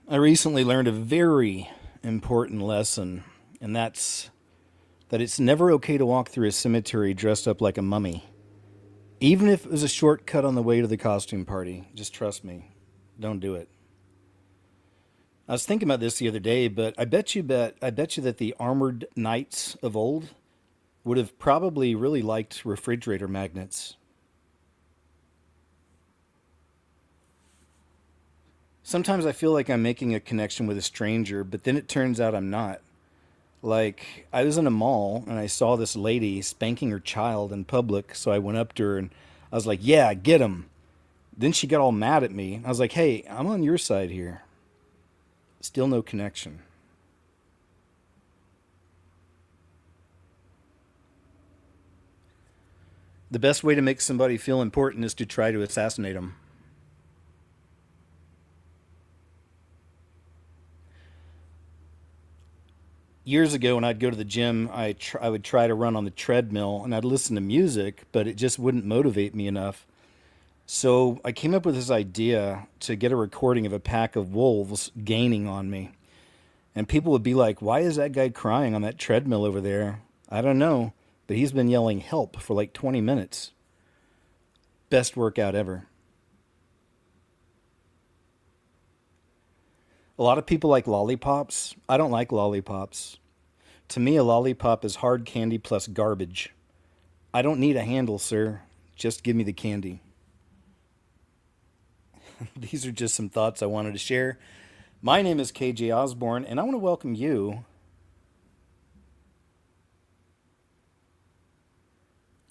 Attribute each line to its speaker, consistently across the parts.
Speaker 1: I recently learned a very important lesson, and that's that it's never okay to walk through a cemetery dressed up like a mummy. Even if it was a shortcut on the way to the costume party. Just trust me. Don't do it. I was thinking about this the other day, but I bet you that the armored knights of old would have probably really liked refrigerator magnets. Sometimes I feel like I'm making a connection with a stranger, but then it turns out I'm not. Like, I was in a mall and I saw this lady spanking her child in public, so I went up to her and I was like, "Yeah, get him." Then she got all mad at me. I was like, "Hey, I'm on your side here." Still no connection. The best way to make somebody feel important is to try to assassinate them. Years ago, when I'd go to the gym, I would try to run on the treadmill and I'd listen to music, but it just wouldn't motivate me enough. So I came up with this idea to get a recording of a pack of wolves gaining on me. And people would be like, "Why is that guy crying on that treadmill over there?" I don't know, but he's been yelling help for like 20 minutes. Best workout ever. A lot of people like lollipops. I don't like lollipops. To me, a lollipop is hard candy plus garbage. I don't need a handle, sir. Just give me the candy. These are just some thoughts I wanted to share. My name is KJ Osborne, and I want to welcome you,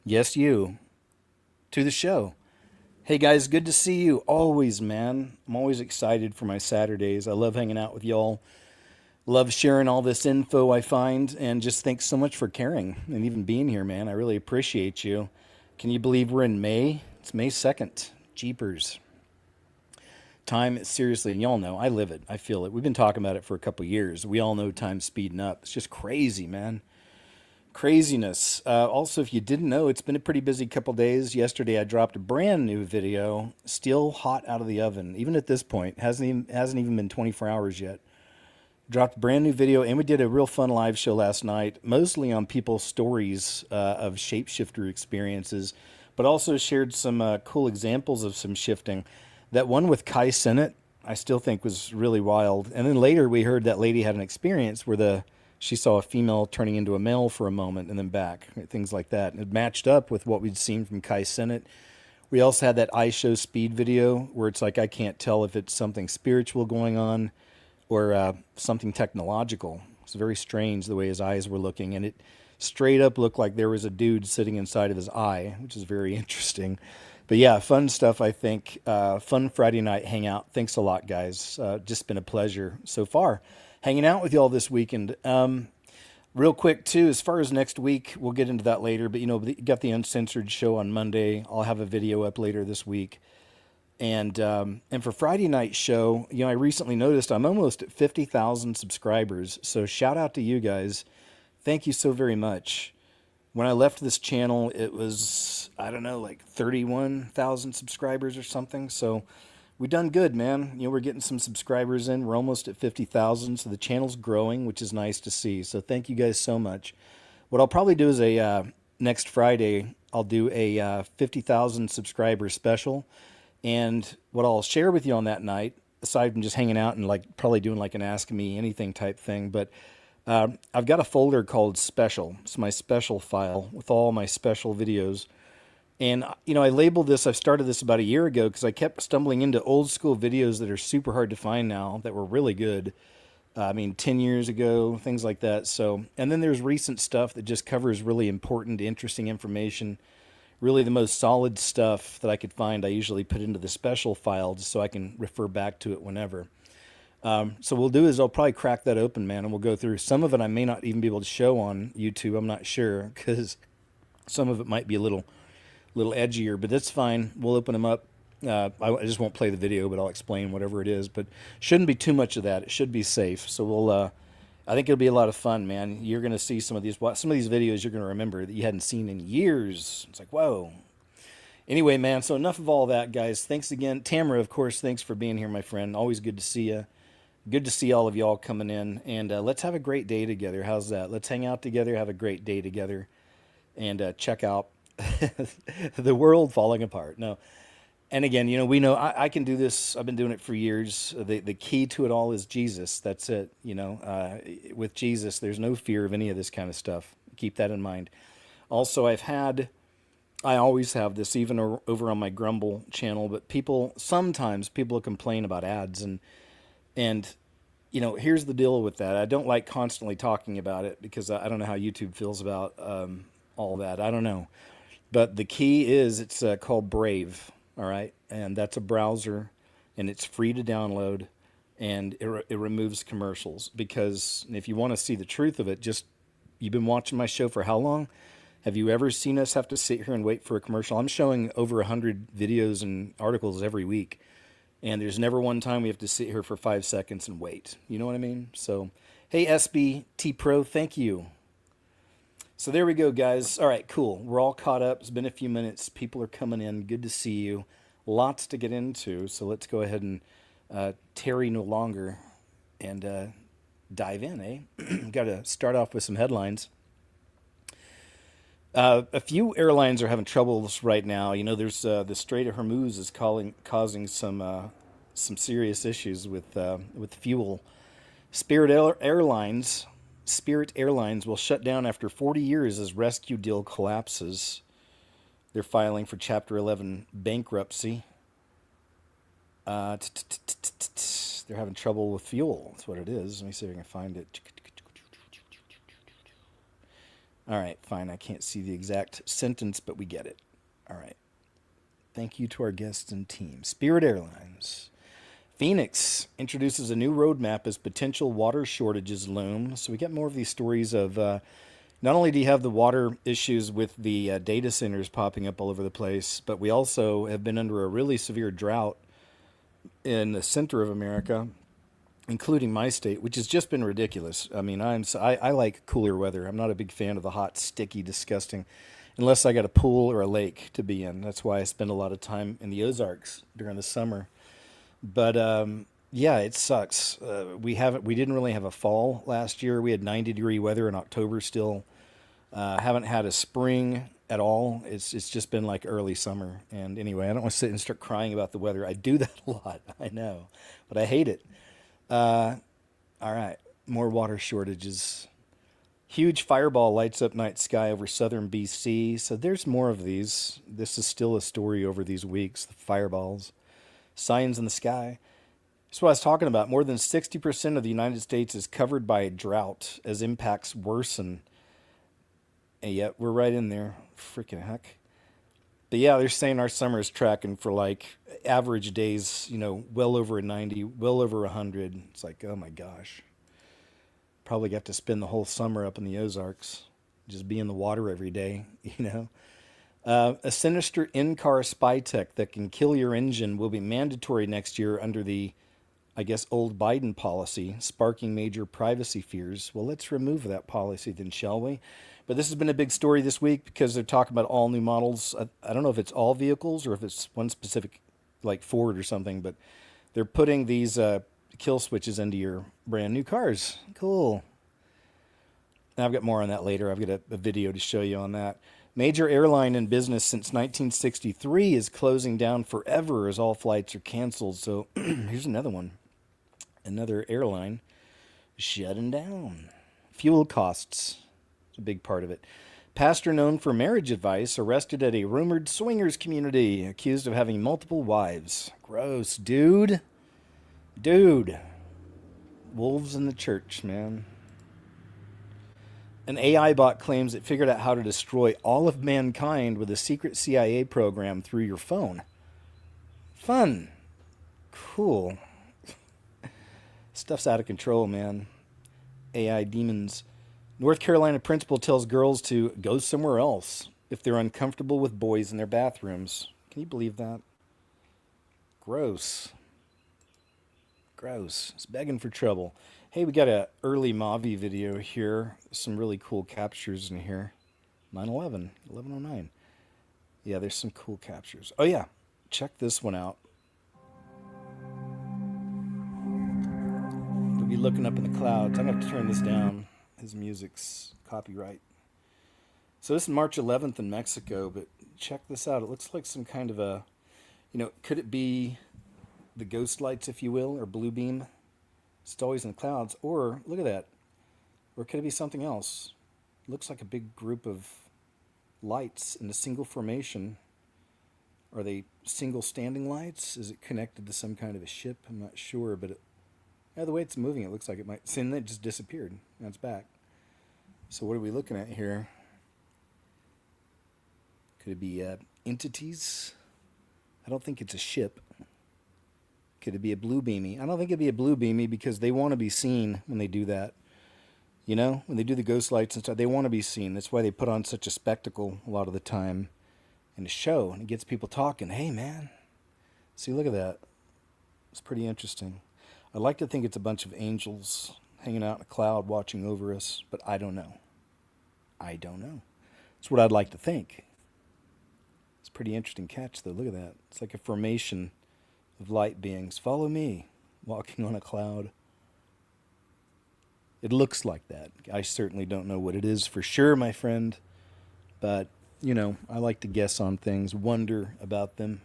Speaker 1: yes, you, to the show. Hey guys, good to see you always, man. I'm always excited for my Saturdays. I love hanging out with y'all. Love sharing all this info I find, and just thanks so much for caring and even being here, man. I really appreciate you. Can you believe we're in May? It's May 2nd. Jeepers. Time, seriously, and y'all know, I live it. I feel it. We've been talking about it for a couple years. We all know time's speeding up. It's just crazy, man. Craziness. Also, if you didn't know, it's been a pretty busy couple days. Yesterday, I dropped a brand new video, still hot out of the oven. Even at this point, hasn't even been 24 hours yet. Dropped a brand new video, and we did a real fun live show last night, mostly on people's stories of shapeshifter experiences, but also shared some cool examples of some shifting. That one with Kai Sinnott, I still think was really wild. And then later we heard that lady had an experience where she saw a female turning into a male for a moment and then back, things like that. And it matched up with what we'd seen from Kai Sinnott. We also had that I Show Speed video where it's like I can't tell if it's something spiritual going on or something technological. It's very strange the way his eyes were looking, and it straight up looked like there was a dude sitting inside of his eye, which is very interesting. But yeah, fun stuff, I think. Fun Friday night hangout. Thanks a lot, guys. Just been a pleasure so far hanging out with y'all this weekend. Real quick, too, as far as next week, we'll get into that later. But, you got the Uncensored show on Monday. I'll have a video up later this week. And for Friday night show, I recently noticed I'm almost at 50,000 subscribers. So shout out to you guys. Thank you so very much. When I left this channel, it was, I don't know, like 31,000 subscribers or something. So we done good, man. We're getting some subscribers in. We're almost at 50,000. So the channel's growing, which is nice to see. So thank you guys so much. What I'll probably do is next Friday, I'll do a 50,000 subscriber special. And what I'll share with you on that night, aside from just hanging out and like probably doing like an Ask Me Anything type thing, but I've got a folder called Special. It's my special file with all my special videos. And, I labeled this, I've started this about a year ago because I kept stumbling into old school videos that are super hard to find now that were really good. 10 years ago, things like that. So, and then there's recent stuff that just covers really important, interesting information. Really the most solid stuff that I could find, I usually put into the special file just so I can refer back to it whenever. So what we'll do is I'll probably crack that open, man, and we'll go through. Some of it I may not even be able to show on YouTube. I'm not sure because some of it might be a little edgier, but that's fine. We'll open them up. I just won't play the video, but I'll explain whatever it is. But shouldn't be too much of that. It should be safe. So we'll. I think it'll be a lot of fun, man. You're gonna see some of these videos you're gonna remember that you hadn't seen in years. It's like, whoa. Anyway, man. So enough of all that, guys. Thanks again, Tamara. Of course, thanks for being here, my friend. Always good to see you. Good to see all of y'all coming in, and let's have a great day together. How's that? Let's hang out together, have a great day together, and check out the world falling apart. No, and again, we know I can do this. I've been doing it for years. The key to it all is Jesus. That's it. With Jesus, there's no fear of any of this kind of stuff. Keep that in mind. Also, I always have this, even over on my Grumble channel. But sometimes people complain about ads, and here's the deal with that. I don't like constantly talking about it because I don't know how YouTube feels about all that. I don't know. But the key is it's called Brave, all right? And that's a browser, and it's free to download, and it removes commercials. Because if you want to see the truth of it, you've been watching my show for how long? Have you ever seen us have to sit here and wait for a commercial? I'm showing over 100 videos and articles every week, and there's never one time we have to sit here for 5 seconds and wait. You know what I mean? So, hey, SBT Pro, thank you. So there we go, guys. All right, cool. We're all caught up. It's been a few minutes. People are coming in. Good to see you. Lots to get into. So let's go ahead and tarry no longer and dive in, eh? Got to start off with some headlines. A few airlines are having troubles right now. There's the Strait of Hormuz is causing some serious issues with fuel. Spirit Airlines will shut down after 40 years as rescue deal collapses. They're filing for Chapter 11 bankruptcy. They're having trouble with fuel. That's what it is. Let me see if I can find it. All right, fine. I can't see the exact sentence, but we get it. All right. Thank you to our guests and team. Spirit Airlines. Phoenix introduces a new roadmap as potential water shortages loom. So we get more of these stories of not only do you have the water issues with the data centers popping up all over the place, but we also have been under a really severe drought in the center of America, including my state, which has just been ridiculous. I mean, I like cooler weather. I'm not a big fan of the hot, sticky, disgusting, unless I got a pool or a lake to be in. That's why I spend a lot of time in the Ozarks during the summer. But yeah, it sucks. We didn't really have a fall last year. We had 90-degree weather in October still. Haven't had a spring at all. It's just been like early summer. And anyway, I don't want to sit and start crying about the weather. I do that a lot. I know, but I hate it. All right, more water shortages. Huge fireball lights up night sky over southern BC. So there's more of these. This is still a story over these weeks. The fireballs. Signs in the sky. That's what I was talking about. More than 60% of the United States is covered by a drought as impacts worsen. And yet we're right in there. Freaking heck. But yeah, they're saying our summer is tracking for like average days, well over 90, well over 100. It's like, oh my gosh. Probably got to spend the whole summer up in the Ozarks. Just be in the water every day, A sinister in-car spy tech that can kill your engine will be mandatory next year under the, I guess, old Biden policy, sparking major privacy fears. Well, let's remove that policy then, shall we? But this has been a big story this week because they're talking about all new models. I don't know if it's all vehicles or if it's one specific, like Ford or something, but they're putting these kill switches into your brand new cars. Cool. I've got more on that later. I've got a video to show you on that. Major airline in business since 1963 is closing down forever as all flights are canceled. So here's another one. Another airline shutting down. Fuel costs. It's a big part of it. Pastor known for marriage advice arrested at a rumored swingers community, accused of having multiple wives. Gross, dude. Dude. Wolves in the church, man. An AI bot claims it figured out how to destroy all of mankind with a secret CIA program through your phone. Fun. Cool. Stuff's out of control, man. AI demons. North Carolina principal tells girls to go somewhere else if they're uncomfortable with boys in their bathrooms. Can you believe that? Gross. Gross. It's begging for trouble. Hey, we got an early Mavi video here. Some really cool captures in here. 9/11, 11/09. Yeah, there's some cool captures. Oh yeah, check this one out. be looking up in the clouds. I'm going to have to turn this down. His music's copyright. So this is March 11th in Mexico, but check this out. It looks like some kind of a, could it be the ghost lights, if you will, or blue beam? It's always in the clouds. Or, look at that. Or could it be something else? It looks like a big group of lights in a single formation. Are they single standing lights? Is it connected to some kind of a ship? I'm not sure, but the way it's moving, it looks like it might. See, and then it just disappeared. Now it's back. So what are we looking at here? Could it be entities? I don't think it's a ship. Could it be a blue beamy? I don't think it'd be a blue beamy because they want to be seen when they do that. When they do the ghost lights and stuff, they want to be seen. That's why they put on such a spectacle a lot of the time in a show, and it gets people talking. Hey, man, see, look at that. It's pretty interesting. I'd like to think it's a bunch of angels hanging out in a cloud watching over us, but I don't know. I don't know. It's what I'd like to think. It's a pretty interesting catch, though. Look at that. It's like a formation of light beings. Follow me, walking on a cloud. It looks like that. I certainly don't know what it is for sure, my friend. But, I like to guess on things, wonder about them.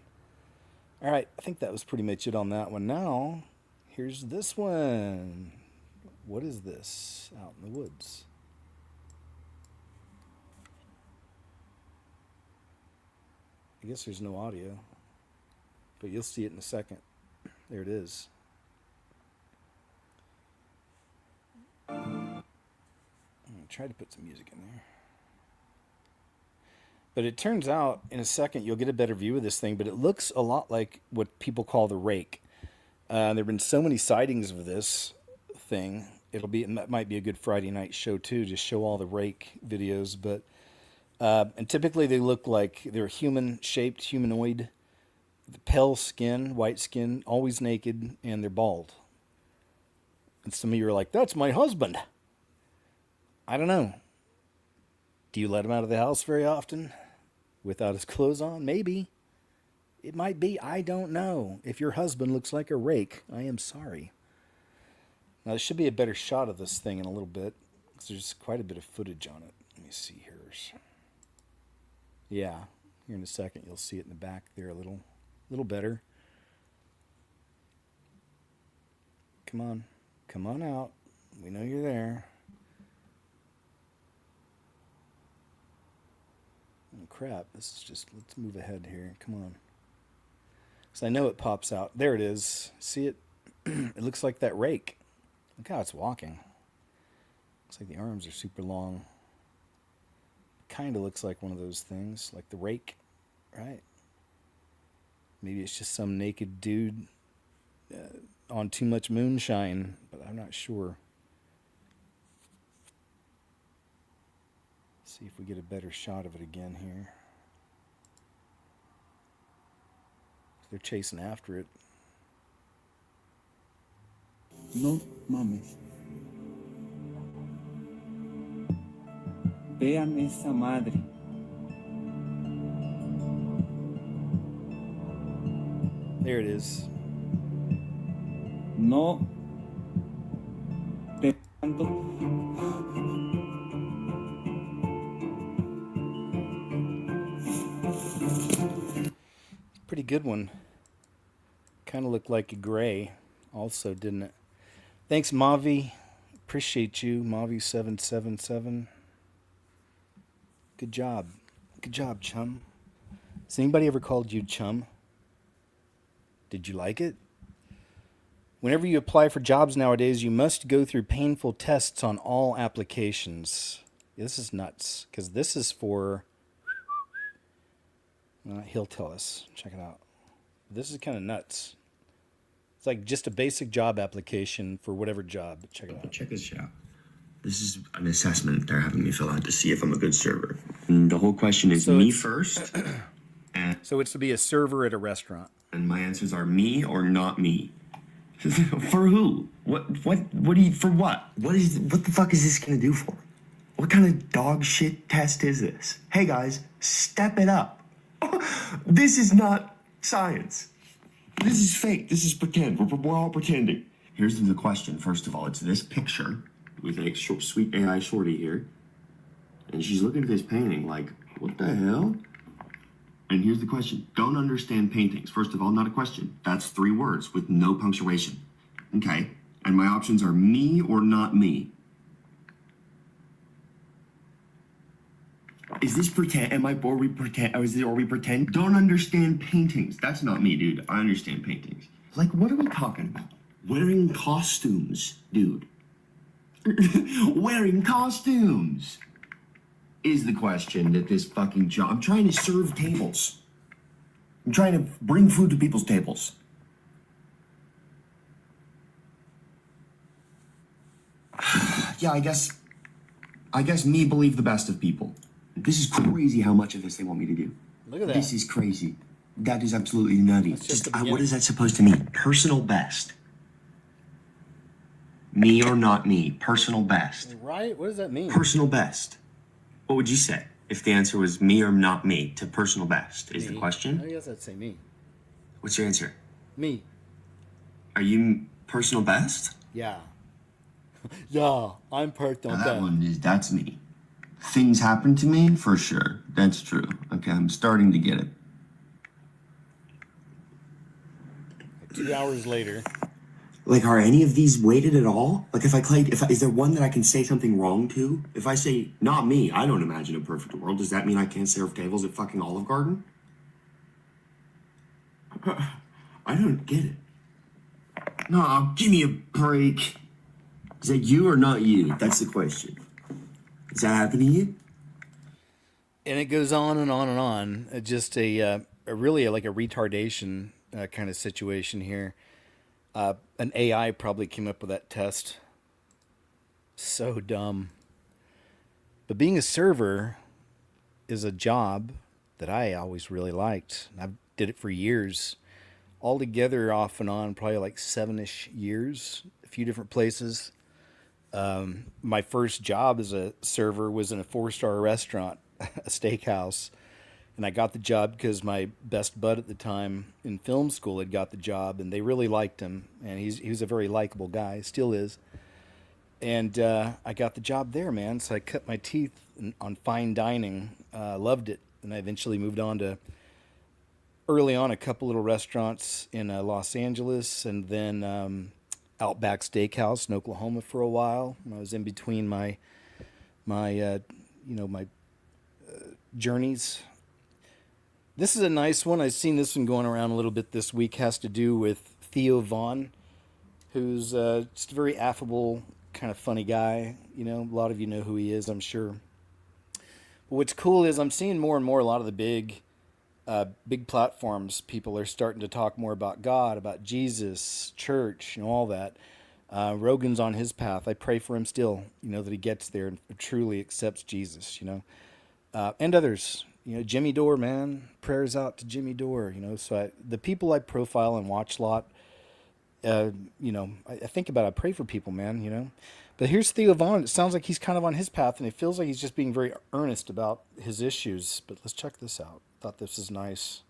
Speaker 1: All right, I think that was pretty much it on that one. Now, here's this one. What is this out in the woods? I guess there's no audio, but you'll see it in a second. There it is. I'm going to try to put some music in there. But it turns out, in a second, you'll get a better view of this thing, but it looks a lot like what people call the rake. There have been so many sightings of this thing. It might be a good Friday night show, too, just show all the rake videos. But and typically they look like they're human-shaped, humanoid, pale skin, white skin, always naked, and they're bald. And some of you are like, that's my husband. I don't know. Do you let him out of the house very often without his clothes on? Maybe. It might be. I don't know. If your husband looks like a rake, I am sorry. Now, there should be a better shot of this thing in a little bit, because there's quite a bit of footage on it. Let me see here. Yeah, here in a second you'll see it in the back there a little better. Come on. Come on out. We know you're there. Oh, crap. This is just... Let's move ahead here. Come on. Because I know it pops out. There it is. See it? It looks like that rake. Look how it's walking. Looks like the arms are super long. Kind of looks like one of those things. Like the rake. Right? Maybe it's just some naked dude on too much moonshine, but I'm not sure. Let's see if we get a better shot of it again here. They're chasing after it.
Speaker 2: No mames. Vean esa madre.
Speaker 1: There it is.
Speaker 2: No. Te tanto.
Speaker 1: Pretty good one. Kind of looked like a gray also, didn't it? Thanks, Mavi. Appreciate you, Mavi777. Good job. Good job, chum. Has anybody ever called you chum? Did you like it? Whenever you apply for jobs nowadays, you must go through painful tests on all applications. This is nuts, because this is for... he'll tell us. Check it out. This is kind of nuts. It's like just a basic job application for whatever job. Check it out.
Speaker 3: Check this out. This is an assessment they're having me fill out to see if I'm a good server. And the whole question is me first.
Speaker 1: So it's to be a server at a restaurant.
Speaker 3: And my answers are me or not me. For who? What do you, for what? What the fuck is this gonna do for? What kind of dog shit test is this? Hey guys, step it up. This is not science. This is fake. This is pretend. We're all pretending. Here's the question. First of all, it's this picture with a sweet AI shorty here. And she's looking at this painting like, what the hell? And here's the question. Don't understand paintings. First of all, not a question. That's 3 words with no punctuation. Okay. And my options are me or not me. Is this pretend? Are we pretend? Don't understand paintings. That's not me, dude. I understand paintings. Like, what are we talking about? Wearing costumes, dude. Wearing costumes is the question that this fucking job. I'm trying to serve tables. I'm trying to bring food to people's tables. Yeah, I guess me believe the best of people. This is crazy how much of this they want me to do.
Speaker 1: Look at that.
Speaker 3: This is crazy. That is absolutely nutty.
Speaker 1: Just
Speaker 3: what is that supposed to mean? Personal best. Me or not me? Personal best.
Speaker 1: Right? What does that mean?
Speaker 3: Personal best. What would you say if the answer was me or not me to personal best? Is
Speaker 1: Me.
Speaker 3: the question?
Speaker 1: I guess I'd say me.
Speaker 3: What's your answer?
Speaker 1: Me.
Speaker 3: Are you personal best?
Speaker 1: Yeah. Yeah, I'm personal best.
Speaker 3: That's me. Things happen to me, for sure. That's true. Okay, I'm starting to get it.
Speaker 1: 2 hours later.
Speaker 3: Like, are any of these weighted at all? Like, is there one that I can say something wrong to? If I say, not me, I don't imagine a perfect world, does that mean I can't serve tables at fucking Olive Garden? I don't get it. No, give me a break. Is that you or not you? That's the question. Does that happen to you?
Speaker 1: And it goes on and on and on. Just a really like a retardation kind of situation here. An AI probably came up with that test. So dumb. But being a server is a job that I always really liked. I did it for years. Altogether, off and on, probably like 7-ish years, a few different places. My first job as a server was in a 4-star restaurant, a steakhouse. And I got the job because my best bud at the time in film school had got the job, and they really liked him. And he was a very likable guy, still is. And I got the job there, man. So I cut my teeth on fine dining. Loved it. And I eventually moved on to, early on, a couple little restaurants in Los Angeles, and then Outback Steakhouse in Oklahoma for a while. I was in between my journeys. This is a nice one. I've seen this one going around a little bit this week. Has to do with Theo Vaughn, who's just a very affable, kind of funny guy. You know, a lot of you know who he is, I'm sure. But what's cool is I'm seeing more and more a lot of the big platforms. People are starting to talk more about God, about Jesus, church, all that. Rogan's on his path. I pray for him still, that he gets there and truly accepts Jesus, and others. Jimmy Dore, man, prayers out to Jimmy Dore, so the people I profile and watch a lot, I think about, I pray for people, man, but here's Theo Vaughn. It sounds like he's kind of on his path, and it feels like he's just being very earnest about his issues, but let's check this out. Thought this is nice.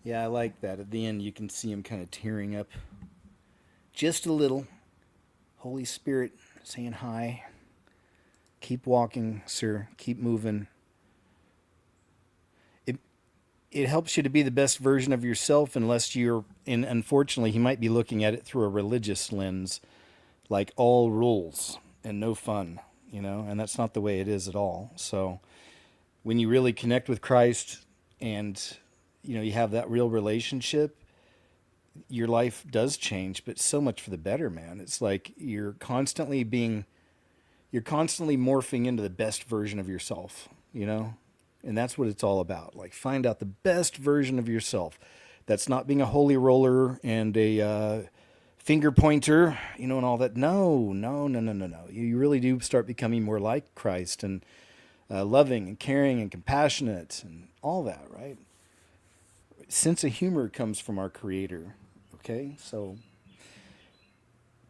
Speaker 1: Yeah, I like that. At the end, you can see him kind of tearing up just a little. Holy Spirit saying hi. Keep walking, sir. Keep moving. It helps you to be the best version of yourself, unless and unfortunately, he might be looking at it through a religious lens, like all rules and no fun, and that's not the way it is at all. So when you really connect with Christ and, you have that real relationship, your life does change, but so much for the better, man. It's like you're constantly morphing into the best version of yourself, and that's what it's all about. Like, find out the best version of yourself. That's not being a holy roller and a finger pointer, and all that. No. You really do start becoming more like Christ and loving and caring and compassionate and all that, right? Sense of humor comes from our Creator, okay? So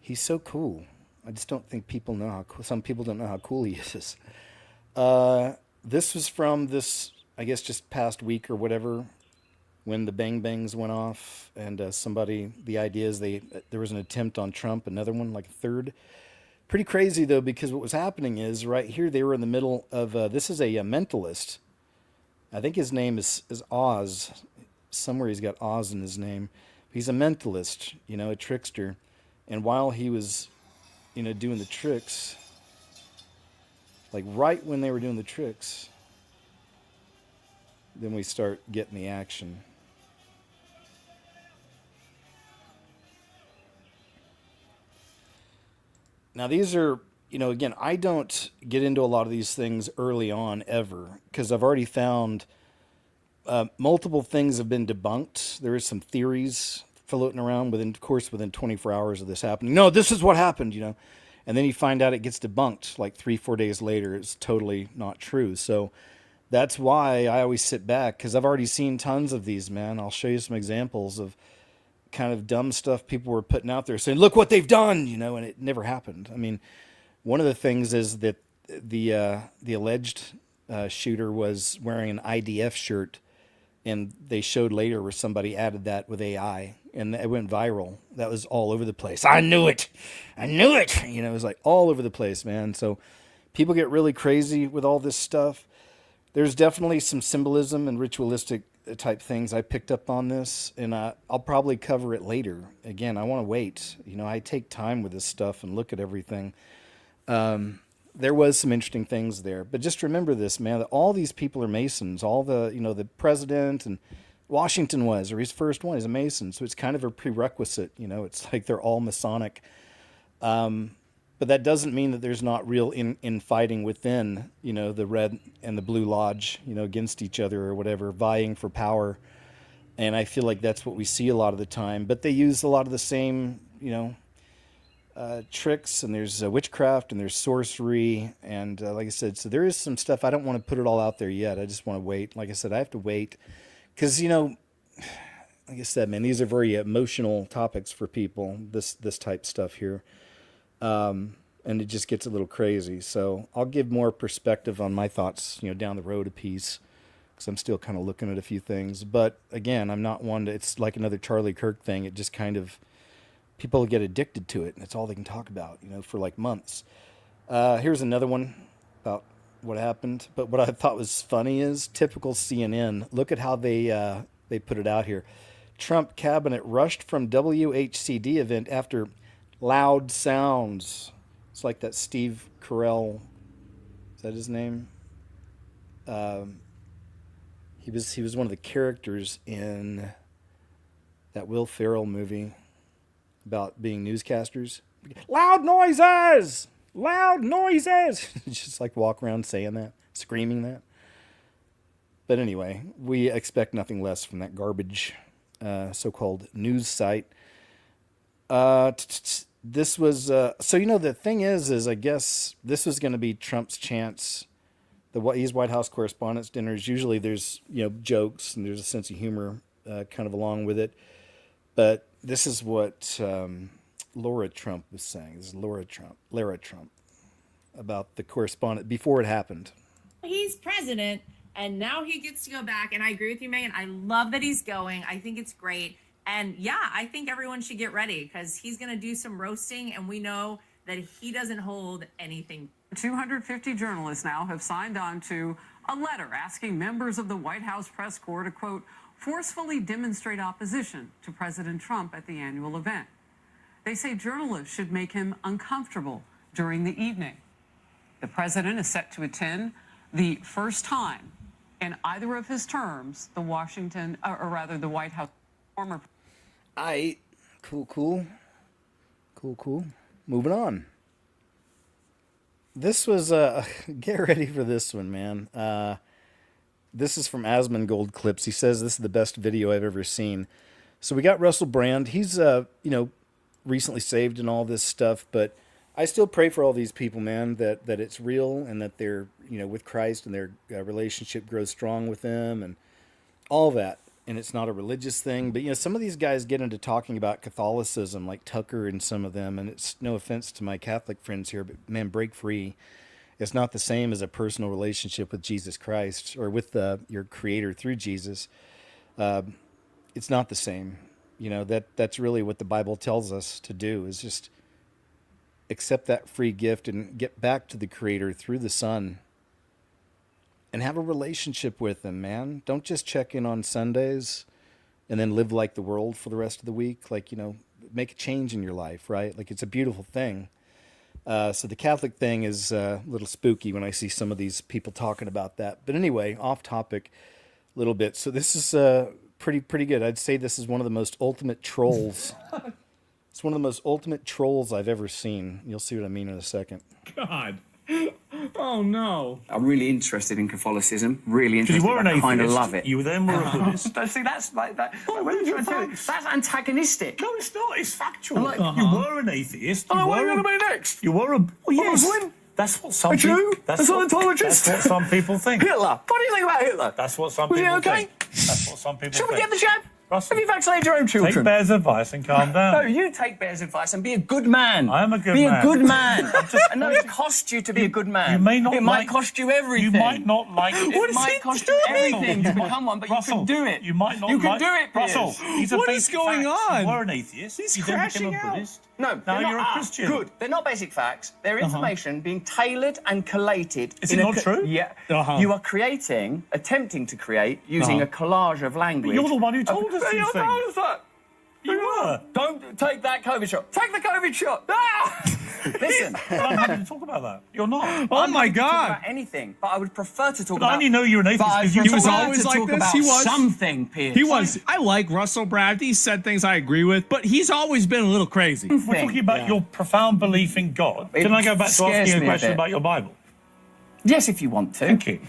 Speaker 1: he's so cool. I just don't think people know how cool. Some people don't know how cool he is. This was from this, I guess, just past week or whatever, when the bang bangs went off, and the idea is there was an attempt on Trump, another one, like a third. Pretty crazy though, because what was happening is right here they were in the middle of this is a mentalist. I think his name is Oz. Somewhere he's got Oz in his name. He's a mentalist, a trickster. And while he was, doing the tricks, like right when they were doing the tricks, then we start getting the action. Now these are, again, I don't get into a lot of these things early on ever, because I've already found multiple things have been debunked. There is some theories floating around within 24 hours of this happening. No, this is what happened, and then you find out it gets debunked like 3-4 days later. It's totally not true. So that's why I always sit back, because I've already seen tons of these, man. I'll show you some examples of kind of dumb stuff people were putting out there saying, look what they've done, and it never happened. I mean, one of the things is that the alleged shooter was wearing an IDF shirt, and they showed later where somebody added that with AI, and it went viral. That was all over the place. I knew it. It was like all over the place, man. So people get really crazy with all this stuff. There's definitely some symbolism and ritualistic type things I picked up on this, and I'll probably cover it later. Again, I want to wait. I take time with this stuff and look at everything. There was some interesting things there, but just remember this, man, that all these people are Masons. All the president and Washington was, or his first one, is a Mason. So it's kind of a prerequisite, it's like they're all Masonic. But that doesn't mean that there's not real infighting within, the Red and the Blue Lodge, against each other or whatever, vying for power. And I feel like that's what we see a lot of the time. But they use a lot of the same, tricks, and there's witchcraft, and there's sorcery, and like I said, so there is some stuff. I don't want to put it all out there yet. I just want to wait. Like I said, I have to wait, because like I said, man, these are very emotional topics for people. This type stuff here, and it just gets a little crazy. So I'll give more perspective on my thoughts, down the road a piece, because I'm still kind of looking at a few things. But again, I'm not one to. It's like another Charlie Kirk thing. It just kind of. People get addicted to it, and it's all they can talk about, for like months. Here's another one about what happened. But what I thought was funny is typical CNN. Look at how they put it out here. Trump cabinet rushed from WHCD event after loud sounds. It's like that Steve Carell. Is that his name? He was one of the characters in that Will Ferrell movie about being newscasters. Loud noises! Loud noises! Just like walk around saying that, screaming that. But anyway, we expect nothing less from that garbage so-called news site. This was... so, the thing is I guess this was going to be Trump's chance. These White House Correspondents' dinners, usually there's, jokes and there's a sense of humor kind of along with it. But this is what Laura Trump was saying. This is Lara Trump, about the correspondent before it happened.
Speaker 4: He's president, and now he gets to go back. And I agree with you, Megan. I love that he's going. I think it's great. And yeah, I think everyone should get ready, because he's going to do some roasting, and we know that he doesn't hold anything.
Speaker 5: 250 journalists now have signed on to a letter asking members of the White House press corps to, quote, forcefully demonstrate opposition to President Trump at the annual event. They say journalists should make him uncomfortable during the evening. The president is set to attend the first time in either of his terms the White House former.
Speaker 1: Cool. Moving on. This was get ready for this one, man. This is from Asmongold Clips. He says this is the best video I've ever seen. So we got Russell Brand. He's recently saved and all this stuff, but I still pray for all these people, man, that it's real, and that they're with Christ, and their relationship grows strong with them, and all that. And it's not a religious thing, but some of these guys get into talking about Catholicism, like Tucker and some of them, and it's no offense to my Catholic friends here, but man, break free. It's not the same as a personal relationship with Jesus Christ, or with your Creator through Jesus. it's not the same. You know, that's really what the Bible tells us to do, is just accept that free gift and get back to the Creator through the Son and have a relationship with Him, man. Don't just check in on Sundays and then live like the world for the rest of the week. Like, you know, make a change in your life, right? Like, it's a beautiful thing. So the Catholic thing is a little spooky when I see some of these people talking about that. But anyway, off topic a little bit. So this is pretty good. I'd say this is one of the most ultimate trolls. It's one of the most ultimate trolls I've ever seen. You'll see what I mean in a second.
Speaker 6: God. Oh, no.
Speaker 7: I'm really interested in Catholicism. Really interested.
Speaker 6: You were an atheist.
Speaker 7: I kind of love it.
Speaker 6: You then were a Buddhist.
Speaker 7: See, that's like that. That's antagonistic.
Speaker 6: No, it's not. It's factual.
Speaker 7: Like,
Speaker 6: You were an atheist.
Speaker 7: Oh, what are you going to be next?
Speaker 6: You were a... Well, yes.
Speaker 7: Muslim?
Speaker 6: That's what some
Speaker 7: A Jew?
Speaker 6: people...
Speaker 7: A Scientologist?
Speaker 6: That's what some people think.
Speaker 7: Hitler. What do you think about Hitler?
Speaker 6: That's what some
Speaker 7: Was he
Speaker 6: people
Speaker 7: okay?
Speaker 6: think. That's what some people
Speaker 7: Should we
Speaker 6: think.
Speaker 7: get the jab?
Speaker 6: Russell,
Speaker 7: Have you vaccinated your own children?
Speaker 6: take Bear's advice and calm down.
Speaker 7: No, you take Bear's advice and be a good man.
Speaker 6: I am a good
Speaker 7: be
Speaker 6: man.
Speaker 7: Be a good man. And no, it costs you to be a good man.
Speaker 6: You may not
Speaker 7: It might cost you everything.
Speaker 6: You might not like...
Speaker 7: It might cost you everything to become one, but
Speaker 6: Russell,
Speaker 7: you can do it.
Speaker 6: You might not
Speaker 7: You can
Speaker 6: like...
Speaker 7: do it, Piers.
Speaker 6: Russell, these are
Speaker 8: What is
Speaker 6: basic
Speaker 8: going
Speaker 6: facts.
Speaker 8: on?
Speaker 6: You were an atheist.
Speaker 8: He's
Speaker 6: you then became
Speaker 8: crashing
Speaker 6: a
Speaker 8: out.
Speaker 6: Buddhist.
Speaker 7: No,
Speaker 6: Now
Speaker 7: they're not,
Speaker 6: you're a Christian.
Speaker 7: Good. They're not basic facts. They're information being tailored and collated.
Speaker 6: Is it not true?
Speaker 7: Yeah.
Speaker 6: Uh-huh.
Speaker 7: You are attempting to create, using a collage of language.
Speaker 6: But you're the one who told us these things. You were.
Speaker 7: Don't take that COVID shot. Take the COVID shot. Ah! Listen.
Speaker 6: I'm happy to talk about that. You're not.
Speaker 8: Oh my
Speaker 7: Talk
Speaker 8: God.
Speaker 7: about anything, but I would prefer to talk
Speaker 6: But I
Speaker 7: about.
Speaker 6: only know you're an atheist because you
Speaker 8: He was
Speaker 6: told us.
Speaker 8: always
Speaker 7: to
Speaker 8: like
Speaker 7: talk
Speaker 8: this.
Speaker 7: about
Speaker 8: He was.
Speaker 7: something, Piers.
Speaker 8: He was. I like Russell Brand. He said things I agree with, but he's always been a little crazy.
Speaker 6: We're talking about your profound belief in God. Can I go back to
Speaker 7: scares
Speaker 6: asking
Speaker 7: me
Speaker 6: a
Speaker 7: a
Speaker 6: question
Speaker 7: bit.
Speaker 6: about your Bible?
Speaker 7: Yes, if you want to.
Speaker 6: Thank you.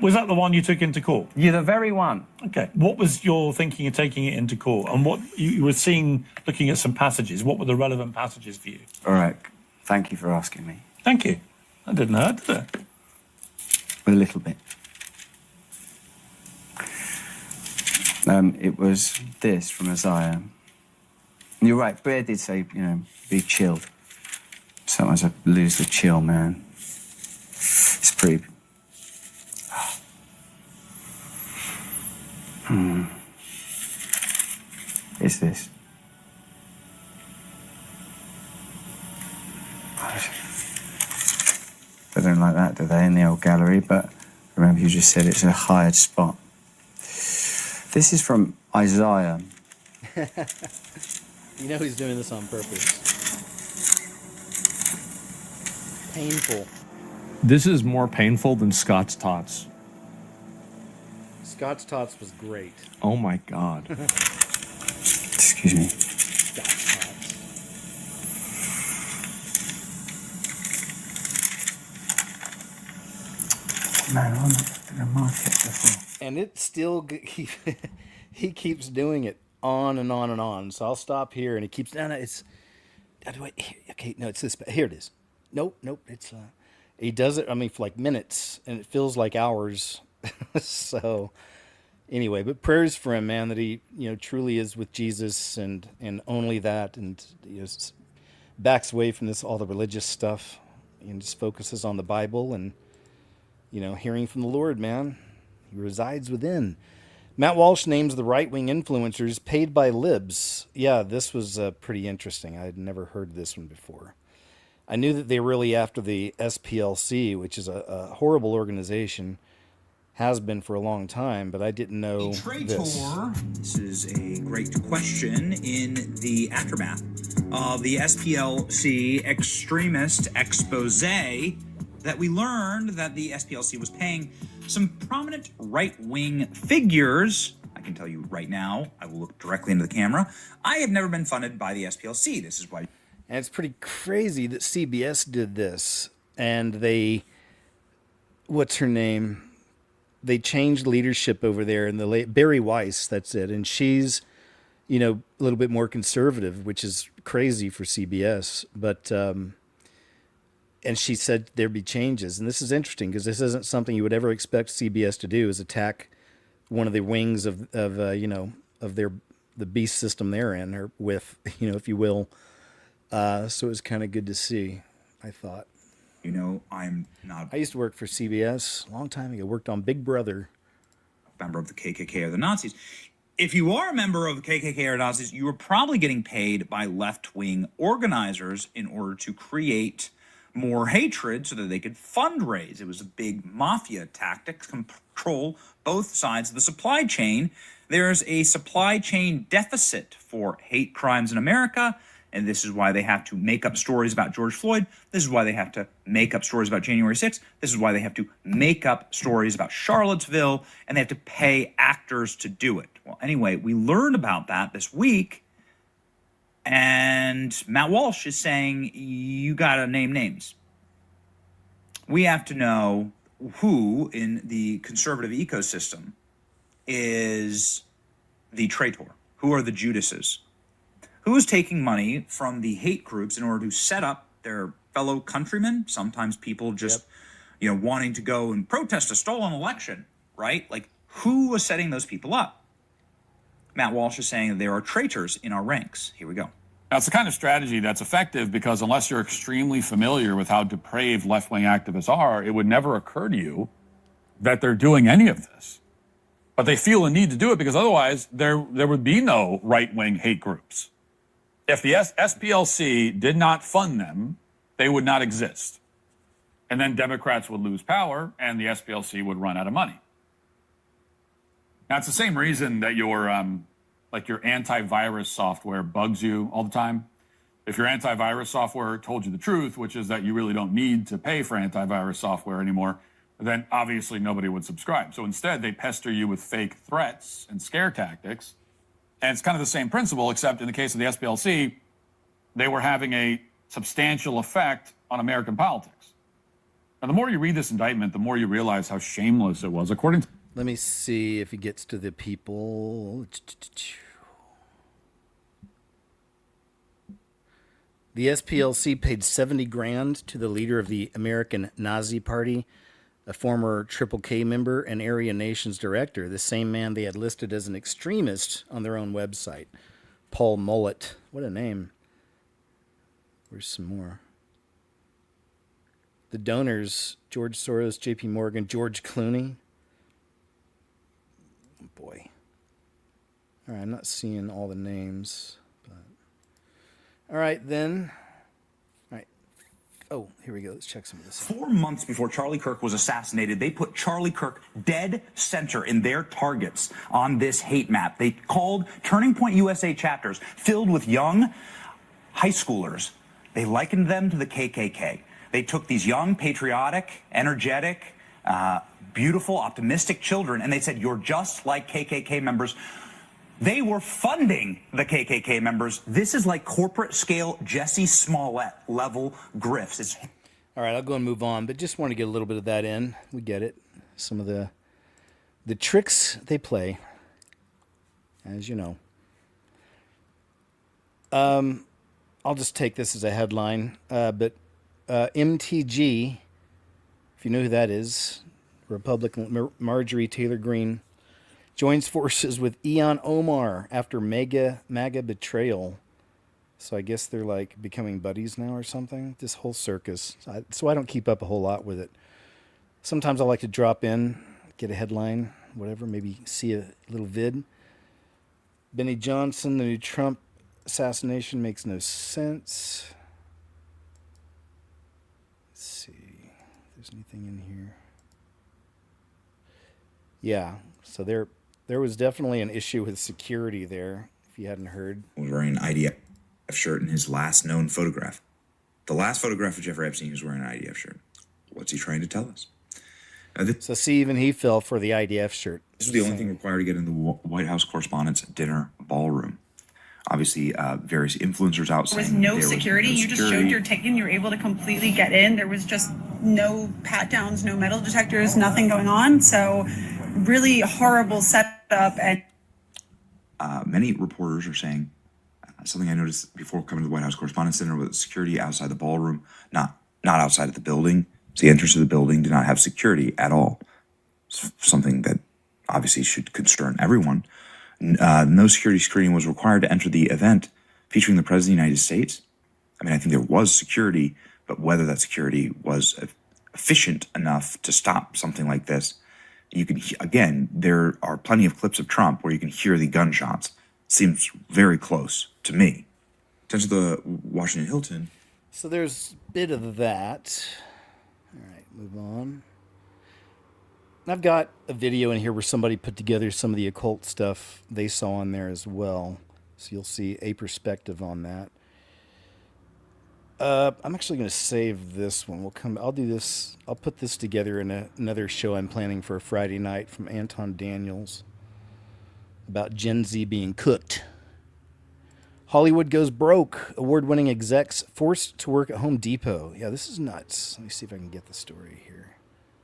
Speaker 6: Was that the one you took into court?
Speaker 7: You're the very one.
Speaker 6: Okay. What was your thinking of taking it into court? And what you were seeing, looking at some passages, what were the relevant passages for you?
Speaker 7: All right. Thank you for asking me.
Speaker 6: Thank you. I didn't hurt, did it?
Speaker 7: A little bit. It was this from Isaiah. You're right. Bear did say, be chilled. Sometimes I lose the chill, man. It's pretty. It's this. They don't like that, do they, in the old gallery? But remember, you just said it's a hired spot. This is from Isaiah.
Speaker 1: You know he's doing this on purpose. Painful.
Speaker 9: This is more painful than Scott's Tots.
Speaker 1: Scott's Tots was great.
Speaker 9: Oh my God.
Speaker 7: Excuse me.
Speaker 1: Scott's Tots.
Speaker 7: Man, I'm not going to market before.
Speaker 1: And it still, he keeps doing it on and on and on. So I'll stop here, and he keeps, no, it's, okay, no, it's this, here it is. Nope, it's, he does it, I mean, for like minutes, and it feels like hours. So anyway, but prayers for him, man, that he, truly is with Jesus and only that, and backs away from all the religious stuff and just focuses on the Bible and, hearing from the Lord, man. He resides within. Matt Walsh names the right-wing influencers paid by libs. Yeah, this was pretty interesting. I had never heard this one before. I knew that they were really after the SPLC, which is a horrible organization, has been for a long time, but I didn't know this.
Speaker 10: This is a great question in the aftermath of the SPLC extremist expose that we learned that the SPLC was paying some prominent right-wing figures. I can tell you right now, I will look directly into the camera. I have never been funded by the SPLC. This is why.
Speaker 1: And it's pretty crazy that CBS did this, and they, what's her name? They changed leadership over there, and Barry Weiss, that's it, and she's, a little bit more conservative, which is crazy for CBS, but, and she said there'd be changes, and this is interesting because this isn't something you would ever expect CBS to do, is attack one of the wings of the beast system they're in, or with, if you will. So it was kind of good to see, I thought.
Speaker 10: I'm not
Speaker 1: I used to work for CBS a long time ago. Worked on Big Brother.
Speaker 10: a member of the KKK or the Nazis. if you are a member of the KKK or Nazis, you were probably getting paid by left-wing organizers in order to create more hatred so that they could fundraise. It was a big mafia tactic to control both sides of the supply chain. There's a supply chain deficit for hate crimes in America, and this is why they have to make up stories about George Floyd. This is why they have to make up stories about January 6th. This is why they have to make up stories about Charlottesville, and they have to pay actors to do it. Well, anyway, we learned about that this week, and Matt Walsh is saying, you got to name names. We have to know who in the conservative ecosystem is the traitor. Who are the Judases? Who is taking money from the hate groups in order to set up their fellow countrymen? Sometimes people just, wanting to go and protest a stolen election, right? Like, who was setting those people up? Matt Walsh is saying that there are traitors in our ranks. Here we go.
Speaker 9: Now, it's the kind of strategy that's effective because unless you're extremely familiar with how depraved left-wing activists are, it would never occur to you that they're doing any of this. But they feel a need to do it because otherwise there would be no right-wing hate groups. If the SPLC did not fund them, they would not exist. And then Democrats would lose power and the SPLC would run out of money. Now, it's the same reason that your antivirus software bugs you all the time. If your antivirus software told you the truth, which is that you really don't need to pay for antivirus software anymore, then obviously nobody would subscribe. So instead, they pester you with fake threats and scare tactics. And it's kind of the same principle, except in the case of the SPLC, they were having a substantial effect on American politics. And the more you read this indictment, the more you realize how shameless it was. According to...
Speaker 1: Let me see if he gets to the people. The SPLC paid 70 grand to the leader of the American Nazi Party, a former Triple K member and Aryan Nations director, the same man they had listed as an extremist on their own website. Paul Mullet. What a name. Where's some more? The donors, George Soros, JP Morgan, George Clooney. Oh boy. All right, I'm not seeing all the names. But... All right, then. Oh, here we go. Let's check some of this.
Speaker 10: 4 months before Charlie Kirk was assassinated, they put Charlie Kirk dead center in their targets on this hate map. They called Turning Point USA chapters filled with young high schoolers. They likened them to the KKK. They took these young, patriotic, energetic, beautiful, optimistic children, and they said, you're just like KKK members. They were funding the KKK members. This is like corporate scale Jesse Smollett level grifts.
Speaker 1: All right, I'll go and move on, but just want to get a little bit of that in. We get it. Some of the tricks they play, as you know. I'll just take this as a headline. But MTG, if you know who that is, Republican Marjorie Taylor Greene, joins forces with Ilhan Omar after MAGA betrayal. So I guess they're like becoming buddies now or something. This whole circus. So I don't keep up a whole lot with it. Sometimes I like to drop in, get a headline, whatever, maybe see a little vid. Benny Johnson, the new Trump assassination makes no sense. Let's see if there's anything in here. Yeah, so there was definitely an issue with security there, if you hadn't heard.
Speaker 11: Was wearing an IDF shirt in his last known photograph. The last photograph of Jeffrey Epstein, he was wearing an IDF shirt. What's he trying to tell us?
Speaker 1: So see, even he fell for the IDF shirt.
Speaker 11: This was the only thing required to get in the White House Correspondents' Dinner ballroom. Obviously, various influencers out
Speaker 12: saying there was no security. You just showed your ticket and you were able to completely get in. There was just no pat-downs, no metal detectors, nothing going on. So really horrible setup. And
Speaker 11: many reporters are saying something I noticed before coming to the White House Correspondents' Dinner with security outside the ballroom, not outside of the building. So the entrance to the building did not have security at all. Something that obviously should concern everyone. No security screening was required to enter the event featuring the President of the United States. I mean, I think there was security, but whether that security was efficient enough to stop something like this You can, again, there are plenty of clips of Trump where you can hear the gunshots. Seems very close to me.
Speaker 3: Touch of the Washington Hilton.
Speaker 1: So there's a bit of that. All right, move on. And I've got a video in here where somebody put together some of the occult stuff they saw on there as well. So you'll see a perspective on that. I'm actually going to save this one. I'll do this. I'll put this together in another show I'm planning for a Friday night from Anton Daniels about Gen Z being cooked. Hollywood goes broke. Award-winning execs forced to work at Home Depot. Yeah, this is nuts. Let me see if I can get the story here.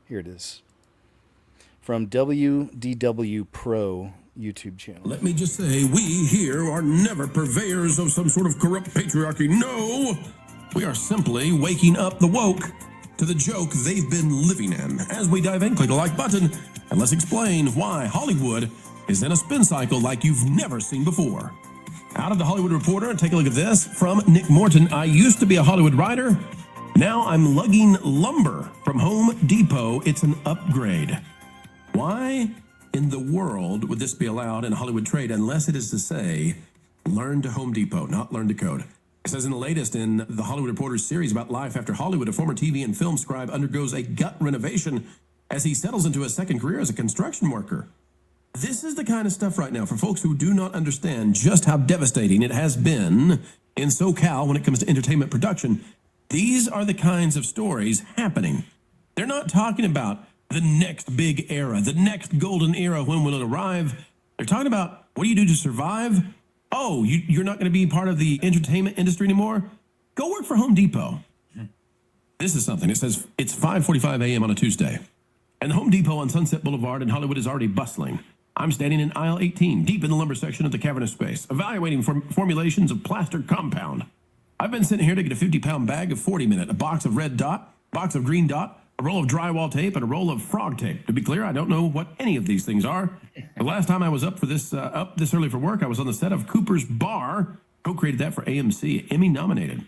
Speaker 1: Here it is. From WDW Pro YouTube channel.
Speaker 13: Let me just say, we here are never purveyors of some sort of corrupt patriarchy. No! We are simply waking up the woke to the joke they've been living in. As we dive in, click the like button, and let's explain why Hollywood is in a spin cycle like you've never seen before. Out of the Hollywood Reporter, take a look at this from Nick Morton. I used to be a Hollywood writer. Now I'm lugging lumber from Home Depot. It's an upgrade. Why in the world would this be allowed in Hollywood trade unless it is to say, learn to Home Depot, not learn to code? It says in the latest in the Hollywood Reporter's series about life after Hollywood, a former TV and film scribe undergoes a gut renovation as he settles into a second career as a construction worker. This is the kind of stuff right now for folks who do not understand just how devastating it has been in SoCal when it comes to entertainment production. These are the kinds of stories happening. They're not talking about the next big era, the next golden era, when will it arrive? They're talking about, what do you do to survive? Oh, you're not going to be part of the entertainment industry anymore? Go work for Home Depot. This is something. It says it's 5:45 a.m. on a Tuesday. And the Home Depot on Sunset Boulevard in Hollywood is already bustling. I'm standing in aisle 18, deep in the lumber section of the cavernous space, evaluating formulations of plaster compound. I've been sitting here to get a 50-pound bag of 40-minute, a box of red dot, box of green dot, a roll of drywall tape, and a roll of frog tape. To be clear, I don't know what any of these things are. The last time I was up this early for work, I was on the set of Cooper's Bar. Co-created that for AMC, Emmy nominated.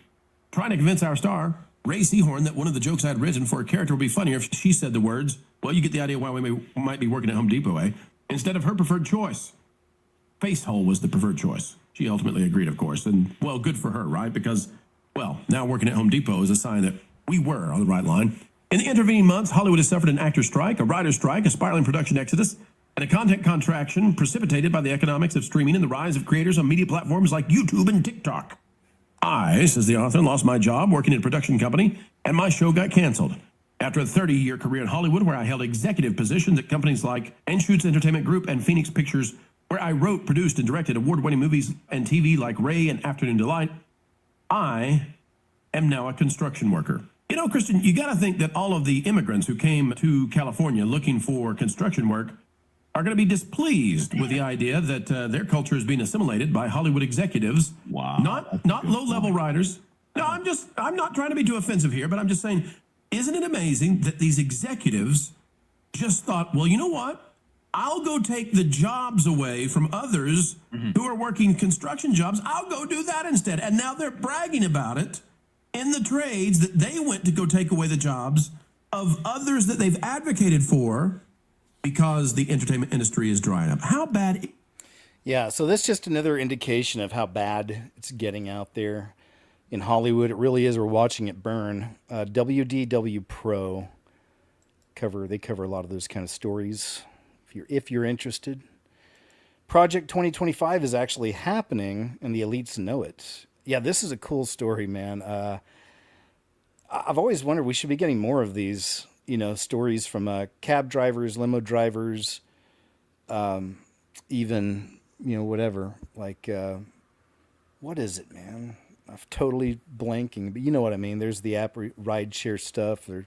Speaker 13: Trying to convince our star, Ray Seahorn, that one of the jokes I'd written for a character would be funnier if she said the words, well, you get the idea why we might be working at Home Depot, eh? Instead of her preferred choice. Facehole was the preferred choice. She ultimately agreed, of course, and, well, good for her, right? Because, well, now working at Home Depot is a sign that we were on the right line. In the intervening months, Hollywood has suffered an actor strike, a writer strike, a spiraling production exodus, and a content contraction precipitated by the economics of streaming and the rise of creators on media platforms like YouTube and TikTok. I, says the author, lost my job working in a production company, and my show got canceled. After a 30-year career in Hollywood, where I held executive positions at companies like Anschutz Entertainment Group and Phoenix Pictures, where I wrote, produced, and directed award-winning movies and TV like Ray and Afternoon Delight, I am now a construction worker. You know, Christian, you got to think that all of the immigrants who came to California looking for construction work are going to be displeased with the idea that their culture is being assimilated by Hollywood executives. Wow. Not low-level writers. No, I'm not trying to be too offensive here, but I'm just saying, isn't it amazing that these executives just thought, well, you know what? I'll go take the jobs away from others who are working construction jobs. I'll go do that instead. And now they're bragging about it in the trades that they went to go take away the jobs of others that they've advocated for because the entertainment industry is drying up. How bad?
Speaker 1: Yeah, so that's just another indication of how bad it's getting out there in Hollywood. It really is. We're watching it burn. WDW Pro they cover a lot of those kind of stories if you're interested. Project 2025 is actually happening, and the elites know it. Yeah, this is a cool story, man. I've always wondered, we should be getting more of these, stories from cab drivers, limo drivers, even, whatever. Like, what is it, man? I'm totally blanking, but you know what I mean. There's the app ride share stuff, or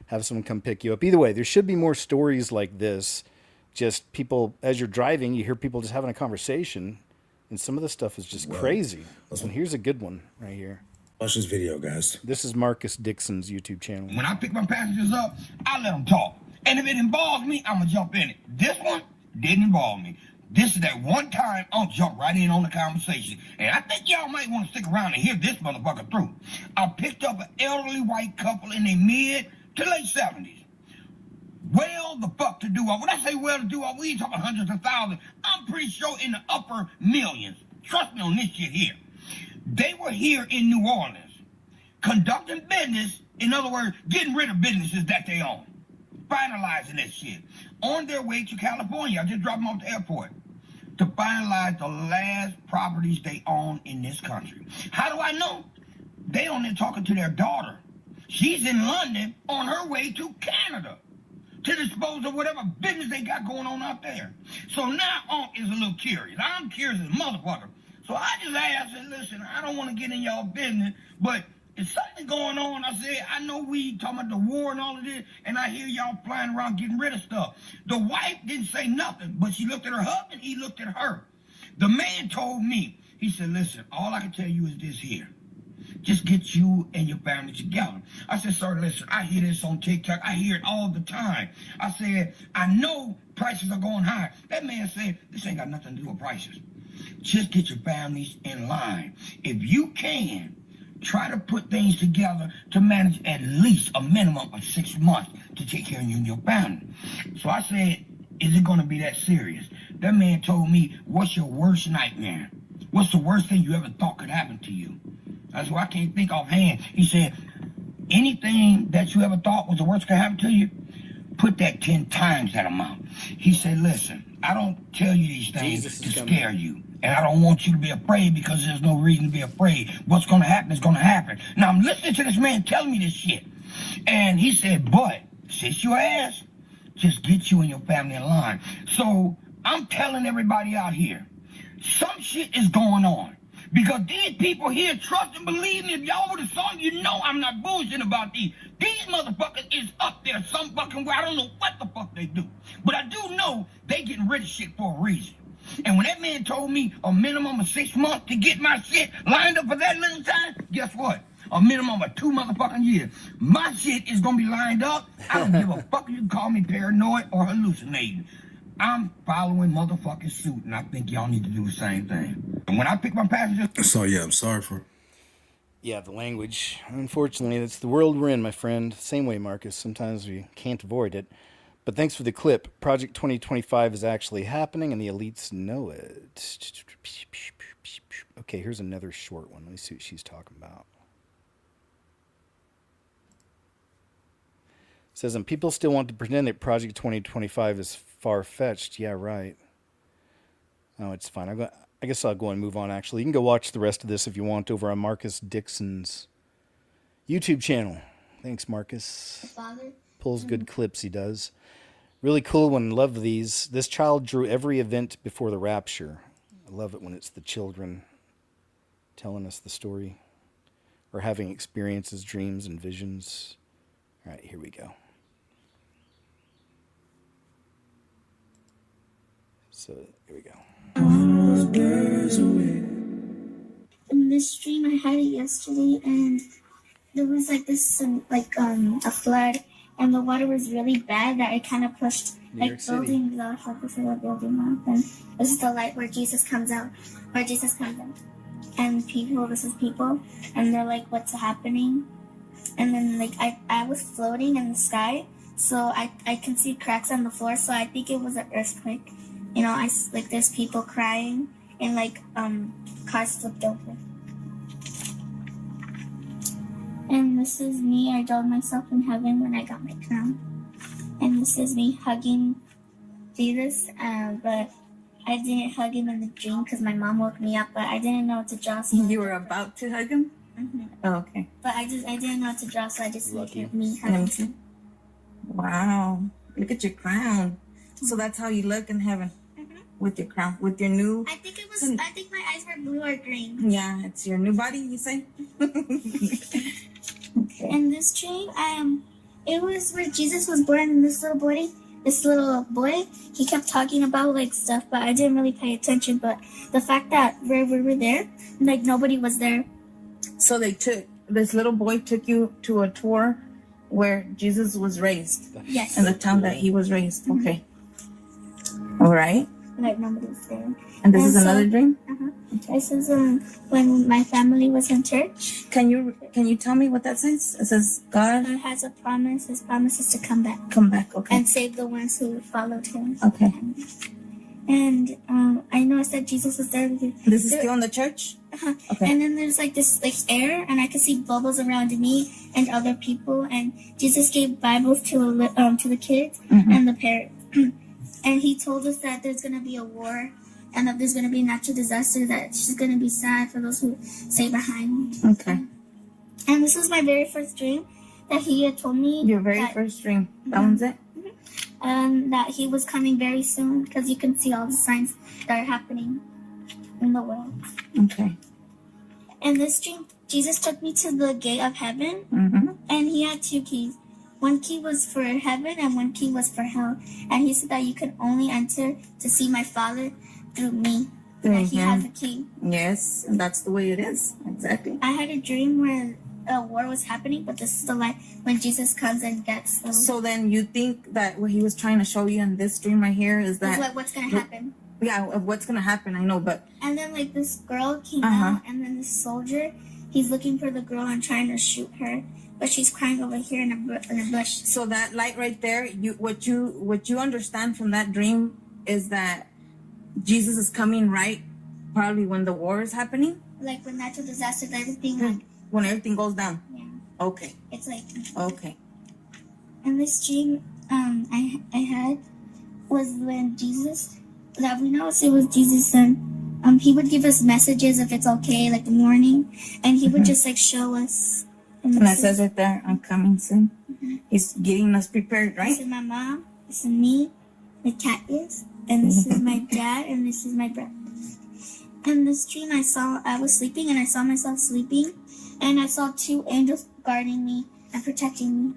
Speaker 1: have someone come pick you up. Either way, there should be more stories like this. Just people, as you're driving, you hear people just having a conversation, and some of the stuff is just crazy. And here's a good one right here.
Speaker 14: Watch this video, guys.
Speaker 1: This is Marcus Dixon's YouTube channel.
Speaker 15: When I pick my passengers up, I let them talk. And if it involves me, I'm going to jump in it. This one didn't involve me. This is that one time I'll jump right in on the conversation. And I think y'all might want to stick around and hear this motherfucker through. I picked up an elderly white couple in their mid to late 70s. Well, the fuck well-to-do. When I say well-to-do, we ain't talking hundreds of thousands. I'm pretty sure in the upper millions. Trust me on this shit here. They were here in New Orleans, conducting business, in other words, getting rid of businesses that they own, finalizing that shit. On their way to California, I just dropped them off the airport, to finalize the last properties they own in this country. How do I know? They on there talking to their daughter. She's in London on her way to Canada to dispose of whatever business they got going on out there. So now Unc is a little curious. I'm curious as a motherfucker. So I just asked and listen, I don't want to get in y'all business, but is something going on? I said, I know we talking about the war and all of this, and I hear y'all flying around getting rid of stuff. The wife didn't say nothing, but she looked at her husband, he looked at her. The man told me, he said, listen, all I can tell you is this here. Just get you and your family together. I said, sir, listen, I hear this on TikTok. I hear it all the time. I said, I know prices are going high. That man said, this ain't got nothing to do with prices. Just get your families in line. If you can, try to put things together to manage at least a minimum of 6 months to take care of you and your family. So I said, is it going to be that serious? That man told me, what's your worst nightmare? What's the worst thing you ever thought could happen to you? That's why I can't think offhand. He said, anything that you ever thought was the worst could happen to you, put that 10 times that amount. He said, listen, I don't tell you these things to scare you. And I don't want you to be afraid because there's no reason to be afraid. What's going to happen is going to happen. Now, I'm listening to this man telling me this shit. And he said, but, sit your ass, just get you and your family in line. So, I'm telling everybody out here, some shit is going on. Because these people here trust and believe me. If y'all would have saw, you know I'm not bullshitting about these. These motherfuckers is up there some fucking way. I don't know what the fuck they do. But I do know they getting rid of shit for a reason. And when that man told me a minimum of 6 months to get my shit lined up for that little time, guess what? A minimum of 2 motherfucking years. My shit is gonna be lined up. I don't give a fuck if you can call me paranoid or hallucinating. I'm following motherfucking suit, and I think y'all need to do the same thing. And when I pick my passengers...
Speaker 13: So, yeah, I'm sorry for...
Speaker 1: Yeah, the language. Unfortunately, that's the world we're in, my friend. Same way, Marcus. Sometimes we can't avoid it. But thanks for the clip. Project 2025 is actually happening, and the elites know it. Okay, here's another short one. Let me see what she's talking about. It says, and people still want to pretend that Project 2025 is far-fetched. Yeah, right. Oh, it's fine. I guess I'll go and move on, actually. You can go watch the rest of this if you want over on Marcus Dixon's YouTube channel. Thanks, Marcus.
Speaker 14: Father?
Speaker 1: Pulls good clips, he does. Really cool one. Love these. This child drew every event before the rapture. I love it when it's the children telling us the story or having experiences, dreams, and visions. All right, here we go. So, here we go.
Speaker 14: In this stream, I had it yesterday, and there was like this, a flood, and the water was really bad that it kind of pushed buildings off, like this little building off, and this is the light where Jesus comes out, and people, this is people, and they're like, what's happening? And then I was floating in the sky, so I can see cracks on the floor, so I think it was an earthquake. You know, there's people crying, and cars flipped over. And this is me. I dolled myself in heaven when I got my crown. And this is me hugging Jesus, but I didn't hug him in the dream because my mom woke me up, but I didn't know what to draw. So
Speaker 16: you were about to hug him?
Speaker 14: Mm-hmm.
Speaker 16: Oh, okay.
Speaker 14: But I didn't know what to draw, so I just looked at me hugging him.
Speaker 16: Wow. Look at your crown. So that's how you look in heaven. With your crown, with your new...
Speaker 14: I think my eyes were blue or green.
Speaker 16: Yeah, it's your new body, you say?
Speaker 14: Okay. In this dream, it was where Jesus was born, and this little boy, he kept talking about stuff, but I didn't really pay attention. But the fact that where we were there, nobody was there.
Speaker 16: So this little boy took you to a tour where Jesus was raised.
Speaker 14: Yes.
Speaker 16: In the town that he was raised. Okay. All right.
Speaker 14: like nobody was there.
Speaker 16: And this is another dream?
Speaker 14: This is when my family was in church.
Speaker 16: Can you tell me what that says? It says God
Speaker 14: has a promise. His promise is to come back.
Speaker 16: Come back, okay.
Speaker 14: And save the ones who followed him.
Speaker 16: Okay.
Speaker 14: And I noticed that Jesus was there.
Speaker 16: This is still in the church?
Speaker 14: Okay. And then there's like this like air, and I could see bubbles around me and other people. And Jesus gave Bibles to the kids and the parents. And he told us that there's gonna be a war, and that there's gonna be a natural disaster. That it's just gonna be sad for those who stay behind.
Speaker 16: Okay.
Speaker 14: And this was my very first dream that he had told me.
Speaker 16: Your very first dream. That one's it.
Speaker 14: And that he was coming very soon, because you can see all the signs that are happening in the world.
Speaker 16: Okay.
Speaker 14: In this dream, Jesus took me to the gate of heaven, and he had 2 keys. One key was for heaven, and one key was for hell. And he said that you could only enter to see my Father through me. That he has a key.
Speaker 16: Yes, and that's the way it is. Exactly.
Speaker 14: I had a dream where a war was happening, but this is the light when Jesus comes and gets them.
Speaker 16: So then you think that what he was trying to show you in this dream right here is that...
Speaker 14: It's like what's going to happen.
Speaker 16: Yeah, of what's going to happen, I know, but...
Speaker 14: And then like this girl came out, and then this soldier, he's looking for the girl and trying to shoot her, but she's crying over here in a bush.
Speaker 16: So that light right there, what you understand from that dream is that Jesus is coming right probably when the war is happening?
Speaker 14: Like when natural disasters, everything like...
Speaker 16: When everything goes down?
Speaker 14: Yeah.
Speaker 16: Okay.
Speaker 14: It's like...
Speaker 16: Okay.
Speaker 14: And this dream I had was when Jesus, that we know it was Jesus, and he would give us messages if it's okay, like the morning, and he would just like show us.
Speaker 16: And that says right there, I'm coming soon. He's getting us prepared, right?
Speaker 14: This is my mom, this is me, the cat is, and this is my dad, and this is my brother. And this dream I was sleeping, and I saw myself sleeping, and I saw 2 angels guarding me and protecting me.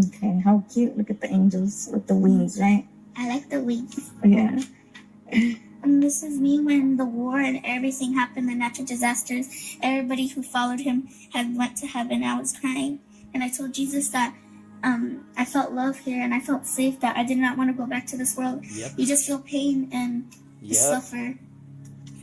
Speaker 16: Okay, how cute. Look at the angels with the wings, right?
Speaker 14: I like the wings.
Speaker 16: Yeah.
Speaker 14: And this is me when the war and everything happened, the natural disasters. Everybody who followed him had went to heaven. I was crying. And I told Jesus that I felt love here, and I felt safe, that I did not want to go back to this world.
Speaker 1: Yep.
Speaker 14: You just feel pain and you suffer.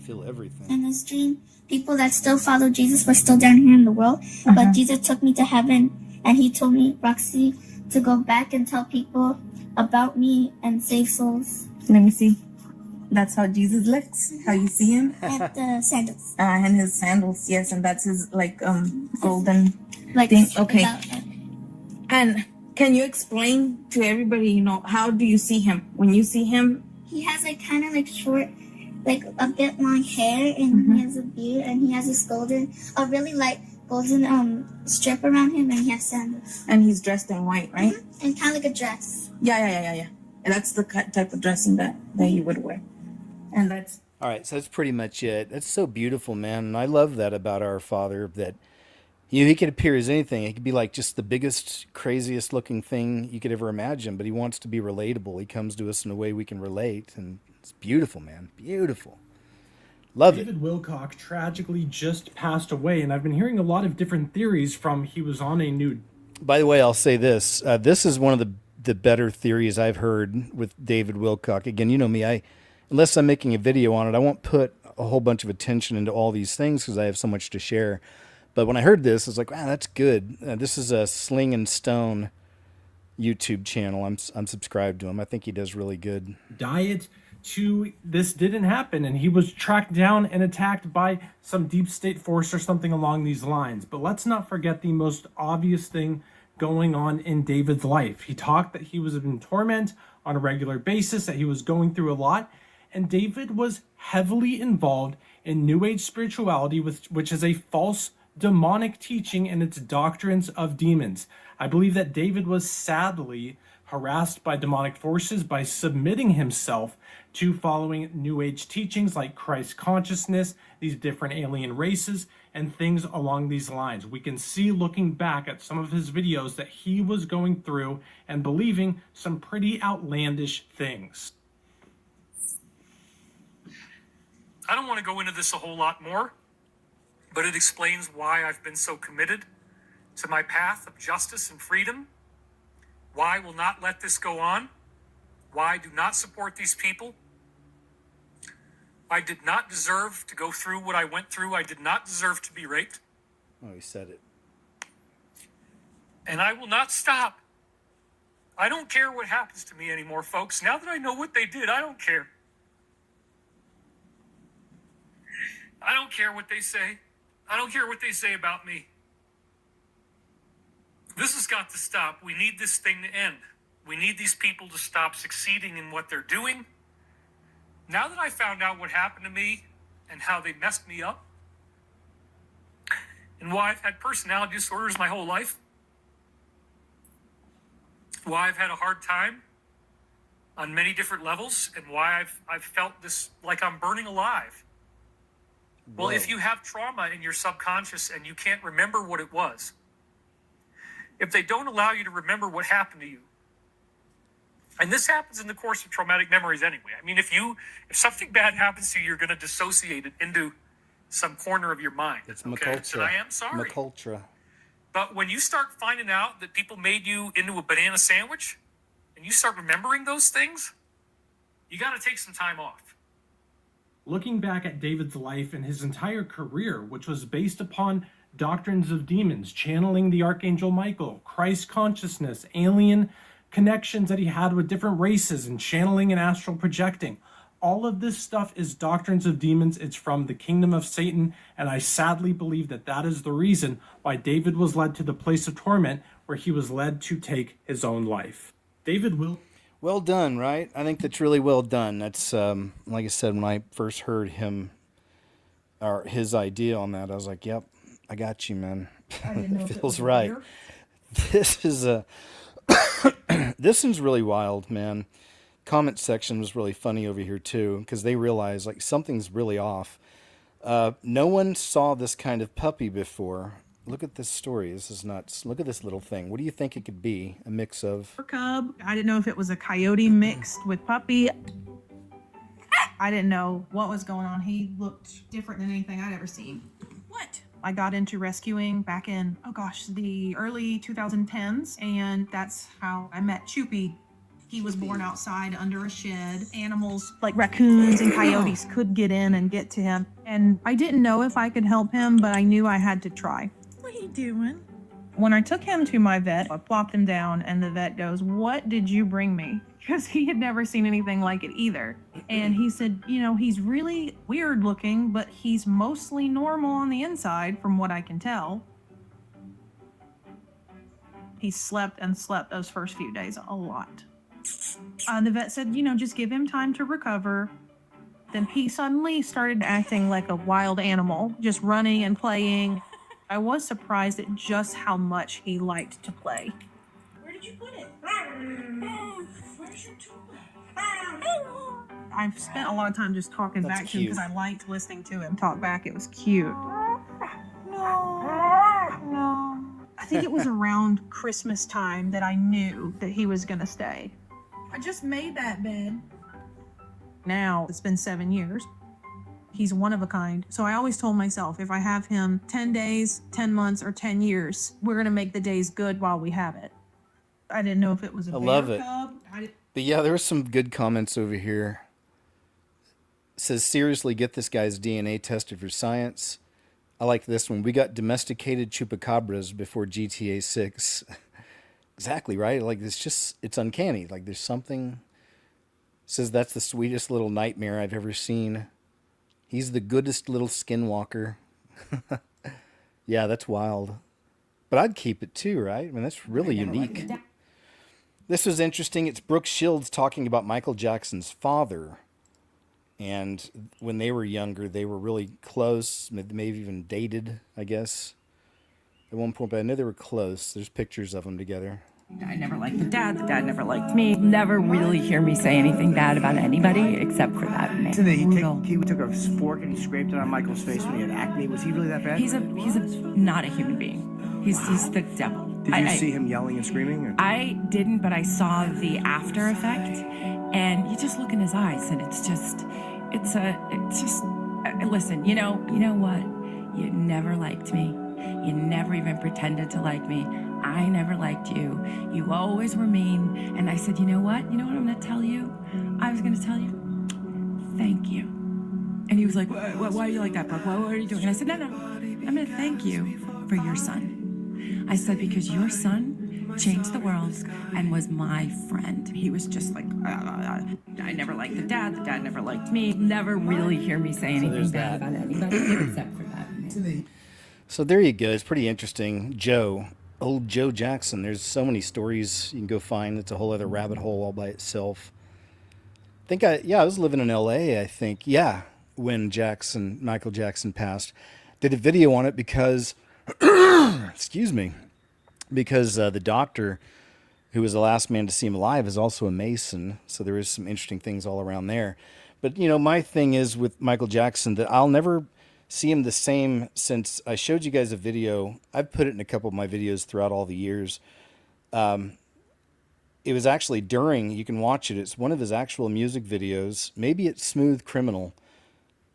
Speaker 1: Feel everything.
Speaker 14: In this dream, people that still follow Jesus were still down here in the world, but Jesus took me to heaven, and he told me, Roxy, to go back and tell people about me and save souls.
Speaker 16: Let me see. That's how Jesus looks. How you see him?
Speaker 14: At the sandals.
Speaker 16: And his sandals, yes, and that's his like golden
Speaker 14: like
Speaker 16: thing. Okay. And can you explain to everybody, how do you see him? When you see him,
Speaker 14: he has like kind of like short, like a bit long hair, and he has a beard, and he has this a really light golden strip around him, and he has sandals.
Speaker 16: And he's dressed in white, right?
Speaker 14: And kind of like a dress.
Speaker 16: Yeah. And that's the type of dressing that he would wear. And that's...
Speaker 1: All right, so that's pretty much it. That's so beautiful, man. And I love that about our Father, that he could appear as anything. He could be like just the biggest, craziest looking thing you could ever imagine, but he wants to be relatable. He comes to us in a way we can relate, and it's beautiful, man. Beautiful. Love it.
Speaker 17: David Wilcock tragically just passed away, and I've been hearing a lot of different theories from he was on a new...
Speaker 1: By the way, I'll say this. This is one of the better theories I've heard with David Wilcock. Again, you know me, unless I'm making a video on it, I won't put a whole bunch of attention into all these things because I have so much to share. But when I heard this, I was like, wow, that's good. This is a Sling and Stone YouTube channel. I'm subscribed to him. I think he does really good.
Speaker 17: Diet to this didn't happen, and he was tracked down and attacked by some deep state force or something along these lines. But let's not forget the most obvious thing going on in David's life. He talked that he was in torment on a regular basis, that he was going through a lot, and David was heavily involved in New Age spirituality, which is a false demonic teaching and its doctrines of demons. I believe that David was sadly harassed by demonic forces by submitting himself to following New Age teachings like Christ consciousness, these different alien races, and things along these lines. We can see, looking back at some of his videos, that he was going through and believing some pretty outlandish things.
Speaker 18: I don't want to go into this a whole lot more, but it explains why I've been so committed to my path of justice and freedom, why I will not let this go on, why I do not support these people, I did not deserve to go through what I went through. I did not deserve to be raped.
Speaker 1: Oh, he said it.
Speaker 18: And I will not stop. I don't care what happens to me anymore, folks. Now that I know what they did, I don't care. I don't care what they say. I don't care what they say about me. This has got to stop. We need this thing to end. We need these people to stop succeeding in what they're doing. Now that I found out what happened to me and how they messed me up and why I've had personality disorders my whole life, why I've had a hard time on many different levels, and why I've felt this like I'm burning alive. Well, if you have trauma in your subconscious and you can't remember what it was, if they don't allow you to remember what happened to you, and this happens in the course of traumatic memories anyway. I mean, if something bad happens to you, you're going to dissociate it into some corner of your mind.
Speaker 1: It's
Speaker 18: okay?
Speaker 1: Macultra.
Speaker 18: And I am sorry.
Speaker 1: Macultra.
Speaker 18: But when you start finding out that people made you into a banana sandwich, and you start remembering those things, you got to take some time off.
Speaker 17: Looking back at David's life and his entire career, which was based upon doctrines of demons, channeling the Archangel Michael, Christ consciousness, alien connections that he had with different races, and channeling and astral projecting. All of this stuff is doctrines of demons. It's from the kingdom of Satan, and I sadly believe that that is the reason why David was led to the place of torment, where he was led to take his own life. David will...
Speaker 1: Well done, right? I think that's really well done. That's, like I said, when I first heard him, or his idea on that, I was like, yep, I got you, man. It feels right. This is this one's really wild, man. Comment section was really funny over here too, because they realized like something's really off. No one saw this kind of puppy before. Look at this story. This is nuts. Look at this little thing. What do you think it could be? A mix of...
Speaker 12: Cub. I didn't know if it was a coyote mixed with puppy. I didn't know what was going on. He looked different than anything I'd ever seen. What? I got into rescuing back in, oh gosh, the early 2010s, and that's how I met Choopy. He was born outside under a shed. Animals like raccoons and coyotes could get in and get to him. And I didn't know if I could help him, but I knew I had to try. What are you doing? When I took him to my vet, I plopped him down, and the vet goes, "What did you bring me?" Because he had never seen anything like it either. And he said, you know, he's really weird looking, but he's mostly normal on the inside from what I can tell. He slept and slept those first few days a lot. The vet said, you know, just give him time to recover. Then he suddenly started acting like a wild animal, just running and playing. I was surprised at just how much he liked to play. Where did you put it? Where's your toy? I've spent a lot of time just talking back to him because I liked listening to him talk back. It was cute. No. I think it was around Christmas time that I knew that he was going to stay. I just made that bed. Now it's been 7 years. He's one of a kind. So I always told myself, if I have him 10 days, 10 months, or 10 years, we're going to make the days good while we have it. I didn't know if it was a bear cub.
Speaker 1: But yeah, there were some good comments over here. It says, seriously, get this guy's DNA tested for science. I like this one. We got domesticated chupacabras before GTA 6. Exactly, right? Like, it's uncanny. Like, there's something... It says that's the sweetest little nightmare I've ever seen. He's the goodest little skinwalker. Yeah, that's wild. But I'd keep it too, right? I mean, that's really unique. This was interesting. It's Brooke Shields talking about Michael Jackson's father. And when they were younger, they were really close. Maybe even dated, I guess, at one point. But I know they were close. There's pictures of them together.
Speaker 19: I never liked the dad never liked me. Never really hear me say anything bad about anybody except for that man.
Speaker 20: So he took a fork and he scraped it on Michael's face when he had acne. Was he really that bad?
Speaker 19: He's not a human being. He's the devil.
Speaker 20: Did you see him yelling and screaming? Or?
Speaker 19: I didn't, but I saw the after effect, and you just look in his eyes, and listen, you know what? You never liked me. You never even pretended to like me. I never liked you. You always were mean. And I said, you know what? You know what I'm going to tell you? I was going to tell you, thank you. was like, why are you like that, Brooke? What are you doing? And I said, no, I'm going to thank you for your son. I said, because your son changed the world and was my friend. He was just like, I never liked the dad never liked me. Never really hear me say anything bad about anybody except for that.
Speaker 1: So there you go. It's pretty interesting. Old Joe Jackson. There's so many stories you can go find. It's a whole other rabbit hole all by itself. I was living in LA, I think. Yeah, when Michael Jackson passed. Did a video on it because, excuse me, because the doctor who was the last man to see him alive is also a Mason. So there is some interesting things all around there. But, my thing is with Michael Jackson that I'll never see him the same since I showed you guys a video. I've put it in a couple of my videos throughout all the years. It was actually you can watch it. It's one of his actual music videos. Maybe it's Smooth Criminal,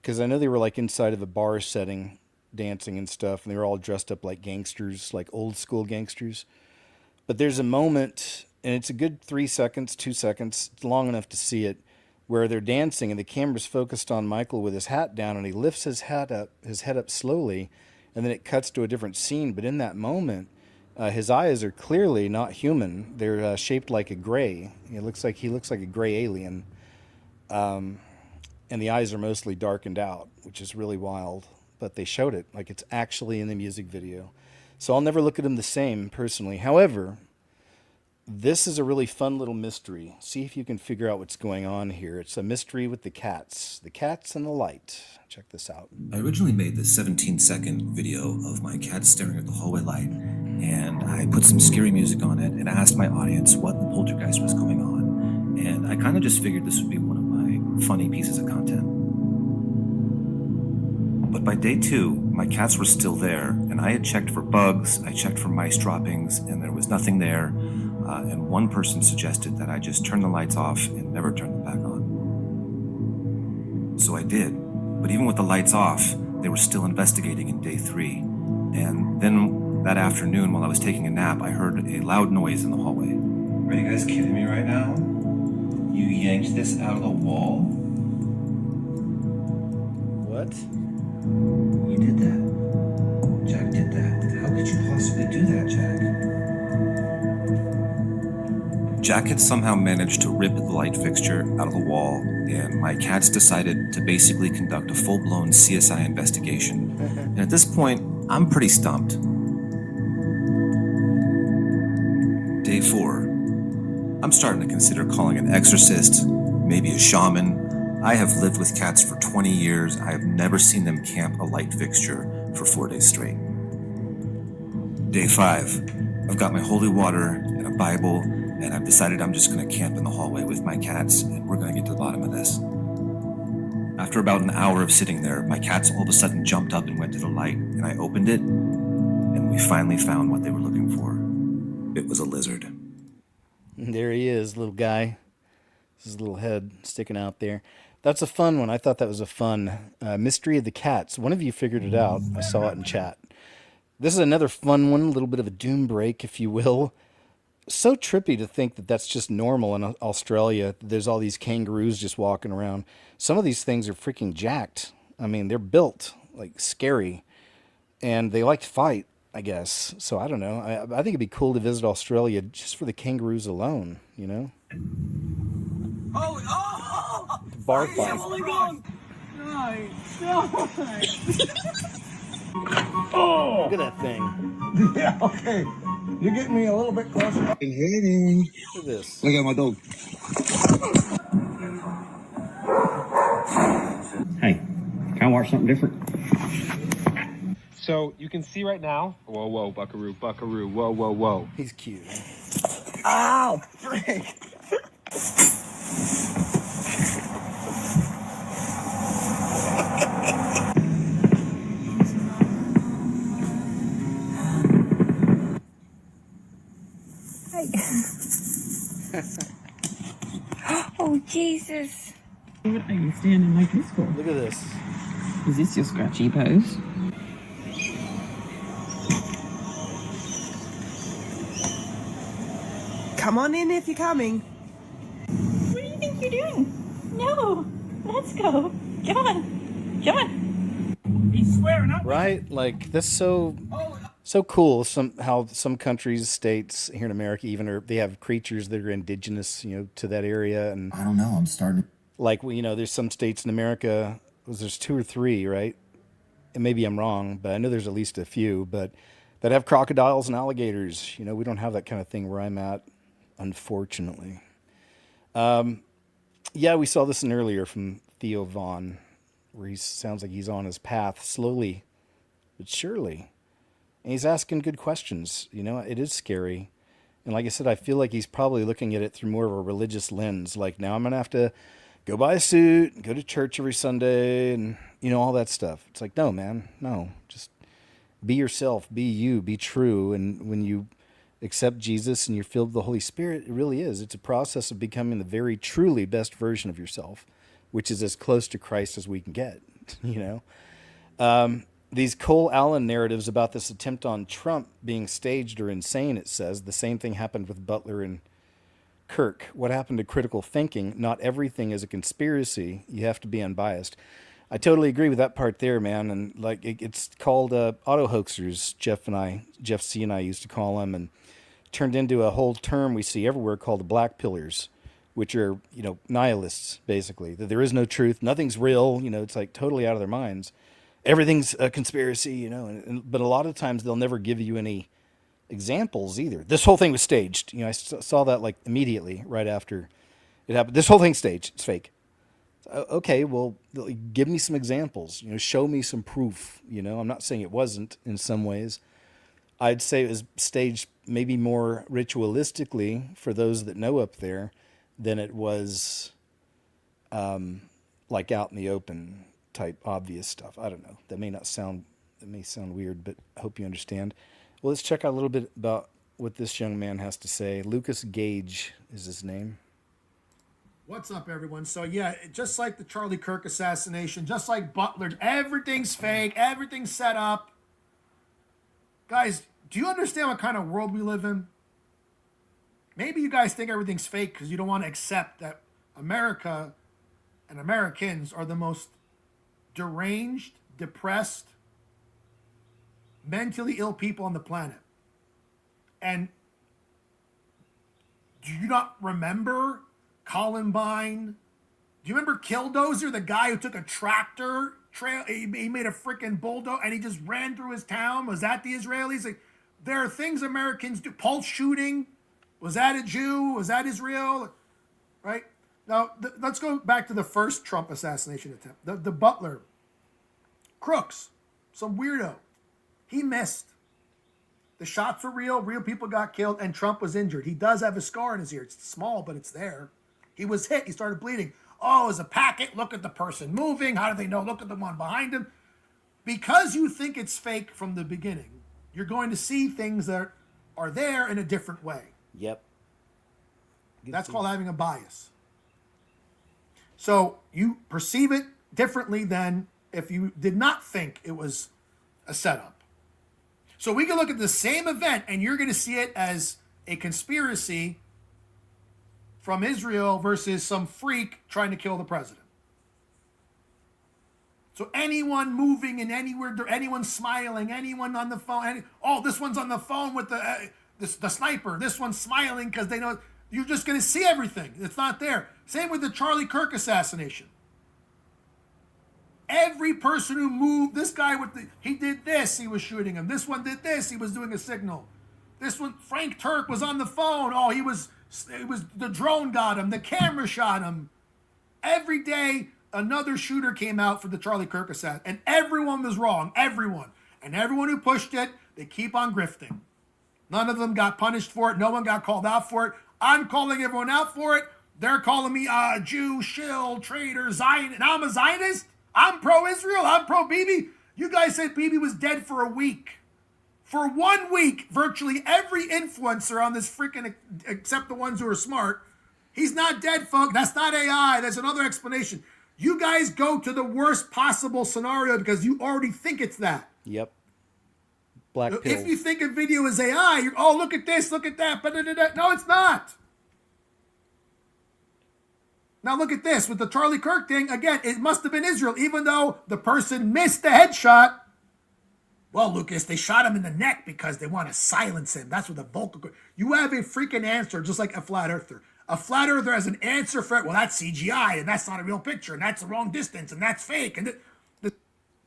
Speaker 1: because I know they were like inside of a bar setting, dancing and stuff, and they were all dressed up like gangsters, like old school gangsters. But there's a moment, and it's a good 3 seconds, 2 seconds, it's long enough to see it, where they're dancing and the camera's focused on Michael with his hat down, and he lifts his head up slowly, and then it cuts to a different scene. But in that moment, his eyes are clearly not human. They're shaped like a gray. He looks like a gray alien. And the eyes are mostly darkened out, which is really wild. But they showed it like it's actually in the music video. So I'll never look at him the same personally. However, this is a really fun little mystery. See if you can figure out what's going on here. It's a mystery with the cats and the light. Check this out.
Speaker 21: I originally made this 17-second video of my cat staring at the hallway light, and I put some scary music on it and asked my audience what the poltergeist was going on. And I kind of just figured this would be one of my funny pieces of content. But by day 2, my cats were still there, and I had checked for bugs, I checked for mice droppings, and there was nothing there. And one person suggested that I just turn the lights off and never turn them back on. So I did. But even with the lights off, they were still investigating in day 3. And then that afternoon, while I was taking a nap, I heard a loud noise in the hallway. Are you guys kidding me right now? You yanked this out of the wall?
Speaker 1: What?
Speaker 21: You did that. Jack did that. How could you possibly do that, Jack? Jack had somehow managed to rip the light fixture out of the wall, and my cats decided to basically conduct a full-blown CSI investigation. And at this point, I'm pretty stumped. Day 4. I'm starting to consider calling an exorcist, maybe a shaman. I have lived with cats for 20 years. I have never seen them camp a light fixture for 4 days straight. Day 5. I've got my holy water and a Bible, and I've decided I'm just going to camp in the hallway with my cats, and we're going to get to the bottom of this. After about an hour of sitting there, my cats all of a sudden jumped up and went to the light, and I opened it, and we finally found what they were looking for. It was a lizard.
Speaker 1: There he is, little guy. His little head sticking out there. That's a fun one. I thought that was a fun mystery of the cats. One of you figured it out. I saw it in chat. This is another fun one, a little bit of a doom break, if you will. So trippy to think that that's just normal in Australia. There's all these kangaroos just walking around. Some of these things are freaking jacked. I mean, they're built like scary, and they like to fight, I guess. So I don't know. I think it'd be cool to visit Australia just for the kangaroos alone, you know?
Speaker 15: Oh!
Speaker 1: Bar fight.
Speaker 15: Oh!
Speaker 1: Look at that thing.
Speaker 15: Yeah, okay. You're getting me a little bit closer.
Speaker 1: Look at this.
Speaker 15: Look at my dog.
Speaker 22: Hey, can I watch something different?
Speaker 23: So you can see right now. Whoa, whoa, buckaroo, buckaroo. Whoa, whoa, whoa.
Speaker 1: He's cute.
Speaker 15: Ow! Frick!
Speaker 24: Oh, Jesus.
Speaker 25: What are you standing like this for?
Speaker 1: Look at this.
Speaker 25: Is this your scratchy pose?
Speaker 26: Come on in if you're coming.
Speaker 24: What do you think you're doing? No. Let's go. Come on.
Speaker 25: Come on. He's swearing up.
Speaker 1: Right? Like, that's so cool. How some countries, states here in America, even they have creatures that are indigenous, to that area. And
Speaker 11: I don't know. I'm starting.
Speaker 1: Like, there's some states in America. There's 2 or 3, right? And maybe I'm wrong, but I know there's at least a few, but that have crocodiles and alligators. We don't have that kind of thing where I'm at, unfortunately. Yeah, we saw this earlier from Theo Vaughn, where he sounds like he's on his path slowly but surely. And he's asking good questions. It is scary. And like I said, I feel like he's probably looking at it through more of a religious lens. Like, now I'm going to have to go buy a suit, go to church every Sunday, and, all that stuff. It's like, no, man, no. Just be yourself, be you, be true. And when you accept Jesus and you're filled with the Holy Spirit, it really is. It's a process of becoming the very truly best version of yourself, which is as close to Christ as we can get, These Cole Allen narratives about this attempt on Trump being staged are insane, it says. The same thing happened with Butler and Kirk. What happened to critical thinking? Not everything is a conspiracy. You have to be unbiased. I totally agree with that part there, man. And like, it's called auto hoaxers. Jeff C. and I used to call them, and turned into a whole term we see everywhere called the black pillars, which are, nihilists, basically. That there is no truth. Nothing's real. It's like totally out of their minds. Everything's a conspiracy, but a lot of times they'll never give you any examples either. This whole thing was staged. I saw that like immediately right after it happened. This whole thing's staged. It's fake. Okay, well, give me some examples. Show me some proof. I'm not saying it wasn't in some ways. I'd say it was staged maybe more ritualistically for those that know up there than it was like out in the open type obvious stuff. I don't know. That may sound weird, but I hope you understand. Well, let's check out a little bit about what this young man has to say. Lucas Gage is his name.
Speaker 2: What's up, everyone? So, yeah, just like the Charlie Kirk assassination, just like Butler, everything's fake, everything's set up. Guys, do you understand what kind of world we live in? Maybe you guys think everything's fake because you don't want to accept that America and Americans are the most deranged, depressed, mentally ill people on the planet. And do you not remember Columbine? Do you remember Killdozer, the guy who took a tractor trail? He made a freaking bulldozer and he just ran through his town. Was that the Israelis? Like, there are things Americans do. Pulse shooting. Was that a Jew? Was that Israel? Right? Now, let's go back to the first Trump assassination attempt. The Butler. Crooks. Some weirdo. He missed. The shots were real. Real people got killed, and Trump was injured. He does have a scar in his ear. It's small, but it's there. He was hit. He started bleeding. Oh, it was a packet. Look at the person moving. How do they know? Look at the one behind him. Because you think it's fake from the beginning, you're going to see things that are there in a different way.
Speaker 1: Yep.
Speaker 2: That's called having a bias. So you perceive it differently than if you did not think it was a setup. So we can look at the same event and you're going to see it as a conspiracy from Israel versus some freak trying to kill the president. So anyone moving in anywhere, anyone smiling, anyone on the phone, this one's on the phone with the sniper, this one's smiling because they know. You're just going to see everything. It's not there. Same with the Charlie Kirk assassination. Every person who moved, this guy he did this, he was shooting him. This one did this, he was doing a signal. This one, Frank Turk was on the phone. Oh, it was the drone got him, the camera shot him. Every day, another shooter came out for the Charlie Kirk assassination, and everyone was wrong, everyone. And everyone who pushed it, they keep on grifting. None of them got punished for it. No one got called out for it. I'm calling everyone out for it. They're calling me a Jew, shill, traitor, Zionist. Now I'm a Zionist. I'm pro-Israel. I'm pro-Bibi. You guys said Bibi was dead for a week. For 1 week, virtually every influencer on this freaking, except the ones who are smart, he's not dead, folks. That's not AI. There's another explanation. You guys go to the worst possible scenario because you already think it's that.
Speaker 1: Yep. Black pill.
Speaker 2: If you think a video is AI, look at this, look at that. No, it's not. Now look at this with the Charlie Kirk thing. Again, it must have been Israel, even though the person missed the headshot. Well, Lucas, they shot him in the neck because they want to silence him. That's what the vocal. You have a freaking answer, just like a flat earther. A flat earther has an answer for it. Well, that's CGI, and that's not a real picture, and that's the wrong distance, and that's fake. And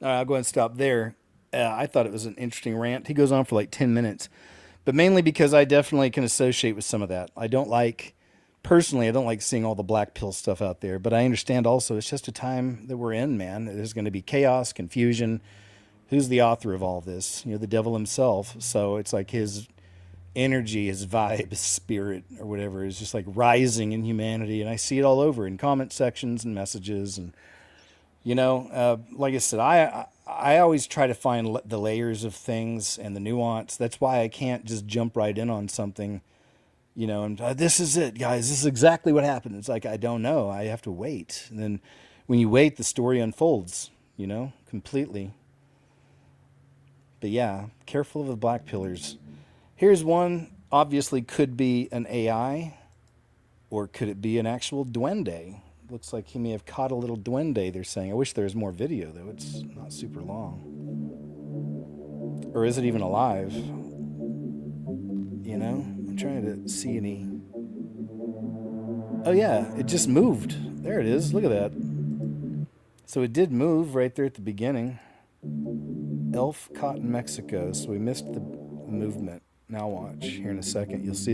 Speaker 1: I'll go ahead and stop there. I thought it was an interesting rant. He goes on for like 10 minutes, but mainly because I definitely can associate with some of that. Personally, I don't like seeing all the black pill stuff out there, but I understand also it's just a time that we're in, man. There's going to be chaos, confusion. Who's the author of all this? The devil himself. So it's like his energy, his vibe, his spirit, or whatever is just like rising in humanity. And I see it all over in comment sections and messages. And, like I said, I always try to find the layers of things and the nuance. That's why I can't just jump right in on something, and this is it, guys. This is exactly what happened. It's like, I don't know. I have to wait. And then when you wait, the story unfolds, completely. But yeah, careful of the black pillars. Here's one, obviously could be an AI, or could it be an actual duende? Looks like he may have caught a little duende, they're saying. I wish there was more video, though. It's not super long. Or is it even alive? I'm trying to see any... Oh yeah, it just moved. There it is, look at that. So it did move right there at the beginning. Elf caught in Mexico, so we missed the movement. Now watch, here in a second, you'll see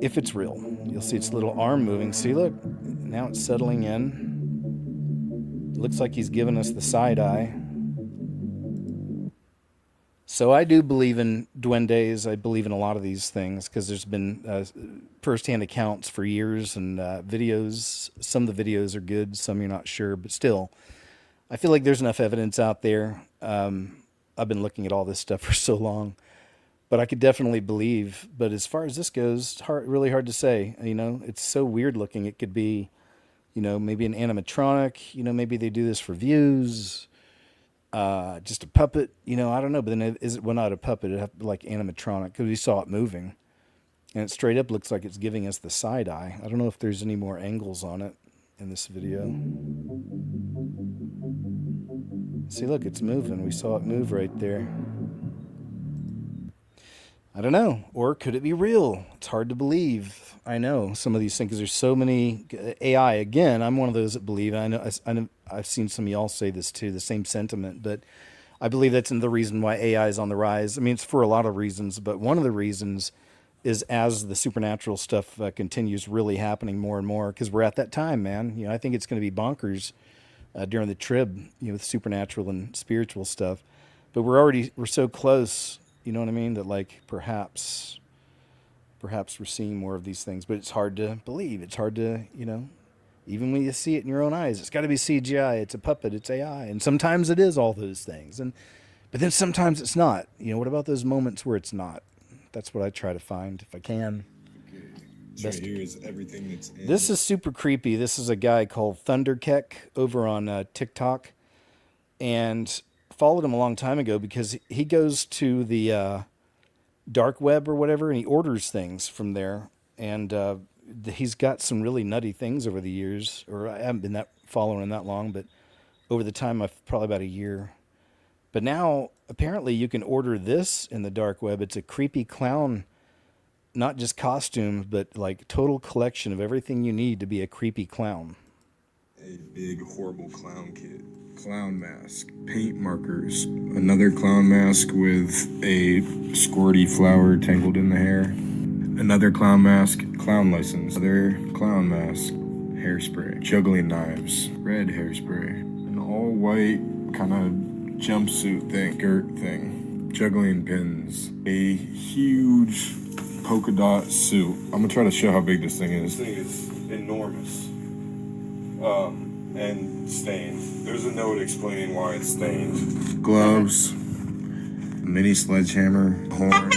Speaker 1: if it's real. You'll see its little arm moving. See, look, now it's settling in. Looks like he's giving us the side eye. So I do believe in duendes. I believe in a lot of these things because there's been first-hand accounts for years and videos. Some of the videos are good, some you're not sure, but still, I feel like there's enough evidence out there. I've been looking at all this stuff for so long, but I could definitely believe. But as far as this goes, really hard to say. It's so weird looking. It could be, maybe an animatronic. Maybe they do this for views. Just a puppet. I don't know. But then not a puppet? It'd have to be like animatronic because we saw it moving, and it straight up looks like it's giving us the side eye. I don't know if there's any more angles on it in this video. See, look, it's moving. We saw it move right there. I don't know. Or could it be real? It's hard to believe. I know some of these things, because there's so many AI. Again, I'm one of those that believe. I know I've seen some of y'all say this too, the same sentiment, but I believe that's the reason why AI is on the rise. I mean, it's for a lot of reasons, but one of the reasons is as the supernatural stuff continues really happening more and more, because we're at that time, man. I think it's going to be bonkers during the trib, with supernatural and spiritual stuff. But we're so close, you know what I mean, that like perhaps we're seeing more of these things. But it's hard to believe. It's hard to, even when you see it in your own eyes, it's got to be CGI. It's a puppet. It's AI. And sometimes it is all those things. But then sometimes it's not. What about those moments where it's not? That's what I try to find if I can.
Speaker 4: Right here is everything that's in.
Speaker 1: This is super creepy. This is a guy called Thunderkeck over on TikTok, and followed him a long time ago because he goes to the dark web or whatever, and he orders things from there. And he's got some really nutty things over the years, or I haven't been following him that long, but over the time, probably about a year. But now, apparently, you can order this in the dark web. It's a creepy clown, not just costumes, but like total collection of everything you need to be a creepy clown.
Speaker 4: A big, horrible clown kit. Clown mask. Paint markers. Another clown mask with a squirty flower tangled in the hair. Another clown mask. Clown license. Another clown mask. Hairspray. Juggling knives. Red hairspray. An all-white kind of jumpsuit thing, girt thing, juggling pins, a huge polka dot suit. I'm gonna try to show how big this thing is. This thing is enormous, and stained. There's a note explaining why it's stained. Gloves, mini sledgehammer, horn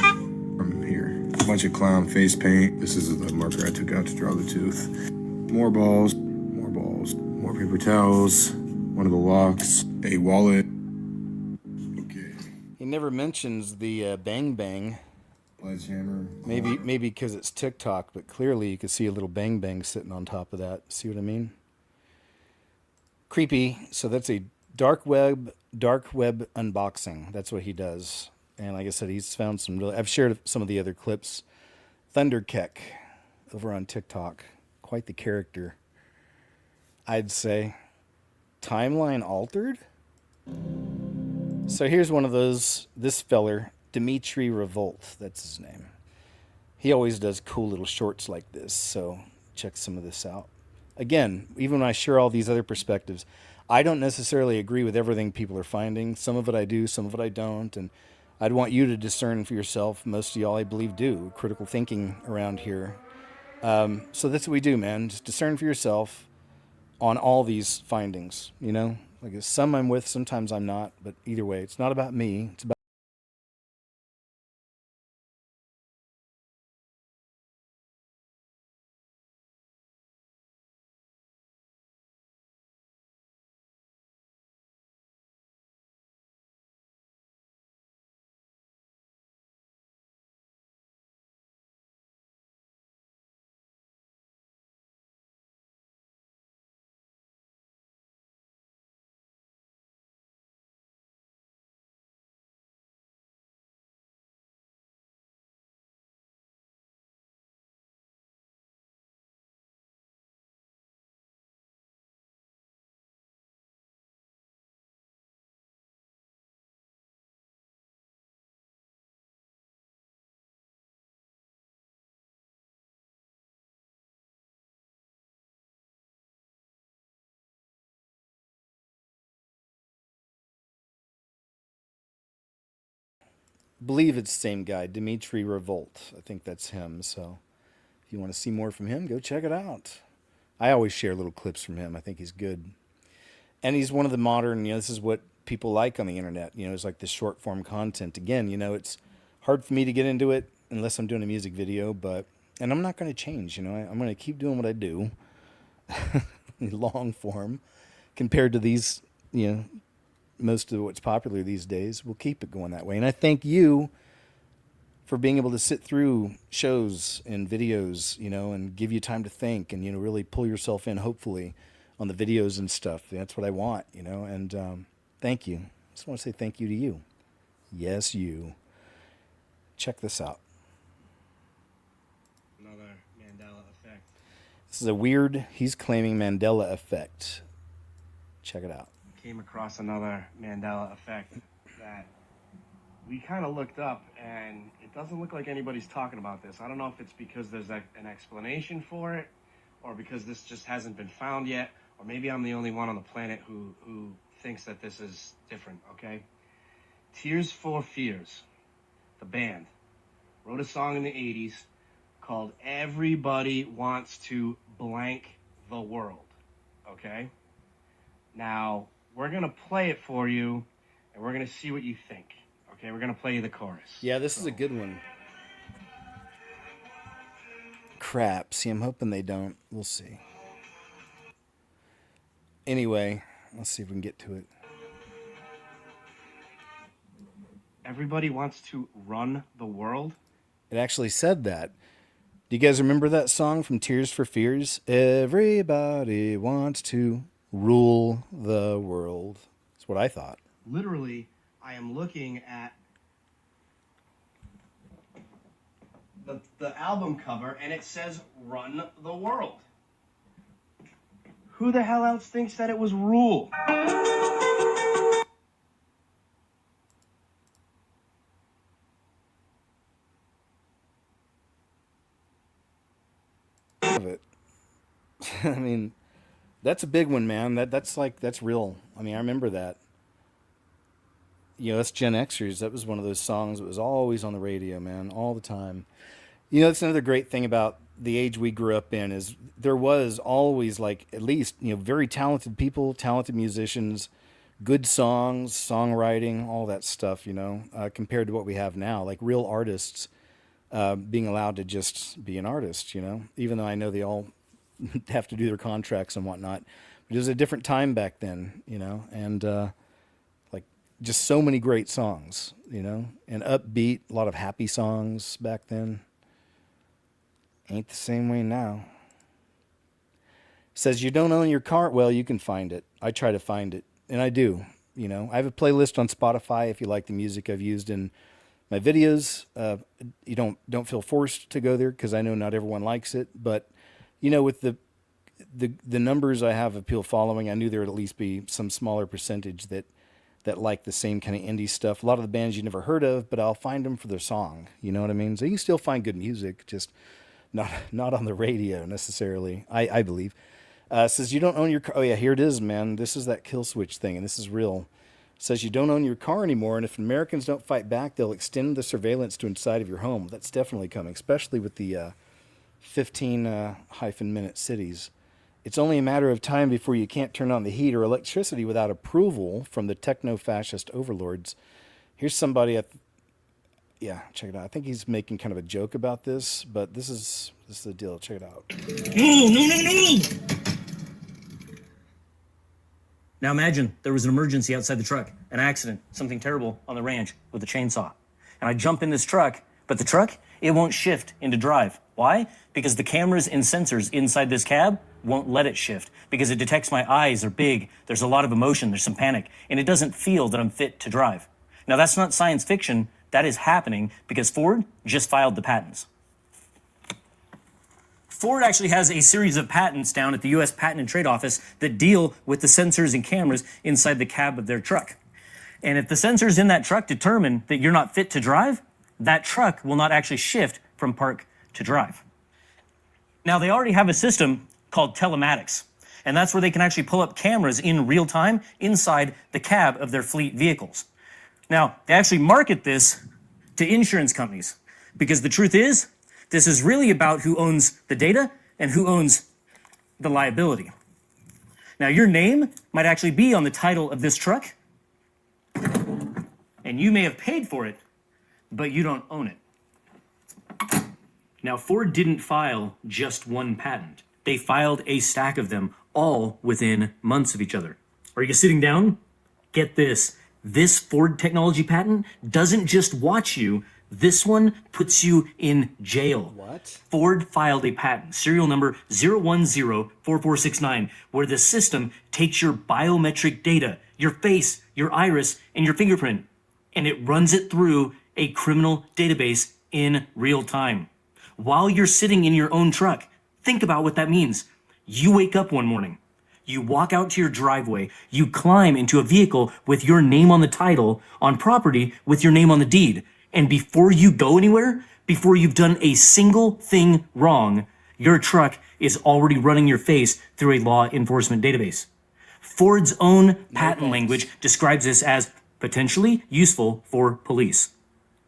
Speaker 4: from here. A bunch of clown face paint. This is the marker I took out to draw the tooth. More balls, more paper towels, one of the locks, a wallet.
Speaker 1: He never mentions the bang bang.
Speaker 4: Sledgehammer.
Speaker 1: Maybe because it's TikTok, but clearly you could see a little bang bang sitting on top of that. See what I mean? Creepy. So that's a dark web unboxing. That's what he does. And like I said, he's found some really. I've shared some of the other clips. Thunderkeck over on TikTok. Quite the character, I'd say. Timeline altered? So here's one of those. This feller, Dimitri Revolt, that's his name. He always does cool little shorts like this, so check some of this out. Again, even when I share all these other perspectives, I don't necessarily agree with everything people are finding. Some of it I do, some of it I don't, and I'd want you to discern for yourself. Most of y'all, I believe, do. Critical thinking around here. So that's what we do, man. Just discern for yourself on all these findings, you know? Like some I'm with, sometimes I'm not, but either way, it's not about me. It's about believe it's the same guy, Dimitri Revolt. I think that's him. So if you want to see more from him, go check it out. I always share little clips from him. I think he's good. And he's one of the modern, this is what people like on the internet. It's like the short form content. Again, it's hard for me to get into it unless I'm doing a music video, and I'm not going to change, I'm going to keep doing what I do. Long form compared to these, most of what's popular these days. We'll keep it going that way. And I thank you for being able to sit through shows and videos, and give you time to think and, really pull yourself in, hopefully, on the videos and stuff. That's what I want, and thank you. I just want to say thank you to you. Yes, you. Check this out.
Speaker 20: Another Mandela effect.
Speaker 1: This is a weird, he's claiming Mandela effect. Check it out.
Speaker 20: Came across another Mandela effect that we kind of looked up, and it doesn't look like anybody's talking about this. I don't know if it's because there's an explanation for it, or because this just hasn't been found yet, or maybe I'm the only one on the planet who thinks that this is different, okay? Tears for Fears, the band, wrote a song in the 80s called Everybody Wants to Blank the World, okay? Now, we're going to play it for you, and we're going to see what you think. Okay, we're going to play you the chorus.
Speaker 1: Yeah, this is a good one. Crap. See, I'm hoping they don't. We'll see. Anyway, let's see if we can get to it.
Speaker 20: Everybody wants to run the world?
Speaker 1: It actually said that. Do you guys remember that song from Tears for Fears? Everybody wants to rule the world. That's what I thought.
Speaker 20: Literally, I am looking at the album cover, and it says Run the World. Who the hell else thinks that it was Rule?
Speaker 1: Of it. I mean, that's a big one, man. That's real. I mean, I remember that. Us Gen Xers, that was one of those songs that was always on the radio, man, all the time. That's another great thing about the age we grew up in is there was always, like, at least, very talented people, talented musicians, good songs, songwriting, all that stuff, compared to what we have now, like real artists being allowed to just be an artist, even though I know they all have to do their contracts and whatnot. But it was a different time back then, and like just so many great songs, you know, and upbeat, a lot of happy songs back then. Ain't the same way now. Says you don't own your car. Well, you can find it. I try to find it, and I do. You know, I have a playlist on Spotify if you like the music I've used in my videos. You don't feel forced to go there because I know not everyone likes it. But, you know, with the numbers I have of people following, I knew there would at least be some smaller percentage that like the same kind of indie stuff. A lot of the bands you never heard of, but I'll find them for their song. You know what I mean? So you can still find good music, just not on the radio necessarily, I believe. Says you don't own your car. Oh yeah, here it is, man. This is that kill switch thing, and this is real. Says you don't own your car anymore, and if Americans don't fight back, they'll extend the surveillance to inside of your home. That's definitely coming, especially with the 15-minute cities. It's only a matter of time before you can't turn on the heat or electricity without approval from the techno-fascist overlords. Here's somebody yeah, check it out. I think he's making kind of a joke about this, but this is the deal. Check it out.
Speaker 5: No! Now imagine there was an emergency outside the truck, an accident, something terrible on the ranch with a chainsaw. And I jump in this truck, but the truck, it won't shift into drive. Why? Because the cameras and sensors inside this cab won't let it shift, because it detects my eyes are big, there's a lot of emotion, there's some panic, and it doesn't feel that I'm fit to drive. Now that's not science fiction, that is happening because Ford just filed the patents. Ford actually has a series of patents down at the U.S. Patent and Trade Office that deal with the sensors and cameras inside the cab of their truck. And if the sensors in that truck determine that you're not fit to drive, that truck will not actually shift from park to drive. Now, they already have a system called telematics, and that's where they can actually pull up cameras in real time inside the cab of their fleet vehicles. Now, they actually market this to insurance companies because the truth is, this is really about who owns the data and who owns the liability. Now, your name might actually be on the title of this truck, and you may have paid for it, but you don't own it. Now, Ford didn't file just one patent. They filed a stack of them, all within months of each other. Are you sitting down? Get this. This Ford technology patent doesn't just watch you. This one puts you in jail.
Speaker 1: What?
Speaker 5: Ford filed a patent, serial number 0104469, where the system takes your biometric data, your face, your iris, and your fingerprint, and it runs it through a criminal database in real time. While you're sitting in your own truck, think about what that means. You wake up one morning, you walk out to your driveway, you climb into a vehicle with your name on the title, on property with your name on the deed. And before you go anywhere, before you've done a single thing wrong, your truck is already running your face through a law enforcement database. Ford's own patent language describes this as potentially useful for police.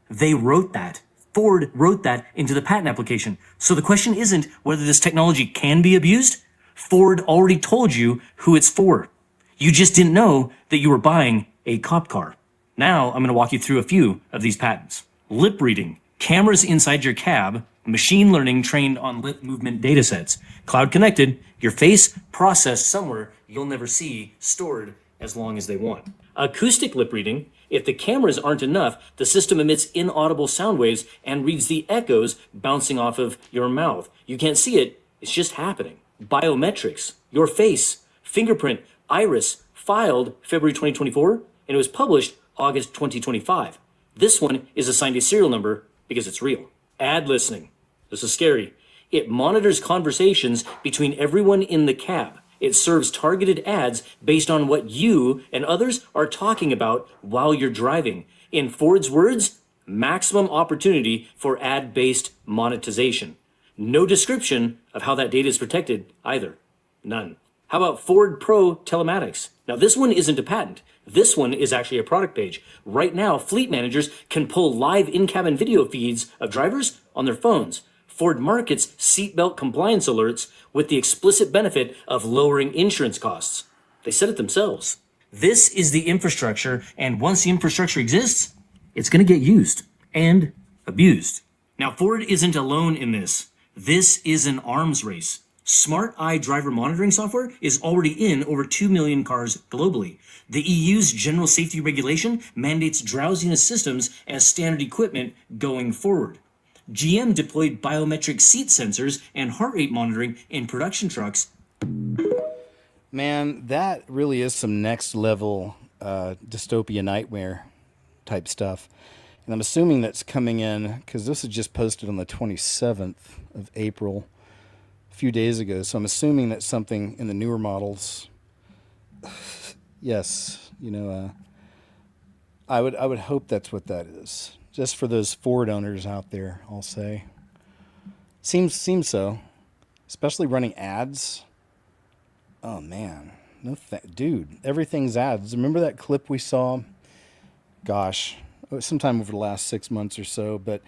Speaker 5: They wrote that. Ford wrote that into the patent application. So the question isn't whether this technology can be abused. Ford already told you who it's for. You just didn't know that you were buying a cop car. Now I'm going to walk you through a few of these patents. Lip reading, cameras inside your cab, machine learning trained on lip movement datasets, cloud connected, your face processed somewhere you'll never see, stored as long as they want. Acoustic lip reading, if the cameras aren't enough, the system emits inaudible sound waves and reads the echoes bouncing off of your mouth. You can't see it, it's just happening. Biometrics, your face, fingerprint, iris, filed February 2024, and it was published August 2025. This one is assigned a serial number because it's real. Ad listening. This is scary. It monitors conversations between everyone in the cab. It serves targeted ads based on what you and others are talking about while you're driving. In Ford's words, maximum opportunity for ad-based monetization. No description of how that data is protected either. None. How about Ford Pro Telematics? Now, this one isn't a patent. This one is actually a product page. Right now, fleet managers can pull live in-cabin video feeds of drivers on their phones. Ford markets seatbelt compliance alerts with the explicit benefit of lowering insurance costs. They said it themselves. This is the infrastructure, and once the infrastructure exists, it's going to get used and abused. Now, Ford isn't alone in this. This is an arms race. Smart Eye driver monitoring software is already in over 2 million cars globally. The EU's general safety regulation mandates drowsiness systems as standard equipment going forward. GM deployed biometric seat sensors and heart rate monitoring in production trucks.
Speaker 1: Man, that really is some next level dystopia nightmare type stuff. And I'm assuming that's coming in because this is just posted on the 27th of April, a few days ago. So I'm assuming that's something in the newer models. Yes, you know, I would hope that's what that is. Just for those Ford owners out there, I'll say. Seems so, especially running ads. Oh man, dude, everything's ads. Remember that clip we saw? Gosh, sometime over the last 6 months or so. But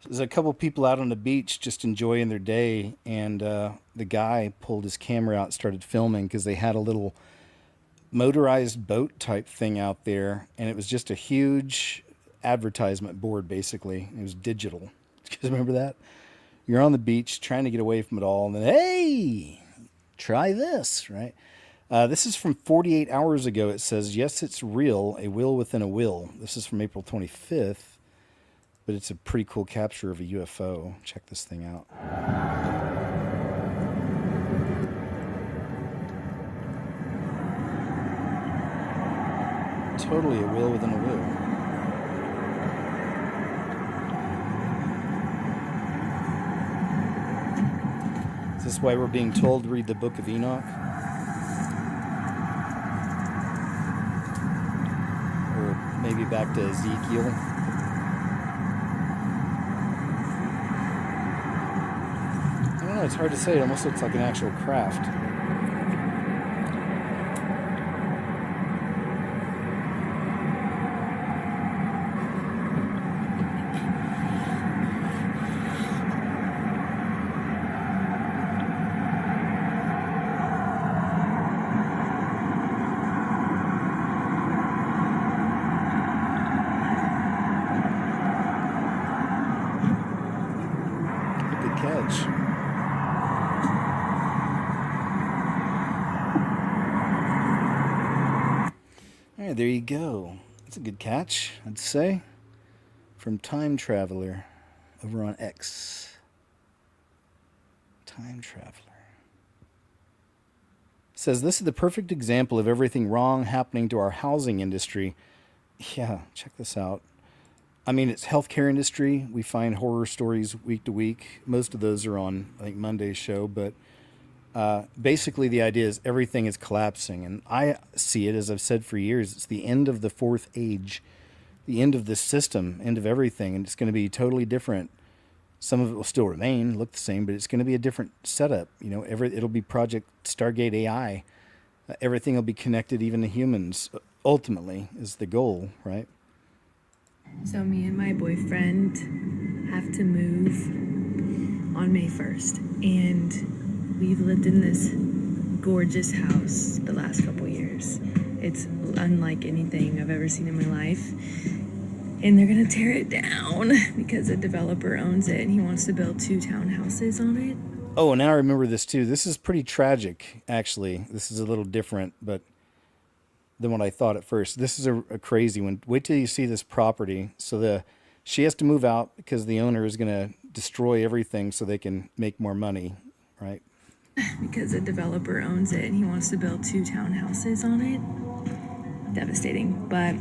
Speaker 1: there's a couple people out on the beach just enjoying their day, and the guy pulled his camera out and started filming because they had a little motorized boat type thing out there, and it was just a huge advertisement board. Basically, it was digital. Do you guys remember that? You're on the beach trying to get away from it all, and then hey, try this, right? This is from 48 hours ago. It says, yes, it's real, a will within a will. This is from April 25th, but it's a pretty cool capture of a UFO. Check this thing out. Totally a will within a will. Is this why we're being told to read the Book of Enoch? Or maybe back to Ezekiel? I don't know, it's hard to say. It almost looks like an actual craft. There you go. That's a good catch, I'd say. From Time Traveler over on X. Time Traveler. Says this is the perfect example of everything wrong happening to our housing industry. Yeah, check this out. I mean, it's healthcare industry. We find horror stories week to week. Most of those are on, I think, Monday's show, but basically, the idea is everything is collapsing, and I see it, as I've said for years, it's the end of the fourth age, the end of this system, end of everything, and it's going to be totally different. Some of it will still remain, look the same, but it's going to be a different setup. You know, it'll be Project Stargate AI. Everything will be connected, even to humans. Ultimately, is the goal, right?
Speaker 3: So me and my boyfriend have to move on May 1st, and we've lived in this gorgeous house the last couple years. It's unlike anything I've ever seen in my life. And they're gonna tear it down because a developer owns it and he wants to build 2 townhouses on it.
Speaker 1: Oh, and now I remember this too. This is pretty tragic, actually. This is a little different, but than what I thought at first. This is a crazy one. Wait till you see this property. So she has to move out because the owner is gonna destroy everything so they can make more money, right?
Speaker 3: Because a developer owns it and he wants to build 2 townhouses on it. Devastating. But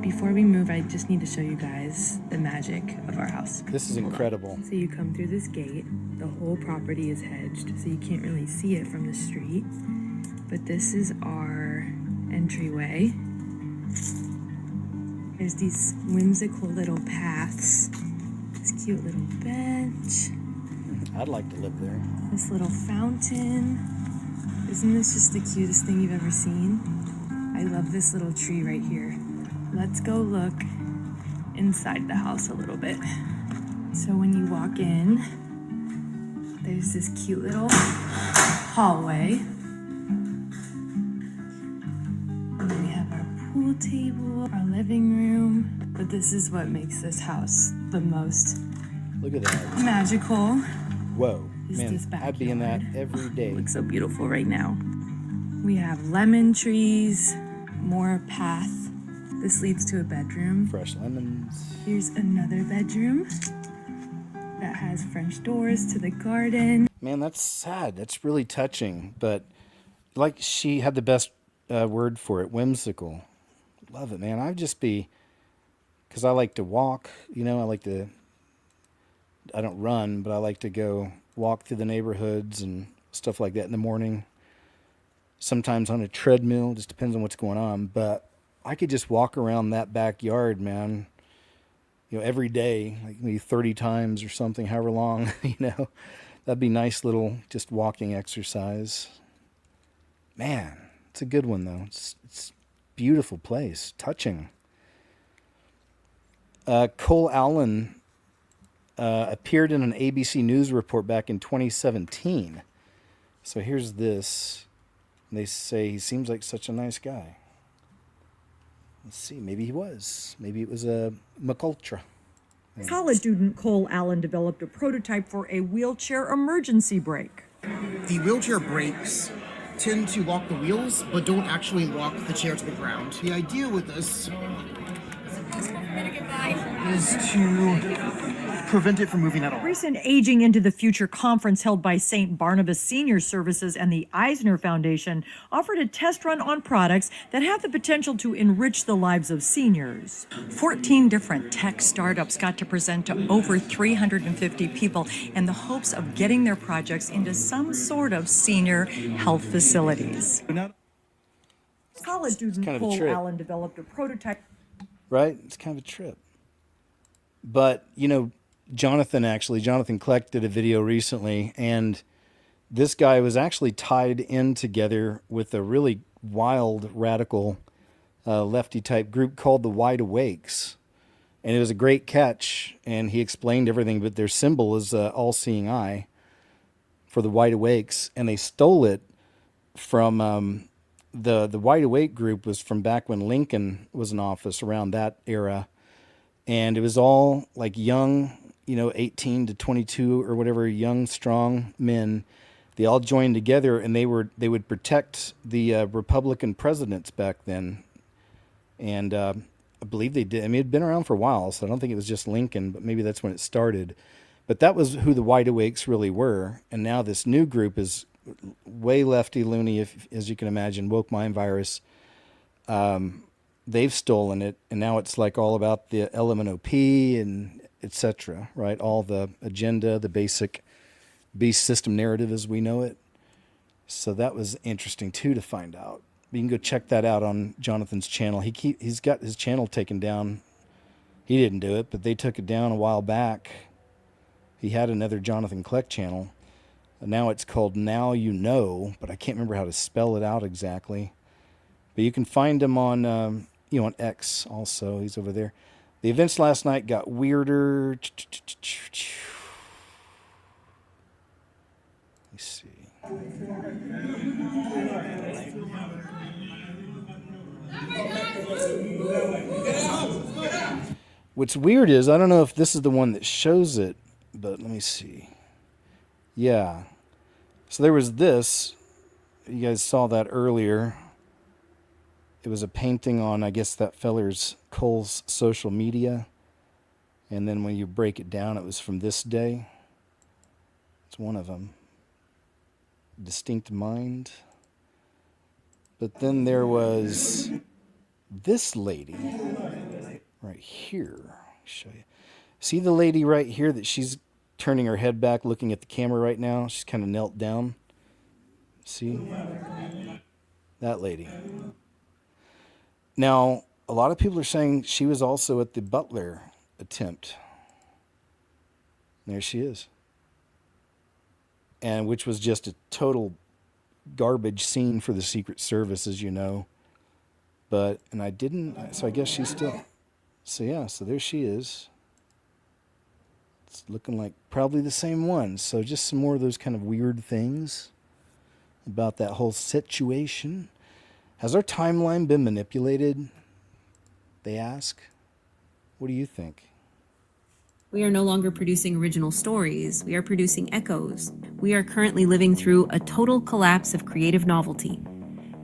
Speaker 3: before we move, I just need to show you guys the magic of our house.
Speaker 1: This is incredible.
Speaker 3: So you come through this gate. The whole property is hedged, so you can't really see it from the street. But this is our entryway. There's these whimsical little paths. This cute little bench.
Speaker 1: I'd like to live there.
Speaker 3: This little fountain. Isn't this just the cutest thing you've ever seen? I love this little tree right here. Let's go look inside the house a little bit. So when you walk in, there's this cute little hallway. And then we have our pool table, our living room. But this is what makes this house the most
Speaker 1: Look at that.
Speaker 3: magical.
Speaker 1: Whoa.
Speaker 3: is
Speaker 1: Man,
Speaker 3: this backyard.
Speaker 1: I'd be in that every day.
Speaker 3: Looks so beautiful right now. We have lemon trees, more path. This leads to a bedroom.
Speaker 1: Fresh lemons.
Speaker 3: Here's another bedroom that has French doors to the garden.
Speaker 1: Man, that's sad. That's really touching. But like she had the best word for it, whimsical. Love it, man. I'd just be, because I like to walk, you know, I don't run, but I like to go walk through the neighborhoods and stuff like that in the morning. Sometimes on a treadmill, just depends on what's going on. But I could just walk around that backyard, man, you know, every day, like maybe 30 times or something, however long, you know. That'd be nice little just walking exercise. Man, it's a good one, though. It's beautiful place, touching. Cole Allen appeared in an ABC News report back in 2017. So here's this. They say he seems like such a nice guy. Let's see, maybe he was. Maybe it was a McUltra.
Speaker 6: College student Cole Allen developed a prototype for a wheelchair emergency brake.
Speaker 7: The wheelchair brakes tend to lock the wheels, but don't actually lock the chair to the ground. The idea with this is to prevent it from moving at all.
Speaker 6: Recent Aging into the Future conference held by St. Barnabas Senior Services and the Eisner Foundation offered a test run on products that have the potential to enrich the lives of seniors. 14 different tech startups got to present to over 350 people in the hopes of getting their projects into some sort of senior health facilities. College student
Speaker 1: kind of a
Speaker 6: Cole
Speaker 1: trip.
Speaker 6: Allen developed a prototype.
Speaker 1: Right? It's kind of a trip. But, you know, Jonathan Kleck did a video recently, and this guy was actually tied in together with a really wild, radical, lefty-type group called the Wide Awakes. And it was a great catch, and he explained everything, but their symbol is all-seeing eye for the Wide Awakes, and they stole it from the Wide Awake group was from back when Lincoln was in office, around that era. And it was all like young, you know, 18 to 22 or whatever, young, strong men. They all joined together, and they would protect the Republican presidents back then. And I believe they did. I mean, it had been around for a while, so I don't think it was just Lincoln, but maybe that's when it started. But that was who the Wide Awakes really were. And now this new group is way lefty loony, as you can imagine, woke mind virus. They've stolen it, and now it's like all about the LMNOP and etc., right? All the agenda, the basic beast system narrative as we know it. So that was interesting, too, to find out. You can go check that out on Jonathan's channel. He's got his channel taken down. He didn't do it, but they took it down a while back. He had another Jonathan Kleck channel. And now it's called Now You Know, but I can't remember how to spell it out exactly. But you can find him on, on X also. He's over there. The events last night got weirder. Let me see. What's weird is, I don't know if this is the one that shows it, but let me see. Yeah. So there was this. You guys saw that earlier. It was a painting on, I guess, that feller's Cole's social media. And then when you break it down, it was from this day. It's one of them. Distinct Mind. But then there was this lady right here. I'll show you. See the lady right here that she's turning her head back, looking at the camera right now? She's kind of knelt down. See? That lady. Now, a lot of people are saying she was also at the Butler attempt. There she is. And which was just a total garbage scene for the Secret Service, as you know. But, and I didn't, so I guess she's still, so yeah, so there she is. It's looking like probably the same one. So just some more of those kind of weird things about that whole situation. Has our timeline been manipulated? They ask. What do you think?
Speaker 8: We are no longer producing original stories. We are producing echoes. We are currently living through a total collapse of creative novelty.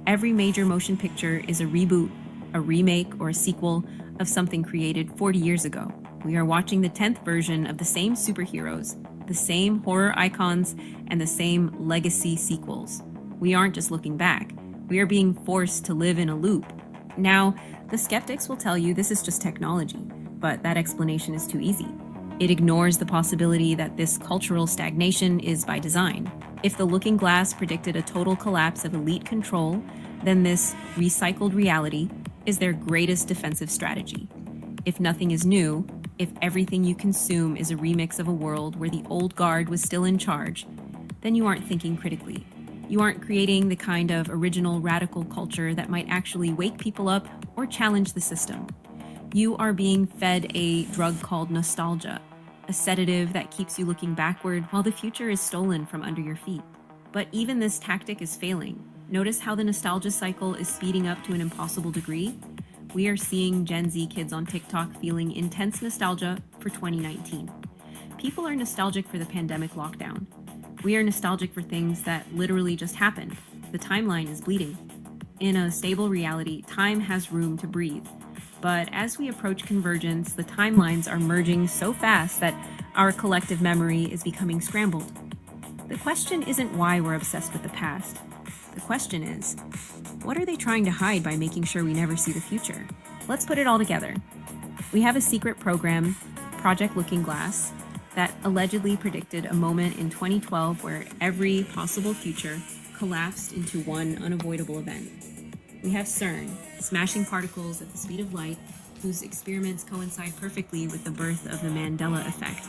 Speaker 8: Every major motion picture is a reboot, a remake, or a sequel of something created 40 years ago. We are watching the 10th version of the same superheroes, the same horror icons, and the same legacy sequels. We aren't just looking back. We are being forced to live in a loop. Now, the skeptics will tell you this is just technology, but that explanation is too easy. It ignores the possibility that this cultural stagnation is by design. If the Looking Glass predicted a total collapse of elite control, then this recycled reality is their greatest defensive strategy. If nothing is new, if everything you consume is a remix of a world where the old guard was still in charge, then you aren't thinking critically. You aren't creating the kind of original radical culture that might actually wake people up or challenge the system. You are being fed a drug called nostalgia, a sedative that keeps you looking backward while the future is stolen from under your feet. But even this tactic is failing. Notice how the nostalgia cycle is speeding up to an impossible degree? We are seeing Gen Z kids on TikTok feeling intense nostalgia for 2019. People are nostalgic for the pandemic lockdown. We are nostalgic for things that literally just happened. The timeline is bleeding. In a stable reality, time has room to breathe. But as we approach convergence, the timelines are merging so fast that our collective memory is becoming scrambled. The question isn't why we're obsessed with the past. The question is, what are they trying to hide by making sure we never see the future? Let's put it all together. We have a secret program, Project Looking Glass, that allegedly predicted a moment in 2012 where every possible future collapsed into one unavoidable event. We have CERN, smashing particles at the speed of light, whose experiments coincide perfectly with the birth of the Mandela effect.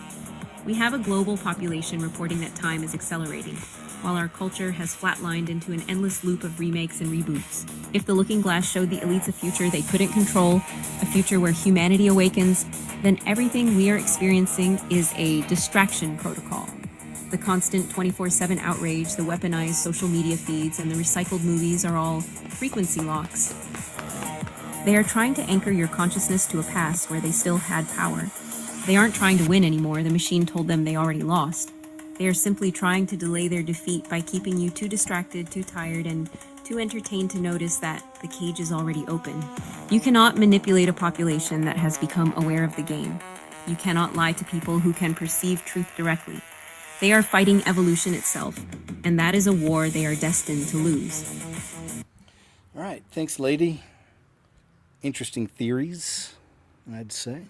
Speaker 8: We have a global population reporting that time is accelerating, while our culture has flatlined into an endless loop of remakes and reboots. If the Looking Glass showed the elites a future they couldn't control, a future where humanity awakens, then everything we are experiencing is a distraction protocol. The constant 24/7 outrage, the weaponized social media feeds, and the recycled movies are all frequency locks. They are trying to anchor your consciousness to a past where they still had power. They aren't trying to win anymore. The machine told them they already lost. They are simply trying to delay their defeat by keeping you too distracted, too tired, and too entertained to notice that the cage is already open. You cannot manipulate a population that has become aware of the game. You cannot lie to people who can perceive truth directly. They are fighting evolution itself, and that is a war they are destined to lose.
Speaker 1: All right, thanks, lady. Interesting theories, I'd say.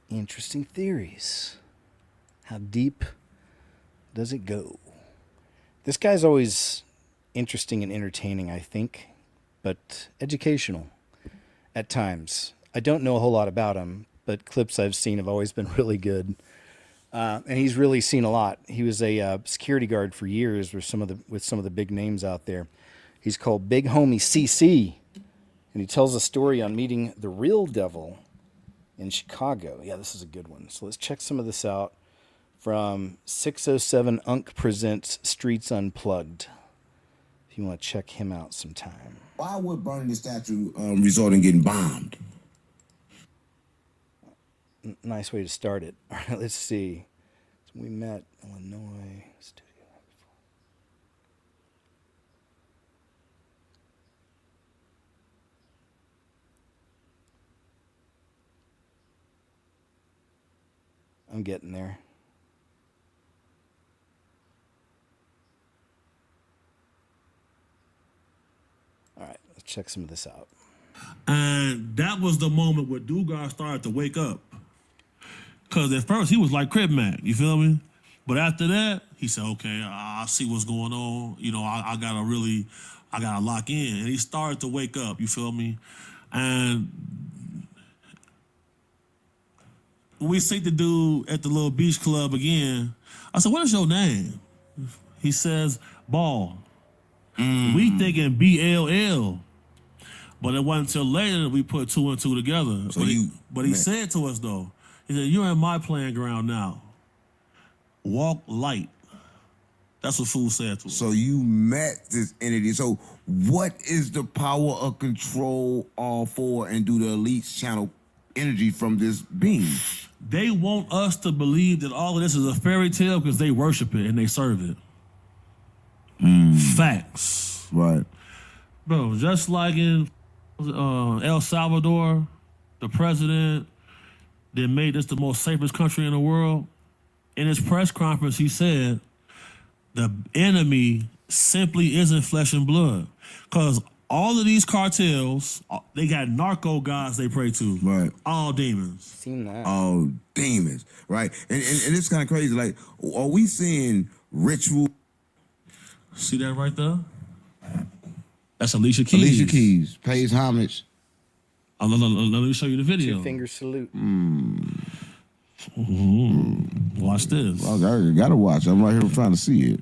Speaker 1: Interesting theories. How deep does it go? This guy's always interesting and entertaining, I think, but educational at times. I don't know a whole lot about him, but clips I've seen have always been really good. And he's really seen a lot. He was a security guard for years with some of the big names out there. He's called Big Homie CC, and he tells a story on meeting the real devil in Chicago. Yeah, this is a good one. So let's check some of this out from 607 Unk Presents Streets Unplugged. If you want to check him out sometime.
Speaker 9: Why would burning the statue result in getting bombed?
Speaker 1: Nice way to start it. All right, let's see. So we met Illinois studio. I'm getting there. All right, let's check some of this out.
Speaker 10: And that was the moment where Dugard started to wake up. Because at first he was like Crib Mac, you feel me? But after that, he said, okay, I see what's going on. You know, I gotta lock in. And he started to wake up, you feel me? And when we see the dude at the little beach club again, I said, what is your name? He says, Ball. We thinking BLL. But it wasn't until later that we put two and two together.
Speaker 9: So
Speaker 10: but he said to us, though, he said, you're in my playing ground now. Walk light. That's what Fool said to us.
Speaker 9: So you met this entity. So what is the power of control all for, and do the elites channel energy from this being?
Speaker 10: They want us to believe that all of this is a fairy tale because they worship it and they serve it. Facts.
Speaker 9: Right.
Speaker 10: Bro, just like in El Salvador, the president that made this the most safest country in the world, in his press conference, he said the enemy simply isn't flesh and blood. Because all of these cartels, they got narco gods they pray to.
Speaker 9: Right.
Speaker 10: All demons.
Speaker 1: Seen that.
Speaker 9: All demons. Right. And it's kind of crazy. Like, are we seeing ritual?
Speaker 10: See that right there? That's Alicia Keys.
Speaker 9: Alicia Keys pays homage.
Speaker 10: Let me show you the video.
Speaker 1: 2-finger salute.
Speaker 10: Watch this.
Speaker 9: Well, I gotta watch. I'm right here trying to see it.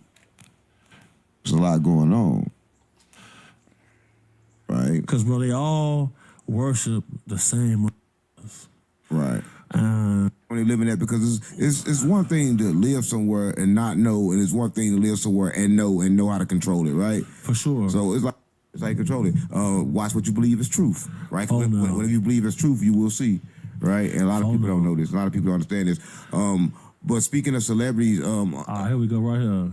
Speaker 9: There's a lot going on. Right.
Speaker 10: Because, bro, they all worship the same.
Speaker 9: Right. When they live in that, because it's one thing to live somewhere and not know, and it's one thing to live somewhere and know how to control it, right?
Speaker 10: For sure.
Speaker 9: So it's like control it. Watch what you believe is truth, right?
Speaker 10: Oh, no.
Speaker 9: Whatever you believe is truth, you will see, right? And a lot of people don't know this. A lot of people don't understand this. But speaking of celebrities,
Speaker 10: here we go right here.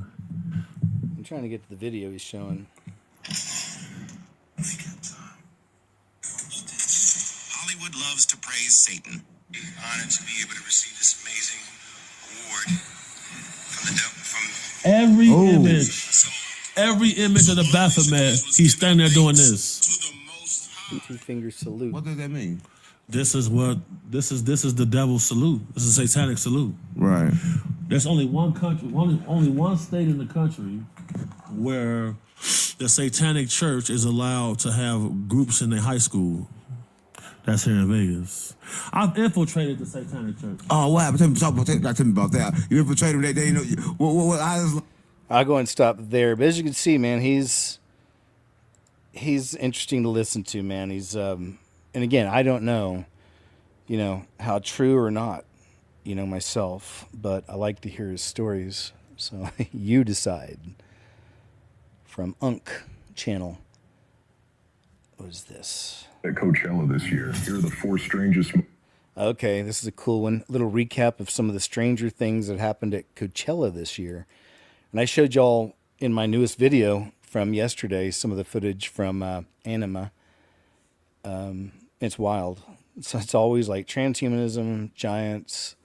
Speaker 1: I'm trying to get to the video he's showing.
Speaker 12: Hollywood loves to praise Satan. Honored to be able to receive this amazing award
Speaker 10: Every image of the Baphomet, he's standing there doing this.
Speaker 1: 2-finger salute.
Speaker 9: What does that mean?
Speaker 10: This is the devil's salute. This is a satanic salute.
Speaker 9: Right.
Speaker 10: There's only one country, only one state in the country where the satanic church is allowed to have groups in their high school. That's here in Vegas. I've infiltrated the satanic church.
Speaker 9: Oh, what happened? Tell me about that. You infiltrated them, they know you.
Speaker 1: I'll go and stop there. But as you can see, man, he's interesting to listen to, man. He's and again, I don't know, how true or not, myself, but I like to hear his stories. So you decide. From channel. What is this?
Speaker 13: At Coachella this year, here are the 4 strangest.
Speaker 1: Okay, this is a cool one. Little recap of some of the stranger things that happened at Coachella this year. And I showed y'all in my newest video from yesterday some of the footage from Anima. It's wild. So it's always like transhumanism, giants,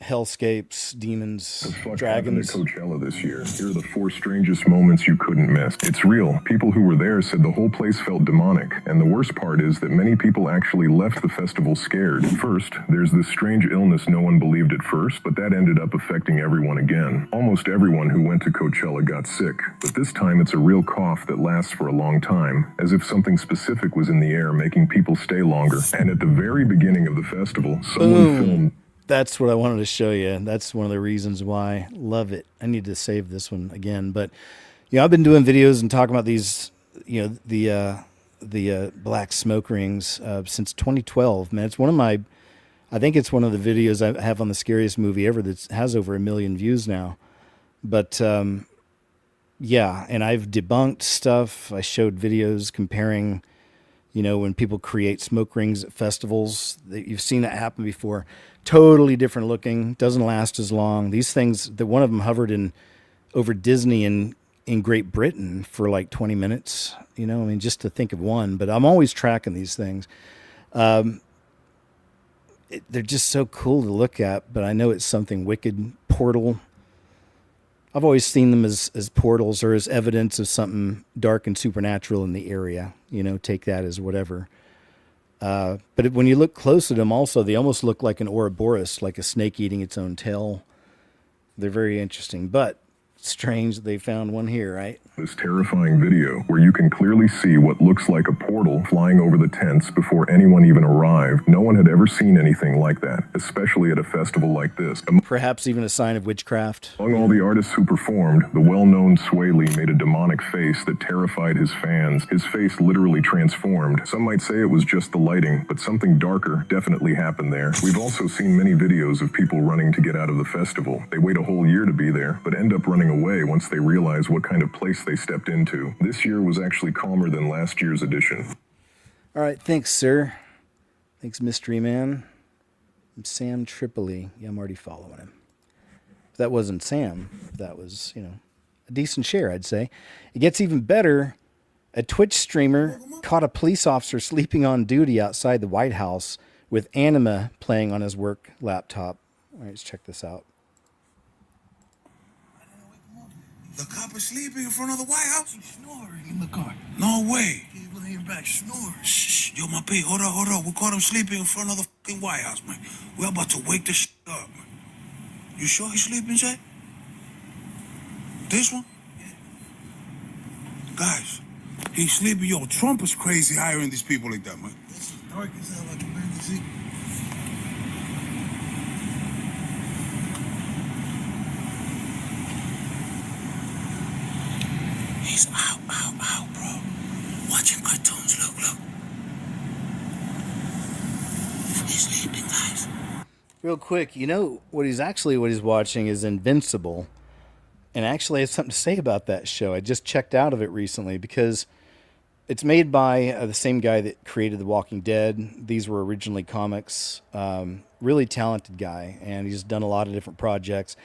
Speaker 1: hellscapes, demons, dragons.
Speaker 13: At Coachella this year, here are the 4 strangest moments you couldn't miss. It's real. People who were there said the whole place felt demonic, and the worst part is that many people actually left the festival scared. First, there's this strange illness no one believed at first, but that ended up affecting everyone again. Almost everyone who went to Coachella got sick, but this time it's a real cough that lasts for a long time, as if something specific was in the air making people stay longer. And at the very beginning of the festival, someone filmed.
Speaker 1: That's what I wanted to show you. That's one of the reasons why. Love it. I need to save this one again. But, I've been doing videos and talking about these, the black smoke rings since 2012. Man, it's I think it's one of the videos I have on the scariest movie ever that has over 1 million views now. But, and I've debunked stuff. I showed videos comparing, when people create smoke rings at festivals. You've seen that happen before. Totally different looking, doesn't last as long. These things, one of them hovered over Disney in Great Britain for like 20 minutes, just to think of one. But I'm always tracking these things. They're just so cool to look at, but I know it's something wicked. Portal. I've always seen them as portals or as evidence of something dark and supernatural in the area. Take that as whatever. But when you look close at them also, they almost look like an Ouroboros, like a snake eating its own tail. They're very interesting, but strange that they found one here, right?
Speaker 13: This terrifying video where you can clearly see what looks like a portal flying over the tents before anyone even arrived. No one had ever seen anything like that, especially at a festival like this.
Speaker 1: Perhaps even a sign of witchcraft.
Speaker 13: Among all the artists who performed, the well-known Sway Lee made a demonic face that terrified his fans. His face literally transformed. Some might say it was just the lighting, but something darker definitely happened there. We've also seen many videos of people running to get out of the festival. They wait a whole year to be there, but end up running away once they realize what kind of place they stepped into. This year was actually calmer than last year's edition.
Speaker 1: All right, thanks, sir. Thanks, Mystery Man. Sam Tripoli. Yeah, I'm already following him. If that wasn't Sam, that was, a decent share, I'd say. It gets even better. A Twitch streamer caught a police officer sleeping on duty outside the White House with anima playing on his work laptop. All right, let's check this out.
Speaker 14: The cop is sleeping in front of the White House?
Speaker 15: He's snoring in the car.
Speaker 14: No way.
Speaker 15: He's laying back snoring.
Speaker 14: Shh, yo, my P, hold on. We caught him sleeping in front of the fucking White House, man. We're about to wake this shit up, man. You sure he's sleeping, Jay? This one? Yeah. Guys, he's sleeping. Yo, Trump is crazy hiring these people like that, man.
Speaker 15: This is dark as hell. I can barely see.
Speaker 14: He's out, bro. Watching cartoons, look. He's sleeping, guys.
Speaker 1: Real quick, what he's watching is Invincible. And actually I have something to say about that show. I just checked out of it recently because it's made by the same guy that created The Walking Dead. These were originally comics. Really talented guy, and he's done a lot of different projects.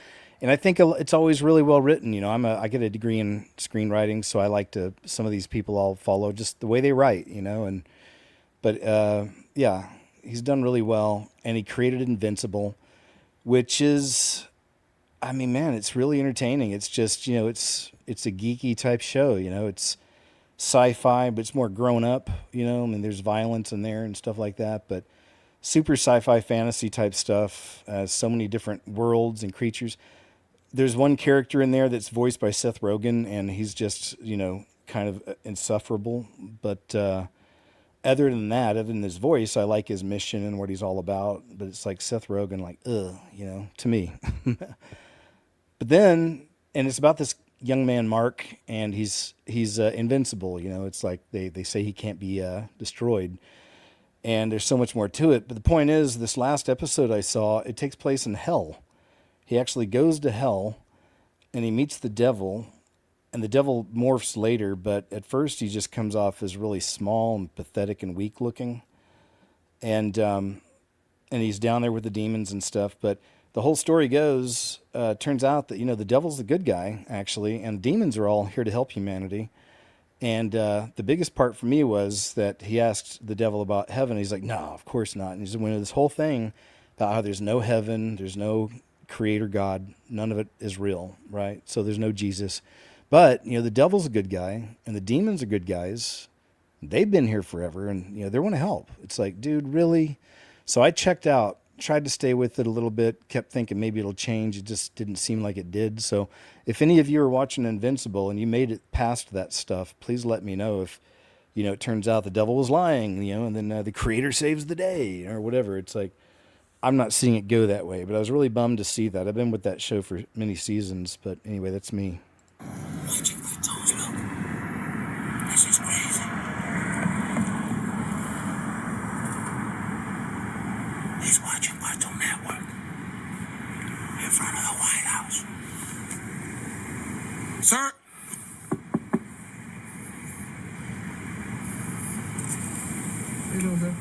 Speaker 1: And I think it's always really well written. I get a degree in screenwriting, so I like some of these people I'll follow just the way they write, But he's done really well, and he created Invincible, which is, it's really entertaining. It's just, it's a geeky type show, it's sci-fi, but it's more grown up, there's violence in there and stuff like that, but super sci-fi fantasy type stuff, so many different worlds and creatures. There's one character in there that's voiced by Seth Rogen, and he's just, kind of insufferable. But other than his voice, I like his mission and what he's all about. But it's like Seth Rogen, to me. But then, and it's about this young man, Mark, and he's invincible. It's like they say he can't be destroyed. And there's so much more to it. But the point is, this last episode I saw, it takes place in hell. He actually goes to hell, and he meets the devil, and the devil morphs later, but at first he just comes off as really small and pathetic and weak looking. And he's down there with the demons and stuff. But the whole story goes, turns out that, the devil's the good guy, actually, and demons are all here to help humanity. And the biggest part for me was that he asked the devil about heaven. He's like, no, of course not. And he's went into this whole thing about how there's no heaven, there's no creator God, none of it is real, right? So there's no Jesus. But, the devil's a good guy, and the demons are good guys. They've been here forever, and, they want to help. It's like, dude, really? So I checked out, tried to stay with it a little bit, kept thinking maybe it'll change. It just didn't seem like it did. So if any of you are watching Invincible and you made it past that stuff, please let me know if, it turns out the devil was lying, and then the creator saves the day or whatever. It's like, I'm not seeing it go that way, but I was really bummed to see that. I've been with that show for many seasons, but anyway, that's me.
Speaker 14: Watching cartoons, look. This is crazy. He's watching Cartoon Network in front of the White House. Sir?
Speaker 16: How you doing, sir?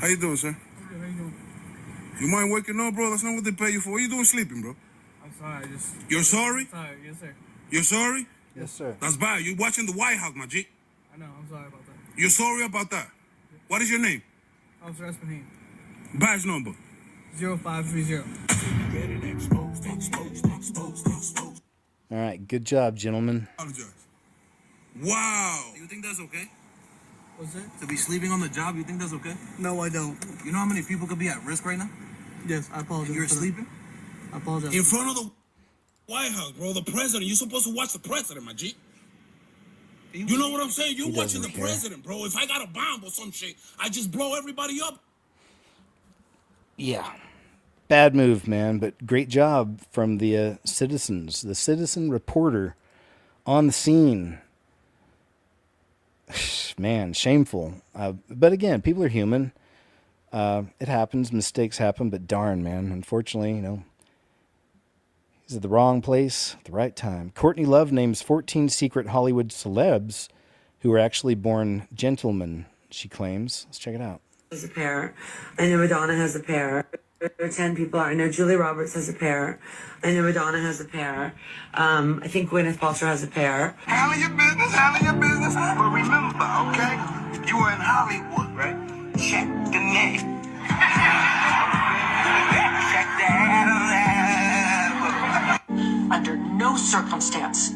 Speaker 14: How you doing, sir?
Speaker 16: Good, how you doing?
Speaker 14: You mind waking up, bro? That's not what they pay you for. What you doing sleeping, bro?
Speaker 16: I'm sorry,
Speaker 14: You're sorry?
Speaker 16: I'm tired, yes, sir.
Speaker 14: You're sorry?
Speaker 1: Yes, sir.
Speaker 14: That's bad. You're watching the White House, my G.
Speaker 16: I know, I'm sorry about that.
Speaker 14: You're sorry about that? What is your name?
Speaker 16: Officer Espinine.
Speaker 14: Badge number?
Speaker 16: 0530.
Speaker 1: All right, good job, gentlemen.
Speaker 14: Wow.
Speaker 16: You think that's okay? What's that?
Speaker 14: To be sleeping on the job, you think that's okay?
Speaker 16: No, I don't.
Speaker 14: You know how many people could be at risk right now?
Speaker 16: Yes, I apologize.
Speaker 14: You're
Speaker 16: for that.
Speaker 14: sleeping?
Speaker 16: I apologize.
Speaker 14: In front of the White House, bro. The president. You're supposed to watch the president, my G. You know what I'm saying? You're watching the president, bro. If I got a bomb or some shit, I just blow everybody up.
Speaker 1: Yeah. Bad move, man, but great job from the citizens. The citizen reporter on the scene. Man, shameful. But again, people are human. It happens. Mistakes happen, but darn, man. Unfortunately, he's at the wrong place at the right time. Courtney Love names 14 secret Hollywood celebs who were actually born gentlemen, she claims. Let's check it out.
Speaker 17: Has a pair. I know Madonna has a pair. There are 10 people. I know Julia Roberts has a pair. I know Madonna has a pair. I think Gwyneth Paltrow has a pair.
Speaker 15: Handle your business, But remember, okay, you were in Hollywood, right? Check the neck. Check the head.
Speaker 18: Under no circumstance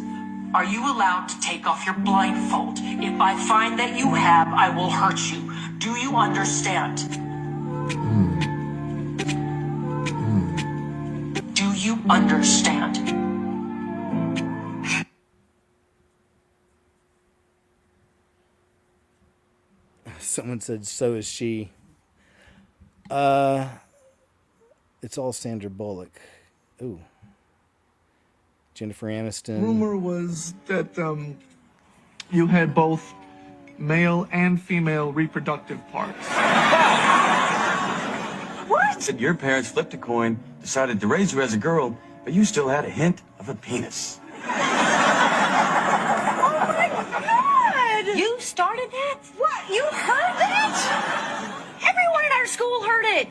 Speaker 18: are you allowed to take off your blindfold. If I find that you have, I will hurt you. Do you understand? Do you understand?
Speaker 1: Someone said, so is she. It's all Sandra Bullock. Ooh. Jennifer Aniston.
Speaker 19: Rumor was that you had both male and female reproductive parts.
Speaker 21: What? Said your parents flipped a coin, decided to raise you as a girl, but you still had a hint of a penis.
Speaker 18: Oh my God! You started that? What? You heard that? Everyone in our school heard it.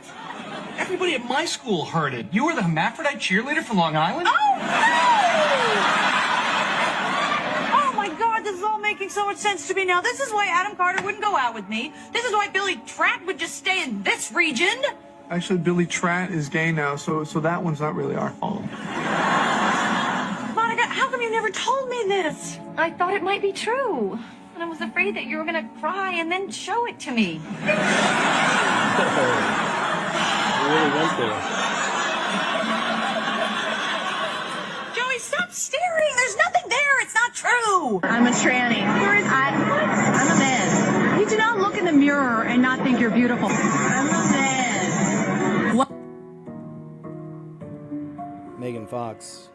Speaker 22: Everybody at my school heard it. You were the hermaphrodite cheerleader from Long Island?
Speaker 18: Oh, no!
Speaker 6: Oh my God, this is all making so much sense to me now. This is why Adam Carter wouldn't go out with me. This is why Billy Tratt would just stay in this region.
Speaker 19: Actually, Billy Tratt is gay now, so that one's not really our fault.
Speaker 6: Monica, how come you never told me this?
Speaker 18: I thought it might be true. And I was afraid that you were going to cry and then show it to me.
Speaker 1: Really went there.
Speaker 6: Joey, stop staring. There's nothing there. It's not true.
Speaker 23: I'm a tranny. I'm a man. You do not look in the mirror and not think you're beautiful. I'm a man. What?
Speaker 1: Megan Fox.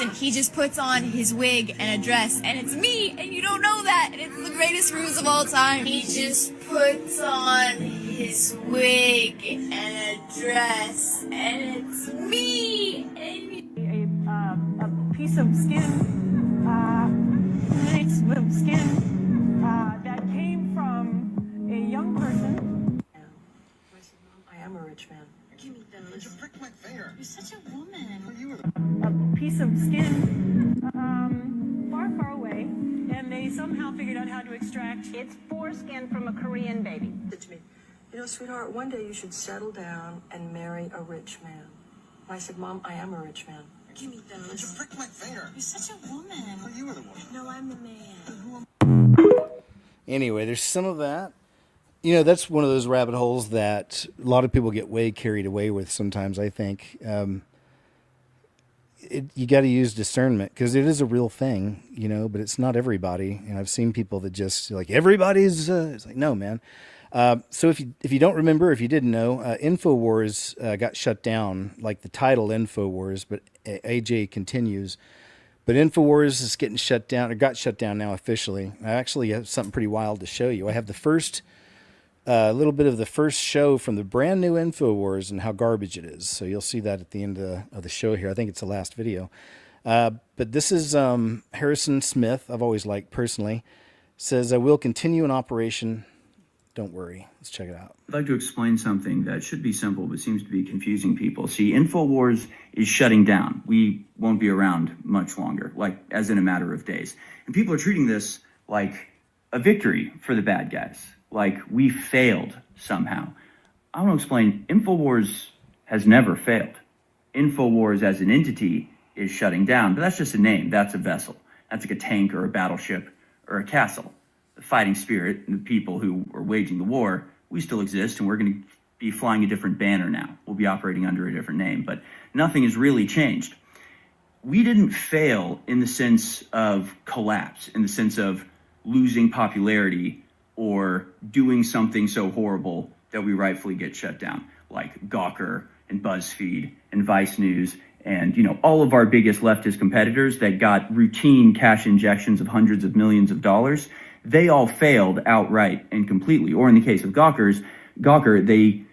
Speaker 27: And he just puts on his wig and a dress, and it's me, and you don't know that, and it's the greatest ruse of all time. He just puts on his wig and a dress, and it's me, and
Speaker 6: A piece of skin, that came from a young person.
Speaker 17: I am a rich man.
Speaker 27: Give me those. You pricked my finger. You're such a woman.
Speaker 6: A piece of skin, far, far away, and they somehow figured out how to extract.
Speaker 17: It's foreskin from a Korean baby. Said to me, you know, sweetheart, one day you should settle down and marry a rich man. I said, Mom, I am a rich man.
Speaker 27: Give me those. You pricked my finger. You're such a woman. You were the woman. No, I'm the man.
Speaker 1: Anyway, there's some of that. You know, that's one of those rabbit holes that a lot of people get way carried away with sometimes, I think. You got to use discernment because it is a real thing, you know, but it's not everybody. And I've seen people that just like, everybody's, it's like, no, man. So if you don't remember, if you didn't know, InfoWars got shut down, like the title InfoWars, but AJ continues. But InfoWars is getting shut down, or got shut down now officially. I actually have something pretty wild to show you. I have the first, a little bit of the first show from the brand new InfoWars and how garbage it is. So you'll see that at the end of the show here. I think it's the last video. But this is Harrison Smith, I've always liked personally, says, I will continue in operation. Don't worry. Let's check it out.
Speaker 28: I'd like to explain something that should be simple but seems to be confusing people. See, InfoWars is shutting down. We won't be around much longer, like as in a matter of days. And people are treating this like a victory for the bad guys, like we failed somehow. I want to explain, InfoWars has never failed. InfoWars as an entity is shutting down, but that's just a name. That's a vessel. That's like a tank or a battleship or a castle. The fighting spirit and the people who are waging the war, we still exist, and we're going to be flying a different banner now. We'll be operating under a different name, but nothing has really changed. We didn't fail in the sense of collapse, in the sense of losing popularity or doing something so horrible that we rightfully get shut down, like Gawker and BuzzFeed and Vice News and, you know, all of our biggest leftist competitors that got routine cash injections of hundreds of millions of dollars. They all failed outright and completely. Or in the case of Gawker, they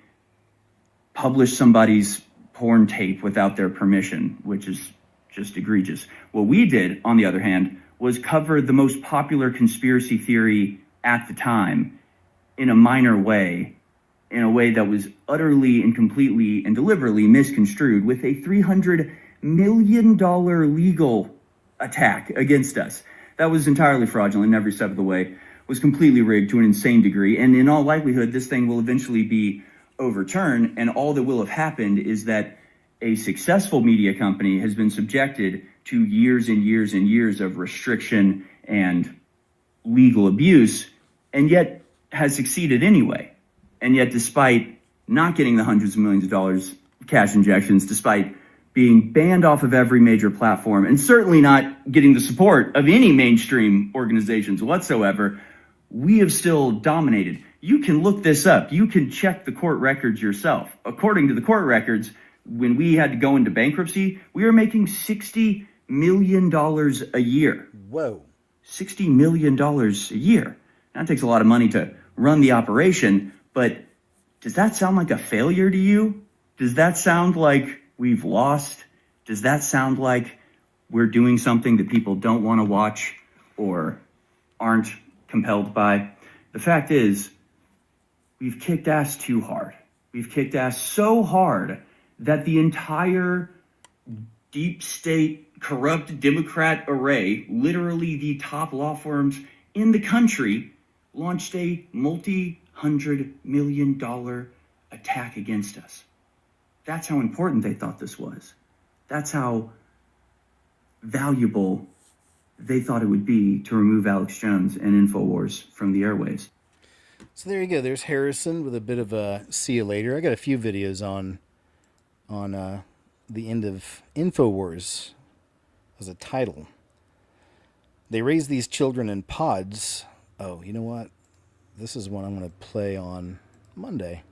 Speaker 28: published somebody's porn tape without their permission, which is just egregious. What we did, on the other hand, was cover the most popular conspiracy theory at the time in a minor way in a way that was utterly and completely and deliberately misconstrued with a $300 million legal attack against us. That was entirely fraudulent in every step of the way, was completely rigged to an insane degree, and in all likelihood, this thing will eventually be overturned, and all that will have happened is that a successful media company has been subjected to years and years and years of restriction and legal abuse, and yet has succeeded anyway. And yet, despite not getting the hundreds of millions of dollars cash injections, despite being banned off of every major platform, and certainly not getting the support of any mainstream organizations whatsoever, we have still dominated. You can look this up. You can check the court records yourself. According to the court records, when we had to go into bankruptcy, we were making $60 million a year.
Speaker 1: Whoa.
Speaker 28: $60 million a year. That takes a lot of money to run the operation, but does that sound like a failure to you? Does that sound like we've lost? Does that sound like we're doing something that people don't want to watch or aren't compelled by? The fact is, we've kicked ass too hard. We've kicked ass so hard that the entire deep state, corrupt Democrat array, literally the top law firms in the country, launched a multi-$100 million attack against us. That's how important they thought this was. That's how valuable they thought it would be to remove Alex Jones and InfoWars from the airwaves.
Speaker 1: So there you go. There's Harrison with a bit of a see you later. I got a few videos on the end of InfoWars as a title. They raise these children in pods. Oh, you know what? This is one I'm going to play on Monday.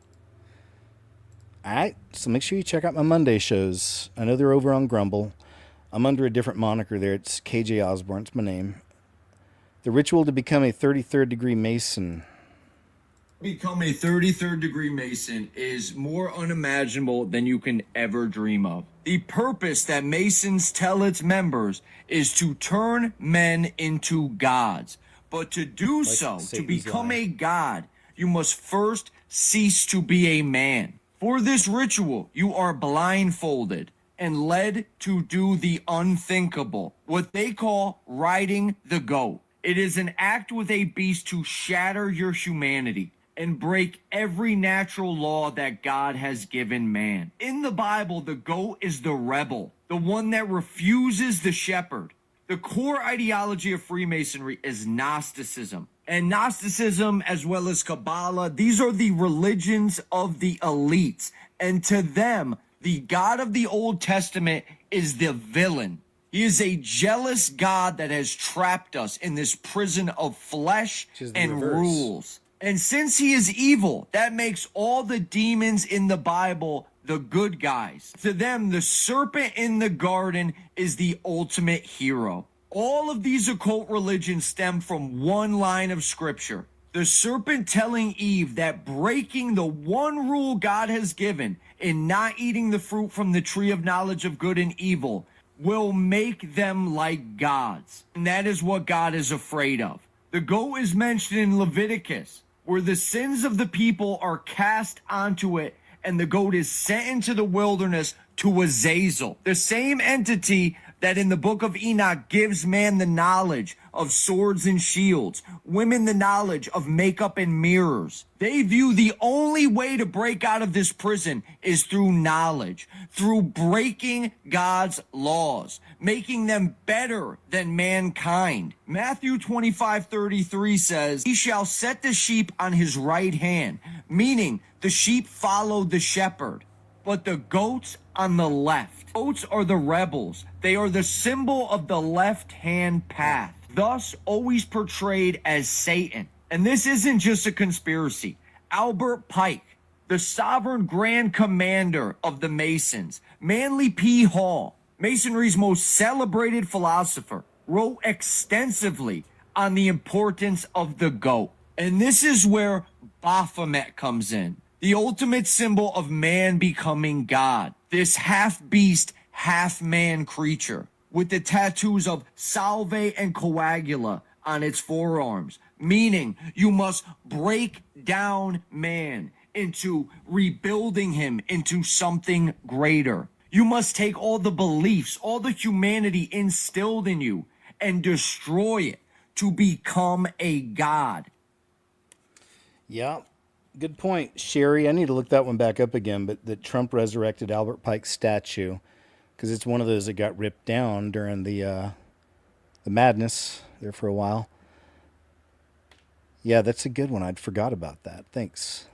Speaker 1: All right, so make sure you check out my Monday shows. I know they're over on Grumble. I'm under a different moniker there. It's KJ Osborne. It's my name. The ritual to become a 33rd degree Mason.
Speaker 2: Become a 33rd degree Mason is more unimaginable than you can ever dream of. The purpose that Masons tell its members is to turn men into gods. But to do so, to become a god, you must first cease to be a man. For this ritual, you are blindfolded and led to do the unthinkable, what they call riding the goat. It is an act with a beast to shatter your humanity and break every natural law that God has given man. In the Bible, the goat is the rebel, the one that refuses the shepherd. The core ideology of Freemasonry is Gnosticism. And Gnosticism, as well as Kabbalah, these are the religions of the elites. And to them, the God of the Old Testament is the villain. He is a jealous God that has trapped us in this prison of flesh and rules. And since he is evil, that makes all the demons in the Bible the good guys. To them, the serpent in the garden is the ultimate hero. All of these occult religions stem from one line of scripture. The serpent telling Eve that breaking the one rule God has given in not eating the fruit from the tree of knowledge of good and evil will make them like gods. And that is what God is afraid of. The goat is mentioned in Leviticus, where the sins of the people are cast onto it, and the goat is sent into the wilderness to Azazel, the same entity that in the book of Enoch gives man the knowledge of swords and shields, women the knowledge of makeup and mirrors. They view the only way to break out of this prison is through knowledge, through breaking God's laws, making them better than mankind. Matthew 25:33 says, "He shall set the sheep on his right hand," meaning the sheep follow the shepherd, but the goats on the left. Goats are the rebels. They are the symbol of the left-hand path, thus always portrayed as Satan. And this isn't just a conspiracy. Albert Pike, the sovereign grand commander of the Masons, Manly P. Hall, Masonry's most celebrated philosopher, wrote extensively on the importance of the goat. And this is where Baphomet comes in, the ultimate symbol of man becoming God. This half-beast, half-man creature with the tattoos of Salve and Coagula on its forearms, meaning you must break down man into rebuilding him into something greater. You must take all the beliefs, all the humanity instilled in you and destroy it to become a god.
Speaker 1: Yeah, good point, Sherry. I need to look that one back up again, but that Trump resurrected Albert Pike's statue, because it's one of those that got ripped down during the madness there for a while. Yeah, that's a good one. I'd forgot about that. Thanks.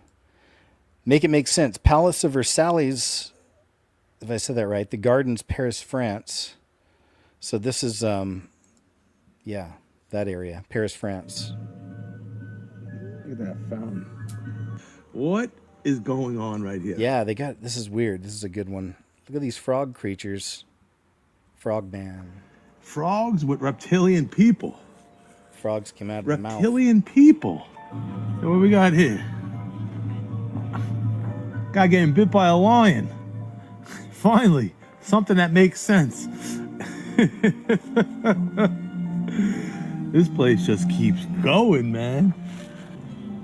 Speaker 1: Make it make sense. Palace of Versailles, if I said that right, the Gardens, Paris, France. So this is, yeah, that area, Paris, France.
Speaker 3: Look at that fountain. What is going on right here?
Speaker 1: Yeah, this is weird. This is a good one. Look at these frog creatures. Frogman.
Speaker 3: Frogs with reptilian people.
Speaker 1: Frogs came out of the mouth.
Speaker 3: Reptilian people. So what we got here? Guy getting bit by a lion. Finally, something that makes sense. This place just keeps going, man.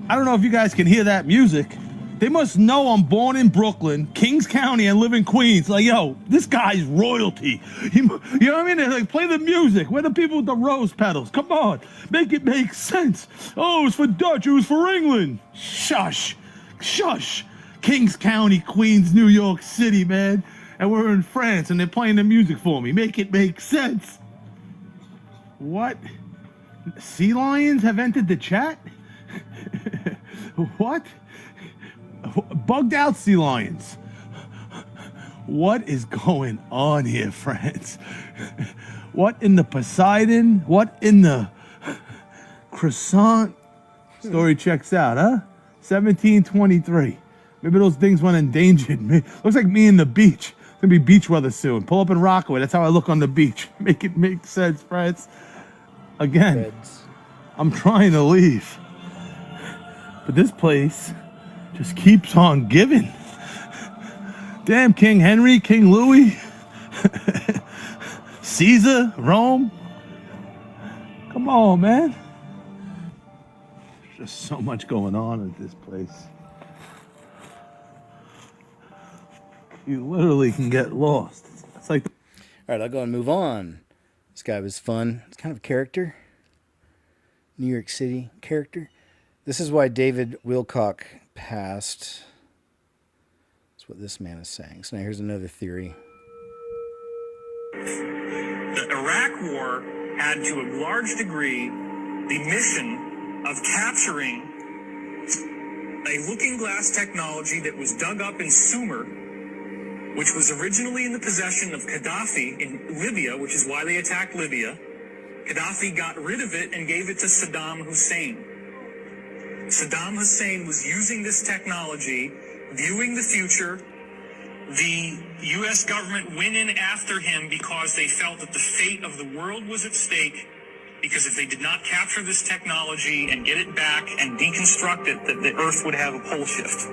Speaker 3: I don't know if you guys can hear that music. They must know I'm born in Brooklyn, Kings County, and live in Queens. Like, yo, this guy's royalty. You know what I mean? They're like, play the music. Where the people with the rose petals? Come on, make it make sense. Oh, it was for Dutch, it was for England. Shush, shush. Kings County, Queens, New York City, man. And we're in France, and they're playing the music for me. Make it make sense. What? Sea lions have entered the chat? What? Bugged out sea lions. What is going on here, friends? What in the Poseidon? What in the croissant? Story checks out, huh? 1723. Maybe those things went endangered. Looks like me in the beach. It's gonna be beach weather soon. Pull up in Rockaway. That's how I look on the beach. Make it make sense, friends. Again, I'm trying to leave, but this place just keeps on giving. Damn, King Henry, King Louis, Caesar, Rome. Come on, man. There's just so much going on at this place. You literally can get lost. It's like...
Speaker 1: All right, I'll go and move on. This guy was fun. It's kind of a character. New York City character. This is why David Wilcock passed. That's what this man is saying. So now here's another theory.
Speaker 4: The Iraq War had, to a large degree, the mission of capturing a looking glass technology that was dug up in Sumer, which was originally in the possession of Gaddafi in Libya, which is why they attacked Libya. Gaddafi got rid of it and gave it to Saddam Hussein. Saddam Hussein was using this technology, viewing the future. The U.S. government went in after him because they felt that the fate of the world was at stake, because if they did not capture this technology and get it back and deconstruct it, that the Earth would have a pole shift.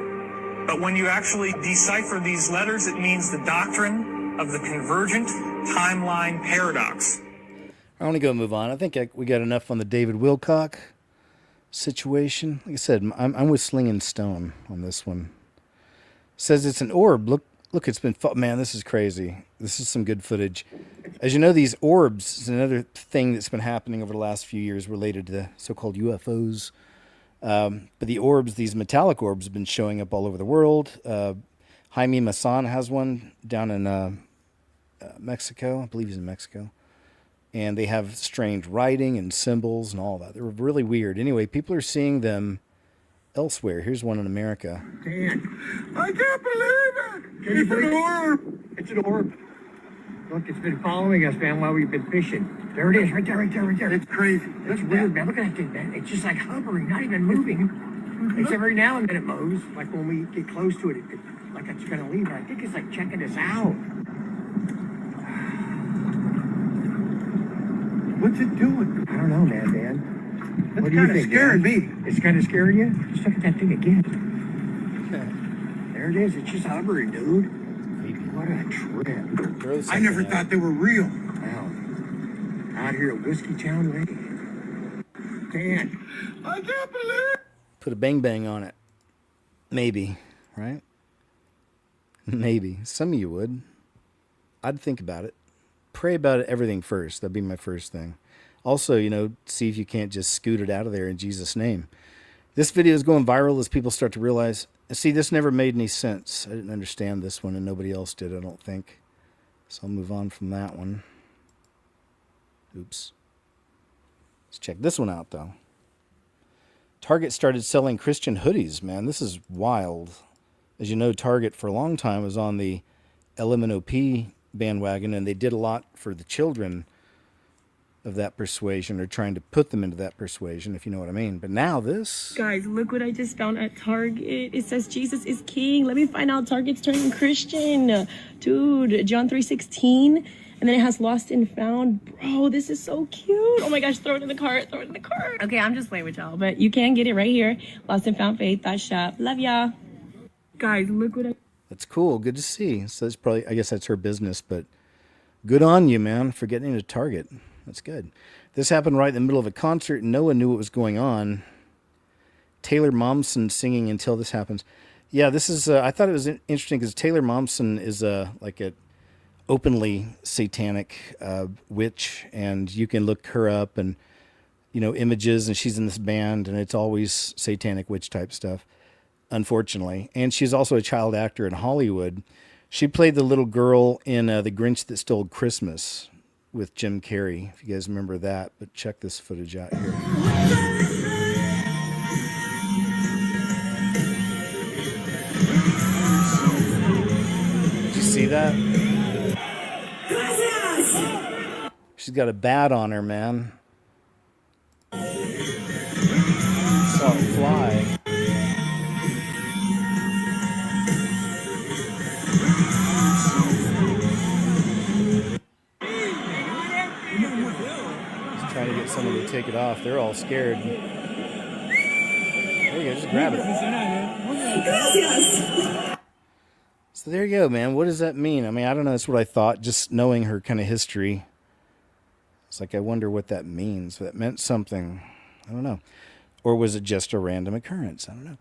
Speaker 4: But when you actually decipher these letters, it means the doctrine of the convergent timeline paradox.
Speaker 1: I want to go move on. I think we got enough on the David Wilcock situation. Like I said, I'm with Sling and Stone on this one. Says it's an orb. Look, it's been... Man, this is crazy. This is some good footage. As you know, these orbs is another thing that's been happening over the last few years related to the so-called UFOs. But the orbs, these metallic orbs, have been showing up all over the world. Jaime Maussan has one down in Mexico. I believe he's in Mexico. And they have strange writing and symbols and all that. They're really weird. Anyway, people are seeing them elsewhere. Here's one in America.
Speaker 15: Dan, I can't believe it! It's an orb! It's an orb. Look, it's been following us, man, while we've been fishing. There it is, right there, right there, right there. It's crazy. It's weird, man. Look at that thing, man. It's just like hovering, not even moving. It's every now and then it moves. Like when we get close to it, like it's gonna leave. I think it's like checking us out. What's it doing? I don't know, man. What do you think? It's kind of scaring me. It's kind of scaring you? Just look at that thing again. There it is. It's just hovering, dude. What a trip. I never thought they were real. Wow. Out here at Whiskey Town Lake. Dan, I can't believe it.
Speaker 1: Put a bang bang on it. Maybe, right? Maybe. Some of you would. I'd think about it. Pray about it, everything first. That'd be my first thing. Also, see if you can't just scoot it out of there in Jesus' name. This video is going viral as people start to realize, see, this never made any sense. I didn't understand this one, and nobody else did, I don't think. So I'll move on from that one. Oops. Let's check this one out, though. Target started selling Christian hoodies, man. This is wild. As you know, Target for a long time was on the LMNOP bandwagon, and they did a lot for the children of that persuasion, or trying to put them into that persuasion, if you know what I mean. But now this...
Speaker 5: Guys, look what I just found at Target. It says Jesus is king. Let me find out Target's turning Christian. Dude, John 3:16. And then it has lost and found. Bro, this is so cute. Oh my gosh, throw it in the cart. Throw it in the cart. Okay, I'm just playing with y'all, but you can get it right here. Lost and found faith. That shop. Love y'all. Guys, look what I...
Speaker 1: That's cool. Good to see. So that's probably, I guess that's her business, but good on you, man, for getting into Target. That's good. This happened right in the middle of a concert, and no one knew what was going on. Taylor Momsen singing Until This Happens. Yeah, this is, I thought it was interesting because Taylor Momsen is like a openly satanic witch, and you can look her up and, images, and she's in this band, and it's always satanic witch type stuff, unfortunately. And she's also a child actor in Hollywood. She played the little girl in The Grinch That Stole Christmas with Jim Carrey, if you guys remember that. But check this footage out here. Did you see that? She's got a bat on her, man. Saw it fly. Just trying to get someone to take it off. They're all scared. There you go, just grab it. So there you go, man. What does that mean? I mean, I don't know. That's what I thought, just knowing her kind of history. It's like, I wonder what that means. That meant something. I don't know. Or was it just a random occurrence? I don't know.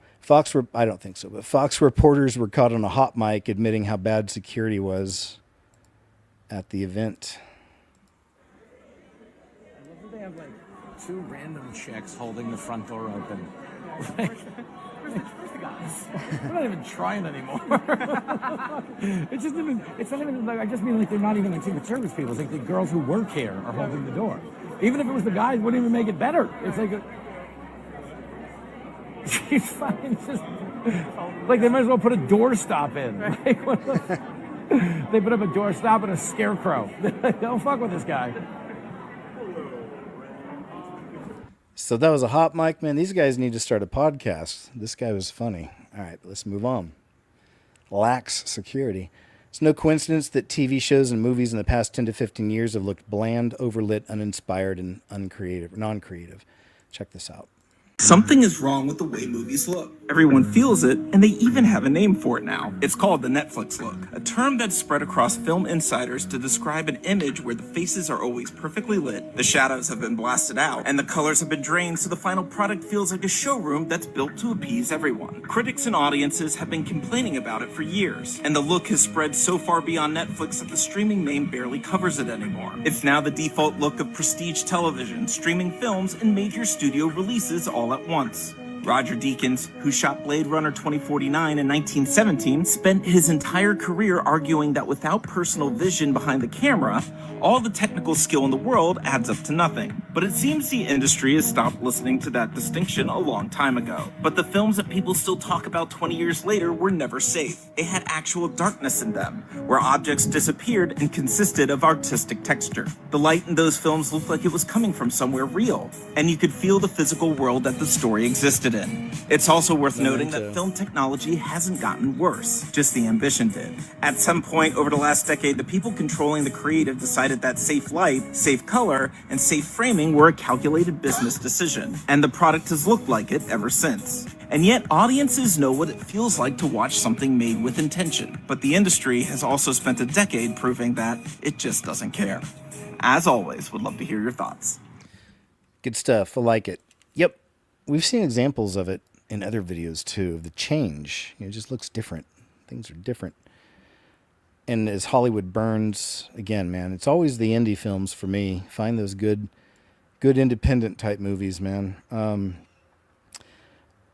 Speaker 1: I don't think so, but Fox reporters were caught on a hot mic admitting how bad security was at the event.
Speaker 7: They have like two random chicks holding the front door open. Where's the guys? We're not even trying anymore. It's not even like, I just mean like they're not even like Secret Service people. It's like the girls who work here are holding the door. Even if it was the guys, it wouldn't even make it better. It's like she's fine. It's just like they might as well put a doorstop in. Like, they put up a doorstop and a scarecrow. Don't fuck with this guy.
Speaker 1: So that was a hot mic, man. These guys need to start a podcast. This guy was funny. All right, let's move on. Lax security. It's no coincidence that TV shows and movies in the past 10 to 15 years have looked bland, overlit, uninspired, and non-creative. Check this out.
Speaker 8: Something is wrong with the way movies look. Everyone feels it, and they even have a name for it now. It's called the Netflix look, a term that's spread across film insiders to describe an image where the faces are always perfectly lit, the shadows have been blasted out, and the colors have been drained so the final product feels like a showroom that's built to appease everyone. Critics and audiences have been complaining about it for years, and the look has spread so far beyond Netflix that the streaming name barely covers it anymore. It's now the default look of prestige television, streaming films, and major studio releases all at once. Roger Deakins, who shot Blade Runner 2049 in 1917, spent his entire career arguing that without personal vision behind the camera, all the technical skill in the world adds up to nothing. But it seems the industry has stopped listening to that distinction a long time ago. But the films that people still talk about 20 years later were never safe. They had actual darkness in them, where objects disappeared and consisted of artistic texture. The light in those films looked like it was coming from somewhere real, and you could feel the physical world that the story existed in. It's also worth noting that film technology hasn't gotten worse, just the ambition did. At some point over the last decade, the people controlling the creative decided that safe light, safe color, and safe framing were a calculated business decision, and the product has looked like it ever since. And yet, audiences know what it feels like to watch something made with intention. But the industry has also spent a decade proving that it just doesn't care. As always, would love to hear your thoughts.
Speaker 1: Good stuff. I like it. Yep. We've seen examples of it in other videos too of the change. It just looks different. Things are different. And as Hollywood burns, again, man, it's always the indie films for me. Find those good independent type movies, man.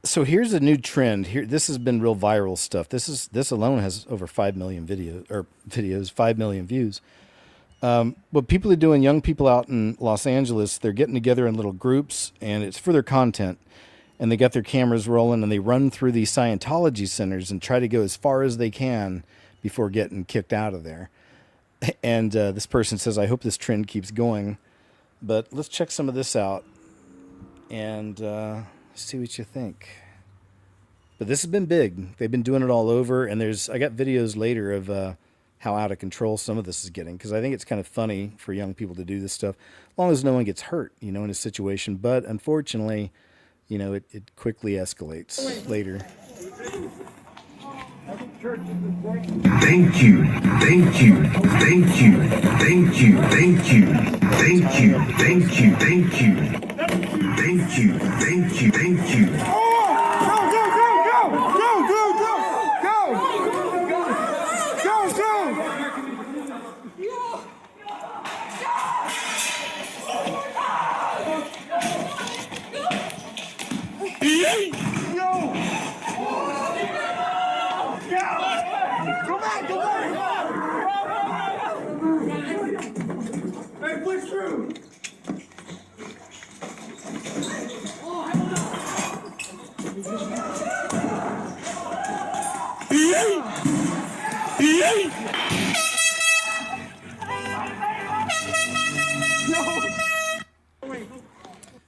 Speaker 1: So here's a new trend. Here, this has been real viral stuff. This alone has over 5 million videos, 5 million views. What people are doing, young people out in Los Angeles, they're getting together in little groups, and it's for their content. And they got their cameras rolling, and they run through these Scientology centers and try to go as far as they can before getting kicked out of there. And this person says, I hope this trend keeps going. But let's check some of this out and see what you think. But this has been big. They've been doing it all over, and I got videos later of how out of control some of this is getting, because I think it's kind of funny for young people to do this stuff, as long as no one gets hurt, in a situation. But unfortunately, it quickly escalates later.
Speaker 9: Thank you, thank you, thank you, thank you, thank you, thank you, thank you, thank you, thank you, thank you, thank you.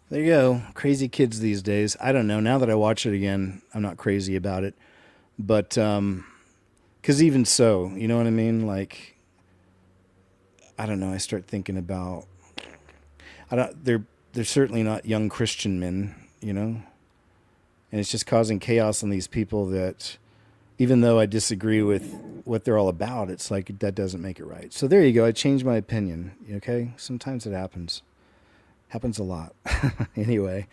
Speaker 1: There you go. Crazy kids these days. I don't know. Now that I watch it again, I'm not crazy about it. But, because even so, you know what I mean? Like, I don't know. I start thinking about, they're certainly not young Christian men, And it's just causing chaos on these people that, even though I disagree with what they're all about, it's like, that doesn't make it right. So there you go. I changed my opinion. Okay. Sometimes it happens. Happens a lot. Anyway,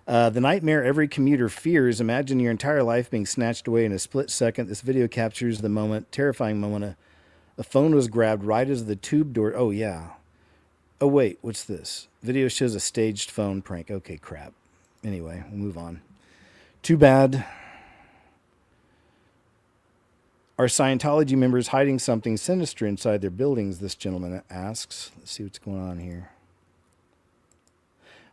Speaker 1: the nightmare every commuter fears. Imagine your entire life being snatched away in a split second. This video captures the moment, terrifying moment. A phone was grabbed right as the tube door. Oh, yeah. Oh, wait, what's this? Video shows a staged phone prank. Okay, crap. Anyway, we'll move on. Too bad. Are Scientology members hiding something sinister inside their buildings? This gentleman asks. Let's see what's going on here.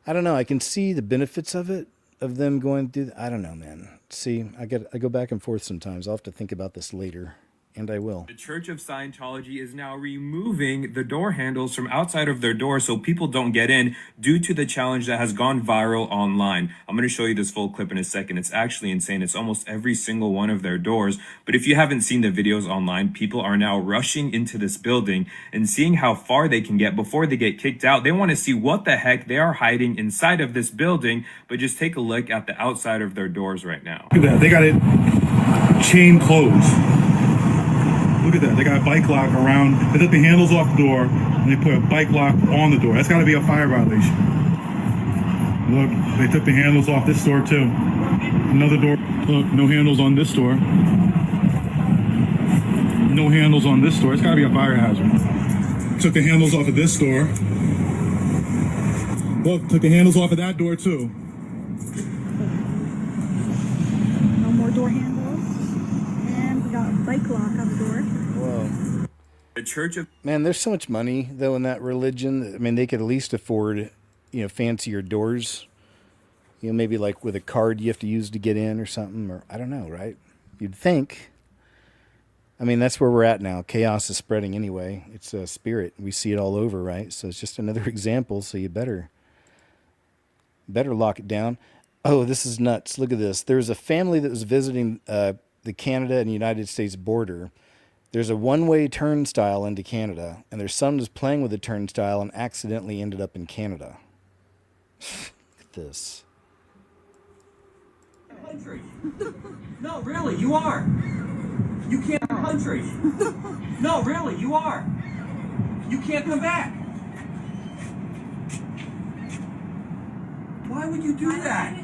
Speaker 1: I don't know. I can see the benefits of it, of them going through. I don't know, man. See, I go back and forth sometimes. I'll have to think about this later, and I will.
Speaker 10: The Church of Scientology is now removing the door handles from outside of their door so people don't get in due to the challenge that has gone viral online. I'm going to show you this full clip in a second. It's actually insane. It's almost every single one of their doors. But if you haven't seen the videos online, people are now rushing into this building and seeing how far they can get before they get kicked out. They want to see what the heck they are hiding inside of this building. But just take a look at the outside of their doors right now.
Speaker 11: Look at that. They got it chain closed. Look at that. They got a bike lock around. They took the handles off the door and they put a bike lock on the door. That's got to be a fire violation. Look, they took the handles off this door too. Another door. Look, no handles on this door. No handles on this door. It's got to be a fire hazard. Took the handles off of this door. Look, took the handles off of that door too.
Speaker 23: No more door handles. And we got a bike lock on the door.
Speaker 1: Whoa.
Speaker 10: The Church of...
Speaker 1: Man, there's so much money, though, in that religion. I mean, they could at least afford, fancier doors. Maybe like with a card you have to use to get in or something. Or I don't know, right? You'd think. I mean, that's where we're at now. Chaos is spreading anyway. It's a spirit. We see it all over, right? So it's just another example, so you better lock it down. Oh, this is nuts. Look at this. There's a family that was visiting the Canada and United States border. There's a one-way turnstile into Canada, and their son was playing with the turnstile and accidentally ended up in Canada. Look at this.
Speaker 12: Country. No, really, you are. You can't country. No, really, you are. You can't come back. Why would you do that?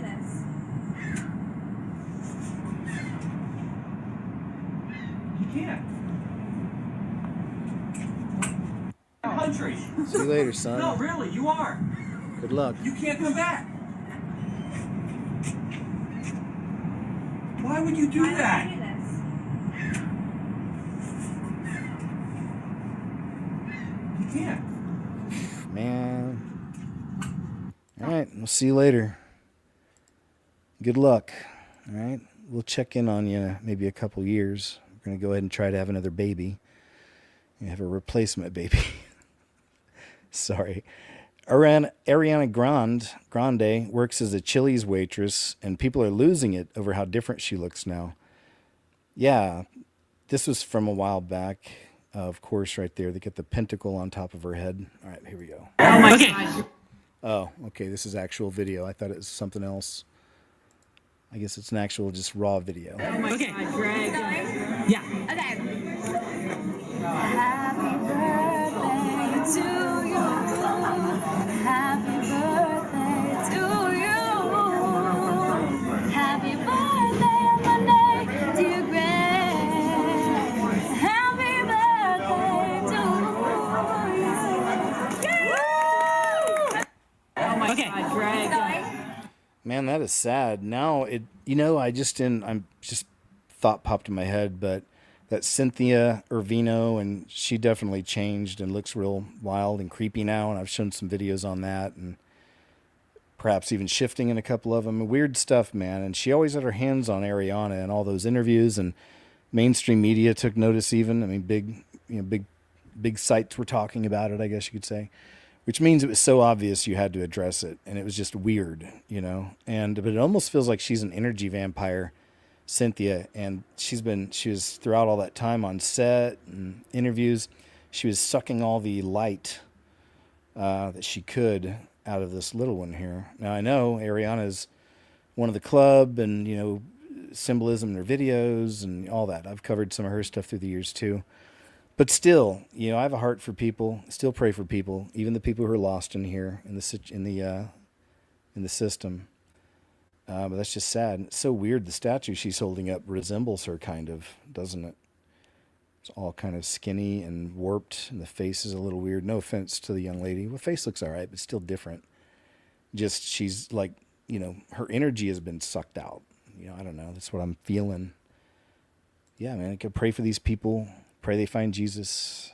Speaker 12: can't. Country.
Speaker 1: See you later, son.
Speaker 12: No, really, you are.
Speaker 1: Good luck.
Speaker 12: You can't come back. Why would you do that? You can't.
Speaker 1: Man. All right, we'll see you later. Good luck. All right, we'll check in on you maybe a couple years. We're going to go ahead and try to have another baby. You have a replacement baby. Sorry. Ariana Grande works as a Chili's waitress, and people are losing it over how different she looks now. Yeah, this was from a while back. Of course, right there, they get the pentacle on top of her head. All right, here we go.
Speaker 18: Oh my God.
Speaker 1: Oh, okay, this is actual video. I thought it was something else. I guess it's an actual just raw video.
Speaker 18: Oh my God, Greg. Yeah. Okay. Happy birthday to you. Happy birthday to you. Happy birthday on Monday, dear Greg. Happy birthday to you. Oh my God, Greg.
Speaker 1: Man, that is sad. Now I'm just thought popped in my head, but that Cynthia Irvino, and she definitely changed and looks real wild and creepy now. And I've shown some videos on that, and perhaps even shifting in a couple of them. Weird stuff, man. And she always had her hands on Ariana in all those interviews, and mainstream media took notice. Even, I mean, big sites were talking about it, I guess you could say. Which means it was so obvious you had to address it, and it was just weird, but it almost feels like she's an energy vampire, Cynthia, and she was throughout all that time on set and interviews, she was sucking all the light that she could out of this little one here. Now I know Ariana's one of the club, and symbolism in her videos and all that. I've covered some of her stuff through the years too. But still, I have a heart for people. Still pray for people, even the people who are lost in here in the system. But that's just sad. It's so weird. The statue she's holding up resembles her, kind of, doesn't it? It's all kind of skinny and warped, and the face is a little weird. No offense to the young lady. Well, face looks all right, but still different. Just she's like, her energy has been sucked out. I don't know. That's what I'm feeling. Yeah, man. I could pray for these people. Pray they find Jesus.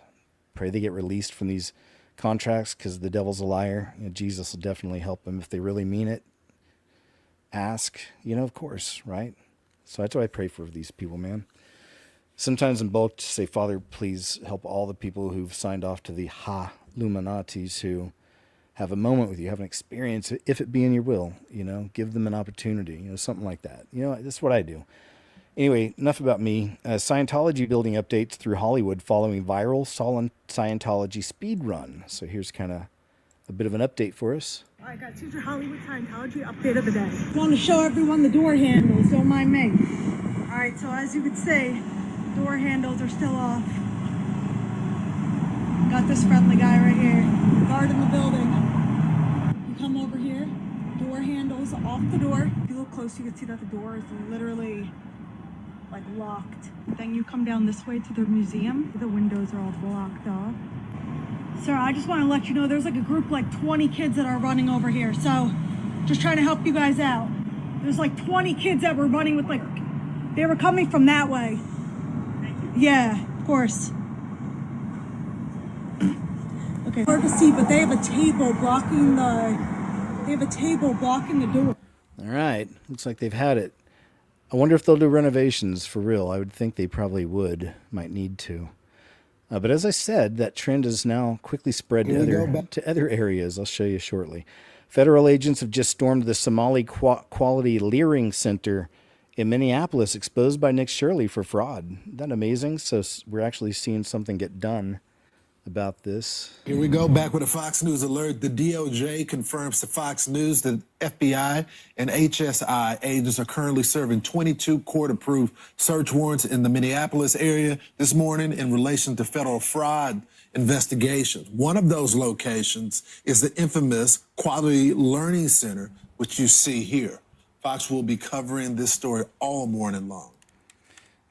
Speaker 1: Pray they get released from these contracts, because the devil's a liar. Jesus will definitely help them if they really mean it. Ask, of course, right? So that's what I pray for these people, man. Sometimes in bulk, to say, Father, please help all the people who've signed off to the Illuminatis who have a moment with you, have an experience, if it be in your will, give them an opportunity, something like that. That's what I do. Anyway, enough about me. Scientology building updates through Hollywood following viral Scientology speed run. So here's kind of a bit of an update for us.
Speaker 13: I got Teacher Hollywood Scientology update of the day. I want to show everyone the door handles, don't mind me. All right, so as you could see, door handles are still off. Got this friendly guy right here, guard in the building. You come over here, door handles off the door. If you look close, you can see that the door is literally locked. Then you come down this way to the museum. The windows are all blocked off. Sir, I just want to let you know there's a group 20 kids that are running over here. So just trying to help you guys out. There's 20 kids that were running with they were coming from that way. Yeah, of course. Okay. Hard to see, but they have a table blocking the door.
Speaker 1: All right. Looks like they've had it. I wonder if they'll do renovations for real. I would think they probably would. Might need to. But as I said, that trend is now quickly spread to other areas. I'll show you shortly. Federal agents have just stormed the Somali Quality Leering Center in Minneapolis, exposed by Nick Shirley for fraud. Isn't that amazing? So we're actually seeing something get done about this.
Speaker 14: Here we go, back with a Fox News alert. The DOJ confirms to Fox News that FBI and HSI agents are currently serving 22 court-approved search warrants in the Minneapolis area this morning in relation to federal fraud investigations. One of those locations is the infamous Quality Learning Center, which you see here. Fox will be covering this story all morning long.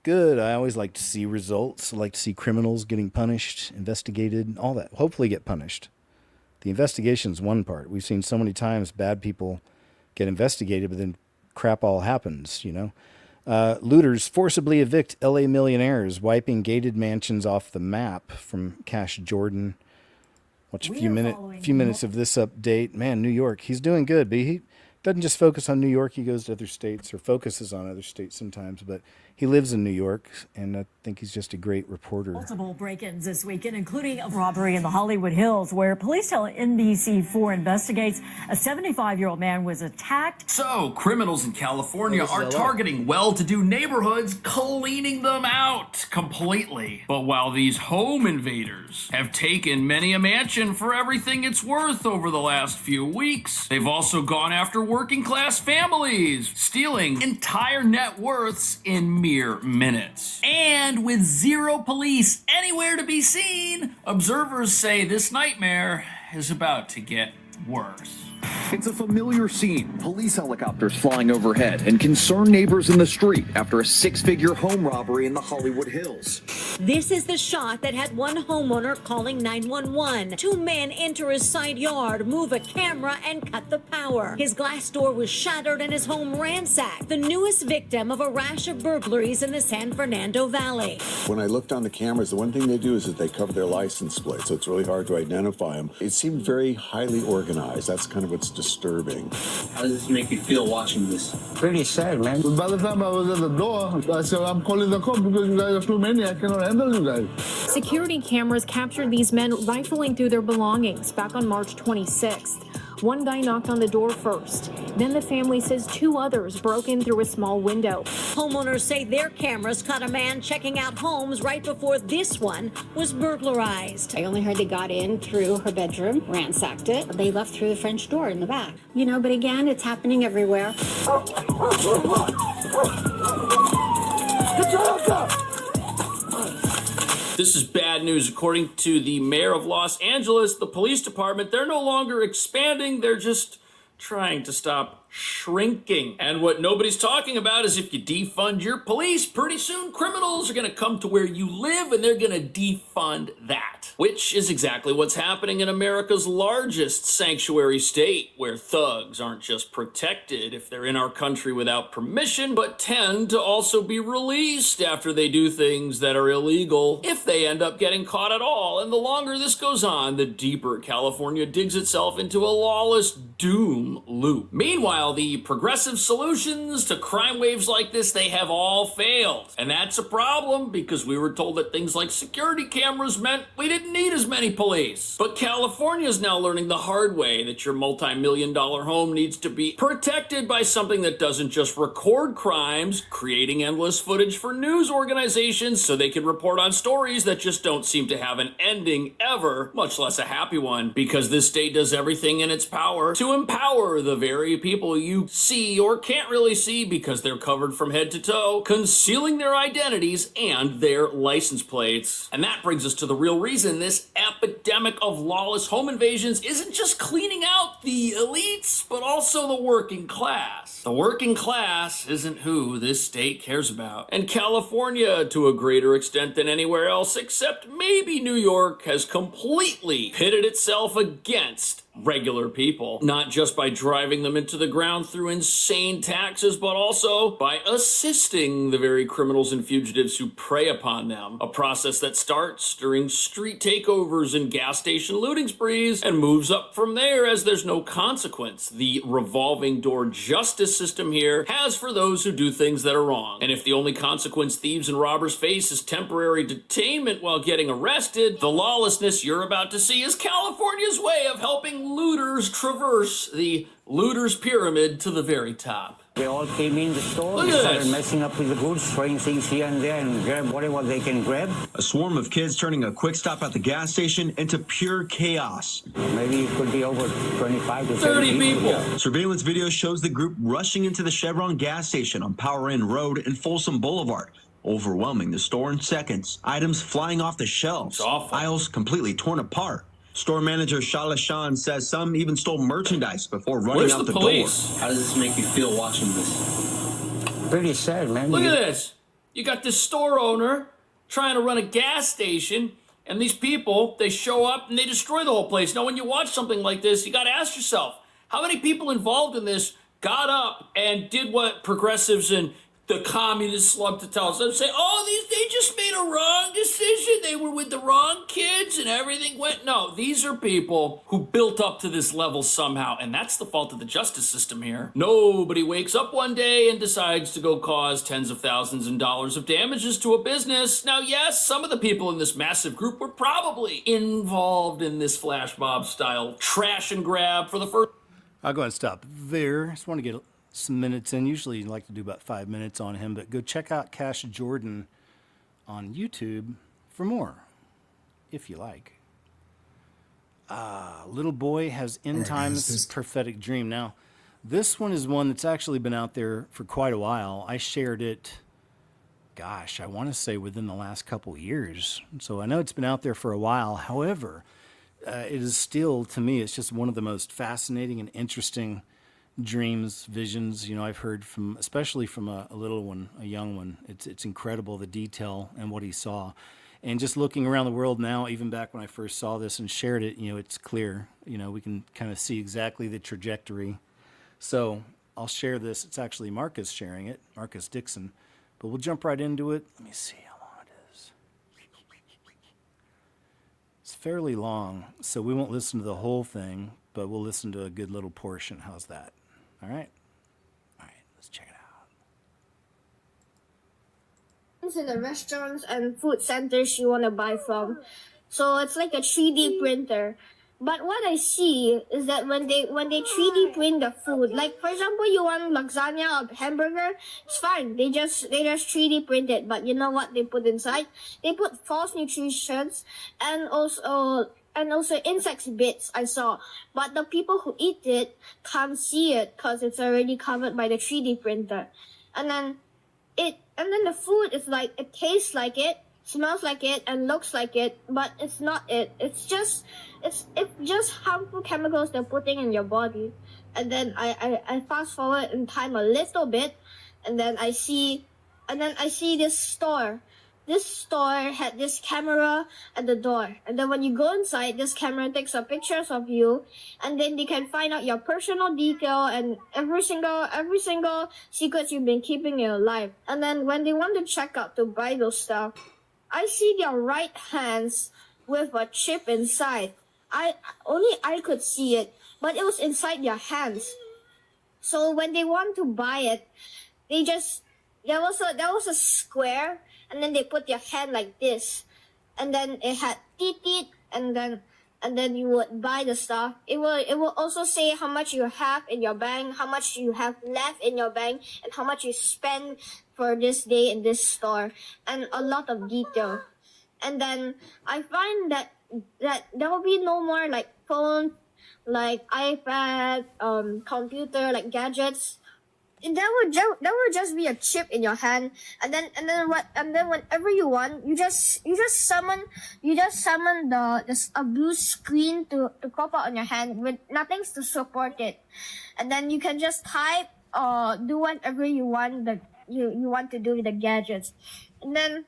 Speaker 1: Good. I always like to see results. I like to see criminals getting punished, investigated, all that. Hopefully get punished. The investigation's one part. We've seen so many times bad people get investigated, but then crap all happens, you know. Looters forcibly evict LA millionaires, wiping gated mansions off the map, from Cash Jordan. Watch a few minutes of this update. Man, New York, he's doing good, but he doesn't just focus on New York. He goes to other states, or focuses on other states sometimes, but he lives in New York, and I think he's just a great reporter.
Speaker 6: Multiple break-ins this weekend, including a robbery in the Hollywood Hills, where police tell NBC4 investigates a 75-year-old man was attacked.
Speaker 16: So, criminals in California are targeting well-to-do neighborhoods, cleaning them out completely. But while these home invaders have taken many a mansion for everything it's worth over the last few weeks, they've also gone after working-class families, stealing entire net worths in mere minutes. And with zero police anywhere to be seen, observers say this nightmare is about to get worse.
Speaker 19: It's a familiar scene. Police helicopters flying overhead and concerned neighbors in the street after a six-figure home robbery in the Hollywood Hills.
Speaker 20: This is the shot that had one homeowner calling 911. Two men enter his side yard, move a camera, and cut the power. His glass door was shattered and his home ransacked. The newest victim of a rash of burglaries in the San Fernando Valley.
Speaker 21: When I looked on the cameras, the one thing they do is that they cover their license plate, so it's really hard to identify them. It seemed very highly organized. That's kind of what's disturbing.
Speaker 12: How does this make you feel watching this?
Speaker 22: Pretty sad, man. By the time I was at the door, I said, I'm calling the cop because you guys are too many. I cannot handle you guys.
Speaker 24: Security cameras captured these men rifling through their belongings back on March 26th. One guy knocked on the door first. Then the family says two others broke in through a small window.
Speaker 20: Homeowners say their cameras caught a man checking out homes right before this one was burglarized.
Speaker 25: I only heard they got in through her bedroom, ransacked it. They left through the French door in the back. You know, but again, it's happening everywhere.
Speaker 16: This is bad news. According to the mayor of Los Angeles, the police department, they're no longer expanding, they're just trying to stop shrinking. And what nobody's talking about is if you defund your police, pretty soon criminals are going to come to where you live and they're going to defund that. Which is exactly what's happening in America's largest sanctuary state, where thugs aren't just protected if they're in our country without permission, but tend to also be released after they do things that are illegal, if they end up getting caught at all. And the longer this goes on, the deeper California digs itself into a lawless doom loop. Meanwhile, the progressive solutions to crime waves like this, they have all failed. And that's a problem, because we were told that things like security cameras meant we didn't need as many police. But California is now learning the hard way that your multi-million-dollar home needs to be protected by something that doesn't just record crimes, creating endless footage for news organizations so they can report on stories that just don't seem to have an ending ever, much less a happy one, because this state does everything in its power to empower the very people you see or can't really see because they're covered from head to toe, concealing their identities and their license plates. And that brings us to the real reason this epidemic of lawless home invasions isn't just cleaning out the elites, but also the working class. The working class isn't who this state cares about. And California, to a greater extent than anywhere else, except maybe New York, has completely pitted itself against regular people, not just by driving them into the ground through insane taxes, but also by assisting the very criminals and fugitives who prey upon them. A process that starts during street takeovers and gas station looting sprees and moves up from there as there's no consequence. The revolving door justice system here has for those who do things that are wrong. And if the only consequence thieves and robbers face is temporary detainment while getting arrested, the lawlessness you're about to see is California's way of helping looters traverse the looters pyramid to the very top.
Speaker 25: They all came in the store,
Speaker 16: Look
Speaker 25: they
Speaker 16: at
Speaker 25: started
Speaker 16: this.
Speaker 25: messing up with the goods, throwing things here and there, and grab whatever they can grab.
Speaker 26: A swarm of kids turning a quick stop at the gas station into pure chaos.
Speaker 25: Maybe it could be over 25 to
Speaker 26: 30 people.
Speaker 25: Yeah.
Speaker 26: Surveillance video shows the group rushing into the Chevron gas station on Power Inn Road and Folsom Boulevard, overwhelming the store in seconds. Items flying off the shelves, aisles completely torn apart. Store manager Shala Shan says some even stole merchandise before running out the door.
Speaker 12: How does this make you feel watching this?
Speaker 25: Pretty sad, man.
Speaker 16: Look at this. You got this store owner trying to run a gas station, and these people, they show up and they destroy the whole place. Now, when you watch something like this, you got to ask yourself, how many people involved in this got up and did what progressives and the communists love to tell us? They say, oh, they just made a wrong decision. They were with the wrong kids and everything went. No, these are people who built up to this level somehow. And that's the fault of the justice system here. Nobody wakes up one day and decides to go cause tens of thousands of dollars of damages to a business. Now, yes, some of the people in this massive group were probably involved in this flash mob style trash and grab for the first.
Speaker 1: I'll go ahead and stop there. Just want to get some minutes in. Usually I like to do about 5 minutes on him, but go check out Cash Jordan on YouTube for more, if you like. Little boy has end times prophetic dream. Now, this one is one that's actually been out there for quite a while. I shared it, gosh, I want to say within the last couple years. So I know it's been out there for a while. However, it is still, to me, it's just one of the most fascinating and interesting dreams, visions, I've heard from, especially from a little one, a young one. It's incredible, the detail and what he saw. And just looking around the world now, even back when I first saw this and shared it, it's clear, we can kind of see exactly the trajectory. So I'll share this. It's actually Marcus sharing it, Marcus Dixon, but we'll jump right into it. Let me see how long it is. It's fairly long, so we won't listen to the whole thing, but we'll listen to a good little portion. How's that? All right, let's check it out.
Speaker 2: In the restaurants and food centers you want to buy from. So it's like a 3D printer. But what I see is that when they 3D print the food, like for example, you want lasagna or hamburger, it's fine. They just 3D print it. But you know what they put inside? They put false nutritions and also insects bits I saw. But the people who eat it can't see it because it's already covered by the 3D printer. And then the food is like, it tastes like it, smells like it, and looks like it, but it's not it. It's just harmful chemicals they're putting in your body. And then I fast forward in time a little bit, and then I see this store. This store had this camera at the door. And then when you go inside, this camera takes some pictures of you. And then they can find out your personal detail and every single secret you've been keeping in your life. And then when they want to check out to buy those stuff, I see their right hands with a chip inside. Only I could see it, but it was inside their hands. So when they want to buy it, there was a square. And then they put your hand like this, and then it had teeth, and then you would buy the stuff. It will also say how much you have in your bank, how much you have left in your bank, and how much you spend for this day in this store, and a lot of detail. And then I find that there will be no more like phone, like iPad, computer, like gadgets. There would just be a chip in your hand, and then whenever you want, you just summon a blue screen to pop out on your hand with nothing to support it, and then you can just type or do whatever you want that you want to do with the gadgets, and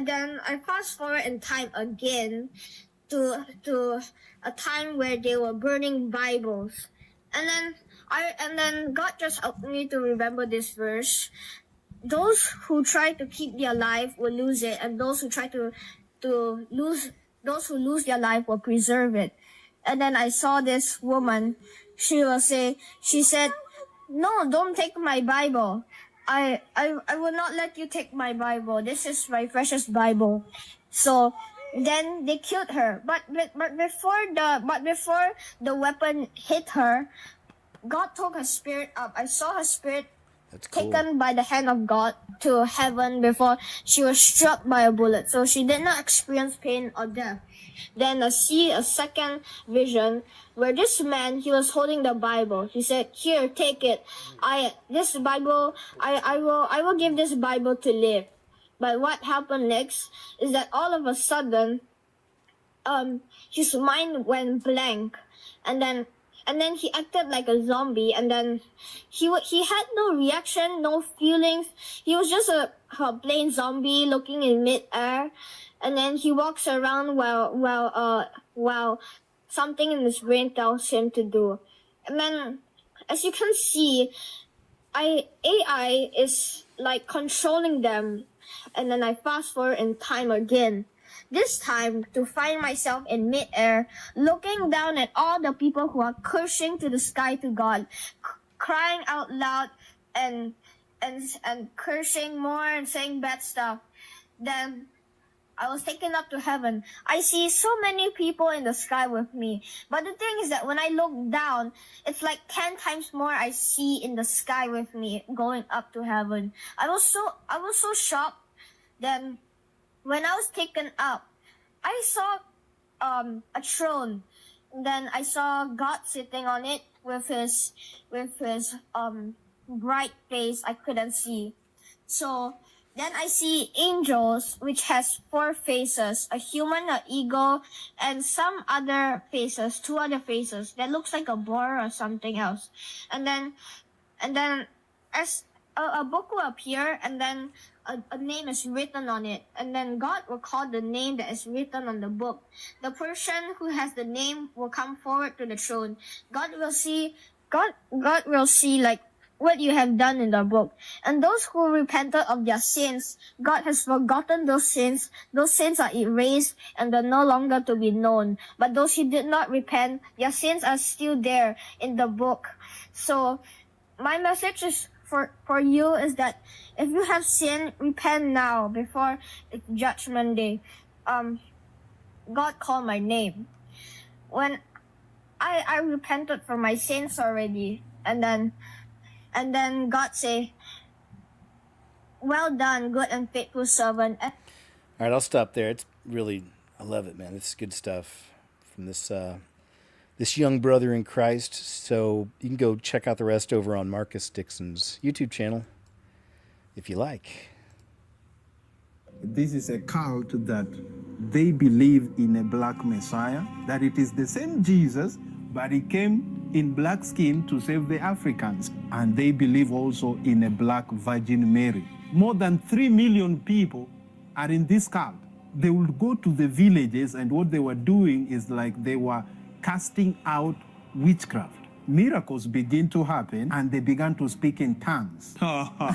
Speaker 2: then I fast forward in time again to a time where they were burning Bibles, and then God just helped me to remember this verse. Those who try to keep their life will lose it, and those who try to lose their life will preserve it. And then I saw this woman. She said, "No, don't take my Bible. I will not let you take my Bible. This is my precious Bible." So then they killed her. But before the weapon hit her, God took her spirit up. I saw her spirit taken by the hand of God to heaven before she was struck by a bullet. So she did not experience pain or death. Then I see a second vision where this man, he was holding the Bible. He said, "Here, take it. I will give this Bible to live." But what happened next is that all of a sudden, his mind went blank, and then and then he acted like a zombie, and then he had no reaction, no feelings. He was just a plain zombie looking in midair, and then he walks around while something in his brain tells him to do. And then, as you can see, AI is like controlling them. And then I fast forward in time again. This time to find myself in midair, looking down at all the people who are cursing to the sky to God, crying out loud and cursing more and saying bad stuff. Then I was taken up to heaven. I see so many people in the sky with me. But the thing is that when I look down, it's like 10 times more I see in the sky with me going up to heaven. I was so shocked. Then when I was taken up, I saw a throne. Then I saw God sitting on it with his bright face I couldn't see. So then I see angels, which has 4 faces, a human, an eagle, and some other faces, 2 other faces that looks like a boar or something else. And then as a book will appear, and then a name is written on it, and then God will call the name that is written on the book. The person who has the name will come forward to the throne. God will see like what you have done in the book. And those who repented of their sins, God has forgotten those sins. Those sins are erased and they're no longer to be known. But those who did not repent, their sins are still there in the book. So my message is for you is that if you have sinned, repent now before it's Judgment Day. God called my name. When I repented for my sins already, and then God say, "Well done, good and faithful servant."
Speaker 1: All right, I'll stop there. It's really, I love it, man. This is good stuff from this young brother in Christ. So you can go check out the rest over on Marcus Dixon's YouTube channel if you like.
Speaker 3: This is a cult that they believe in a black Messiah, that it is the same Jesus, but he came in black skin to save the Africans. And they believe also in a black Virgin Mary. More than 3 million people are in this cult. They would go to the villages, and what they were doing is like they were casting out witchcraft. Miracles began to happen, and they began to speak in tongues.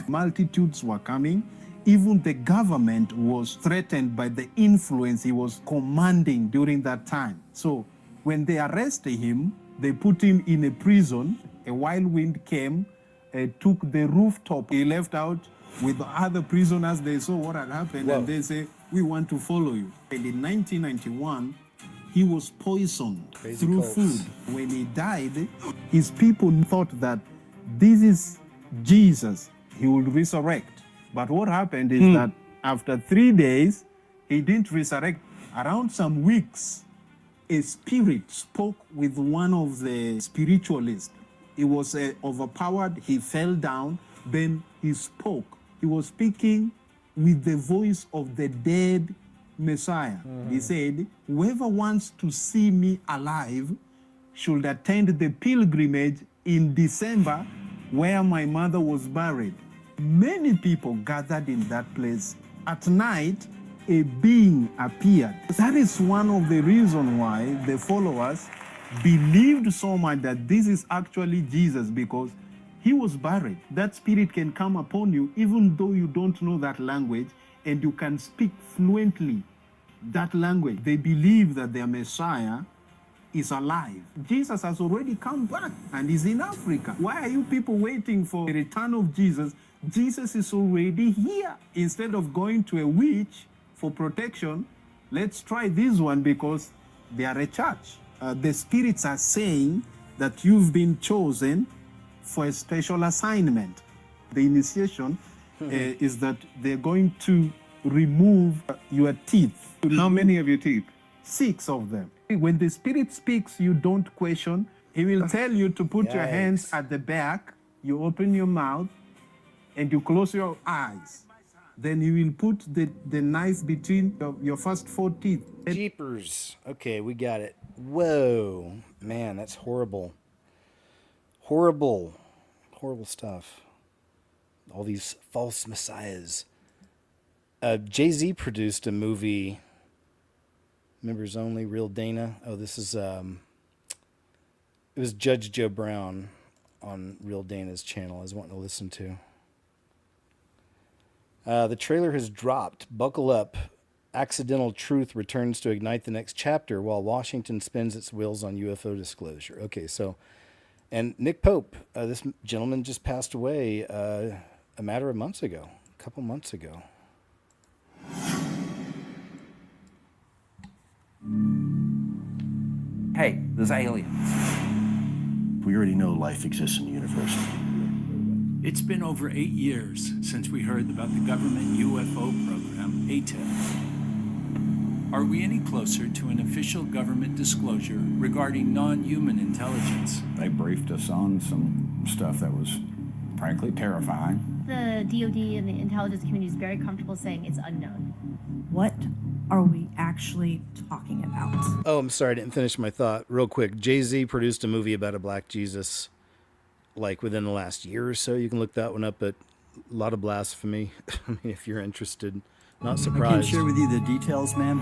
Speaker 3: Multitudes were coming. Even the government was threatened by the influence he was commanding during that time. So when they arrested him, they put him in a prison. A wild wind came, took the rooftop. He left out with the other prisoners. They saw what had happened. Whoa. And they say, "We want to follow you." And in 1991, he was poisoned through food. When he died, his people thought that this is Jesus. He will resurrect. But what happened is that after 3 days, he didn't resurrect. Around some weeks, a spirit spoke with one of the spiritualists. He was overpowered. He fell down. Then he spoke. He was speaking with the voice of the dead Messiah. He said, "Whoever wants to see me alive should attend the pilgrimage in December where my mother was buried." Many people gathered in that place. At night, a being appeared. That is one of the reasons why the followers believed so much that this is actually Jesus, because he was buried. That spirit can come upon you even though you don't know that language, and you can speak fluently that language. They believe that their Messiah is alive. Jesus has already come back and is in Africa. Why are you people waiting for the return of Jesus? Jesus is already here. Instead of going to a witch for protection, let's try this one because they are a church. The spirits are saying that you've been chosen for a special assignment. The initiation is that they're going to remove your teeth. How many of your teeth? 6 of them. When the spirit speaks, you don't question. He will tell you to put your hands at the back. You open your mouth and you close your eyes. Then he will put the knife between your first 4 teeth.
Speaker 1: Jeepers. Okay, we got it. Whoa. Man, that's horrible. Horrible, horrible stuff. All these false messiahs. Jay-Z produced a movie, Members Only, Real Dana. Oh, this is, it was Judge Joe Brown on Real Dana's channel I was wanting to listen to. The trailer has dropped. Buckle up. Accidental truth returns to ignite the next chapter while Washington spins its wheels on UFO disclosure. Okay, so, and Nick Pope, this gentleman just passed away a matter of months ago, a couple months ago.
Speaker 4: Hey, there's aliens. We already know life exists in the universe.
Speaker 5: It's been over 8 years since we heard about the government UFO program, ATIP. Are we any closer to an official government disclosure regarding non-human intelligence?
Speaker 7: They briefed us on some stuff that was, frankly, terrifying.
Speaker 8: The DoD and the intelligence community is very comfortable saying it's unknown.
Speaker 6: What are we actually talking about?
Speaker 1: Oh, I'm sorry, I didn't finish my thought. Real quick, Jay-Z produced a movie about a black Jesus, like within the last year or so. You can look that one up, but a lot of blasphemy. I mean, if you're interested, not surprised.
Speaker 5: I can't share with you the details, ma'am.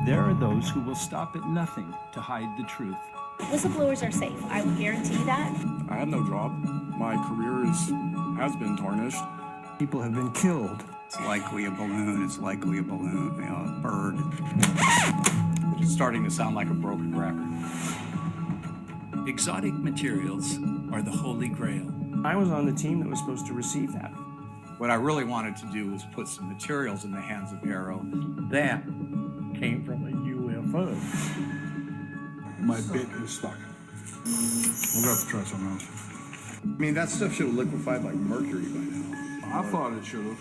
Speaker 5: There are those who will stop at nothing to hide the truth.
Speaker 8: Whistleblowers are safe. I will guarantee that.
Speaker 15: I have no job. My career has been tarnished.
Speaker 5: People have been killed.
Speaker 15: It's likely a balloon. It's likely a balloon. You know, a bird. It's starting to sound like a broken record.
Speaker 5: Exotic materials are the holy grail.
Speaker 15: I was on the team that was supposed to receive that. What I really wanted to do was put some materials in the hands of Arrow that came from a UFO.
Speaker 11: My bit is stuck. We'll have to try something else.
Speaker 15: I mean, that stuff should have liquefied like mercury by now.
Speaker 11: I thought it should have.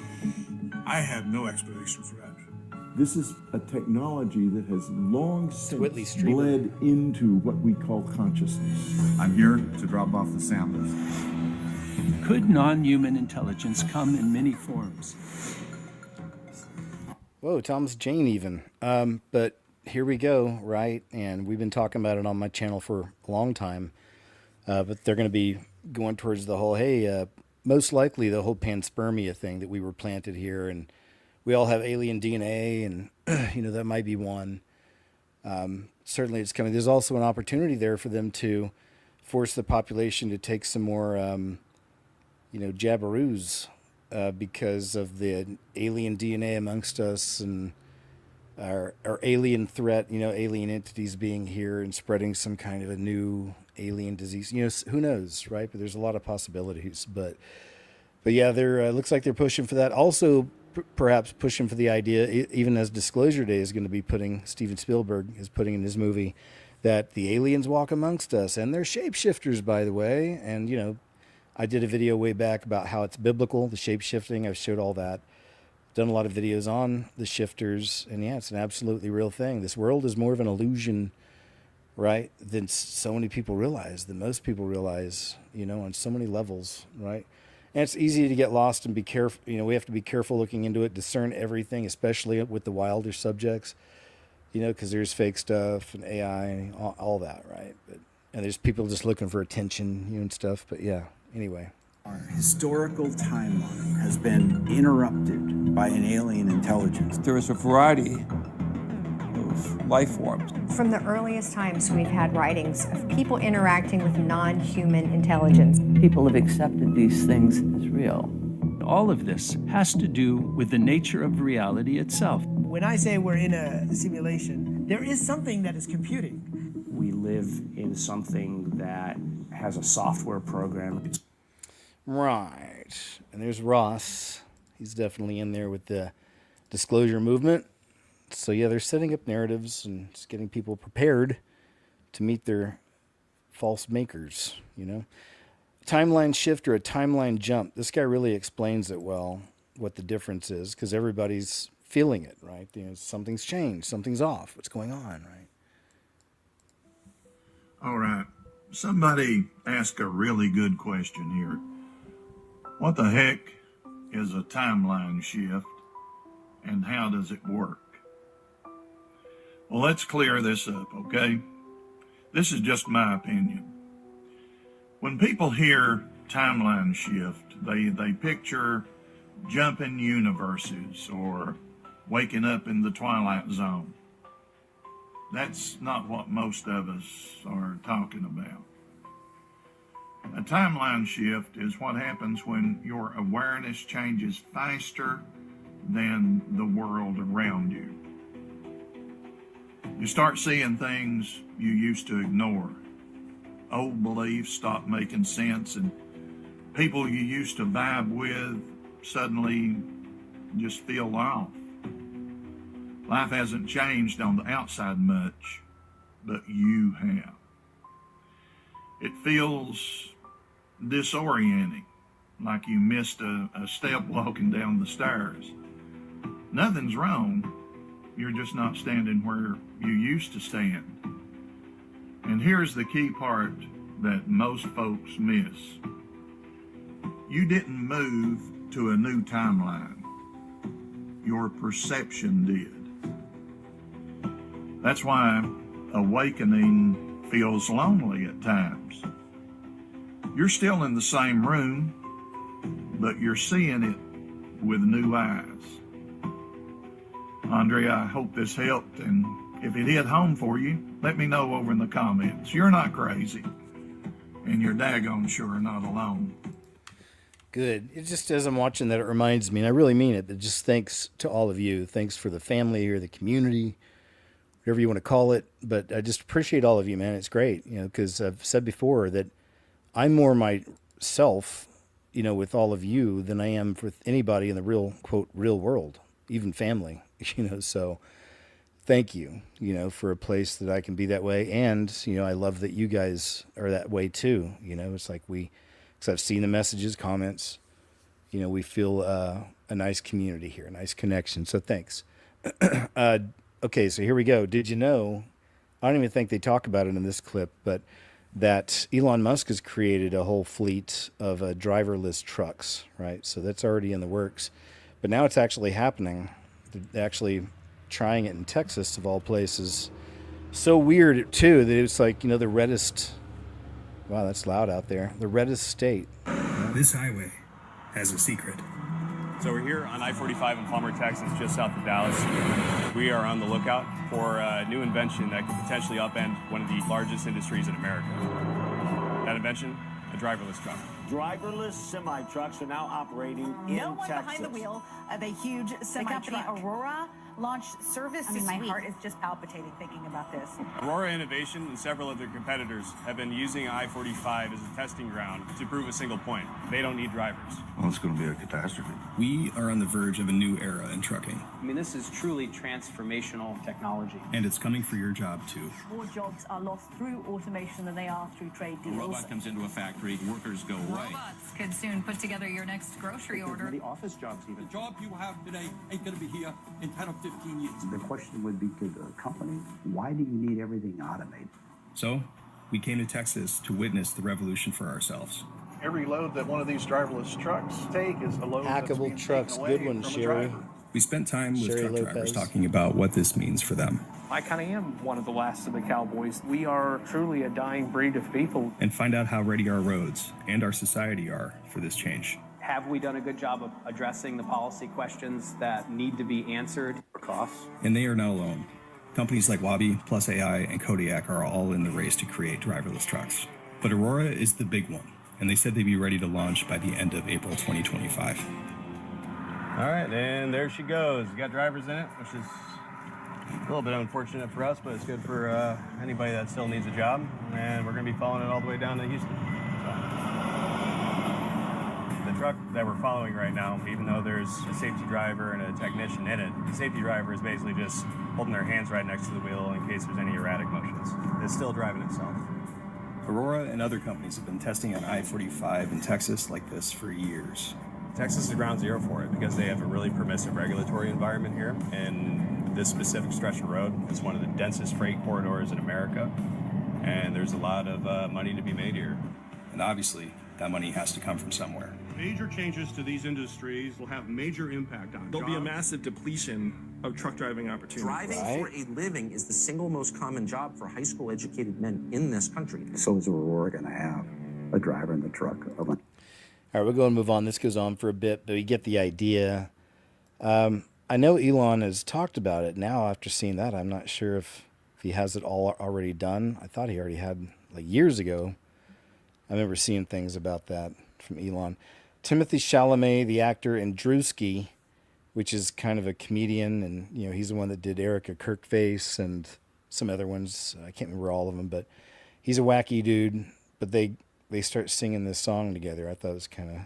Speaker 11: I have no explanation for that.
Speaker 9: This is a technology that has long
Speaker 1: Whitley
Speaker 9: since
Speaker 1: Strieber.
Speaker 9: bled into what we call consciousness.
Speaker 15: I'm here to drop off the samplers.
Speaker 5: Could non-human intelligence come in many forms?
Speaker 1: Whoa, Thomas Jane even. But here we go, right? And we've been talking about it on my channel for a long time. But they're going to be going towards the whole, hey, most likely the whole panspermia thing that we were planted here, and we all have alien DNA, and that might be one. Certainly it's coming. There's also an opportunity there for them to force the population to take some more, jabberoos because of the alien DNA amongst us and our alien threat, alien entities being here and spreading some kind of a new alien disease. Who knows, right? But there's a lot of possibilities. But yeah, they're looks like they're pushing for that. Also, perhaps pushing for the idea, even as Disclosure Day is going to be putting, Steven Spielberg is putting in his movie, that the aliens walk amongst us, and they're shapeshifters, by the way. And, I did a video way back about how it's biblical, the shapeshifting. I've showed all that. Done a lot of videos on the shifters, and yeah, it's an absolutely real thing. This world is more of an illusion, right, than so many people realize, than most people realize, on so many levels, right? And it's easy to get lost and be careful. We have to be careful looking into it, discern everything, especially with the wilder subjects, because there's fake stuff and AI and all that, right? And there's people just looking for attention, and stuff. But yeah, anyway.
Speaker 17: Our historical timeline has been interrupted by an alien intelligence.
Speaker 27: There is a variety of life forms.
Speaker 28: From the earliest times, we've had writings of people interacting with non-human intelligence.
Speaker 29: People have accepted these things as real.
Speaker 5: All of this has to do with the nature of reality itself.
Speaker 30: When I say we're in a simulation, there is something that is computing.
Speaker 15: We live in something that has a software program.
Speaker 1: Right. And there's Ross. He's definitely in there with the disclosure movement. So yeah, they're setting up narratives and just getting people prepared to meet their false makers, Timeline shift or a timeline jump. This guy really explains it well, what the difference is, because everybody's feeling it, right? Something's changed, something's off. What's going on, right?
Speaker 11: All right. Somebody asked a really good question here. What the heck is a timeline shift, and how does it work? Well, let's clear this up, okay? This is just my opinion. When people hear timeline shift, they picture jumping universes or waking up in the Twilight Zone. That's not what most of us are talking about. A timeline shift is what happens when your awareness changes faster than the world around you. You start seeing things you used to ignore. Old beliefs stop making sense, and people you used to vibe with suddenly just feel off. Life hasn't changed on the outside much, but you have. It feels disorienting, like you missed a step walking down the stairs. Nothing's wrong. You're just not standing where you used to stand. And here's the key part that most folks miss. You didn't move to a new timeline. Your perception did. That's why awakening feels lonely at times. You're still in the same room, but you're seeing it with new eyes. Andre, I hope this helped, and if it hit home for you, let me know over in the comments. You're not crazy, and you're daggone sure not alone.
Speaker 1: Good. It just, as I'm watching that, it reminds me, and I really mean it, that just thanks to all of you. Thanks for the family or the community, whatever you want to call it. But I just appreciate all of you, man. It's great, because I've said before that I'm more myself, with all of you than I am with anybody in the real, quote, real world, even family, so thank you, for a place that I can be that way. And, I love that you guys are that way too. It's like because I've seen the messages, comments, we feel a nice community here, a nice connection. So thanks. Okay, so here we go. Did you know, I don't even think they talk about it in this clip, but that Elon Musk has created a whole fleet of driverless trucks, right? So that's already in the works. But now it's actually happening. They're actually trying it in Texas, of all places. So weird, too, that it's like, the reddest... Wow, that's loud out there. The reddest state.
Speaker 10: This highway has a secret.
Speaker 13: So we're here on I-45 in Palmer, Texas, just south of Dallas. We are on the lookout for a new invention that could potentially upend one of the largest industries in America. That invention, a driverless truck.
Speaker 14: Driverless semi-trucks are now operating in Texas.
Speaker 18: No one behind the wheel of a huge semi-truck. The company Aurora launched service this week. My heart is just palpitating thinking about this.
Speaker 13: Aurora Innovation and several of their competitors have been using I-45 as a testing ground to prove a single point. They don't need drivers.
Speaker 4: Well, it's going to be a catastrophe.
Speaker 10: We are on the verge of a new era in trucking.
Speaker 12: I mean, this is truly transformational technology.
Speaker 10: And it's coming for your job, too.
Speaker 18: More jobs are lost through automation than they are through trade deals.
Speaker 19: A robot comes into a factory, workers go away.
Speaker 18: Robots could soon put together your next grocery order.
Speaker 12: The office jobs even.
Speaker 19: The job you have today ain't going to be here in 10 or 15 years.
Speaker 17: The question would be to the company, why do you need everything automated?
Speaker 10: So, we came to Texas to witness the revolution for ourselves.
Speaker 20: Every load that one of these driverless trucks take is a load that's being
Speaker 1: trucks,
Speaker 20: taken away
Speaker 1: good one,
Speaker 20: from a
Speaker 1: Sherry.
Speaker 20: driver.
Speaker 10: We spent time with
Speaker 1: Sherry
Speaker 10: truck
Speaker 1: Lopez.
Speaker 10: drivers talking about what this means for them.
Speaker 12: I kind of am one of the last of the cowboys. We are truly a dying breed of people.
Speaker 10: And find out how ready our roads and our society are for this change.
Speaker 12: Have we done a good job of addressing the policy questions that need to be answered? Costs.
Speaker 10: And they are not alone. Companies like Wabi, Plus AI, and Kodiak are all in the race to create driverless trucks. But Aurora is the big one, and they said they'd be ready to launch by the end of April 2025.
Speaker 13: All right, and there she goes. We got drivers in it, which is a little bit unfortunate for us, but it's good for anybody that still needs a job. And we're going to be following it all the way down to Houston. The truck that we're following right now, even though there's a safety driver and a technician in it, the safety driver is basically just holding their hands right next to the wheel in case there's any erratic motions. It's still driving itself.
Speaker 10: Aurora and other companies have been testing on I-45 in Texas like this for years.
Speaker 13: Texas is ground zero for it because they have a really permissive regulatory environment here, and this specific stretch of road is one of the densest freight corridors in America, and there's a lot of money to be made here.
Speaker 10: And obviously, that money has to come from somewhere.
Speaker 11: Major changes to these industries will have major impact on
Speaker 21: There'll be a massive depletion of truck driving opportunities.
Speaker 22: Driving for a living is the single most common job for high school educated men in this country.
Speaker 17: So is Aurora going to have a
Speaker 2: driver in the truck.
Speaker 1: All right, we'll go and move on. This goes on for a bit, but we get the idea. I know Elon has talked about it now after seeing that. I'm not sure if he has it all already done. I thought he already had, like years ago. I remember seeing things about that from Elon. Timothy Chalamet, the actor, and Drewski, which is kind of a comedian, and he's the one that did Erica Kirkface and some other ones. I can't remember all of them, but he's a wacky dude. But they start singing this song together. I thought it was kind of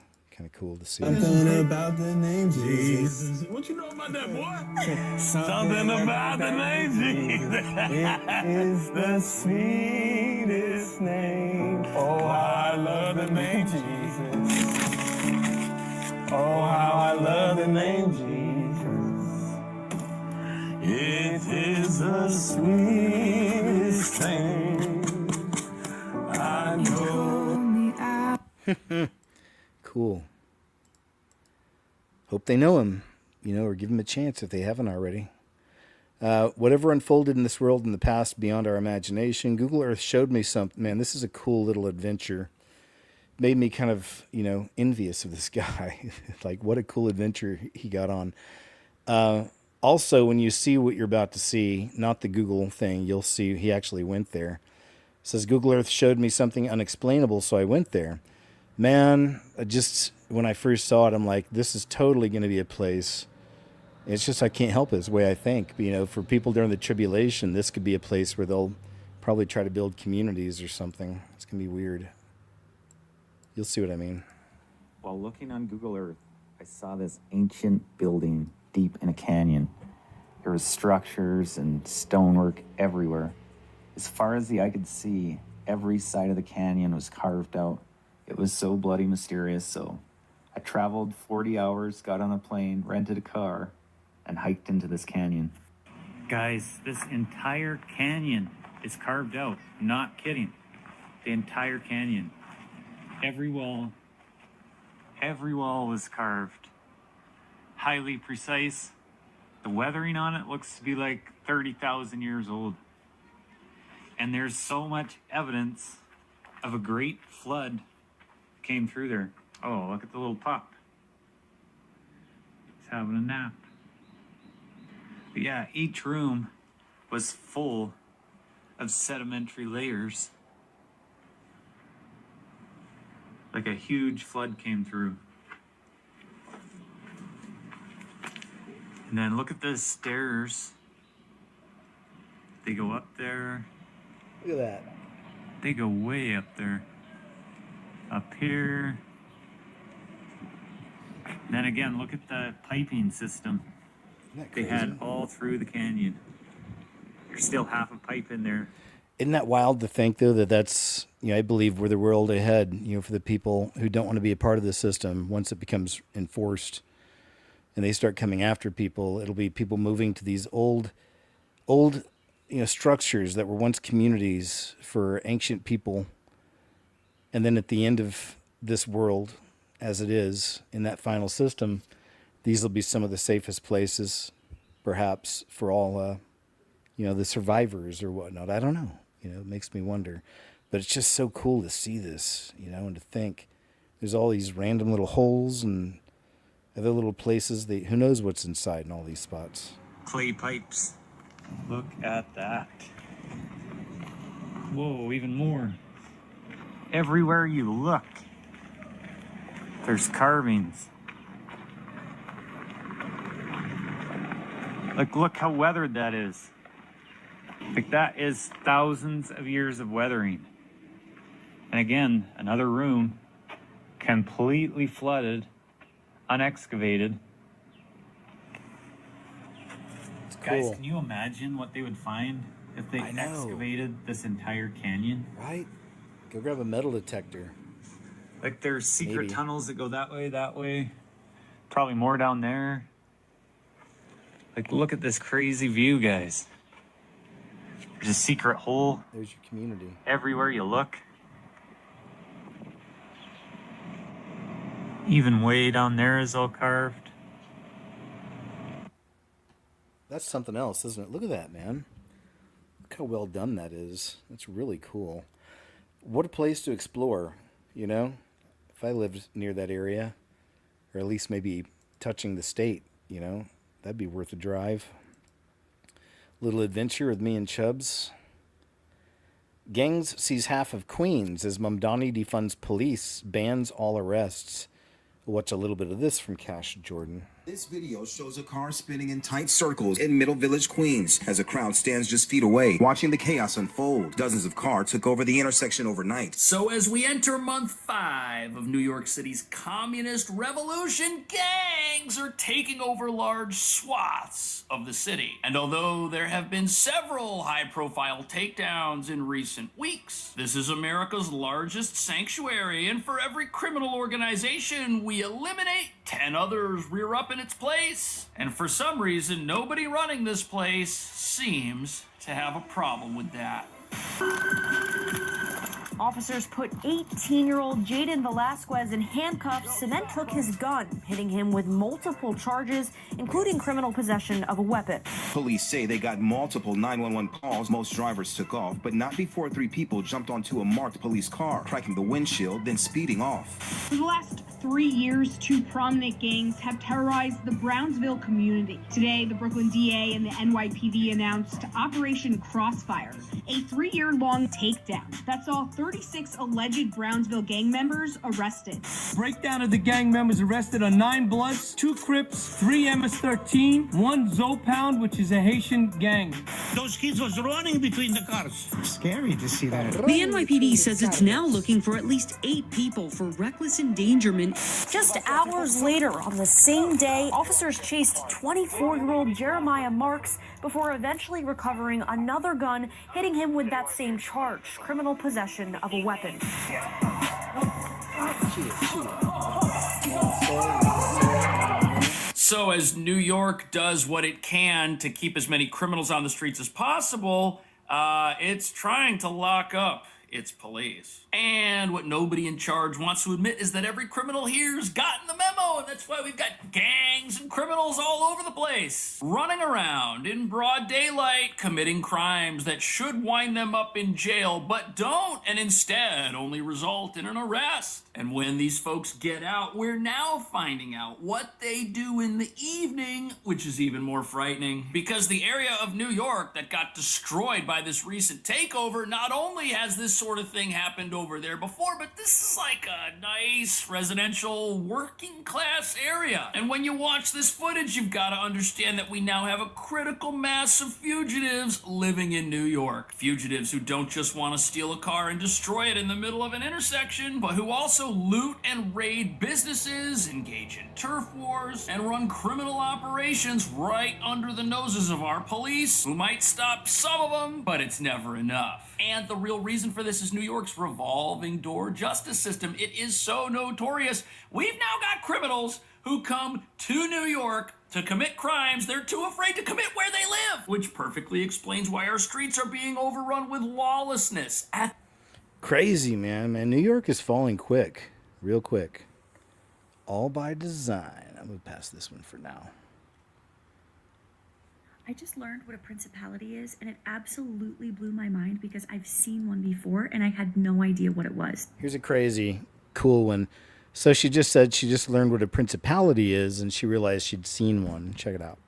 Speaker 1: cool to see.
Speaker 3: Something about the name Jesus. What you know about that, boy? Something about the name Jesus. It is the sweetest name. Oh, how I love the name Jesus. Oh, how I love the name Jesus. It is the sweetest thing I know.
Speaker 1: Cool. Hope they know him, or give him a chance if they haven't already. Whatever unfolded in this world in the past beyond our imagination, Google Earth showed me something. Man, this is a cool little adventure. Made me kind of, envious of this guy. Like, what a cool adventure he got on. Also, when you see what you're about to see, not the Google thing, you'll see he actually went there. It says, Google Earth showed me something unexplainable, so I went there. Man, when I first saw it, I'm like, this is totally going to be a place. It's just I can't help it. It's the way I think. For people during the tribulation, this could be a place where they'll probably try to build communities or something. It's going to be weird. You'll see what I mean.
Speaker 6: While looking on Google Earth, I saw this ancient building deep in a canyon. There was structures and stonework everywhere. As far as the eye could see, every side of the canyon was carved out. It was so bloody mysterious, so I traveled 40 hours, got on a plane, rented a car, and hiked into this canyon.
Speaker 7: Guys, this entire canyon is carved out. Not kidding. The entire canyon. Every wall was carved. Highly precise. The weathering on it looks to be like 30,000 years old. And there's so much evidence of a great flood came through there. Oh, look at the little pup. He's having a nap. But yeah, each room was full of sedimentary layers. Like a huge flood came through. And then look at the stairs. They go up there.
Speaker 1: Look at that.
Speaker 7: They go way up there. Up here. Then again, look at the piping system they had all through the canyon. There's still half a pipe in there.
Speaker 1: Isn't that wild to think, though, that's, I believe we're the world ahead, for the people who don't want to be a part of the system. Once it becomes enforced and they start coming after people, it'll be people moving to these old, structures that were once communities for ancient people. And then at the end of this world, as it is in that final system, these will be some of the safest places, perhaps, for all, the survivors or whatnot. I don't know. It makes me wonder. But it's just so cool to see this, and to think there's all these random little holes and other little places. Who knows what's inside in all these spots.
Speaker 7: Clay pipes. Look at that. Whoa, even more. Everywhere you look, there's carvings. Look how weathered that is. That is thousands of years of weathering. And again, another room, completely flooded, unexcavated. Guys,
Speaker 1: cool.
Speaker 7: Can you imagine what they would find if they excavated this entire canyon?
Speaker 1: Right? Go grab a metal detector.
Speaker 7: There's secret
Speaker 1: Maybe.
Speaker 7: tunnels that go that way. Probably more down there. Look at this crazy view, guys. There's a secret hole.
Speaker 1: There's your community.
Speaker 7: Everywhere you look. Even way down there is all carved.
Speaker 1: That's something else, isn't it? Look at that, man. Look how well done that is. That's really cool. What a place to explore. you know, if I lived near that area, or at least maybe touching the state, you know, that'd be worth a drive. Little adventure with me and Chubbs. Gangs sees half of Queens as Mamdani defunds police, bans all arrests. We'll watch a little bit of this from Cash Jordan.
Speaker 2: This video shows a car spinning in tight circles in Middle Village, Queens, as a crowd stands just feet away, watching the chaos unfold. Dozens of cars took over the intersection overnight.
Speaker 8: So as we enter month 5 of New York City's communist revolution, gangs are taking over large swaths of the city. And although there have been several high-profile takedowns in recent weeks, this is America's largest sanctuary, and for every criminal organization we eliminate, 10 others rear up in its place. And for some reason, nobody running this place seems to have a problem with that.
Speaker 9: Officers put 18-year-old Jaden Velasquez in handcuffs and then took his gun, hitting him with multiple charges, including criminal possession of a weapon.
Speaker 2: Police say they got multiple 911 calls. Most drivers took off, but not before 3 people jumped onto a marked police car, cracking the windshield, then speeding off.
Speaker 16: For the last 3 years, 2 prominent gangs have terrorized the Brownsville community. Today, the Brooklyn DA and the NYPD announced Operation Crossfire, a 3-year-long takedown that saw 36 alleged Brownsville gang members arrested.
Speaker 12: Breakdown of the gang members arrested are 9 Bloods, 2 Crips, 3 MS-13, 1 Zopound, which is a Haitian gang.
Speaker 14: Those kids was running between the cars.
Speaker 23: Scary to see that.
Speaker 24: The NYPD says it's now looking for at least 8 people for reckless endangerment.
Speaker 9: Just hours later, on the same day, officers chased 24-year-old Jeremiah Marks before eventually recovering another gun, hitting him with that same charge, criminal possession of a weapon.
Speaker 8: So as New York does what it can to keep as many criminals on the streets as possible, it's trying to lock up its police. And what nobody in charge wants to admit is that every criminal here's gotten the memo, and that's why we've got gangs and criminals all over the place, running around in broad daylight, committing crimes that should wind them up in jail, but don't, and instead only result in an arrest. And when these folks get out, we're now finding out what they do in the evening, which is even more frightening, because the area of New York that got destroyed by this recent takeover not only has this sort of thing happened over there before, but this is like a nice residential working class area. And when you watch this footage, you've got to understand that we now have a critical mass of fugitives living in New York. Fugitives who don't just want to steal a car and destroy it in the middle of an intersection, but who also loot and raid businesses, engage in turf wars, and run criminal operations right under the noses of our police, who might stop some of them, but it's never enough. And the real reason for this is New York's revolving door justice system. It is so notorious. We've now got criminals who come to New York to commit crimes they're too afraid to commit where they live, which perfectly explains why our streets are being overrun with lawlessness.
Speaker 1: Crazy, man. New York is falling quick, real quick. All by design. I'm going to pass this one for now.
Speaker 25: I just learned what a principality is, and it absolutely blew my mind because I've seen one before, and I had no idea what it was.
Speaker 1: Here's a crazy, cool one. So she just said she just learned what a principality is, and she realized she'd seen one. Check it out.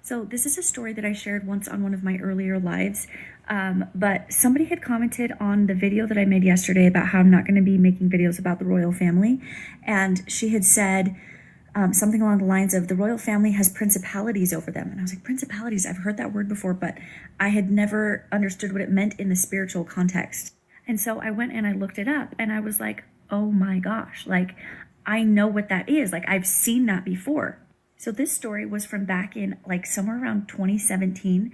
Speaker 25: So this is a story that I shared once on one of my earlier lives, but somebody had commented on the video that I made yesterday about how I'm not going to be making videos about the royal family, and she had said something along the lines of, the royal family has principalities over them. And I was like, principalities? I've heard that word before, but I had never understood what it meant in the spiritual context. And so I went and I looked it up, and I was like, oh my gosh, like, I know what that is. Like, I've seen that before. So this story was from back in like somewhere around 2017.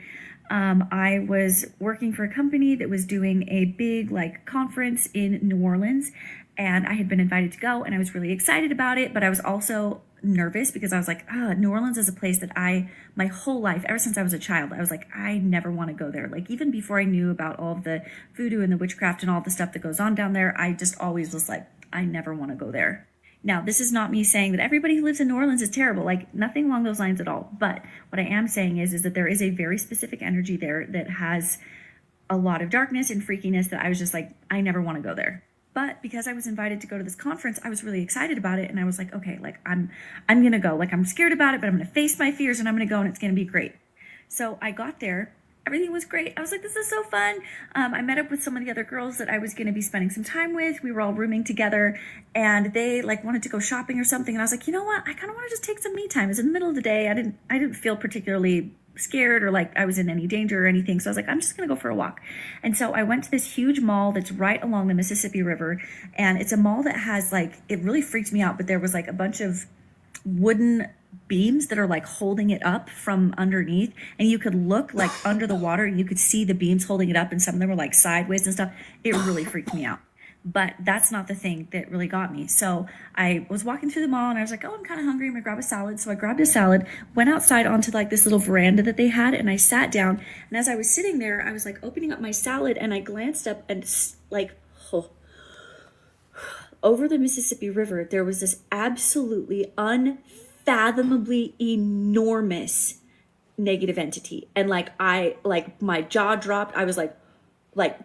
Speaker 25: I was working for a company that was doing a big like conference in New Orleans, and I had been invited to go, and I was really excited about it, but I was also nervous because I was like, New Orleans is a place that my whole life, ever since I was a child, I was like, I never want to go there. Like, even before I knew about all of the voodoo and the witchcraft and all the stuff that goes on down there, I just always was like, I never want to go there. Now, this is not me saying that everybody who lives in New Orleans is terrible, like nothing along those lines at all. But what I am saying is that there is a very specific energy there that has a lot of darkness and freakiness that I was just like, I never want to go there. But because I was invited to go to this conference, I was really excited about it. And I was like, okay, like I'm going to go. Like I'm scared about it, but I'm going to face my fears and I'm going to go and it's going to be great. So I got there. Everything was great. I was like, this is so fun. I met up with some of the other girls that I was going to be spending some time with. We were all rooming together and they like wanted to go shopping or something. And I was like, you know what? I kind of want to just take some me time. It was in the middle of the day. I didn't feel particularly scared or like I was in any danger or anything. So I was like, I'm just going to go for a walk. And so I went to this huge mall that's right along the Mississippi River. And it's a mall that has like, it really freaked me out, but there was like a bunch of wooden beams that are like holding it up from underneath. And you could look like under the water and you could see the beams holding it up. And some of them were like sideways and stuff. It really freaked me out. But that's not the thing that really got me. So I was walking through the mall and I was like, oh, I'm kind of hungry. I'm gonna grab a salad. So I grabbed a salad, went outside onto like this little veranda that they had, and I sat down. And as I was sitting there, I was like opening up my salad and I glanced up and like, over the Mississippi River, there was this absolutely unfathomably enormous negative entity. And like my jaw dropped. I was like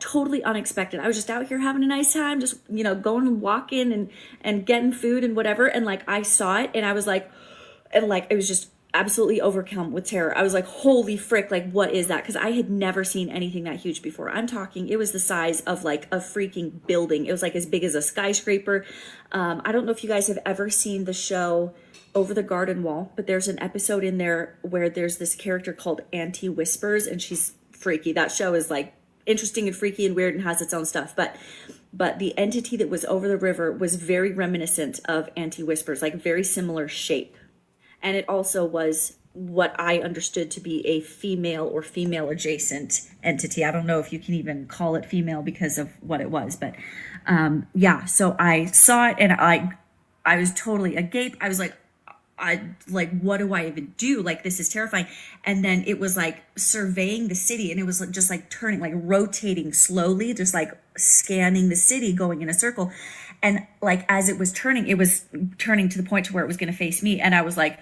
Speaker 25: totally unexpected. I was just out here having a nice time, just, you know, going and walking and getting food and whatever. And like, I saw it and I was like, and like, it was just absolutely overcome with terror. I was like, holy frick, like, what is that? Cause I had never seen anything that huge before. I'm talking, it was the size of like a freaking building. It was like as big as a skyscraper. I don't know if you guys have ever seen the show Over the Garden Wall, but there's an episode in there where there's this character called Auntie Whispers and she's freaky. That show is like interesting and freaky and weird and has its own stuff, but the entity that was over the river was very reminiscent of Auntie Whispers, like very similar shape. And it also was what I understood to be a female or female adjacent entity. I don't know if you can even call it female because of what it was, but yeah, so I saw it and I was totally agape. I was like, what do I even do? Like, this is terrifying. And then it was like surveying the city and it was just like turning, like rotating slowly, just like scanning the city, going in a circle. And like, as it was turning to the point to where it was going to face me. And I was like,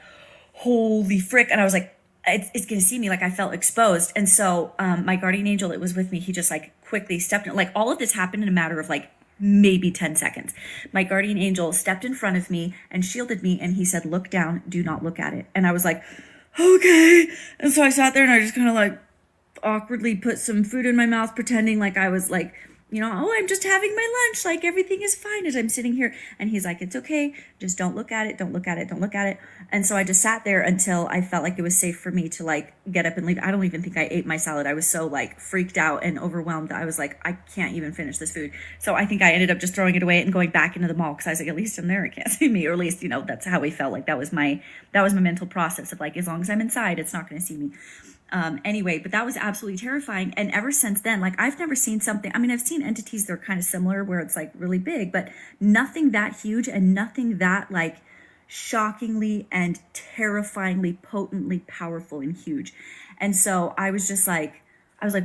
Speaker 25: holy frick. And I was like, it's going to see me. Like, I felt exposed. And so my guardian angel that was with me, he just like quickly stepped in. Like, all of this happened in a matter of like maybe 10 seconds. My guardian angel stepped in front of me and shielded me. And he said, look down, do not look at it. And I was like, okay. And so I sat there and I just kind of like awkwardly put some food in my mouth, pretending like I was like, you know, oh, I'm just having my lunch. Like, everything is fine as I'm sitting here. And he's like, it's okay. Just don't look at it. Don't look at it. Don't look at it. And so I just sat there until I felt like it was safe for me to like get up and leave. I don't even think I ate my salad. I was so like freaked out and overwhelmed that I was like, I can't even finish this food. So I think I ended up just throwing it away and going back into the mall because I was like, at least I'm there. It can't see me. Or at least, you know, that's how we felt. Like, that was my mental process of like, as long as I'm inside, it's not going to see me. Anyway, but that was absolutely terrifying. And ever since then, like, I've never seen something, I mean, I've seen entities that are kind of similar where it's like really big, but nothing that huge and nothing that like shockingly and terrifyingly potently powerful and huge. And so I was like,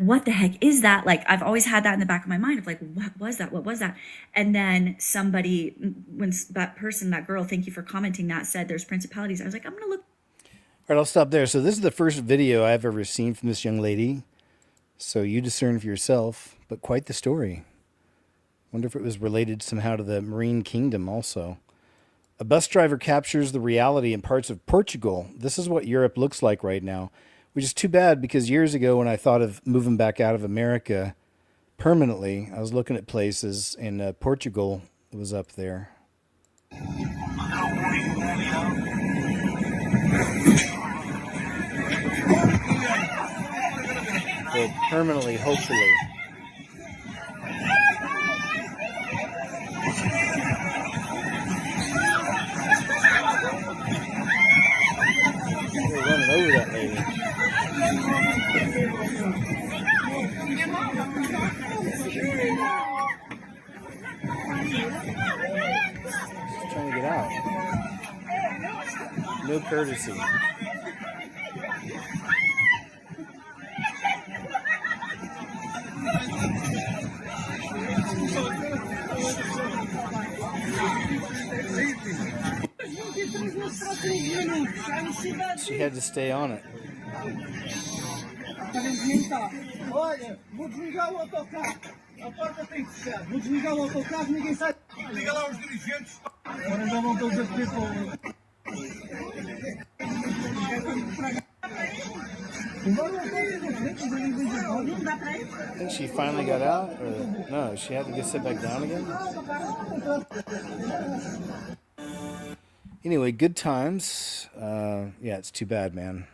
Speaker 25: what the heck is that? Like, I've always had that in the back of my mind of like, what was that? What was that? And then somebody, when that girl, thank you for commenting that, said there's principalities. I was like, I'm going to look.
Speaker 1: All right, I'll stop there. So this is the first video I've ever seen from this young lady. So you discern for yourself, but quite the story. Wonder if it was related somehow to the Marine Kingdom also. A bus driver captures the reality in parts of Portugal. This is what Europe looks like right now, which is too bad because years ago when I thought of moving back out of America permanently, I was looking at places and Portugal was up there. Well, permanently, hopefully. We're running over that lady. She's trying to get out. No courtesy. She had to stay on it. I think she finally got out, or no, she had to get sit back down again. Anyway, good times. Yeah, it's too bad, man.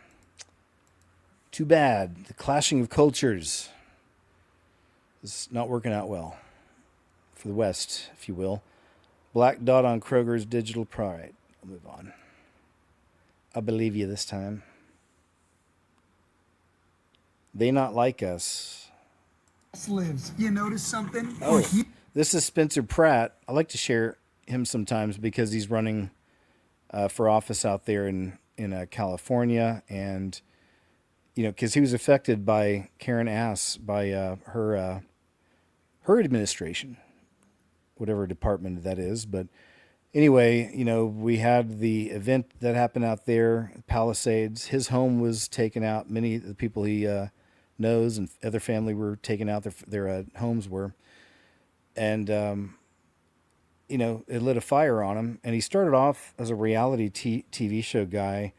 Speaker 1: Too bad. The clashing of cultures is not working out well for the West, if you will. Black dot on Kroger's digital pride. I'll move on. I believe you this time. They not like us.
Speaker 4: Lives. You notice something?
Speaker 1: Oh, this is Spencer Pratt. I like to share him sometimes because he's running for office out there in California, and you know, because he was affected by Karen Ass, by her administration, whatever department that is. But anyway, you know, we had the event that happened out there, Palisades. His home was taken out. Many of the people he knows and other family were taken out. Their homes were, and you know, it lit a fire on him. And he started off as a reality TV show guy.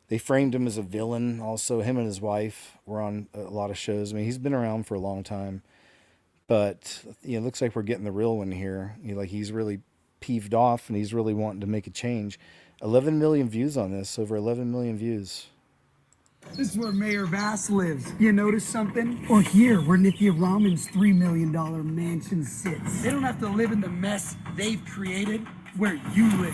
Speaker 1: They framed him as a villain. Also, him and his wife were on a lot of shows. I mean, he's been around for a long time, but you know, it looks like we're getting the real one here. You know, like he's really peeved off and he's really wanting to make a change. 11 million views on this, over 11 million views.
Speaker 4: This is where Mayor Bass lives. You notice something? Or here, where Nithya Raman's $3 million mansion sits. They don't have to live in the mess they've created where you live.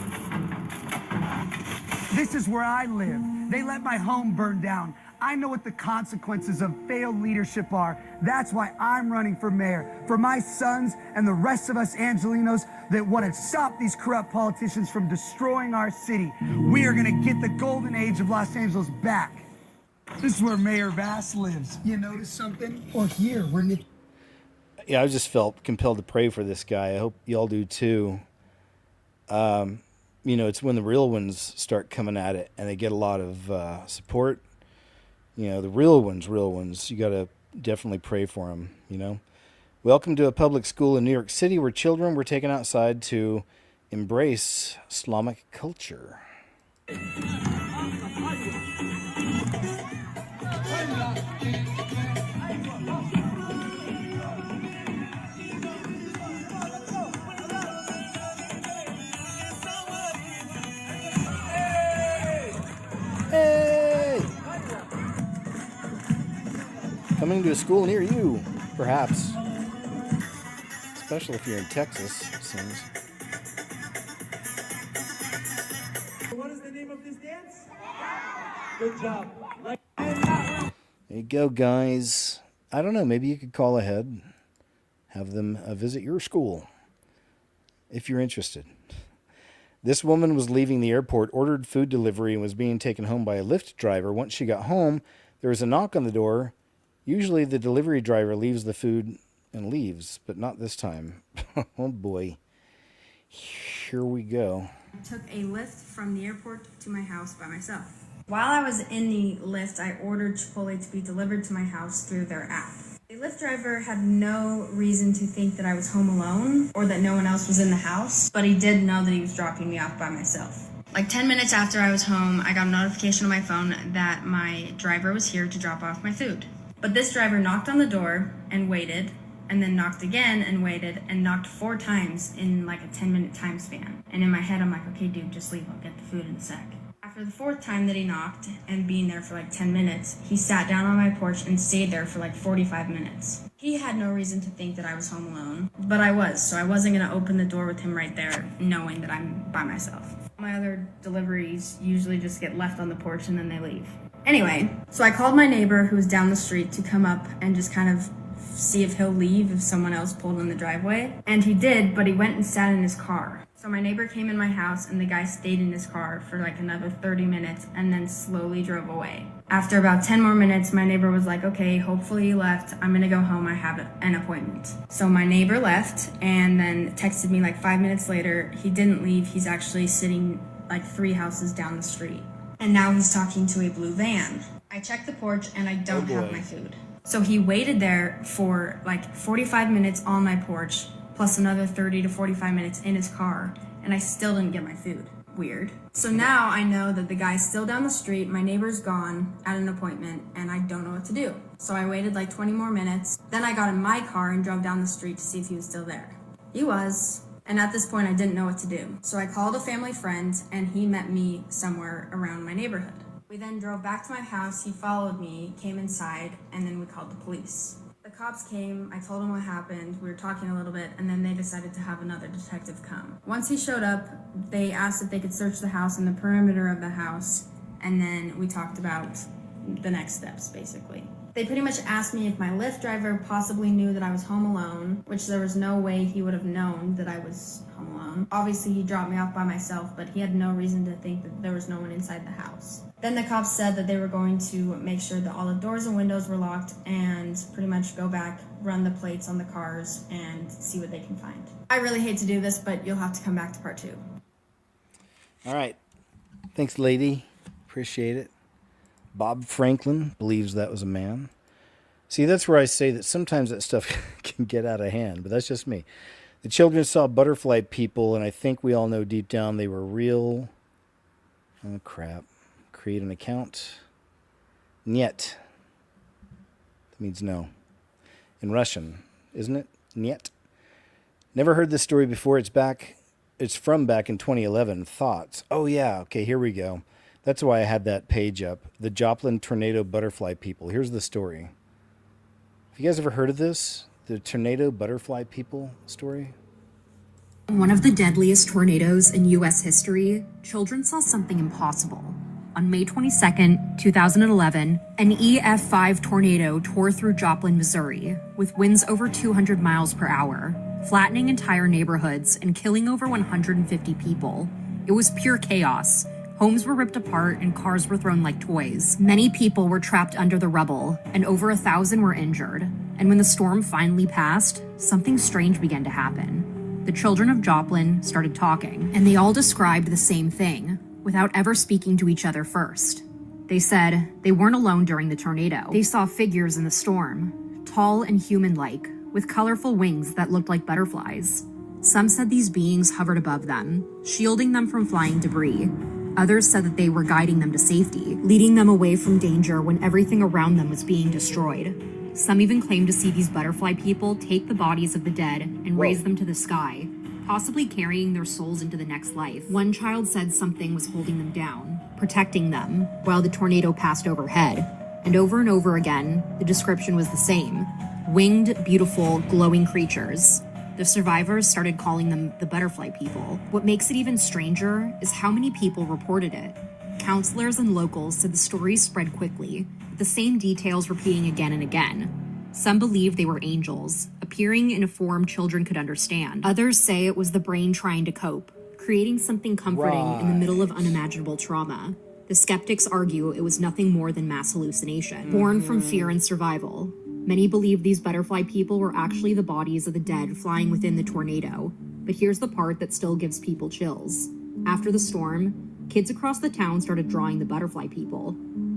Speaker 4: This is where I live. They let my home burn down. I know what the consequences of failed leadership are. That's why I'm running for mayor. For my sons and the rest of us Angelinos that want to stop these corrupt politicians from destroying our city. We are going to get the golden age of Los Angeles back. This is where Mayor Bass lives. You notice something? Or here, where Nick...
Speaker 1: Yeah, I just felt compelled to pray for this guy. I hope y'all do too. You know, it's when the real ones start coming at it and they get a lot of support. You know, the real ones, you got to definitely pray for them, you know. Welcome to a public school in New York City where children were taken outside to embrace Islamic culture. Hey! Coming to a school near you, perhaps. Especially if you're in Texas, it seems.
Speaker 12: What is the name of this dance? Good job.
Speaker 1: There you go, guys. I don't know, maybe you could call ahead, have them visit your school, if you're interested. This woman was leaving the airport, ordered food delivery, and was being taken home by a Lyft driver. Once she got home, there was a knock on the door. Usually the delivery driver leaves the food and leaves, but not this time. Oh boy. Here we go.
Speaker 5: I took a Lyft from the airport to my house by myself. While I was in the Lyft, I ordered Chipotle to be delivered to my house through their app. The Lyft driver had no reason to think that I was home alone or that no one else was in the house, but he did know that he was dropping me off by myself. Like 10 minutes after I was home, I got a notification on my phone that my driver was here to drop off my food. But this driver knocked on the door and waited, and then knocked again and waited, and knocked 4 times in like a 10-minute time span. And in my head, I'm like, okay, dude, just leave. I'll get the food in a sec. After the 4th time that he knocked and being there for like 10 minutes, he sat down on my porch and stayed there for like 45 minutes. He had no reason to think that I was home alone, but I was, so I wasn't gonna open the door with him right there, knowing that I'm by myself. My other deliveries usually just get left on the porch and then they leave. Anyway, so I called my neighbor who was down the street to come up and just kind of see if he'll leave if someone else pulled in the driveway. And he did, but he went and sat in his car. So my neighbor came in my house and the guy stayed in his car for like another 30 minutes and then slowly drove away. After about 10 more minutes, my neighbor was like, okay, hopefully he left. I'm gonna go home, I have an appointment. So my neighbor left and then texted me like 5 minutes later. He didn't leave, he's actually sitting like 3 houses down the street. And now he's talking to a blue van. I checked the porch and I don't have my food. So he waited there for like 45 minutes on my porch, plus another 30 to 45 minutes in his car, and I still didn't get my food. Weird. So now I know that the guy's still down the street, my neighbor's gone at an appointment, and I don't know what to do. So I waited like 20 more minutes. Then I got in my car and drove down the street to see if he was still there. He was. And at this point, I didn't know what to do. So I called a family friend, and he met me somewhere around my neighborhood. We then drove back to my house. He followed me, came inside, and then we called the police. The cops came, I told them what happened, we were talking a little bit, and then they decided to have another detective come. Once he showed up, they asked if they could search the house and the perimeter of the house, and then we talked about the next steps, basically. They pretty much asked me if my Lyft driver possibly knew that I was home alone, which there was no way he would have known that I was home alone. Obviously, he dropped me off by myself, but he had no reason to think that there was no one inside the house. Then the cops said that they were going to make sure that all the doors and windows were locked and pretty much go back, run the plates on the cars, and see what they can find. I really hate to do this, but you'll have to come back to part 2.
Speaker 1: All right. Thanks, lady. Appreciate it. Bob Franklin believes that was a man. See, that's where I say that sometimes that stuff can get out of hand, but that's just me. The children saw butterfly people, and I think we all know deep down they were real. Oh, crap. Create an account. Niet. That means no. In Russian, isn't it? Niet. Never heard this story before. It's from back in 2011. Thoughts. Oh, yeah. Okay, here we go. That's why I had that page up. The Joplin tornado butterfly people. Here's the story. Have you guys ever heard of this? The tornado butterfly people story?
Speaker 15: One of the deadliest tornadoes in U.S. history, children saw something impossible. On May 22nd, 2011, an EF5 tornado tore through Joplin, Missouri, with winds over 200 miles per hour, flattening entire neighborhoods and killing over 150 people. It was pure chaos. Homes were ripped apart and cars were thrown like toys. Many people were trapped under the rubble, and over 1,000 were injured. And when the storm finally passed, something strange began to happen. The children of Joplin started talking, and they all described the same thing, without ever speaking to each other first. They said they weren't alone during the tornado. They saw figures in the storm, tall and human-like, with colorful wings that looked like butterflies. Some said these beings hovered above them, shielding them from flying debris. Others said that they were guiding them to safety, leading them away from danger when everything around them was being destroyed. Some even claimed to see these butterfly people take the bodies of the dead and raise them to the sky, possibly carrying their souls into the next life. One child said something was holding them down, protecting them, while the tornado passed overhead. And over again, the description was the same. Winged, beautiful, glowing creatures. The survivors started calling them the butterfly people. What makes it even stranger is how many people reported it. Counselors and locals said the stories spread quickly, with the same details repeating again and again. Some believe they were angels, appearing in a form children could understand. Others say it was the brain trying to cope, creating something comforting in the middle of unimaginable trauma. The skeptics argue it was nothing more than mass hallucination, born from fear and survival. Many believe these butterfly people were actually the bodies of the dead flying within the tornado. But here's the part that still gives people chills. After the storm, kids across the town started drawing the butterfly people.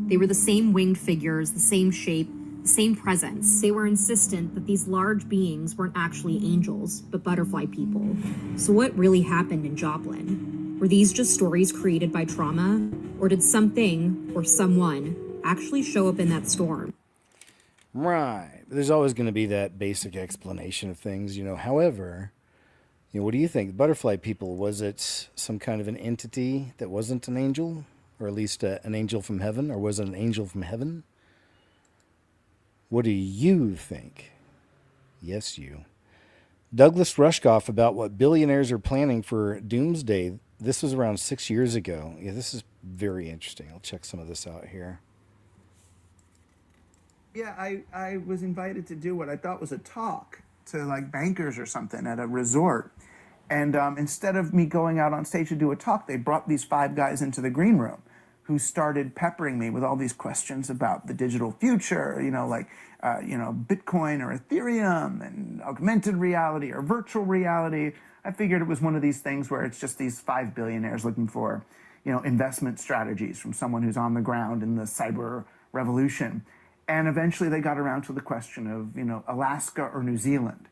Speaker 15: They were the same winged figures, the same shape, the same presence. They were insistent that these large beings weren't actually angels, but butterfly people. So what really happened in Joplin? Were these just stories created by trauma? Or did something, or someone, actually show up in that storm?
Speaker 1: Right. There's always going to be that basic explanation of things, However, what do you think? Butterfly people, was it some kind of an entity that wasn't an angel? Or at least an angel from heaven? Or was it an angel from heaven? What do you think? Yes, you. Douglas Rushkoff about what billionaires are planning for doomsday. This was around 6 years ago. Yeah, this is very interesting. I'll check some of this out here.
Speaker 18: Yeah, I was invited to do what I thought was a talk to like bankers or something at a resort. And instead of me going out on stage to do a talk, they brought these 5 guys into the green room who started peppering me with all these questions about the digital future, Bitcoin or Ethereum and augmented reality or virtual reality. I figured it was one of these things where it's just these 5 billionaires looking for, investment strategies from someone who's on the ground in the cyber revolution. And eventually they got around to the question of, Alaska or New Zealand.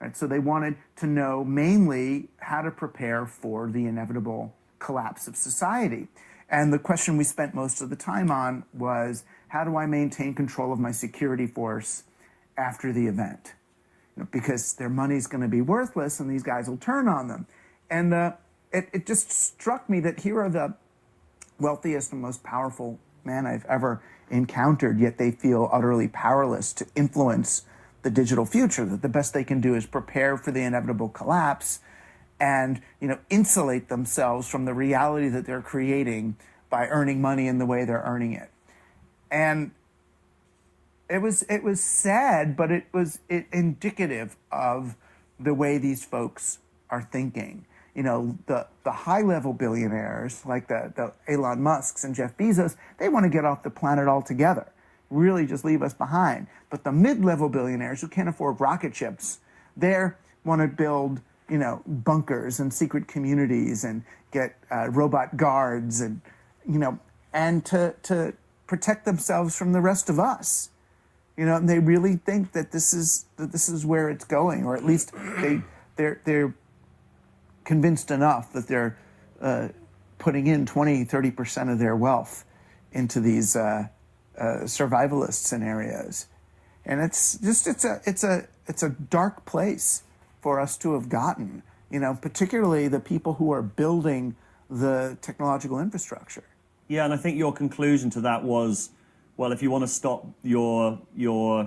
Speaker 18: Right? So they wanted to know mainly how to prepare for the inevitable collapse of society. And the question we spent most of the time on was, how do I maintain control of my security force after the event? Because their money's going to be worthless and these guys will turn on them. And it just struck me that here are the wealthiest and most powerful men I've ever encountered, yet they feel utterly powerless to influence the digital future, that the best they can do is prepare for the inevitable collapse and insulate themselves from the reality that they're creating by earning money in the way they're earning it. And it was sad, but it was indicative of the way these folks are thinking. The high-level billionaires, like the Elon Musks and Jeff Bezos, they want to get off the planet altogether, really just leave us behind. But the mid-level billionaires who can't afford rocket ships, they want to build, bunkers and secret communities and get robot guards and to protect themselves from the rest of us. And they really think that this is where it's going, or at least they're convinced enough that they're putting in 20-30% of their wealth into these survivalist scenarios. And it's a dark place for us to have gotten, particularly the people who are building the technological infrastructure.
Speaker 10: Yeah, and I think your conclusion to that was, well, if you want to stop your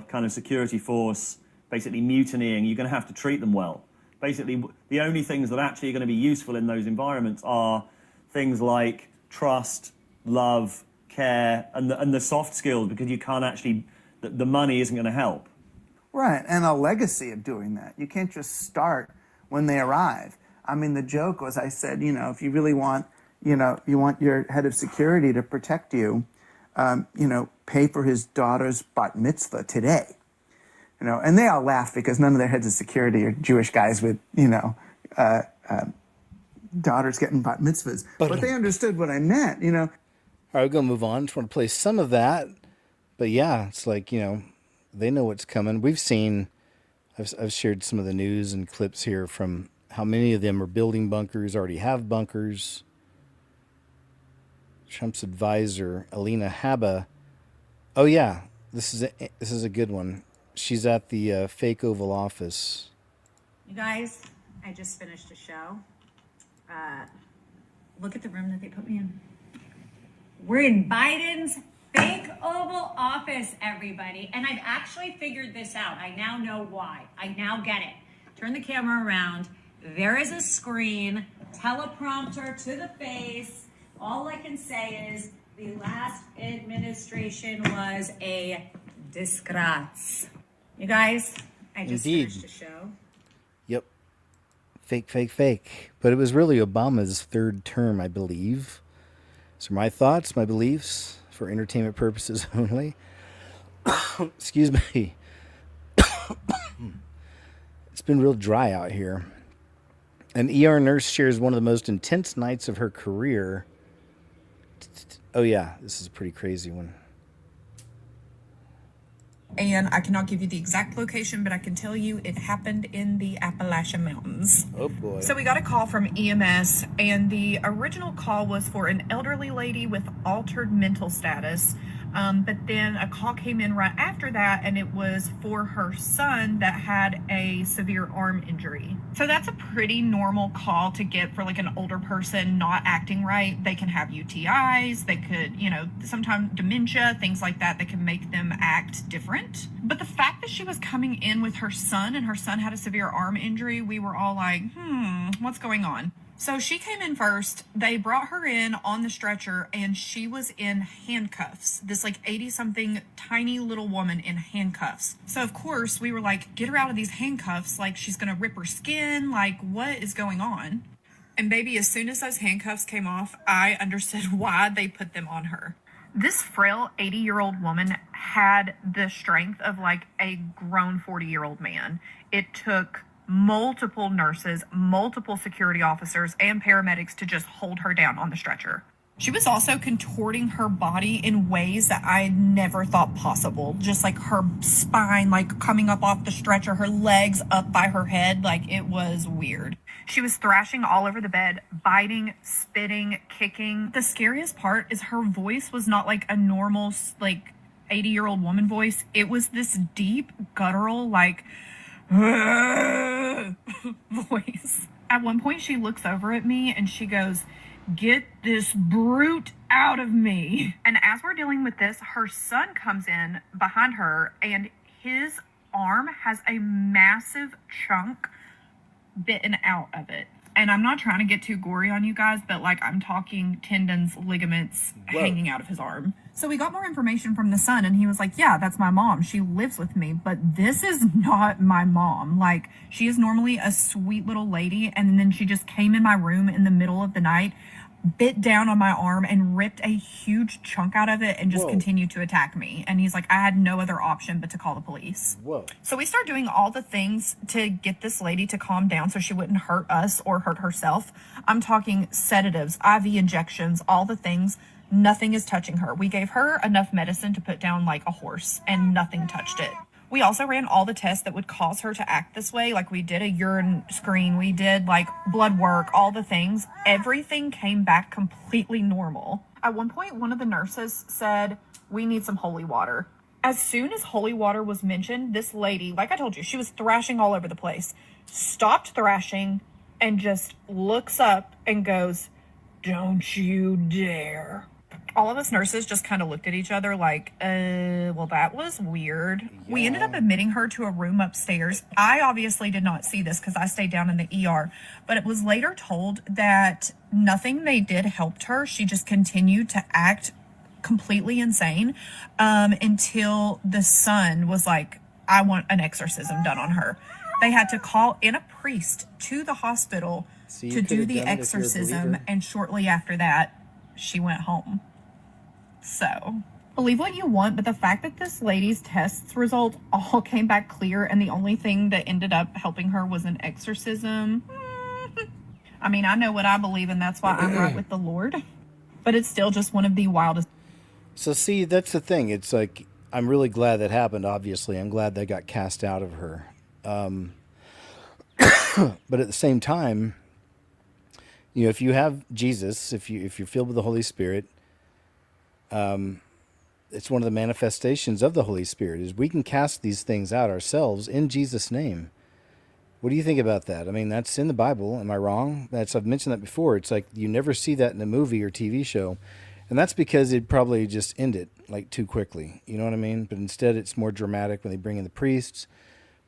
Speaker 10: kind of security force basically mutinying, you're going to have to treat them well. Basically, the only things that actually are going to be useful in those environments are things like trust, love, care, and the soft skills, because you can't actually, the money isn't going to help.
Speaker 18: Right, and a legacy of doing that. You can't just start when they arrive. I mean, the joke was, I said, if you really want, you want your head of security to protect you, pay for his daughter's bat mitzvah today. And they all laugh because none of their heads of security are Jewish guys with, daughters getting bat mitzvahs. But they understood what I meant, All
Speaker 1: right, we're going to move on. Just want to play some of that. But yeah, it's like, they know what's coming. We've seen, I've shared some of the news and clips here from how many of them are building bunkers, already have bunkers. Trump's advisor, Alina Habba. Oh yeah, this is a good one. She's at the fake Oval Office.
Speaker 13: You guys, I just finished a show. Look at the room that they put me in. We're in Biden's fake Oval Office, everybody. And I've actually figured this out. I now know why. I now get it. Turn the camera around. There is a screen, teleprompter to the face. All I can say is the last administration was a disgrace. You guys, I just finished a show.
Speaker 1: Yep. Fake. But it was really Obama's third term, I believe. So my thoughts, my beliefs, for entertainment purposes only. Excuse me. It's been real dry out here. An ER nurse shares one of the most intense nights of her career. Oh yeah, this is a pretty crazy one.
Speaker 19: And I cannot give you the exact location, but I can tell you it happened in the Appalachian Mountains.
Speaker 1: Oh boy.
Speaker 19: So we got a call from EMS, and the original call was for an elderly lady with altered mental status. But then a call came in right after that, and it was for her son that had a severe arm injury. So that's a pretty normal call to get for like an older person not acting right. They can have UTIs, they could, sometimes dementia, things like that can make them act different. But the fact that she was coming in with her son and her son had a severe arm injury, we were all like, what's going on? So she came in first, they brought her in on the stretcher, and she was in handcuffs. This like 80-something tiny little woman in handcuffs. So of course we were like, get her out of these handcuffs, like she's gonna rip her skin, like what is going on? And baby, as soon as those handcuffs came off, I understood why they put them on her. This frail 80-year-old woman had the strength of like a grown 40-year-old man. It took multiple nurses, multiple security officers, and paramedics to just hold her down on the stretcher. She was also contorting her body in ways that I never thought possible. Just like her spine, like coming up off the stretcher, her legs up by her head. Like, it was weird. She was thrashing all over the bed, biting, spitting, kicking. The scariest part is her voice was not like a normal, like, 80-year-old woman voice. It was this deep, guttural, like, voice. At one point, she looks over at me and she goes, "Get this brute out of me." And as we're dealing with this, her son comes in behind her and his arm has a massive chunk bitten out of it. And I'm not trying to get too gory on you guys, but like, I'm talking tendons, ligaments hanging out of his arm. So we got more information from the son and he was like, yeah, that's my mom. She lives with me, but this is not my mom. Like, she is normally a sweet little lady. And then she just came in my room in the middle of the night, bit down on my arm and ripped a huge chunk out of it and just continued to attack me. And he's like, I had no other option but to call the police.
Speaker 1: Whoa.
Speaker 19: So we start doing all the things to get this lady to calm down so she wouldn't hurt us or hurt herself. I'm talking sedatives, IV injections, all the things. Nothing is touching her. We gave her enough medicine to put down like a horse and nothing touched it. We also ran all the tests that would cause her to act this way. Like, we did a urine screen, we did like blood work, all the things. Everything came back completely normal. At one point, one of the nurses said, "We need some holy water." As soon as holy water was mentioned, this lady, like I told you, she was thrashing all over the place, stopped thrashing and just looks up and goes, "Don't you dare." All of us nurses just kind of looked at each other like, well, that was weird. Yeah. We ended up admitting her to a room upstairs. I obviously did not see this because I stayed down in the ER, but it was later told that nothing they did helped her. She just continued to act completely insane until the son was like, I want an exorcism done on her. They had to call in a priest to the hospital to do the exorcism, and shortly after that, she went home. So, believe what you want, but the fact that this lady's tests result all came back clear and the only thing that ended up helping her was an exorcism. I mean, I know what I believe and that's why I'm right with the Lord, but it's still just one of the wildest.
Speaker 1: So see, that's the thing. It's like, I'm really glad that happened, obviously. I'm glad they got cast out of her. But at the same time, you know, if you have Jesus, if you're filled with the Holy Spirit, it's one of the manifestations of the Holy Spirit is we can cast these things out ourselves in Jesus' name. What do you think about that? I mean, that's in the Bible. Am I wrong? I've mentioned that before. It's like you never see that in a movie or TV show. And that's because it'd probably just end it like too quickly. You know what I mean? But instead it's more dramatic when they bring in the priests.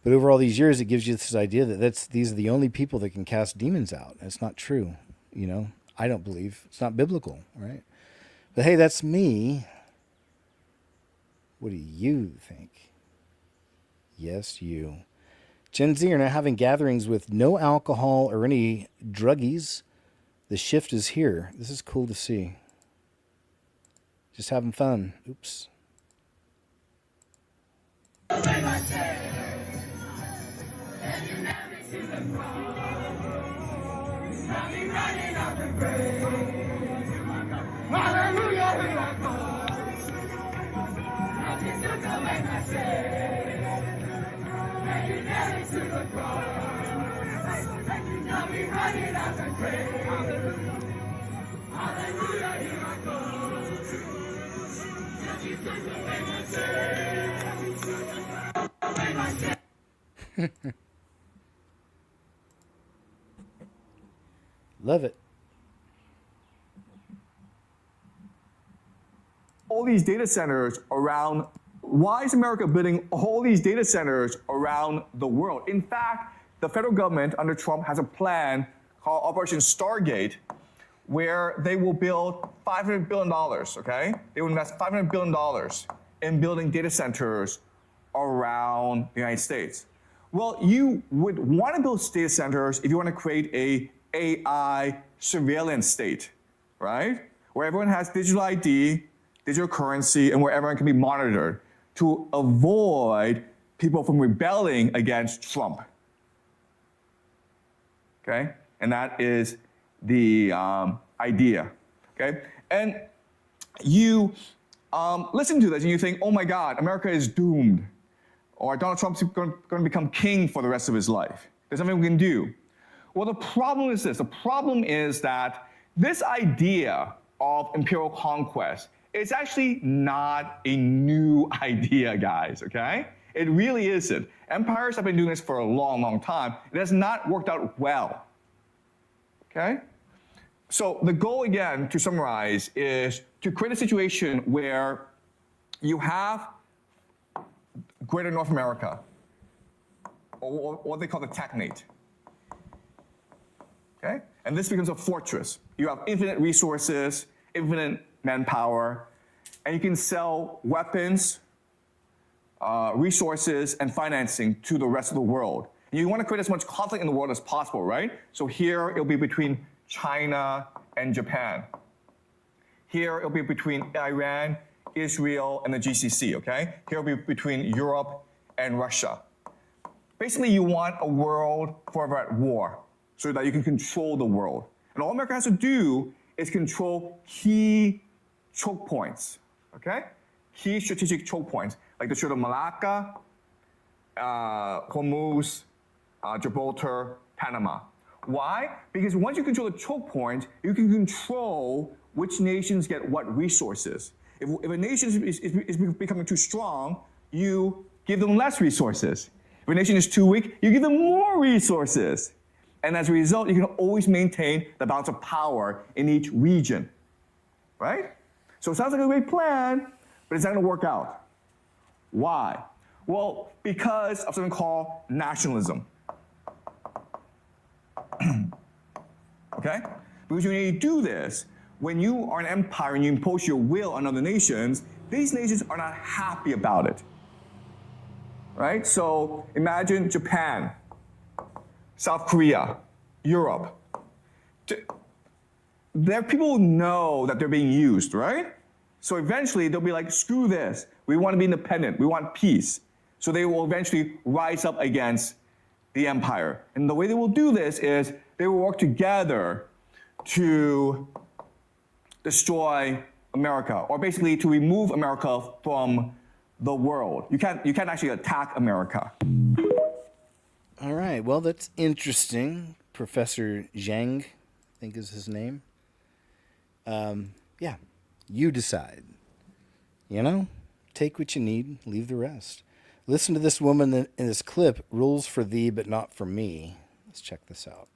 Speaker 1: But over all these years, it gives you this idea that these are the only people that can cast demons out. That's not true. You know, I don't believe. It's not biblical, right? But hey, that's me. What do you think? Yes, you. Gen Z are now having gatherings with no alcohol or any druggies. The shift is here. This is cool to see. Just having fun. Oops. Love it.
Speaker 11: All these data centers around, why is America building all these data centers around the world? In fact, the federal government under Trump has a plan called Operation Stargate, where they will build $500 billion, okay? They will invest $500 billion in building data centers around the United States. Well, you would want to build data centers if you want to create a AI surveillance state, right? Where everyone has digital ID, digital currency, and where everyone can be monitored to avoid people from rebelling against Trump. Okay? And that is the idea. Okay? And you listen to this and you think, oh my God, America is doomed. Or Donald Trump's going to become king for the rest of his life. There's nothing we can do. Well, the problem is this. The problem is that this idea of imperial conquest is actually not a new idea, guys, okay? It really isn't. Empires have been doing this for a long, long time. It has not worked out well, okay? So the goal, again, to summarize, is to create a situation where you have Greater North America, or what they call the Technate. Okay? And this becomes a fortress. You have infinite resources, infinite manpower, and you can sell weapons, resources, and financing to the rest of the world. And you want to create as much conflict in the world as possible, right? So here it'll be between China and Japan. Here it'll be between Iran, Israel, and the GCC, okay? Here it'll be between Europe and Russia. Basically, you want a world forever at war so that you can control the world. And all America has to do is control key choke points, okay? Key strategic choke points, like the Strait of Malacca, Hormuz, Gibraltar, Panama. Why? Because once you control the choke points, you can control which nations get what resources. If a nation is becoming too strong, you give them less resources. If a nation is too weak, you give them more resources. And as a result, you can always maintain the balance of power in each region, right? So it sounds like a great plan, but it's not gonna work out. Why? Well, because of something called nationalism. Okay? Because when you do this, when you are an empire and you impose your will on other nations, these nations are not happy about it. Right? So imagine Japan, South Korea, Europe. There, people know that they're being used, right? So eventually they'll be like, screw this. We want to be independent. We want peace. So they will eventually rise up against the empire. And the way they will do this is they will work together to destroy America, or basically to remove America from the world. You can't actually attack America.
Speaker 1: All right. Well, that's interesting. Professor Zhang, I think is his name. Yeah, you decide. You know, take what you need, leave the rest. Listen to this woman in this clip, rules for thee, but not for me. Let's check this out.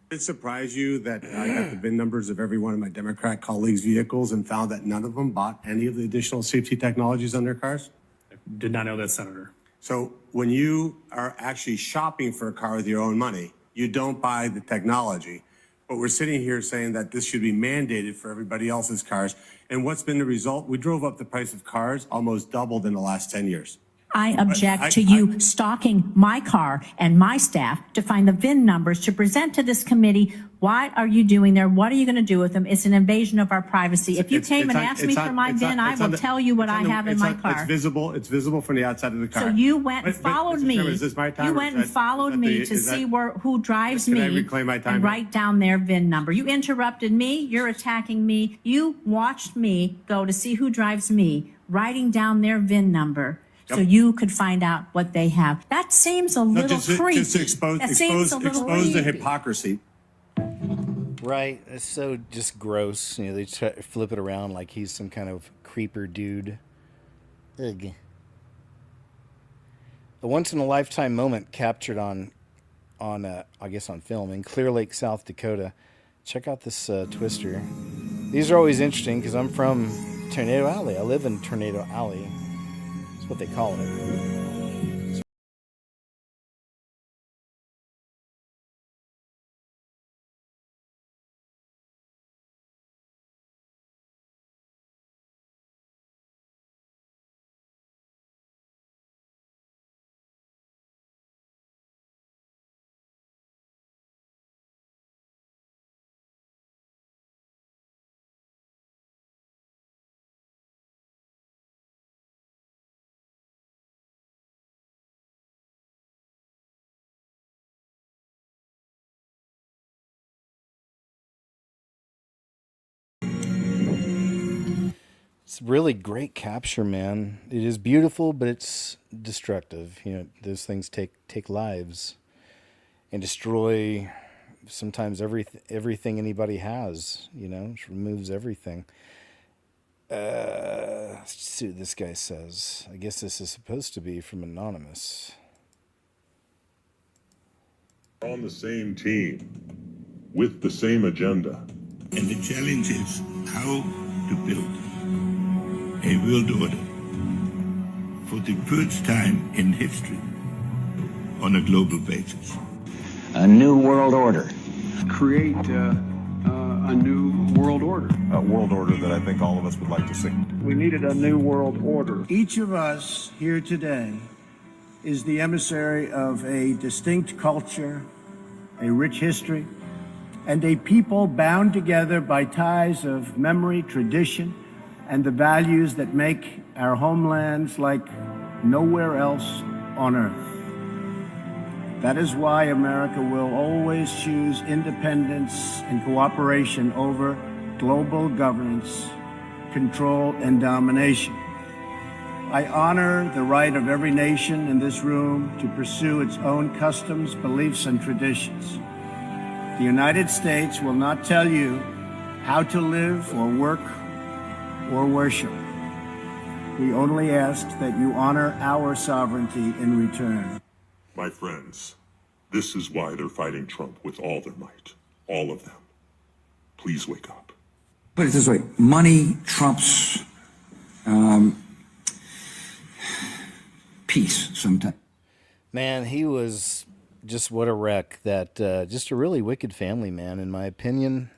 Speaker 17: Did it surprise you that I got the VIN numbers of every one of my Democrat colleagues' vehicles and found that none of them bought any of the additional safety technologies on their cars?
Speaker 20: I did not know that, Senator.
Speaker 17: So when you are actually shopping for a car with your own money, you don't buy the technology. But we're sitting here saying that this should be mandated for everybody else's cars. And what's been the result? We drove up the price of cars, almost doubled in the last 10 years.
Speaker 21: I object to you stalking my car and my staff to find the VIN numbers to present to this committee. What are you doing there? What are you going to do with them? It's an invasion of our privacy. If you came and asked me for my VIN, I will tell you what I have in my car.
Speaker 17: It's visible from the outside of the car.
Speaker 21: So you went and followed me. You went and followed me to see who drives me and write down their VIN number. You interrupted me. You're attacking me. You watched me go to see who drives me, writing down their VIN number. So you could find out what they have. That seems a little creepy.
Speaker 17: Just to expose the hypocrisy.
Speaker 1: Right. It's so just gross. You know, they try to flip it around like he's some kind of creeper dude. Ugh. A once-in-a-lifetime moment captured on I guess on film in Clear Lake, South Dakota. Check out this twister. These are always interesting because I'm from Tornado Alley. I live in Tornado Alley. That's what they call it. It's really great capture, man. It is beautiful, but it's destructive. You know, those things take lives and destroy sometimes everything anybody has. You know, it removes everything. Let's see what this guy says. I guess this is supposed to be from Anonymous.
Speaker 3: We're on the same team with the same agenda.
Speaker 14: And the challenge is how to build a world order for the first time in history on a global basis.
Speaker 6: A new world order.
Speaker 7: Create a new world order.
Speaker 22: A world order that I think all of us would like to see.
Speaker 7: We needed a new world order. Each of us here today is the emissary of a distinct culture, a rich history, and a people bound together by ties of memory, tradition, and the values that make our homelands like nowhere else on earth. That is why America will always choose independence and cooperation over global governance, control, and domination. I honor the right of every nation in this room to pursue its own customs, beliefs, and traditions. The United States will not tell you how to live or work or worship. We only ask that you honor our sovereignty in return.
Speaker 3: My friends, this is why they're fighting Trump with all their might. All of them. Please wake up.
Speaker 23: Put it this way, money trumps peace sometimes.
Speaker 1: Man, he was just what a wreck. That just a really wicked family man, in my opinion.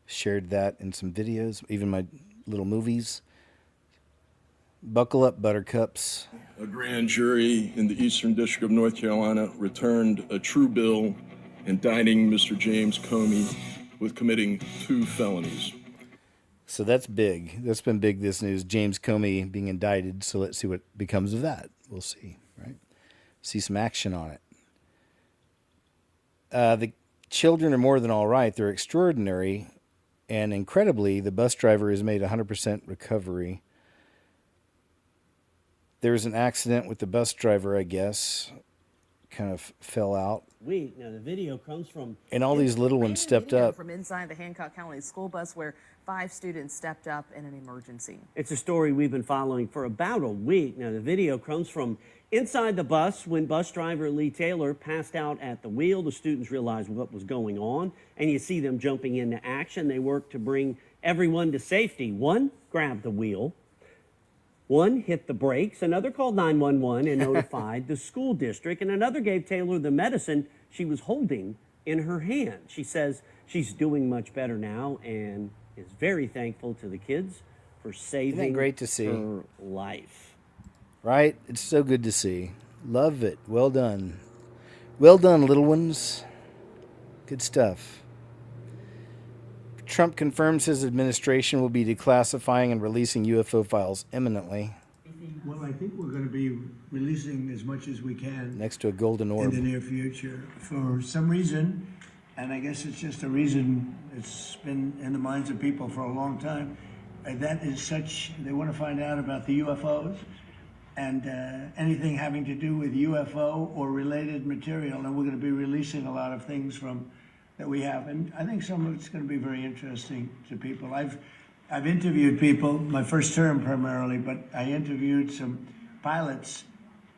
Speaker 1: Shared that in some videos, even my little movies. Buckle up, buttercups.
Speaker 26: A grand jury in the Eastern District of North Carolina returned a true bill indicting Mr. James Comey with committing 2 felonies.
Speaker 1: So that's big. That's been big, this news. James Comey being indicted. So let's see what becomes of that. We'll see, right? See some action on it. The children are more than all right. They're extraordinary. And incredibly, the bus driver has made 100% recovery. There was an accident with the bus driver, I guess. Kind of fell out.
Speaker 27: Now the video comes from...
Speaker 1: And all these little ones stepped up.
Speaker 28: From inside the Hancock County school bus where 5 students stepped up in an emergency.
Speaker 27: It's a story we've been following for about a week. Now the video comes from inside the bus when bus driver Lee Taylor passed out at the wheel. The students realized what was going on, and you see them jumping into action. They worked to bring everyone to safety. One grabbed the wheel. One hit the brakes, another called 911 and notified the school district, and another gave Taylor the medicine she was holding in her hand. She says she's doing much better now and is very thankful to the kids for saving
Speaker 1: great to see?
Speaker 27: her life.
Speaker 1: Right? It's so good to see. Love it. Well done. Well done, little ones. Good stuff. Trump confirms his administration will be declassifying and releasing UFO files imminently.
Speaker 7: Well, I think we're going to be releasing as much as we can
Speaker 1: Next to a golden orb.
Speaker 7: in the near future. For some reason, and I guess it's just a reason it's been in the minds of people for a long time, that is such, they want to find out about the UFOs and anything having to do with UFO or related material, and we're going to be releasing a lot of things from that we have, and I think some of it's going to be very interesting to people. I've interviewed people, my first term primarily, but I interviewed some pilots,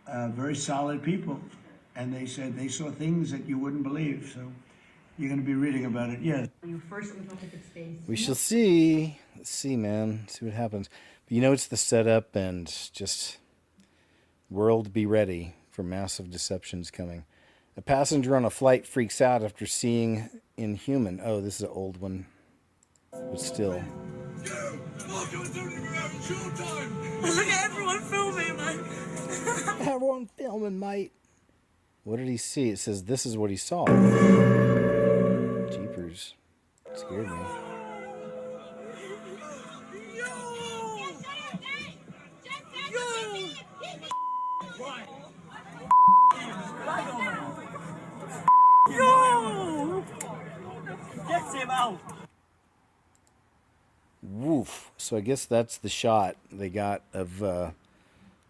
Speaker 7: very solid people, and they said they saw things that you wouldn't believe. So you're going to be reading about it. Yes.
Speaker 1: We shall see. Let's see, man. See what happens. But you know, it's the setup, and just world be ready for massive deceptions coming. A passenger on a flight freaks out after seeing Inhuman. Oh, this is an old one. But still.
Speaker 29: Look at everyone filming, man.
Speaker 1: Everyone filming, mate. What did he see? It says this is what he saw. Jeepers. It scared me.
Speaker 27: Yo! Get him out!
Speaker 1: Woof. So I guess that's the shot they got of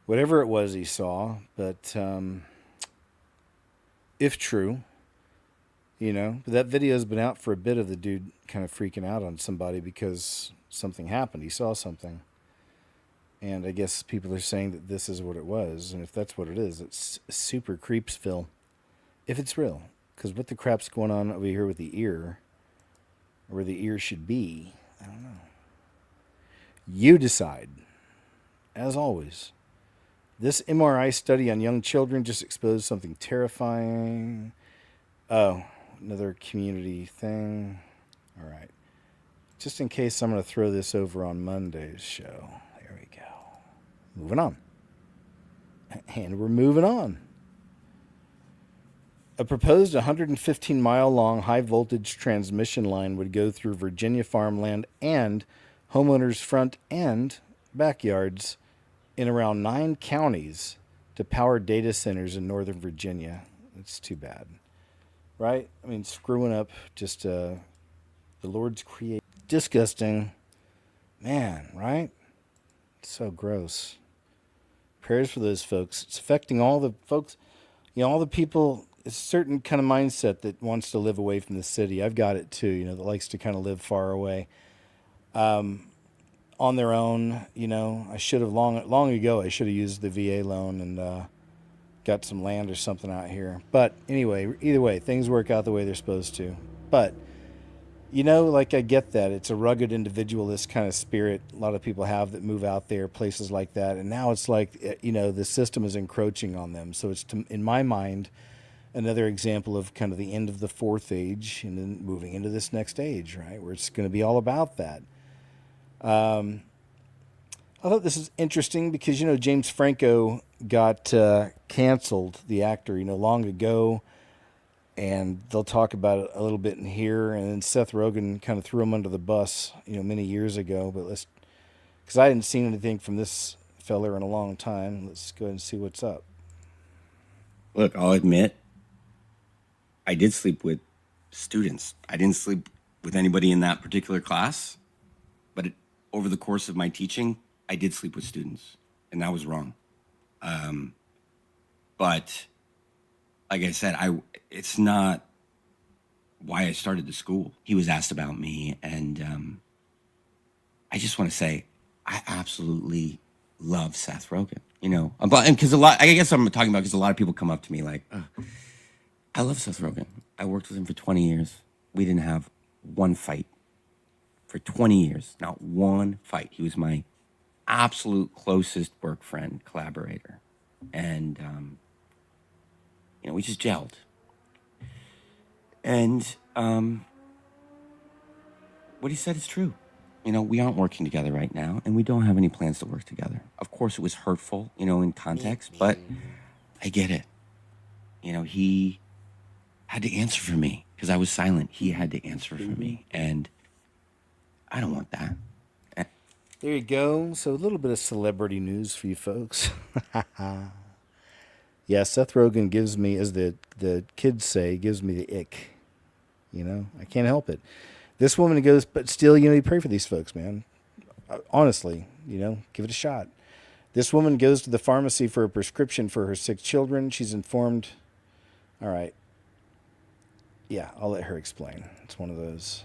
Speaker 1: whatever it was he saw. But if true, but that video's been out for a bit of the dude kind of freaking out on somebody because something happened. He saw something. And I guess people are saying that this is what it was. And if that's what it is, it's super creepsville. If it's real. Because what the crap's going on over here with the ear, or where the ear should be, I don't know. You decide. As always. This MRI study on young children just exposed something terrifying. Oh, another community thing. All right. Just in case, I'm going to throw this over on Monday's show. There we go. Moving on. And we're moving on. A proposed 115-mile-long high-voltage transmission line would go through Virginia farmland and homeowners' front and backyards in around 9 counties to power data centers in Northern Virginia. It's too bad. Right? I mean, screwing up just the Lord's creation. Disgusting. Man, right? It's so gross. Prayers for those folks. It's affecting all the folks, all the people. It's a certain kind of mindset that wants to live away from the city. I've got it too, that likes to kind of live far away. On their own, I should have long ago, I should have used the VA loan and got some land or something out here. But anyway, either way, things work out the way they're supposed to. But, I get that. It's a rugged individualist kind of spirit a lot of people have that move out there, places like that. And now it's like, the system is encroaching on them. So it's, in my mind, another example of kind of the end of the fourth age and then moving into this next age, right, where it's going to be all about that. I thought this is interesting because, James Franco got canceled, the actor, long ago, and they'll talk about it a little bit in here, and then Seth Rogen kind of threw him under the bus, many years ago, but because I hadn't seen anything from this feller in a long time, let's go ahead and see what's up.
Speaker 2: Look, I'll admit, I did sleep with students. I didn't sleep with anybody in that particular class, but over the course of my teaching, I did sleep with students, and that was wrong. But like I said, it's not why I started the school. He was asked about me, and I just want to say I absolutely love Seth Rogen. Because I guess I'm talking about because a lot of people come up to me like, I love Seth Rogen. I worked with him for 20 years. We didn't have one fight. For 20 years, not one fight. He was my absolute closest work friend, collaborator. And, we just gelled. And what he said is true. We aren't working together right now, and we don't have any plans to work together. Of course, it was hurtful, in context, but I get it. He had to answer for me because I was silent. He had to answer for me, and I don't want that.
Speaker 1: There you go. So a little bit of celebrity news for you folks. Yeah, Seth Rogen gives me, as the kids say, gives me the ick. I can't help it. This woman goes, but still, you pray for these folks, man. Honestly, give it a shot. This woman goes to the pharmacy for a prescription for her sick children. She's informed. All right. Yeah, I'll let her explain. It's one of those.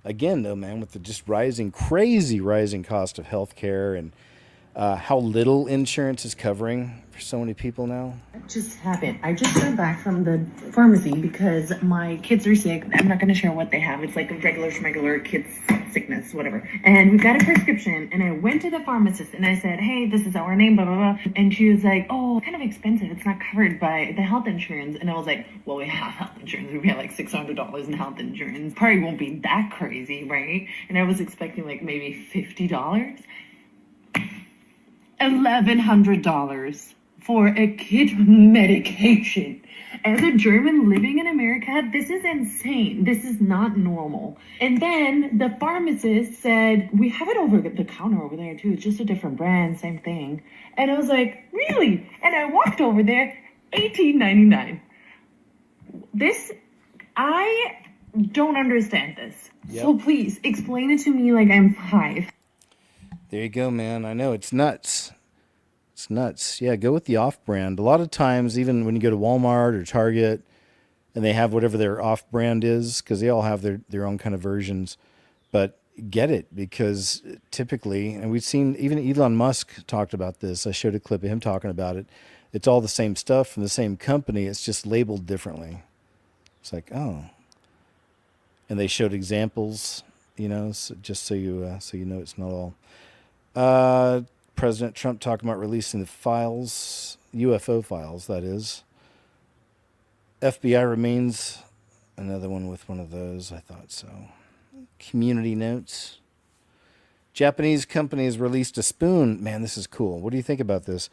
Speaker 1: Again, though, man, with the just crazy rising cost of healthcare and how little insurance is covering for so many people now.
Speaker 4: What just happened? I just got back from the pharmacy because my kids are sick. I'm not going to share what they have. It's like a regular kids sickness, whatever. And we got a prescription, and I went to the pharmacist and I said, hey, this is our name, blah, blah, blah. And she was like, oh, it's kind of expensive. It's not covered by the health insurance. And I was like, well, we have health insurance. We pay like $600 in health insurance. Probably won't be that crazy, right? And I was expecting like maybe $50. $1,100 for a kid medication. As a German living in America, this is insane. This is not normal. And then the pharmacist said, we have it over the counter over there too. It's just a different brand, same thing. And I was like, really? And I walked over there, $18.99. I don't understand this.
Speaker 1: Yep.
Speaker 4: So please explain it to me like I'm 5.
Speaker 1: There you go, man. I know it's nuts. It's nuts. Yeah, go with the off-brand. A lot of times, even when you go to Walmart or Target, and they have whatever their off-brand is, because they all have their own kind of versions. But get it, because typically, and we've seen, even Elon Musk talked about this. I showed a clip of him talking about it. It's all the same stuff from the same company. It's just labeled differently. It's like, oh. And they showed examples, so just so you know it's not all. President Trump talking about releasing the files, UFO files, that is. FBI remains, another one with one of those. I thought so. Community notes. Japanese company has released a spoon. Man, this is cool. What do you think about this?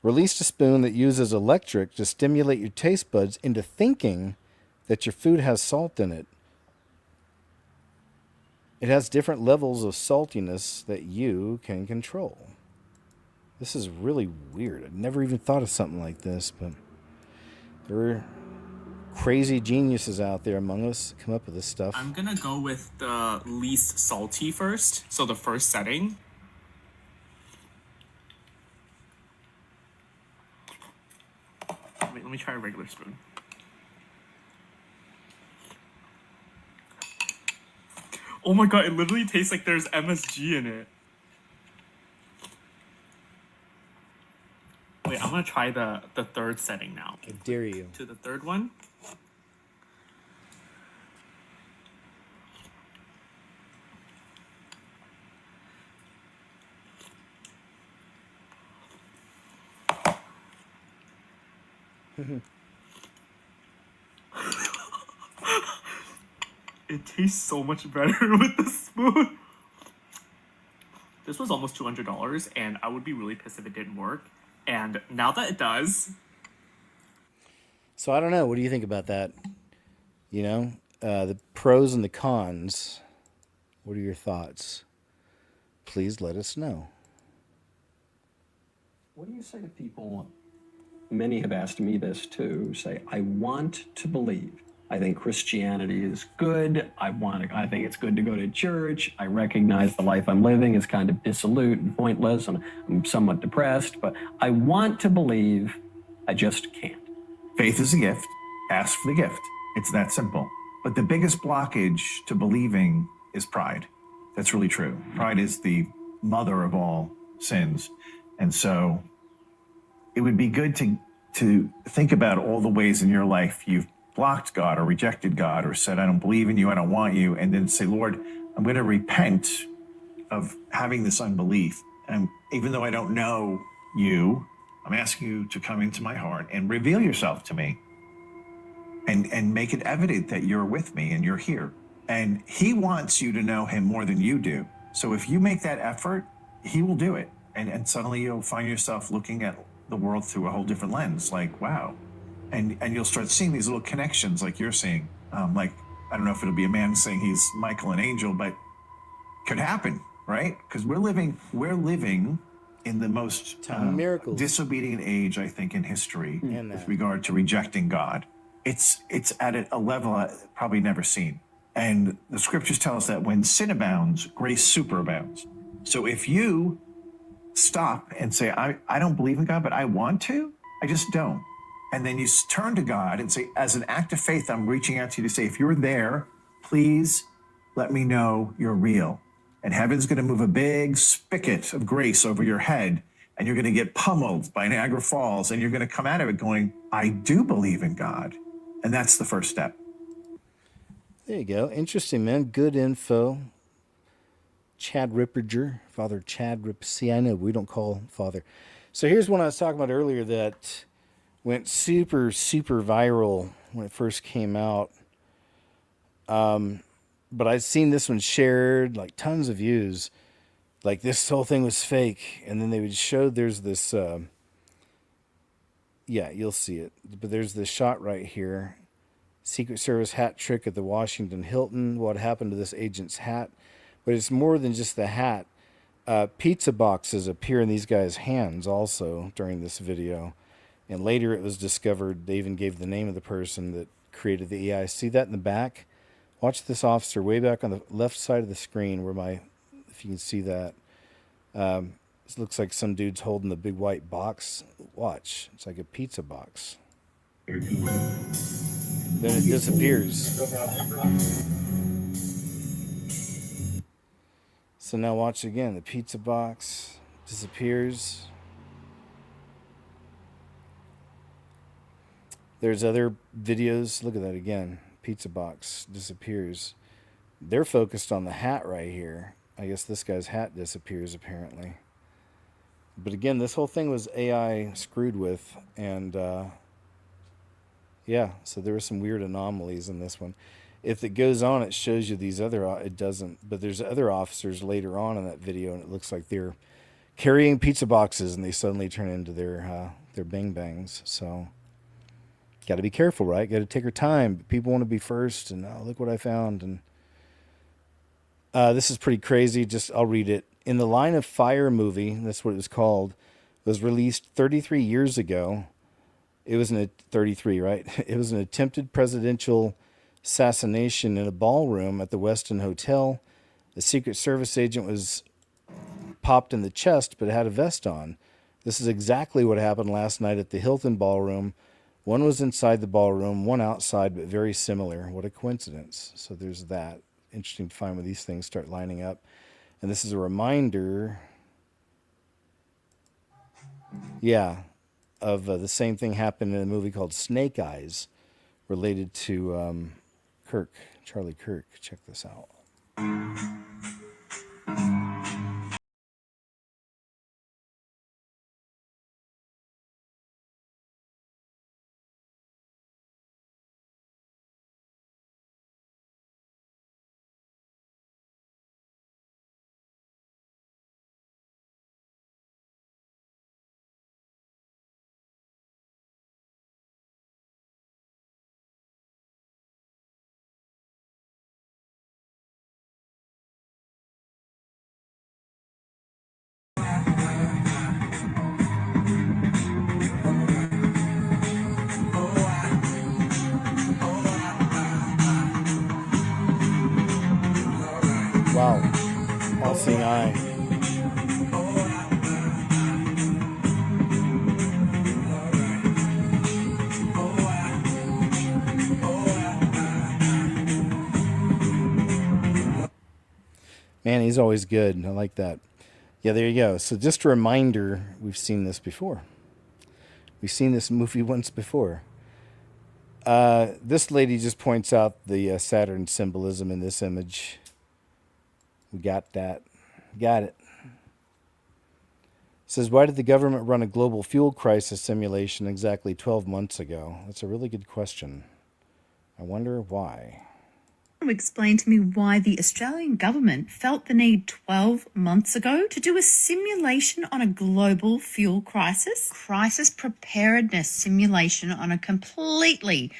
Speaker 1: Released a spoon that uses electric to stimulate your taste buds into thinking that your food has salt in it. It has different levels of saltiness that you can control. This is really weird. I've never even thought of something like this, but there are crazy geniuses out there among us that come up with this stuff.
Speaker 5: I'm gonna go with the least salty first, so the first setting. Wait, let me try a regular spoon. Oh my god, it literally tastes like there's MSG in it. Wait, I'm gonna try the third setting now.
Speaker 1: I dare you.
Speaker 5: To the third one. It tastes so much better with the spoon. This was almost $200, and I would be really pissed if it didn't work. And now that it does.
Speaker 1: So I don't know. What do you think about that? The pros and the cons. What are your thoughts? Please let us know.
Speaker 6: What do you say to people? Many have asked me this too. Say, I want to believe. I think Christianity is good. I think it's good to go to church. I recognize the life I'm living is kind of dissolute and pointless. I'm somewhat depressed, but I want to believe. I just can't.
Speaker 8: Faith is a gift. Ask for the gift. It's that simple. But the biggest blockage to believing is pride. That's really true. Pride is the mother of all sins. And so it would be good to think about all the ways in your life you've blocked God or rejected God or said, I don't believe in you, I don't want you, and then say, Lord, I'm going to repent of having this unbelief. And even though I don't know you, I'm asking you to come into my heart and reveal yourself to me and make it evident that you're with me and you're here. And he wants you to know him more than you do. So if you make that effort, he will do it. And suddenly you'll find yourself looking at the world through a whole different lens, like, wow. And you'll start seeing these little connections like you're seeing. Like, I don't know if it'll be a man saying he's Michael and Angel, but could happen, right? Because we're living in the most disobedient age, I think, in history with regard to rejecting God. It's at a level I've probably never seen. And the scriptures tell us that when sin abounds, grace superabounds. So if you stop and say, I don't believe in God, but I want to, I just don't. And then you turn to God and say, as an act of faith, I'm reaching out to you to say, if you're there, please let me know you're real. And heaven's going to move a big spigot of grace over your head, and you're going to get pummeled by Niagara Falls, and you're going to come out of it going, I do believe in God. And that's the first step.
Speaker 1: There you go. Interesting, man. Good info. Chad Ripperger, Father Chad Ripper. See, I know we don't call Father. So here's one I was talking about earlier that went super, super viral when it first came out. But I'd seen this one shared, like tons of views. Like this whole thing was fake. And then they would show there's this, yeah, you'll see it. But there's this shot right here. Secret Service hat trick at the Washington Hilton. What happened to this agent's hat? But it's more than just the hat. Pizza boxes appear in these guys' hands also during this video. And later it was discovered, they even gave the name of the person that created the AI. See that in the back? Watch this officer way back on the left side of the screen where if you can see that. This looks like some dude's holding the big white box. Watch. It's like a pizza box. Then it disappears. So now watch again. The pizza box disappears. There's other videos. Look at that again. Pizza box disappears. They're focused on the hat right here. I guess this guy's hat disappears apparently. But again, this whole thing was AI screwed with. And yeah, so there were some weird anomalies in this one. If it goes on, it shows you these other, it doesn't. But there's other officers later on in that video, and it looks like they're carrying pizza boxes, and they suddenly turn into their bang bangs. So, got to be careful, right? Got to take your time. People want to be first, and look what I found. And this is pretty crazy. I'll read it. In the Line of Fire movie, that's what it was called, was released 33 years ago. It was 33, right? It was an attempted presidential assassination in a ballroom at the Westin Hotel. The Secret Service agent was popped in the chest, but had a vest on. This is exactly what happened last night at the Hilton Ballroom. One was inside the ballroom, one outside, but very similar. What a coincidence. So there's that. Interesting to find when these things start lining up. And this is a reminder, of the same thing happened in a movie called Snake Eyes, related to Charlie Kirk. Check this out. Wow. All-seeing eye. Man, he's always good. I like that. Yeah, there you go. So just a reminder, we've seen this before. We've seen this movie once before. This lady just points out the Saturn symbolism in this image. We got that. Got it. Says, why did the government run a global fuel crisis simulation exactly 12 months ago? That's a really good question. I wonder why.
Speaker 9: Explain to me why the Australian government felt the need 12 months ago to do a simulation on a global fuel crisis preparedness simulation on a completely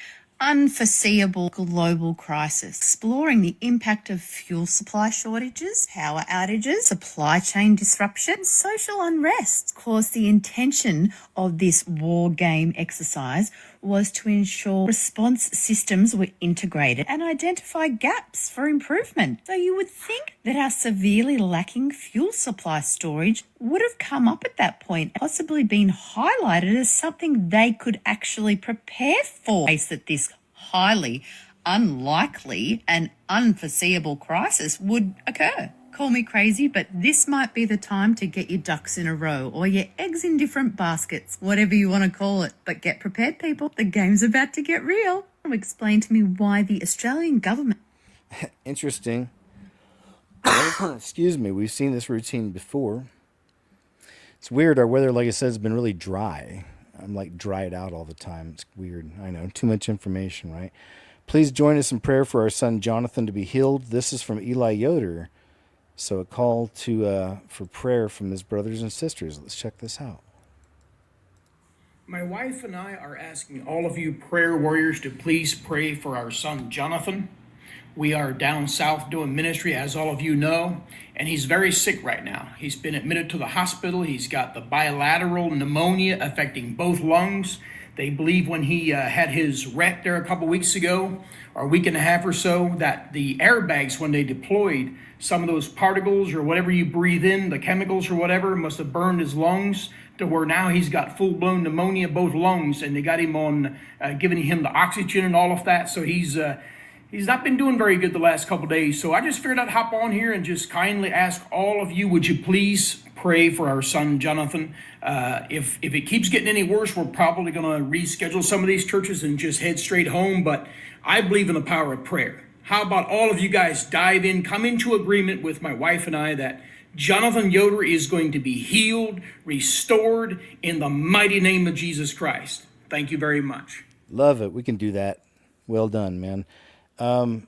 Speaker 9: unforeseeable global crisis, exploring the impact of fuel supply shortages, power outages, supply chain disruption, social unrest. Of course, the intention of this war game exercise was to ensure response systems were integrated and identify gaps for improvement. So you would think that our severely lacking fuel supply storage would have come up at that point, possibly been highlighted as something they could actually prepare for in case that this highly unlikely and unforeseeable crisis would occur. Call me crazy, but this might be the time to get your ducks in a row or your eggs in different baskets, whatever you want to call it. But get prepared, people. The game's about to get real. Explain to me why the Australian government...
Speaker 1: Interesting. Excuse me. We've seen this routine before. It's weird. Our weather, like I said, has been really dry. I'm like dried out all the time. It's weird. I know. Too much information, right? Please join us in prayer for our son Jonathan to be healed. This is from Eli Yoder. So a call to for prayer from his brothers and sisters. Let's check this out.
Speaker 10: My wife and I are asking all of you prayer warriors to please pray for our son Jonathan. We are down south doing ministry, as all of you know, and he's very sick right now. He's been admitted to the hospital. He's got the bilateral pneumonia affecting both lungs. They believe when he had his wreck there a couple weeks ago, or a week and a half or so, that the airbags, when they deployed, some of those particles or whatever you breathe in, the chemicals or whatever, must have burned his lungs to where now he's got full-blown pneumonia, both lungs, and they got him on giving him the oxygen and all of that. So he's not been doing very good the last couple days. So I just figured I'd hop on here and just kindly ask all of you, would you please pray for our son, Jonathan? If it keeps getting any worse, we're probably going to reschedule some of these churches and just head straight home. But I believe in the power of prayer. How about all of you guys dive in, come into agreement with my wife and I that Jonathan Yoder is going to be healed, restored in the mighty name of Jesus Christ. Thank you very much.
Speaker 1: Love it. We can do that. Well done, man. The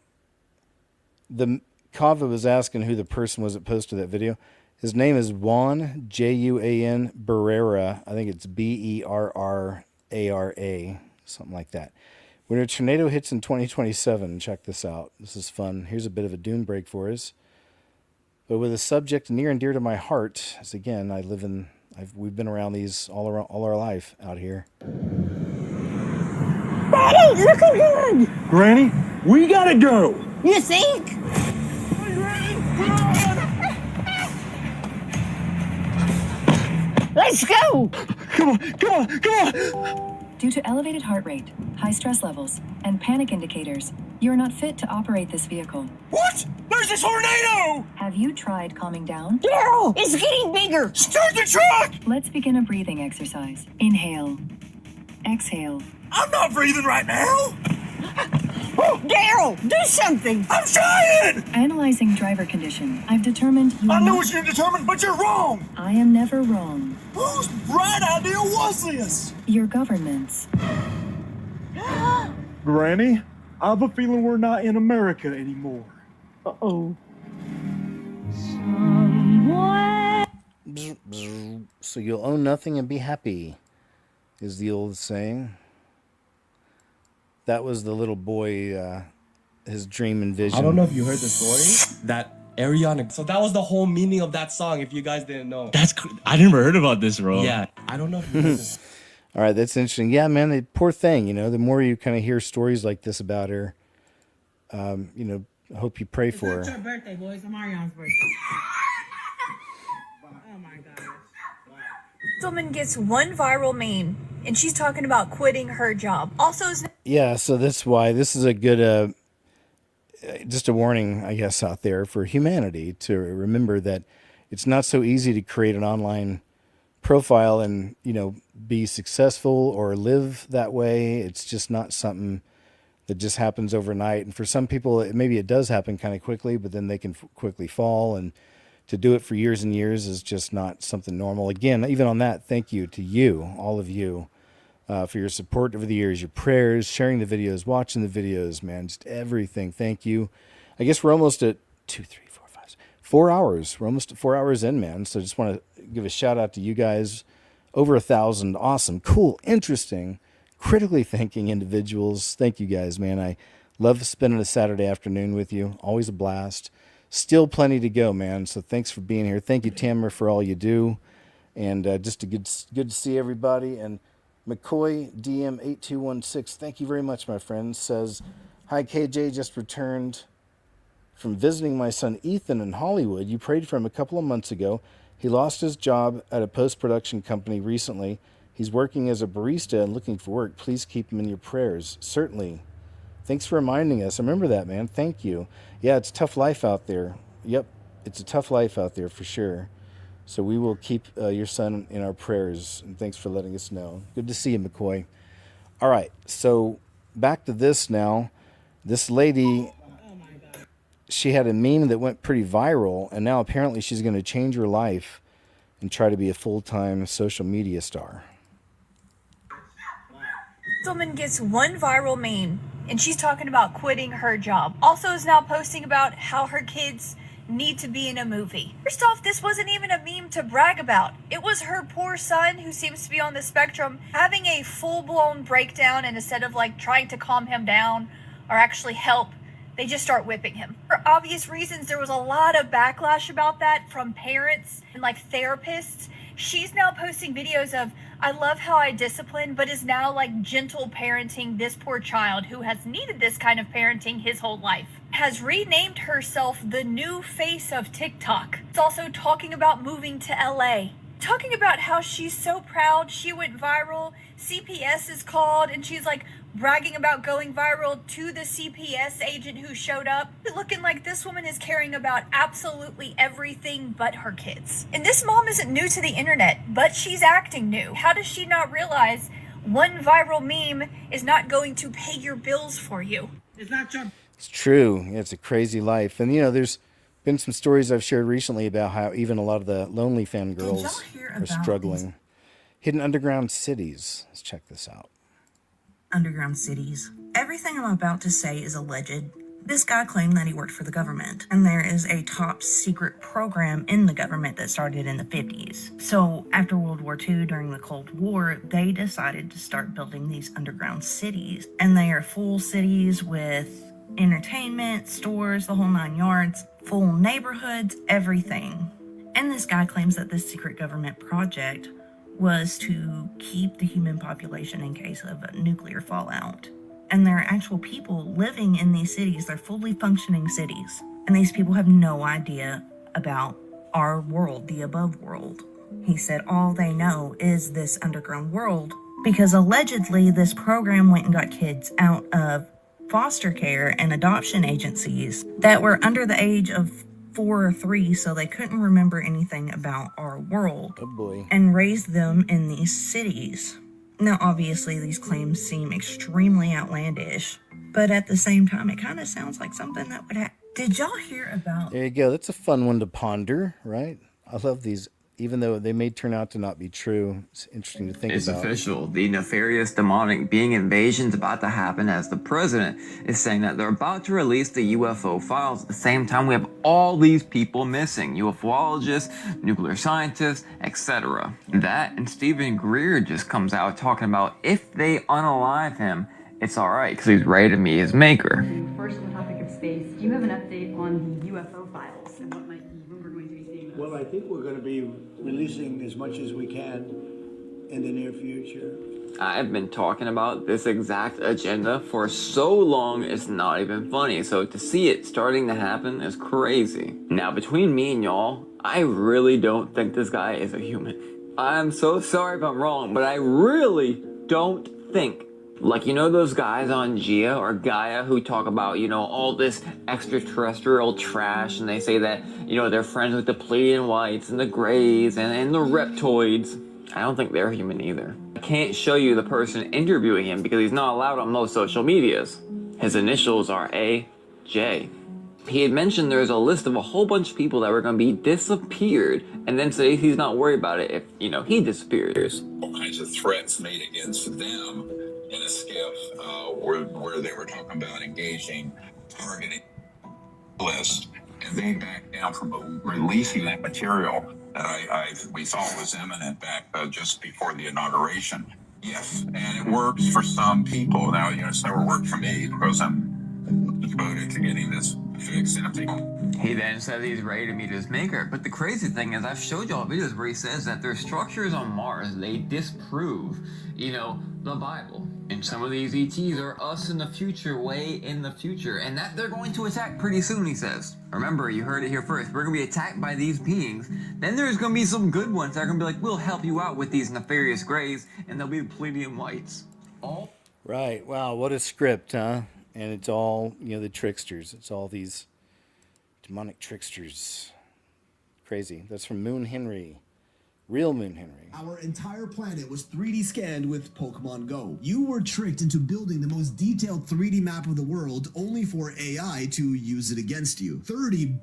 Speaker 1: Kava was asking who the person was that posted that video. His name is Juan, Juan Barrera. I think it's Berrara, something like that. When a tornado hits in 2027, check this out. This is fun. Here's a bit of a dune break for us. But with a subject near and dear to my heart, as again, we've been around these all our life out here.
Speaker 11: Daddy, look again! Granny, we gotta go!
Speaker 29: You think? Let's go!
Speaker 11: Come on!
Speaker 12: Due to elevated heart rate, high stress levels, and panic indicators, you are not fit to operate this vehicle.
Speaker 11: What? There's a tornado!
Speaker 12: Have you tried calming down?
Speaker 29: Daryl, it's getting bigger!
Speaker 11: Start the truck!
Speaker 12: Let's begin a breathing exercise. Inhale. Exhale.
Speaker 11: I'm not breathing right now!
Speaker 29: Oh, Daryl, do something!
Speaker 11: I'm trying!
Speaker 12: Analyzing driver condition, I've determined you
Speaker 11: I know what you're determined, but you're wrong!
Speaker 12: I am never wrong.
Speaker 11: Whose bright idea was this?
Speaker 12: Your government's.
Speaker 11: Granny, I have a feeling we're not in America anymore.
Speaker 29: Uh-oh.
Speaker 1: So you'll own nothing and be happy, is the old saying. That was the little boy, his dream and vision.
Speaker 13: I don't know if you heard the story. That Ariana. So that was the whole meaning of that song, if you guys didn't know.
Speaker 15: I never heard about this, bro.
Speaker 13: Yeah. I don't know if you heard this.
Speaker 1: All right, that's interesting. Yeah, man, the poor thing, the more you kind of hear stories like this about her, I hope you pray for her.
Speaker 29: It's her birthday, boys. It's Marion's birthday. Oh, my God.
Speaker 16: This woman gets one viral meme, and she's talking about quitting her job. Also,
Speaker 1: Yeah, so that's why this is a good, just a warning, I guess, out there for humanity to remember that it's not so easy to create an online profile and, be successful or live that way. It's just not something that just happens overnight. And for some people, maybe it does happen kind of quickly, but then they can quickly fall. And to do it for years and years is just not something normal. Again, even on that, thank you to you, all of you, for your support over the years, your prayers, sharing the videos, watching the videos, man, just everything. Thank you. I guess we're almost at 4 hours. We're almost at 4 hours in, man. So I just want to give a shout out to you guys. Over 1,000 awesome, cool, interesting, critically thinking individuals. Thank you guys, man. I love spending a Saturday afternoon with you. Always a blast. Still plenty to go, man. So thanks for being here. Thank you, Tamara, for all you do. And just good to see everybody. And McCoy DM8216, thank you very much, my friend, says, hi, KJ, just returned from visiting my son Ethan in Hollywood. You prayed for him a couple of months ago. He lost his job at a post-production company recently. He's working as a barista and looking for work. Please keep him in your prayers. Certainly. Thanks for reminding us. I remember that, man. Thank you. Yeah, it's a tough life out there. Yep, it's a tough life out there for sure. So we will keep your son in our prayers. And thanks for letting us know. Good to see you, McCoy. All right, so back to this now. This lady, she had a meme that went pretty viral, and now apparently she's going to change her life and try to be a full-time social media star.
Speaker 16: this woman gets one viral meme, and she's talking about quitting her job. Also is now posting about how her kids need to be in a movie. First off, this wasn't even a meme to brag about. It was her poor son, who seems to be on the spectrum, having a full-blown breakdown, and instead of trying to calm him down or actually help, they just start whipping him. For obvious reasons, there was a lot of backlash about that from parents and therapists, She's now posting videos of, I love how I discipline, but is now like gentle parenting this poor child who has needed this kind of parenting his whole life. Has renamed herself the new face of TikTok. It's also talking about moving to LA. Talking about how she's so proud she went viral. CPS is called, and she's like bragging about going viral to the CPS agent who showed up. Looking like this woman is caring about absolutely everything but her kids. And this mom isn't new to the internet, but she's acting new. How does she not realize one viral meme is not going to pay your bills for you?
Speaker 7: It's not your...
Speaker 1: It's true. It's a crazy life. And, you know, there's been some stories I've shared recently about how even a lot of the lonely fangirls are struggling. Hidden underground cities. Let's check this out.
Speaker 14: Underground cities. Everything I'm about to say is alleged. This guy claimed that he worked for the government, and there is a top secret program in the government that started in the 50s. So after World War II, during the Cold War, they decided to start building these underground cities, and they are full cities with entertainment, stores, the whole 9 yards, full neighborhoods, everything. And this guy claims that this secret government project was to keep the human population in case of a nuclear fallout. And there are actual people living in these cities. They're fully functioning cities. And these people have no idea about our world, the above world. He said all they know is this underground world, because allegedly this program went and got kids out of foster care and adoption agencies that were under the age of 4 or 3, so they couldn't remember anything about our world.
Speaker 1: Oh boy.
Speaker 14: And raised them in these cities. Now, obviously, these claims seem extremely outlandish, but at the same time, it kind of sounds like something that would happen. Did y'all hear about...
Speaker 1: There you go. That's a fun one to ponder, right? I love these, even though they may turn out to not be true. It's interesting to think
Speaker 17: It's
Speaker 1: about.
Speaker 17: official. The nefarious demonic being invasion is about to happen, as the president is saying that they're about to release the UFO files. At the same time, we have all these people missing. UFOologists, nuclear scientists, etc. That and Stephen Greer just comes out talking about if they unalive him, it's alright, because he's ready to meet his maker.
Speaker 18: First, on the topic of space, do you have an update on the UFO files and what might be when we're going to be seeing those?
Speaker 7: Well, I think we're going to be releasing as much as we can in the near future.
Speaker 17: I've been talking about this exact agenda for so long, it's not even funny. So to see it starting to happen is crazy. Now, between me and y'all, I really don't think this guy is a human. I'm so sorry if I'm wrong, but I really don't think. Like, you know those guys on Gia or Gaia who talk about, you know, all this extraterrestrial trash, and they say that, you know, they're friends with the Pleiadian Whites and the Greys and the Reptoids. I don't think they're human either. I can't show you the person interviewing him because he's not allowed on most social medias. His initials are AJ. He had mentioned there's a list of a whole bunch of people that were going to be disappeared, and then say he's not worried about it if, you know, he disappears.
Speaker 19: All kinds of threats made against them in a skiff where they were talking about engaging targeting lists, and they backed down from releasing that material that we thought was imminent back just before the inauguration. Yes, and it works for some people. Now, you know, it's never worked for me because I'm devoted to getting this fixed.
Speaker 17: He then said he's ready to meet his maker. But the crazy thing is, I've showed y'all videos where he says that there's structures on Mars, they disprove, you know, the Bible. And some of these ETs are us in the future, way in the future, and that they're going to attack pretty soon, he says. Remember, you heard it here first. We're going to be attacked by these beings. Then there's going to be some good ones that are going to be like, we'll help you out with these nefarious Greys, and they'll be the Pleiadian Whites. All
Speaker 1: Right. Wow, what a script, huh? And it's all, you know, the tricksters. It's all these demonic tricksters. Crazy. That's from Moon Henry. Real Moon Henry.
Speaker 20: Our entire planet was 3D scanned with Pokemon Go. You were tricked into building the most detailed 3D map of the world only for AI to use it against you. 30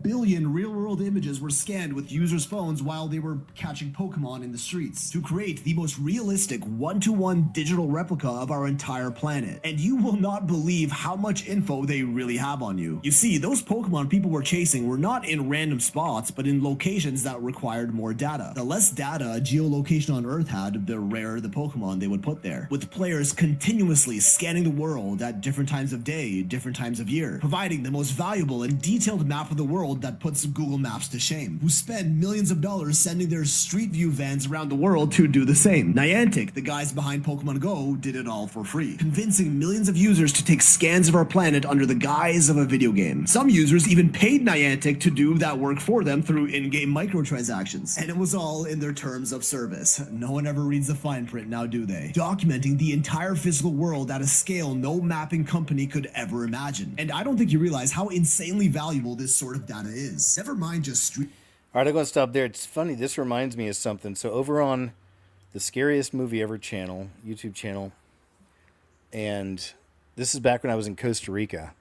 Speaker 20: billion real-world images were scanned with users' phones while they were catching Pokemon in the streets to create the most realistic one-to-one digital replica of our entire planet. And you will not believe how much info they really have on you. You see, those Pokemon people were chasing were not in random spots, but in locations that required more data. The less data a geolocation on Earth had, the rarer the Pokemon they would put there, with players continuously scanning the world at different times of day, different times of year, providing the most valuable and detailed map of the world that puts Google Maps to shame, who spend millions of dollars sending their Street View vans around the world to do the same. Niantic, the guys behind Pokemon Go, did it all for free, convincing millions of users to take scans of our planet under the guise of a video game. Some users even paid Niantic to do that work for them through in-game microtransactions, and it was all in their terms of service. No one ever reads the fine print now, do they? Documenting the entire physical world at a scale no mapping company could ever imagine. And I don't think you realize how insanely valuable this sort of data is. Never mind just street.
Speaker 1: All right, I'm going to stop there. It's funny. This reminds me of something. So over on the Scariest Movie Ever channel, YouTube channel, and this is back when I was in Costa Rica,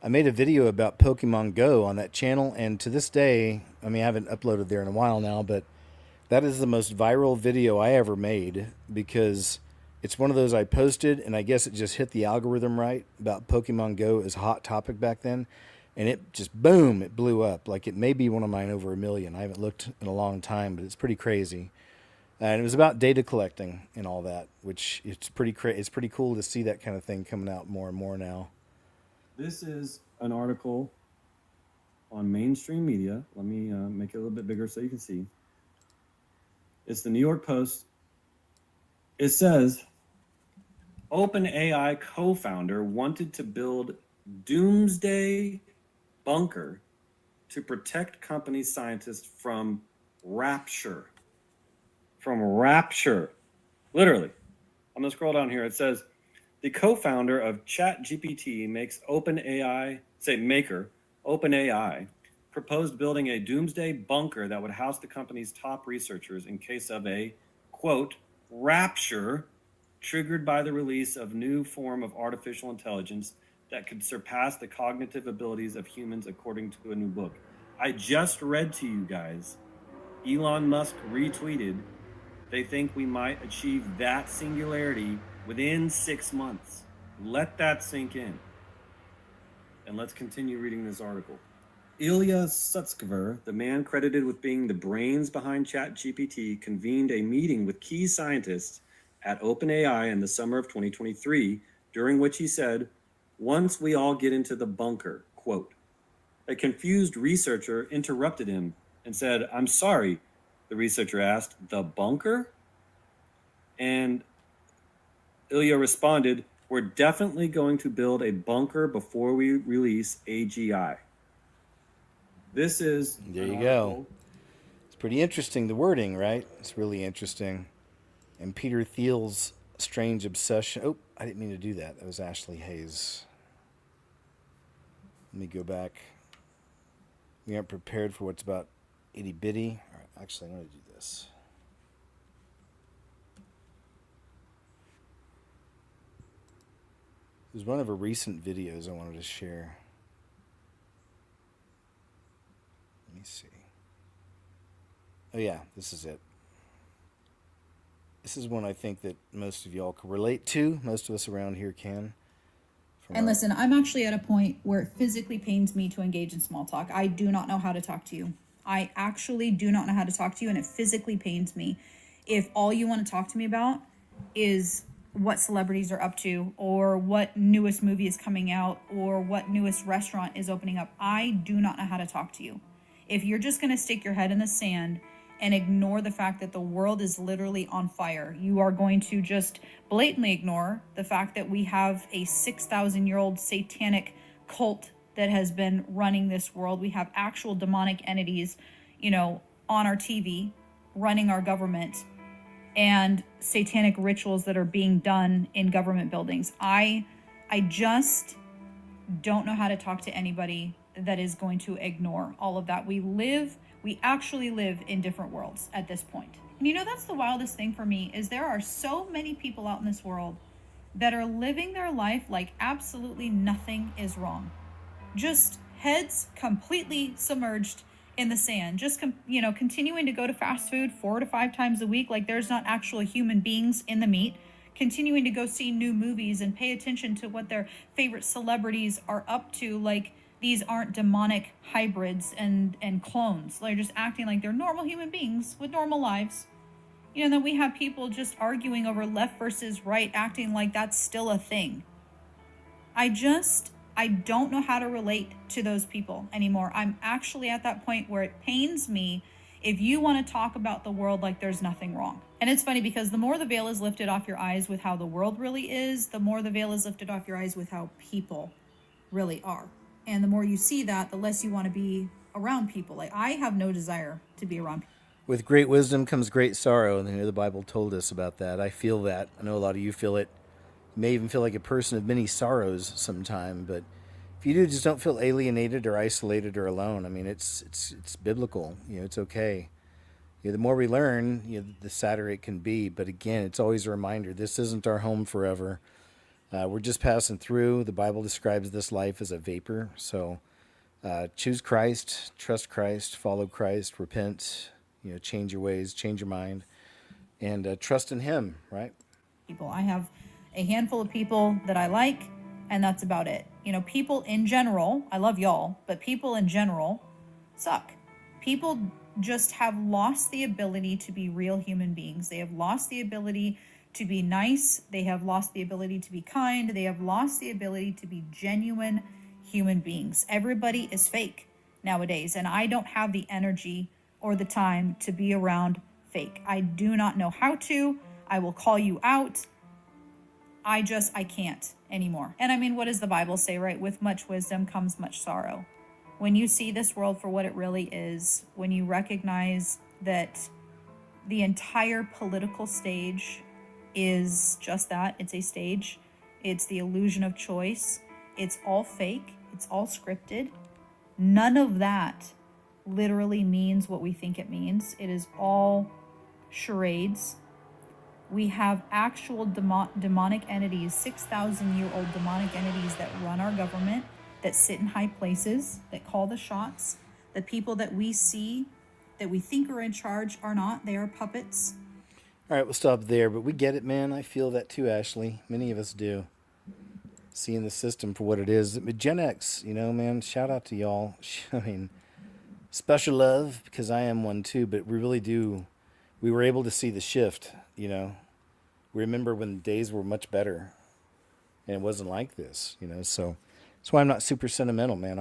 Speaker 1: I made a video about Pokemon Go on that channel, and to this day, I mean, I haven't uploaded there in a while now, but that is the most viral video I ever made because it's one of those I posted, and I guess it just hit the algorithm right about Pokemon Go as a hot topic back then, and it just, boom, it blew up. Like, it may be one of mine over 1 million. I haven't looked in a long time, but it's pretty crazy. And it was about data collecting and all that, which it's pretty cool to see that kind of thing coming out more and more now.
Speaker 3: This is an article on mainstream media. Let me make it a little bit bigger so you can see. It's the New York Post. It says, OpenAI co-founder wanted to build doomsday bunker to protect company scientists from rapture. From rapture. Literally. I'm going to scroll down here. It says, the co-founder of ChatGPT OpenAI, proposed building a doomsday bunker that would house the company's top researchers in case of a, quote, rapture triggered by the release of new form of artificial intelligence that could surpass the cognitive abilities of humans, according to a new book. I just read to you guys, Elon Musk retweeted, they think we might achieve that singularity within 6 months. Let that sink in. And let's continue reading this article. Ilya Sutskever, the man credited with being the brains behind ChatGPT, convened a meeting with key scientists at OpenAI in the summer of 2023, during which he said, once we all get into the bunker, quote. A confused researcher interrupted him and said, I'm sorry. The researcher asked, the bunker? And Ilya responded, we're definitely going to build a bunker before we release AGI. This is...
Speaker 1: There you go. It's pretty interesting, the wording, right? It's really interesting. And Peter Thiel's strange obsession... Oh, I didn't mean to do that. That was Ashley Hayes. Let me go back. We aren't prepared for what's about itty-bitty. All right, actually, I'm going to do this. It was one of her recent videos I wanted to share. Let me see. Oh yeah, this is it. This is one I think that most of y'all can relate to. Most of us around here can.
Speaker 21: And listen, I'm actually at a point where it physically pains me to engage in small talk. I do not know how to talk to you. I actually do not know how to talk to you, and it physically pains me if all you want to talk to me about is what celebrities are up to, or what newest movie is coming out, or what newest restaurant is opening up. I do not know how to talk to you. If you're just going to stick your head in the sand and ignore the fact that the world is literally on fire, you are going to just blatantly ignore the fact that we have a 6,000-year-old satanic cult that has been running this world. We have actual demonic entities, on our TV running our government, and satanic rituals that are being done in government buildings. I just don't know how to talk to anybody that is going to ignore all of that. We actually live in different worlds at this point. And that's the wildest thing for me, is there are so many people out in this world that are living their life like absolutely nothing is wrong. Just heads completely submerged in the sand, just continuing to go to fast food 4 to 5 times a week like there's not actual human beings in the meat, continuing to go see new movies and pay attention to what their favorite celebrities are up to like These aren't demonic hybrids and clones. They're just acting like they're normal human beings with normal lives. You know, then we have people just arguing over left versus right, acting like that's still a thing. I don't know how to relate to those people anymore. I'm actually at that point where it pains me if you want to talk about the world like there's nothing wrong. And it's funny because the more the veil is lifted off your eyes with how the world really is, the more the veil is lifted off your eyes with how people really are. And the more you see that, the less you want to be around people. Like, I have no desire to be around people.
Speaker 1: With great wisdom comes great sorrow. And the Bible told us about that. I feel that. I know a lot of you feel it. You may even feel like a person of many sorrows sometime. But if you do, just don't feel alienated or isolated or alone. I mean, it's biblical. You know, it's okay. You know, the more we learn, you know, the sadder it can be. But again, it's always a reminder, this isn't our home forever. We're just passing through. The Bible describes this life as a vapor. So choose Christ, trust Christ, follow Christ, repent, you know, change your ways, change your mind, and trust in Him, right?
Speaker 21: People. I have a handful of people that I like, and that's about it. You know, people in general, I love y'all, but people in general suck. People just have lost the ability to be real human beings. They have lost the ability to be nice. They have lost the ability to be kind. They have lost the ability to be genuine human beings. Everybody is fake nowadays, and I don't have the energy or the time to be around fake. I do not know how to. I will call you out. I can't anymore. And I mean, what does the Bible say, right? With much wisdom comes much sorrow. When you see this world for what it really is, when you recognize that the entire political stage is just that, it's a stage, it's the illusion of choice, it's all fake, it's all scripted. None of that literally means what we think it means. It is all charades. We have actual demonic entities, 6,000-year-old demonic entities that run our government, that sit in high places, that call the shots. The people that we see, that we think are in charge, are not. They are puppets.
Speaker 1: All right, we'll stop there, but we get it, man. I feel that too, Ashley. Many of us do. Seeing the system for what it is. Gen X, you know, man, shout out to y'all. I mean, special love, because I am one too, but we really do. We were able to see the shift, you know. We remember when days were much better, and it wasn't like this, you know. So that's why I'm not super sentimental, man.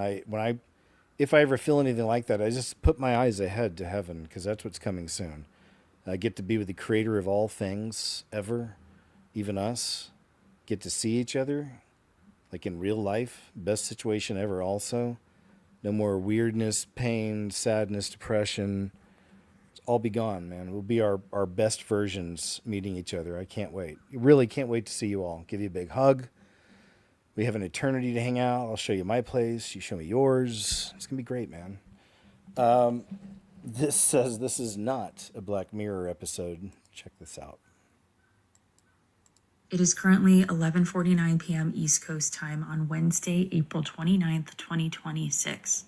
Speaker 1: If I ever feel anything like that, I just put my eyes ahead to heaven, because that's what's coming soon. I get to be with the creator of all things ever, even us. Get to see each other, like in real life. Best situation ever also. No more weirdness, pain, sadness, depression. It's all be gone, man. We'll be our best versions meeting each other. I can't wait. Really can't wait to see you all. Give you a big hug. We have an eternity to hang out. I'll show you my place. You show me yours. It's going to be great, man. This says this is not a Black Mirror episode. Check this out.
Speaker 2: It is currently 11:49 p.m. East Coast time on Wednesday, April 29th, 2026.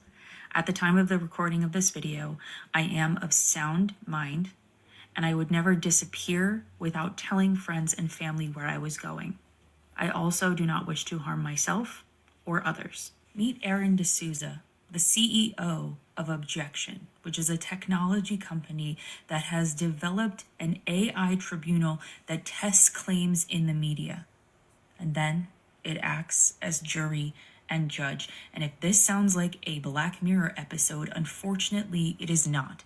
Speaker 2: At the time of the recording of this video, I am of sound mind, and I would never disappear without telling friends and family where I was going. I also do not wish to harm myself or others. Meet Aaron D'Souza, the CEO of Objection, which is a technology company that has developed an AI tribunal that tests claims in the media. And then it acts as jury and judge. And if this sounds like a Black Mirror episode, unfortunately, it is not.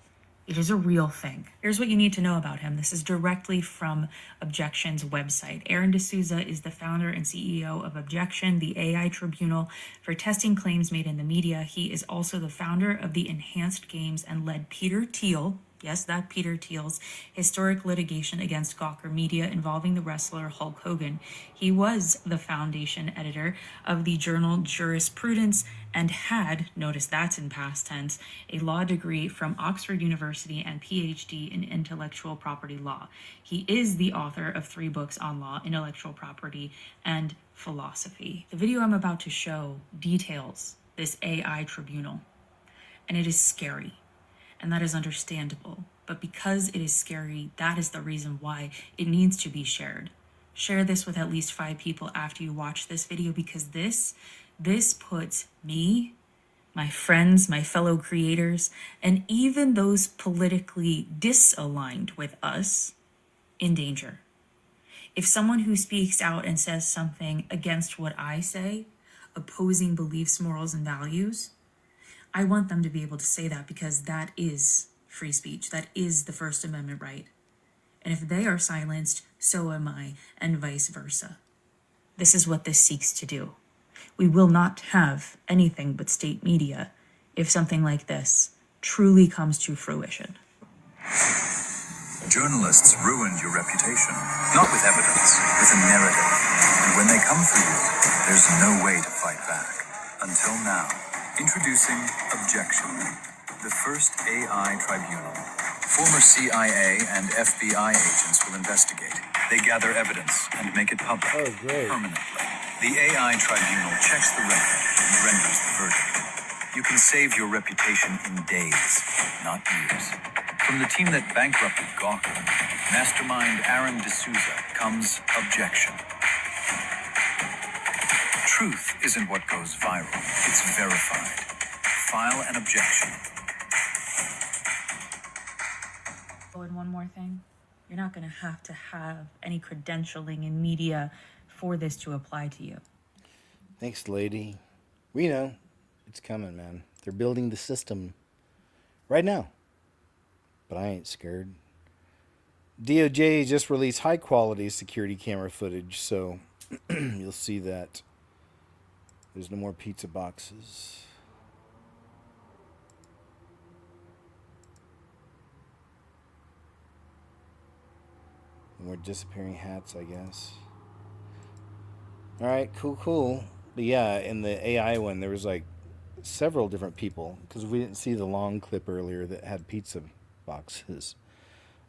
Speaker 2: It is a real thing. Here's what you need to know about him. This is directly from Objection's website. Aaron D'Souza is the founder and CEO of Objection, the AI tribunal for testing claims made in the media. He is also the founder of the Enhanced Games and led Peter Thiel, yes, that Peter Thiel's historic litigation against Gawker Media involving the wrestler Hulk Hogan. He was the foundation editor of the journal Jurisprudence and had, notice that's in past tense, a law degree from Oxford University and PhD in intellectual property law. He is the author of 3 books on law, intellectual property, and philosophy. The video I'm about to show details this AI tribunal, and it is scary. And that is understandable. But because it is scary, that is the reason why it needs to be shared. Share this with at least 5 people after you watch this video, because this puts me my friends, my fellow creators, and even those politically disaligned with us in danger. If someone who speaks out and says something against what I say, opposing beliefs, morals, and values, I want them to be able to say that because that is free speech. That is the First Amendment right. And if they are silenced, so am I, and vice versa. This is what this seeks to do. We will not have anything but state media if something like this truly comes to fruition.
Speaker 4: Journalists ruined your reputation, not with evidence, with a narrative. And when they come for you, there's no way to fight back. Until now, introducing Objection, the first AI tribunal. Former CIA and FBI agents will investigate. They gather evidence and make it public permanently. The AI tribunal checks the record and renders the verdict. You can save your reputation in days, not years. From the team that bankrupted Gawker, mastermind Aaron D'Souza, comes Objection. Truth isn't what goes viral, it's verified. File an objection.
Speaker 2: Oh, and one more thing. You're not going to have any credentialing in media for this to apply to you.
Speaker 1: Thanks, lady. We know. It's coming, man. They're building the system right now. But I ain't scared. DOJ just released high-quality security camera footage, so you'll see that. There's no more pizza boxes. No more disappearing hats, I guess. All right, cool. But yeah, in the AI one, there was like several different people, because we didn't see the long clip earlier that had pizza boxes.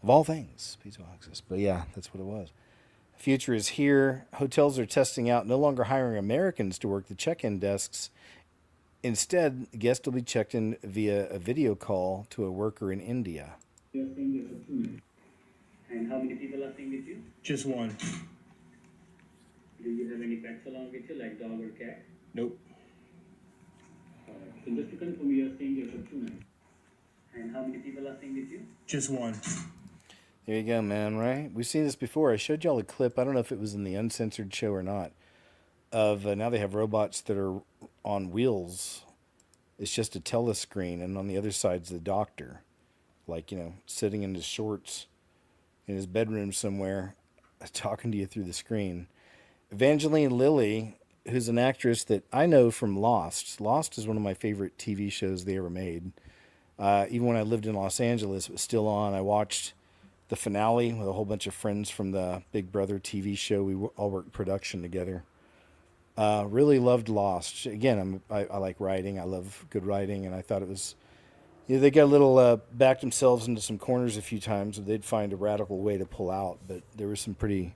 Speaker 1: Of all things, pizza boxes. But yeah, that's what it was. Future is here. Hotels are testing out no longer hiring Americans to work the check-in desks. Instead, guests will be checked in via a video call to a worker in India.
Speaker 5: You're staying here for 2 nights. And how many people are staying with you?
Speaker 10: Just one.
Speaker 5: Do you have any pets along with you, like dog or cat?
Speaker 10: Nope.
Speaker 5: So just to confirm, you are staying here for 2 nights. And how many people are staying with you?
Speaker 10: Just one.
Speaker 1: There you go, man, right? We've seen this before. I showed y'all a clip. I don't know if it was in the uncensored show or not. Of now they have robots that are on wheels. It's just a telescreen, and on the other side's the doctor. Like, sitting in his shorts in his bedroom somewhere, talking to you through the screen. Evangeline Lilly, who's an actress that I know from Lost. Lost is one of my favorite TV shows they ever made. Even when I lived in Los Angeles, it was still on. I watched the finale with a whole bunch of friends from the Big Brother TV show. We all worked production together. Really loved Lost. Again, I like writing. I love good writing, and I thought it was... they got a little... backed themselves into some corners a few times. They'd find a radical way to pull out, but there were some pretty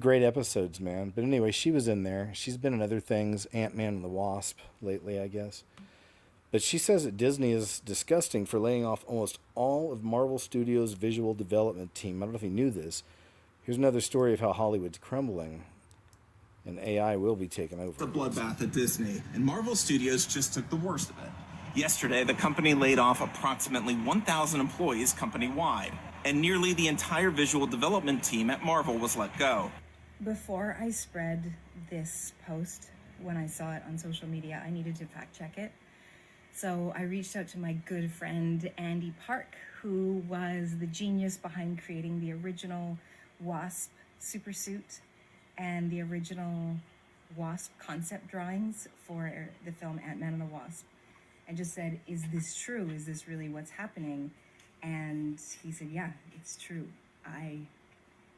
Speaker 1: great episodes, man. But anyway, she was in there. She's been in other things, Ant-Man and the Wasp lately, I guess. But she says that Disney is disgusting for laying off almost all of Marvel Studios' visual development team. I don't know if you knew this. Here's another story of how Hollywood's crumbling, and AI will be taking over.
Speaker 22: The bloodbath at Disney, and Marvel Studios just took the worst of it. Yesterday, the company laid off approximately 1,000 employees company-wide, and nearly the entire visual development team at Marvel was let go.
Speaker 23: Before I spread this post, when I saw it on social media, I needed to fact check it. So I reached out to my good friend Andy Park, who was the genius behind creating the original Wasp supersuit and the original Wasp concept drawings for the film Ant-Man and the Wasp, and just said, is this true? Is this really what's happening? And he said, yeah, it's true. I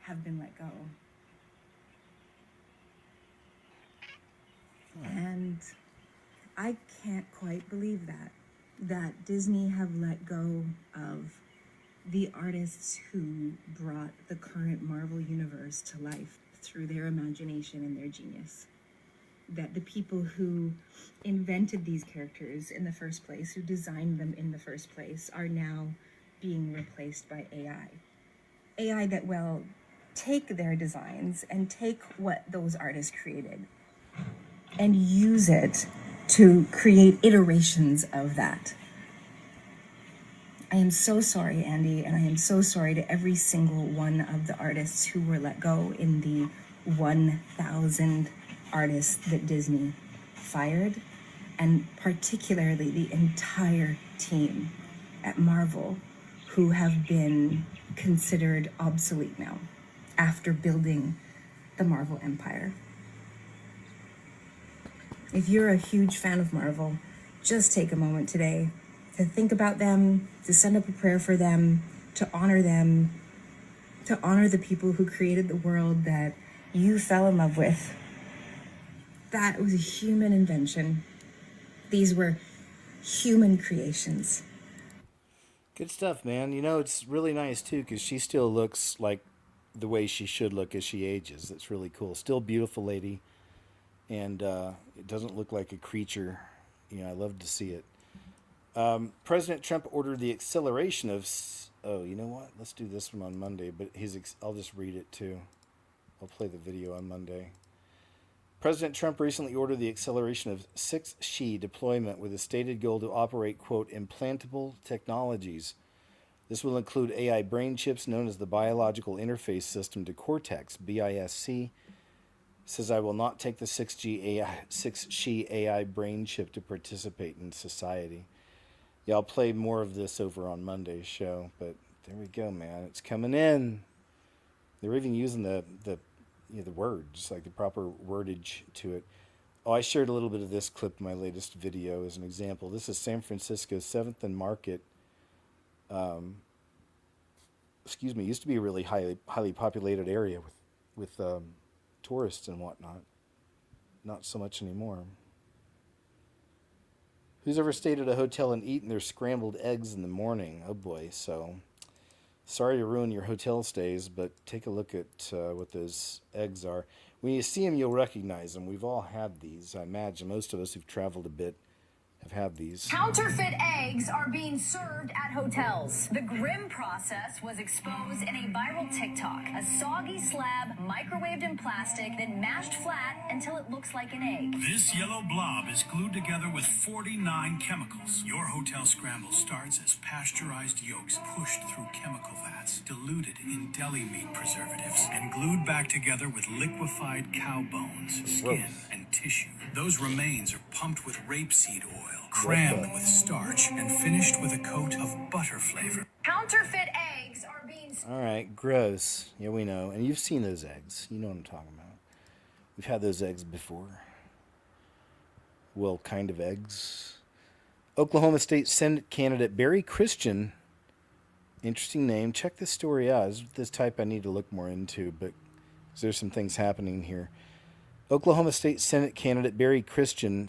Speaker 23: have been let go. And I can't quite believe that Disney have let go of the artists who brought the current Marvel universe to life through their imagination and their genius. That the people who invented these characters in the first place, who designed them in the first place, are now being replaced by AI. AI that will take their designs and take what those artists created and use it to create iterations of that. I am so sorry, Andy, and I am so sorry to every single one of the artists who were let go in the 1,000 artists that Disney fired, and particularly the entire team at Marvel who have been considered obsolete now after building the Marvel empire. If you're a huge fan of Marvel, just take a moment today to think about them, to send up a prayer for them, to honor the people who created the world that you fell in love with. That was a human invention. These were human creations.
Speaker 1: Good stuff, man. You know, it's really nice, too, because she still looks like the way she should look as she ages. That's really cool. Still beautiful lady. And it doesn't look like a creature. You know, I love to see it. President Trump ordered the acceleration of... Oh, you know what? Let's do this one on Monday, but I'll just read it, too. I'll play the video on Monday. President Trump recently ordered the acceleration of 6G deployment with a stated goal to operate, quote, implantable technologies. This will include AI brain chips known as the Biological Interface System to Cortex, BISC. Says, I will not take the 6G AI brain chip to participate in society. Yeah, I'll play more of this over on Monday's show, but there we go, man. It's coming in. They're even using the words, like the proper wordage to it. Oh, I shared a little bit of this clip in my latest video as an example. This is San Francisco 7th and Market. Used to be a really highly populated area with tourists and whatnot. Not so much anymore. Who's ever stayed at a hotel and eaten their scrambled eggs in the morning? Oh boy, so sorry to ruin your hotel stays, but take a look at what those eggs are. When you see them, you'll recognize them. We've all had these. I imagine most of us who've traveled a bit have had these.
Speaker 6: Counterfeit eggs are being served at hotels. The grim process was exposed in a viral TikTok. A soggy slab microwaved in plastic, then mashed flat until it looks like an egg.
Speaker 8: This yellow blob is glued together with 49 chemicals. Your hotel scramble starts as pasteurized yolks pushed through chemical vats, diluted in deli meat preservatives, and glued back together with liquefied cow bones, skin, and tissue. Those remains are pumped with rapeseed oil, crammed with starch, and finished with a coat of butter flavor.
Speaker 6: Counterfeit eggs are being...
Speaker 1: All right, gross. Yeah, we know. And you've seen those eggs. You know what I'm talking about. We've had those eggs before. Well, kind of eggs. Oklahoma State Senate candidate Barry Christian. Interesting name. Check this story out. This type I need to look more into, but there's some things happening here. Oklahoma State Senate candidate Barry Christian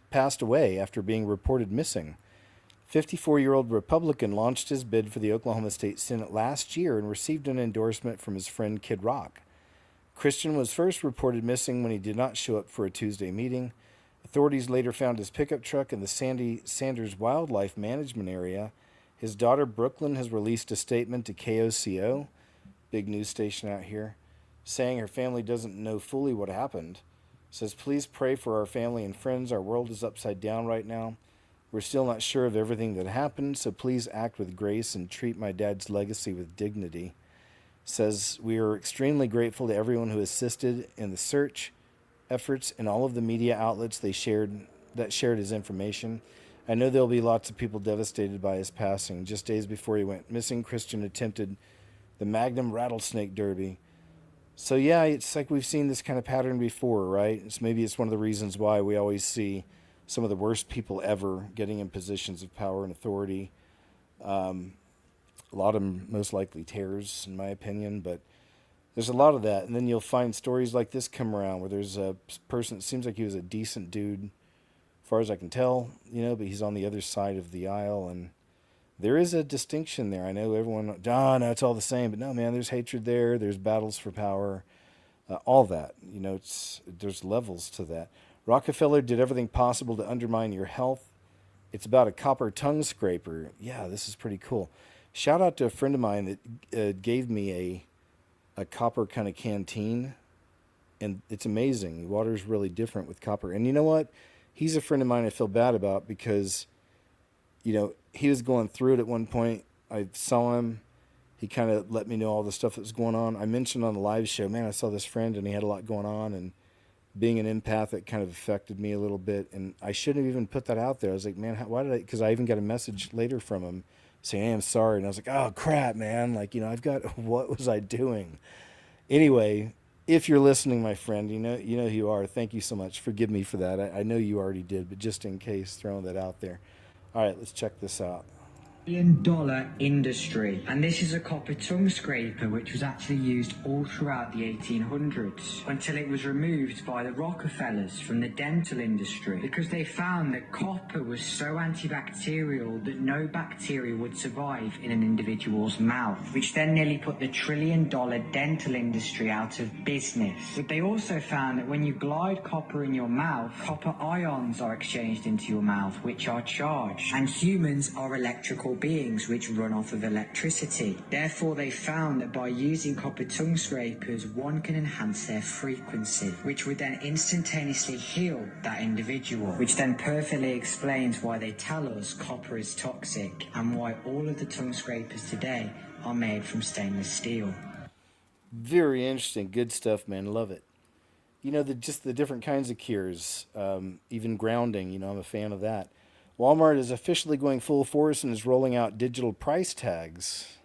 Speaker 1: passed away after being reported missing. 54-year-old Republican launched his bid for the Oklahoma State Senate last year and received an endorsement from his friend Kid Rock. Christian was first reported missing when he did not show up for a Tuesday meeting. Authorities later found his pickup truck in the Sandy Sanders Wildlife Management Area. His daughter Brooklyn has released a statement to KOCO, big news station out here, saying her family doesn't know fully what happened. Says, please pray for our family and friends. Our world is upside down right now. We're still not sure of everything that happened, so please act with grace and treat my dad's legacy with dignity. Says, we are extremely grateful to everyone who assisted in the search efforts and all of the media outlets that shared his information. I know there'll be lots of people devastated by his passing. Just days before he went missing, Christian attempted the Magnum Rattlesnake Derby. So yeah, it's like we've seen this kind of pattern before, right? Maybe it's one of the reasons why we always see some of the worst people ever getting in positions of power and authority. A lot of them most likely terrors, in my opinion, but there's a lot of that. And then you'll find stories like this come around where there's a person, it seems like he was a decent dude, as far as I can tell, but he's on the other side of the aisle, and there is a distinction there. I know everyone, no, it's all the same. But no, man, there's hatred there. There's battles for power. All that. There's levels to that. Rockefeller did everything possible to undermine your health. It's about a copper tongue scraper. Yeah, this is pretty cool. Shout out to a friend of mine that gave me a copper kind of canteen. And it's amazing. Water's really different with copper. And you know what? he's a friend of mine I feel bad about because, you know, he was going through it at one point. I saw him. He kind of let me know all the stuff that was going on. I mentioned on the live show, man, I saw this friend and he had a lot going on, and being an empath, it kind of affected me a little bit. And I shouldn't have even put that out there. I was like, man, why did I? Because I even got a message later from him saying, hey, I'm sorry. And I was like, oh, crap, man. Like, you know, what was I doing? Anyway, if you're listening, my friend, you know who you are. Thank you so much. Forgive me for that. I know you already did, but just in case, throwing that out there. All right, let's check this out.
Speaker 9: $1 industry, and this is a copper tongue scraper which was actually used all throughout the 1800s until it was removed by the Rockefellers from the dental industry because they found that copper was so antibacterial that no bacteria would survive in an individual's mouth, which then nearly put the $1 trillion dental industry out of business. But they also found that when you glide copper in your mouth, copper ions are exchanged into your mouth which are charged, and humans are electrical beings which run off of electricity. Therefore, they found that by using copper tongue scrapers, one can enhance their frequency, which would then instantaneously heal that individual, which then perfectly explains why they tell us copper is toxic and why all of the tongue scrapers today are made from stainless steel.
Speaker 1: Very interesting. Good stuff, man. Love it. You know, just the different kinds of cures, even grounding, you know, I'm a fan of that. Walmart is officially going full force and is rolling out digital price tags.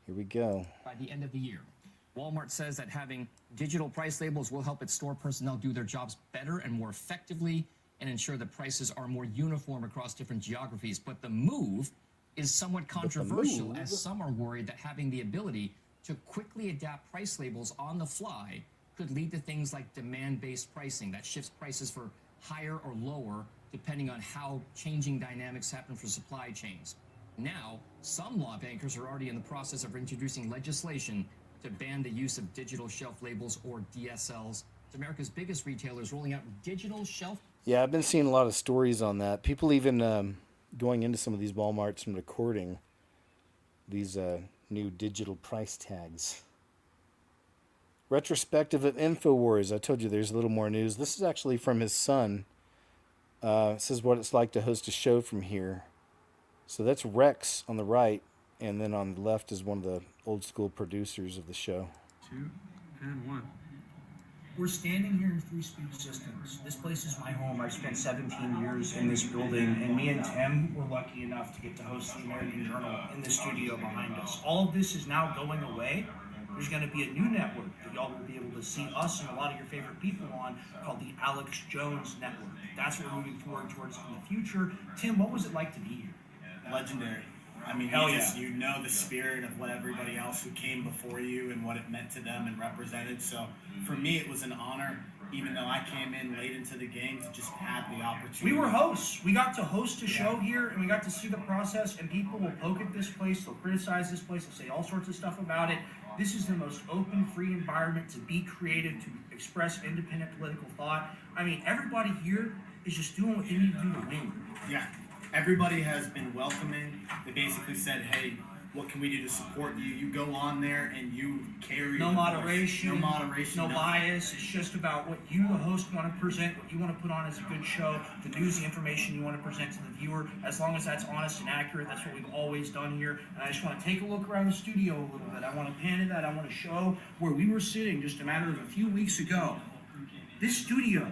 Speaker 1: Here we go.
Speaker 11: By the end of the year, Walmart says that having digital price labels will help its store personnel do their jobs better and more effectively and ensure that prices are more uniform across different geographies. But the move is somewhat controversial, as some are worried that having the ability to quickly adapt price labels on the fly could lead to things like demand-based pricing that shifts prices for higher or lower depending on how changing dynamics happen for supply chains. Now, some lawmakers are already in the process of introducing legislation to ban the use of digital shelf labels, or DSLs. It's America's biggest retailers rolling out digital shelf.
Speaker 1: Yeah, I've been seeing a lot of stories on that. People even going into some of these Walmarts and recording these new digital price tags. Retrospective of InfoWars. I told you there's a little more news. This is actually from his son. This is what it's like to host a show from here. So that's Rex on the right, and then on the left is one of the old school producers of the show.
Speaker 10: 2 and 1. We're standing here in Free Speech Systems. This place is my home. I've spent 17 years in this building, and me and Tim were lucky enough to get to host the American Journal in the studio behind us. All of this is now going away. There's going to be a new network that y'all will be able to see us and a lot of your favorite people on, called the Alex Jones Network. That's what we're moving forward towards in the future. Tim, what was it like to be here?
Speaker 12: Legendary. I mean, you know the spirit of what everybody else who came before you and what it meant to them and represented. So for me, it was an honor, even though I came in late into the game, to just have the opportunity.
Speaker 10: We were hosts. We got to host a show here, and we got to see the process, and people will poke at this place, they'll criticize this place, they'll say all sorts of stuff about it. This is the most open, free environment to be creative, to express independent political thought. I mean, everybody here is just doing what they need to do to win.
Speaker 12: Yeah. Everybody has been welcoming. They basically said, hey, what can we do to support you? You go on there and you carry
Speaker 10: no moderation,
Speaker 12: no
Speaker 10: bias. It's just about what you, the host, want to present, what you want to put on as a good show, the news, the information you want to present to the viewer. As long as that's honest and accurate, that's what we've always done here. And I just want to take a look around the studio a little bit. I want to pan to that. I want to show where we were sitting just a matter of a few weeks ago. This studio,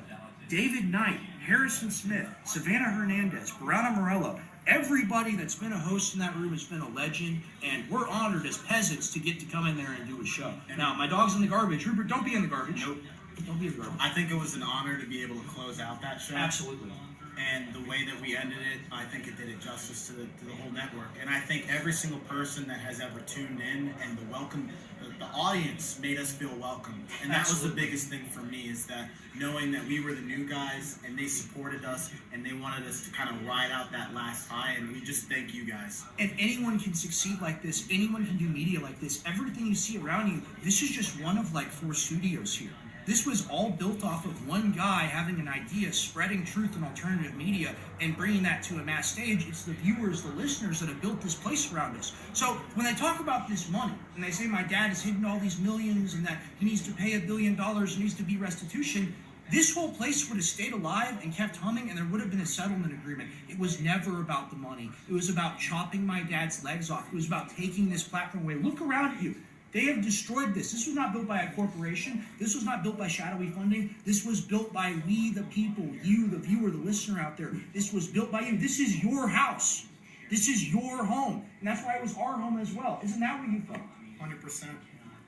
Speaker 10: David Knight, Harrison Smith, Savannah Hernandez, Brianna Morello, everybody that's been a host in that room has been a legend, and we're honored as peasants to get to come in there and do a show. Now, my dog's in the garbage. Rupert, don't be in the garbage.
Speaker 12: Nope.
Speaker 10: Don't be in the garbage.
Speaker 12: I think it was an honor to be able to close out that show.
Speaker 10: Absolutely.
Speaker 12: And the way that we ended it, I think it did it justice to the whole network. And I think every single person that has ever tuned in and the audience made us feel welcome. And that was the biggest thing for me, is that knowing that we were the new guys and they supported us and they wanted us to kind of ride out that last high. And we just thank you guys.
Speaker 10: If anyone can succeed like this, anyone can do media like this, everything you see around you, this is just one of like 4 studios here. This was all built off of one guy having an idea, spreading truth and alternative media, and bringing that to a mass stage. It's the viewers, the listeners that have built this place around us. So when they talk about this money, and they say my dad has hidden all these millions and that he needs to pay $1 billion, and needs to be restitution, this whole place would have stayed alive and kept humming, and there would have been a settlement agreement. It was never about the money. It was about chopping my dad's legs off. It was about taking this platform away. Look around at you. They have destroyed this. This was not built by a corporation. This was not built by shadowy funding. This was built by we, the people, you, the viewer, the listener out there. This was built by you. This is your house. This is your home. And that's why it was our home as well. Isn't that what you felt?
Speaker 12: 100%.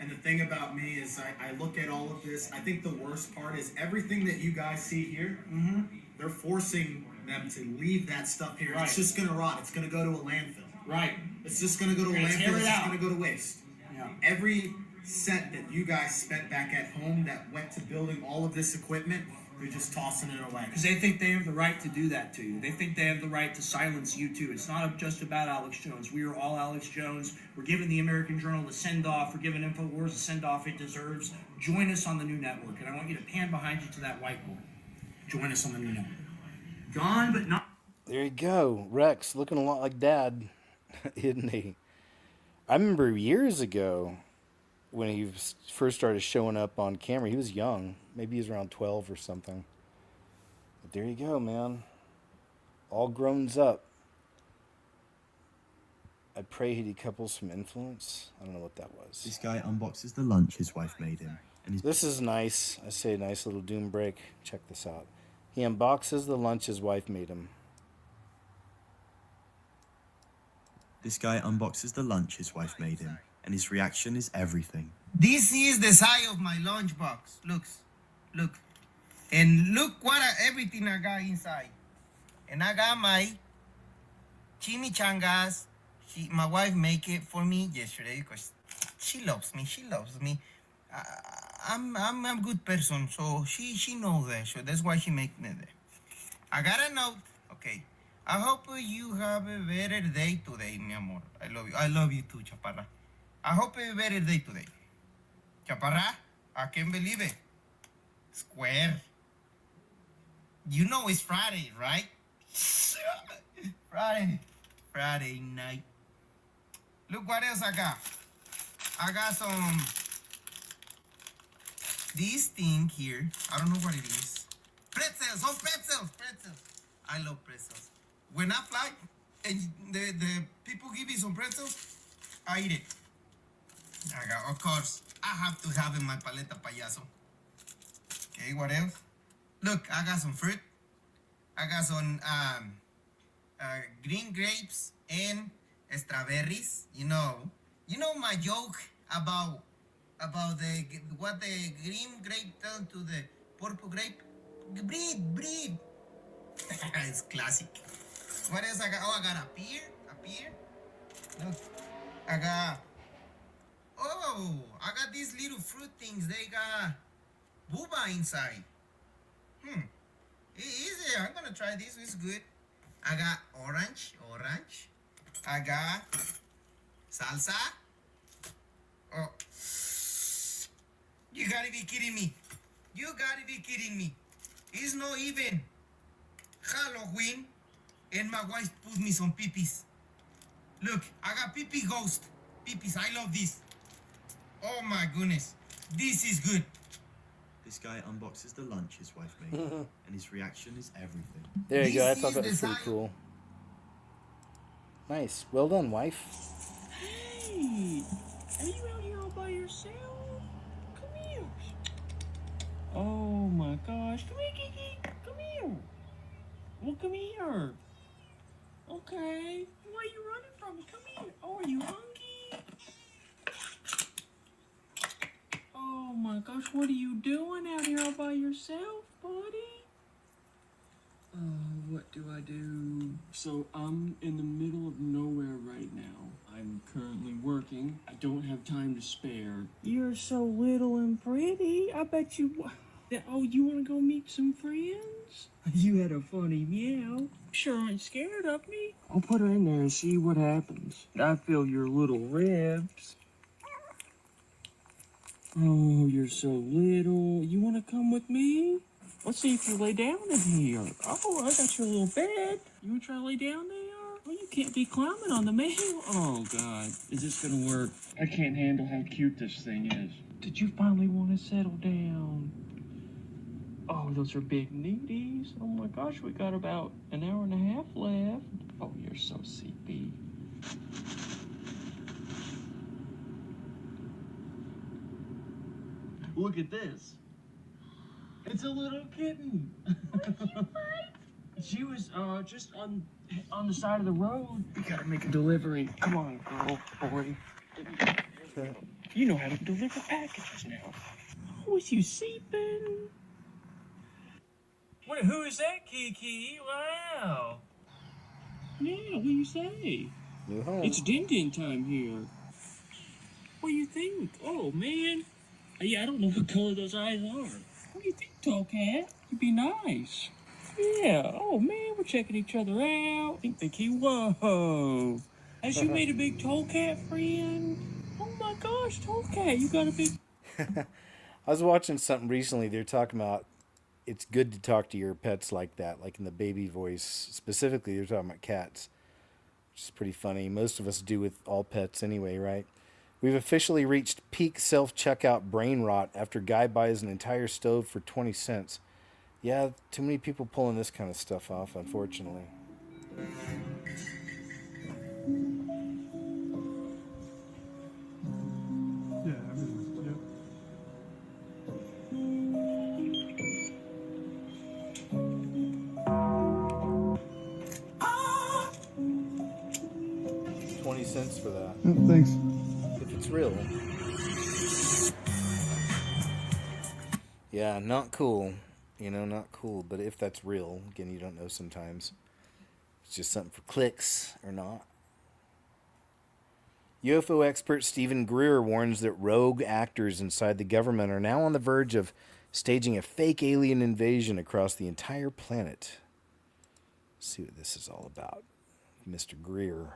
Speaker 12: And the thing about me is I look at all of this. I think the worst part is everything that you guys see here, they're forcing them to leave that stuff here.
Speaker 10: Right.
Speaker 12: It's just going to rot. It's going to go to a landfill.
Speaker 10: Right.
Speaker 12: It's just going to go to a landfill. It's just going to go to waste.
Speaker 10: Yeah.
Speaker 12: Every cent that you guys spent back at home that went to building all of this equipment, they're just tossing it away.
Speaker 10: Because they think they have the right to do that to you. They think they have the right to silence you too. It's not just about Alex Jones. We are all Alex Jones. We're giving the American Journal the send-off. We're giving InfoWars the send-off it deserves. Join us on the new network. And I want you to pan behind you to that whiteboard. Join us on the new network. Gone, but not...
Speaker 1: There you go. Rex, looking a lot like Dad, isn't he? I remember years ago when he first started showing up on camera. He was young. Maybe he was around 12 or something. But there you go, man. All grown up. I pray he decouples from influence. I don't know what that was.
Speaker 13: This guy unboxes the lunch his wife made him. And
Speaker 1: This is nice. I say a nice little doom break. Check this out. He unboxes the lunch his wife made him.
Speaker 13: This guy unboxes the lunch his wife made him, and his reaction is everything.
Speaker 15: This is the size of my lunchbox. Look. And look what everything I got inside. And I got my chimichangas. My wife make it for me yesterday because she loves me. I'm a good person, so she knows that. So that's why she make me there. I got a note. Okay. I hope you have a better day today, mi amor. I love you. I love you too, Chaparra. I hope a better day today. Chaparra, I can't believe it. Square. You know it's Friday, right? Friday night. Look what else I got. I got some... This thing here. I don't know what it is. Pretzels. Oh, pretzels. I love pretzels. When I fly and the people give me some pretzels, I eat it. Of course, I have to have in my paleta payaso. Okay, what else? Look, I got some fruit. I got some green grapes and strawberries. You know my joke about what the green grape done to the purple grape. Breathe. It's classic. What else I got? Oh, I got a pear. Look, I got these little fruit things. They got booba inside. Easy. I'm gonna try this. It's good. I got orange. I got salsa. Oh, you gotta be kidding me. It's not even Halloween. And my wife put me some peepees. Look, I got peepee ghost. Peepees, I love this. Oh my goodness. This is good.
Speaker 13: This guy unboxes the lunch his wife made him, and his reaction is everything.
Speaker 1: There you go. I thought that was pretty cool. Nice. Well done, wife.
Speaker 16: Hey, are you out here all by yourself? Come here. Oh my gosh. Come here, Kiki. Come here. Well, come here. Okay. Why are you running from me? Come here. Oh, are you hungry? Oh my gosh, what are you doing out here all by yourself, buddy? What do I do? So I'm in the middle of nowhere right now. I'm currently working. I don't have time to spare. You're so little and pretty. I bet you... Oh, you want to go meet some friends? You had a funny meow. Sure aren't scared of me. I'll put her in there and see what happens. I feel your little ribs. Oh, you're so little. You want to come with me? Let's see if you lay down in here. Oh, I got your little bed. You want to try to lay down there? Oh, you can't be climbing on the mail. Oh, God. Is this going to work? I can't handle how cute this thing is. Did you finally want to settle down? Oh, those are big needies. Oh my gosh, we got about an hour and a half left. Oh, you're so CP. Look at this. It's a little kitten. She was just on the side of the road. We gotta make a delivery. Come on, girl, boy. You know how to deliver packages now. Oh, is you seeping?
Speaker 7: Wait, who is that, Kiki? Wow.
Speaker 16: Yeah, what do you say?
Speaker 1: New home.
Speaker 16: It's din-din time here. What do you think? Oh, man. Yeah, I don't know what color those eyes are. What do you think, tall cat? You'd be nice. Yeah. Oh, man, we're checking each other out. Think he, whoa. Has you made a big tall cat friend? Oh, my gosh, tall cat, you got a big...
Speaker 1: I was watching something recently. They're talking about it's good to talk to your pets like that, like in the baby voice. Specifically, they're talking about cats, which is pretty funny. Most of us do with all pets anyway, right? We've officially reached peak self-checkout brain rot after guy buys an entire stove for 20 cents. Yeah, too many people pulling this kind of stuff off, unfortunately.
Speaker 16: Yeah, everyone's, yeah.
Speaker 1: 20 cents for that.
Speaker 14: Oh, thanks.
Speaker 1: If it's real. Yeah, not cool. You know, not cool. But if that's real, again, you don't know sometimes. It's just something for clicks or not. UFO expert Stephen Greer warns that rogue actors inside the government are now on the verge of staging a fake alien invasion across the entire planet. Let's see what this is all about. Mr. Greer.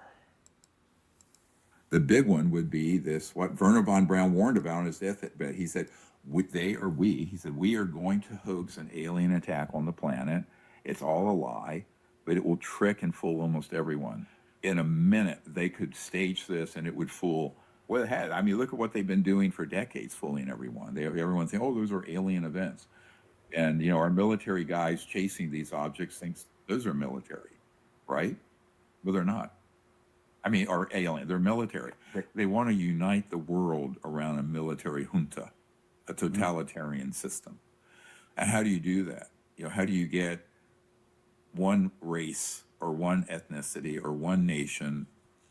Speaker 18: The big one would be this, what Werner von Braun warned about on his deathbed. He said, he said, we are going to hoax an alien attack on the planet. It's all a lie, but it will trick and fool almost everyone. In a minute, they could stage this and it would fool. Well, it had. I mean, look at what they've been doing for decades, fooling everyone. Everyone's saying, oh, those are alien events. And, you know, our military guys chasing these objects thinks those are military, right? But they're not. I mean, or alien, they're military. They want to unite the world around a military junta, a totalitarian system. And how do you do that? You know, how do you get one race or one ethnicity or one nation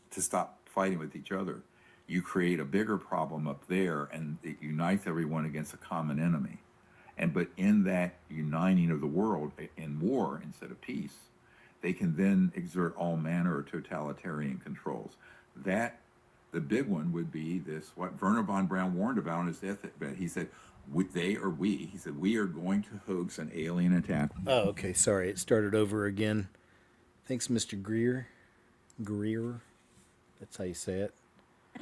Speaker 18: to stop fighting with each other? You create a bigger problem up there and it unites everyone against a common enemy. But in that uniting of the world in war instead of peace, they can then exert all manner of totalitarian controls. The big one would be this, what Werner von Braun warned about on his deathbed. He said, he said, we are going to hoax an alien attack.
Speaker 1: Oh, okay, sorry, it started over again. Thanks, Mr. Greer. Greer, that's how you say it.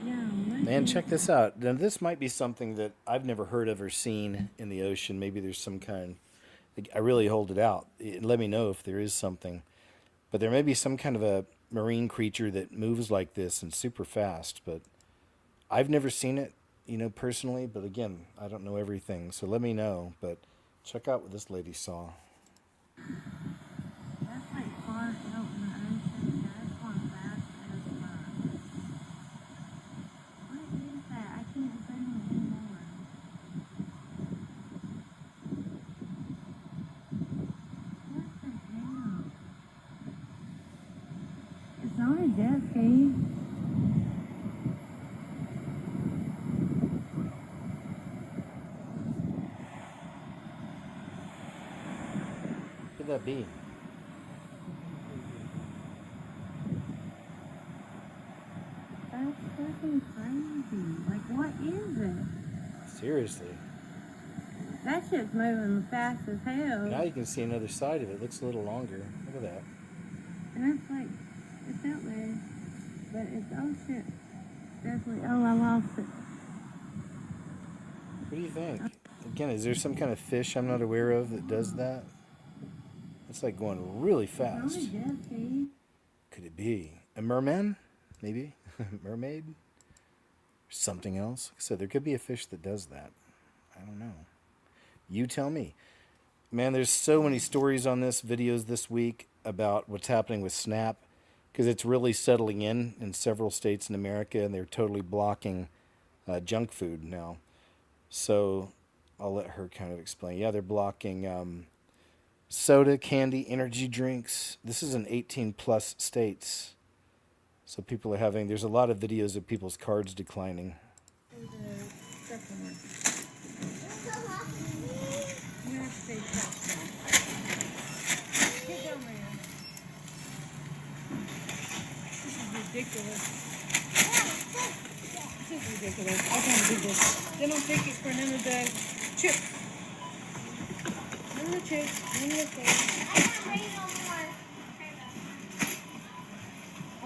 Speaker 1: Man, check this out. Now, this might be something that I've never heard of or seen in the ocean. Maybe there's some kind. I really hold it out. Let me know if there is something. But there may be some kind of a marine creature that moves like this and super fast. But I've never seen it, you know, personally. But again, I don't know everything. So let me know. But check out what this lady saw.
Speaker 24: That's like far out in the ocean. That's far fast as fuck. What is that? I can't defend it anymore. What the hell? It's not a death cave.
Speaker 1: What could that be?
Speaker 24: That's fucking crazy. Like, what is it?
Speaker 1: Seriously.
Speaker 24: That shit's moving fast as hell.
Speaker 1: Now you can see another side of it. It looks a little longer. Look at that.
Speaker 24: And it's like, it's out there. But it's, oh shit. Definitely, oh, I lost it.
Speaker 1: What do you think? Again, is there some kind of fish I'm not aware of that does that? It's like going really fast.
Speaker 24: It's not a death cave.
Speaker 1: Could it be a merman? Maybe mermaid. Something else. Like I said, there could be a fish that does that. I don't know. You tell me. Man, there's so many stories on this, videos this week about what's happening with Snap, because it's really settling in several states in America, and they're totally blocking junk food now. So I'll let her kind of explain. Yeah, they're blocking soda, candy, energy drinks. This is in 18 plus states. So people are having, there's a lot of videos of people's cards declining.
Speaker 24: Ridiculous. This is ridiculous. I can't do this. They don't take it for none of the chips. None of the chips. None of the things. I can't bring no more.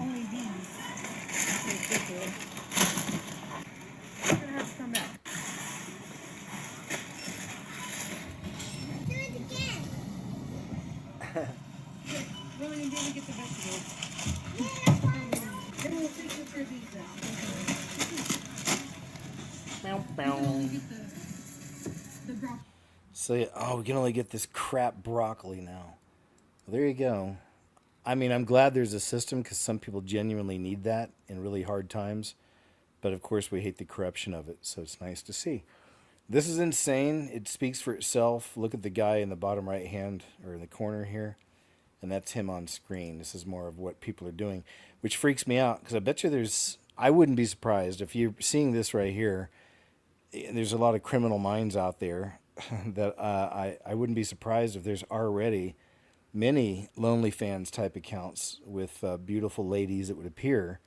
Speaker 24: Only these. It's ridiculous. I'm gonna have to come back. Do it again. We only didn't get the vegetables.
Speaker 1: So, yeah, oh, we can only get this crap broccoli now. Well, there you go. I mean, I'm glad there's a system because some people genuinely need that in really hard times. But of course, we hate the corruption of it. So it's nice to see. This is insane. It speaks for itself. Look at the guy in the bottom right hand or in the corner here. And that's him on screen. This is more of what people are doing, which freaks me out because I bet you I wouldn't be surprised if you're seeing this right here. There's a lot of criminal minds out there that I wouldn't be surprised if there's already many LonelyFans type accounts with beautiful ladies that would appear,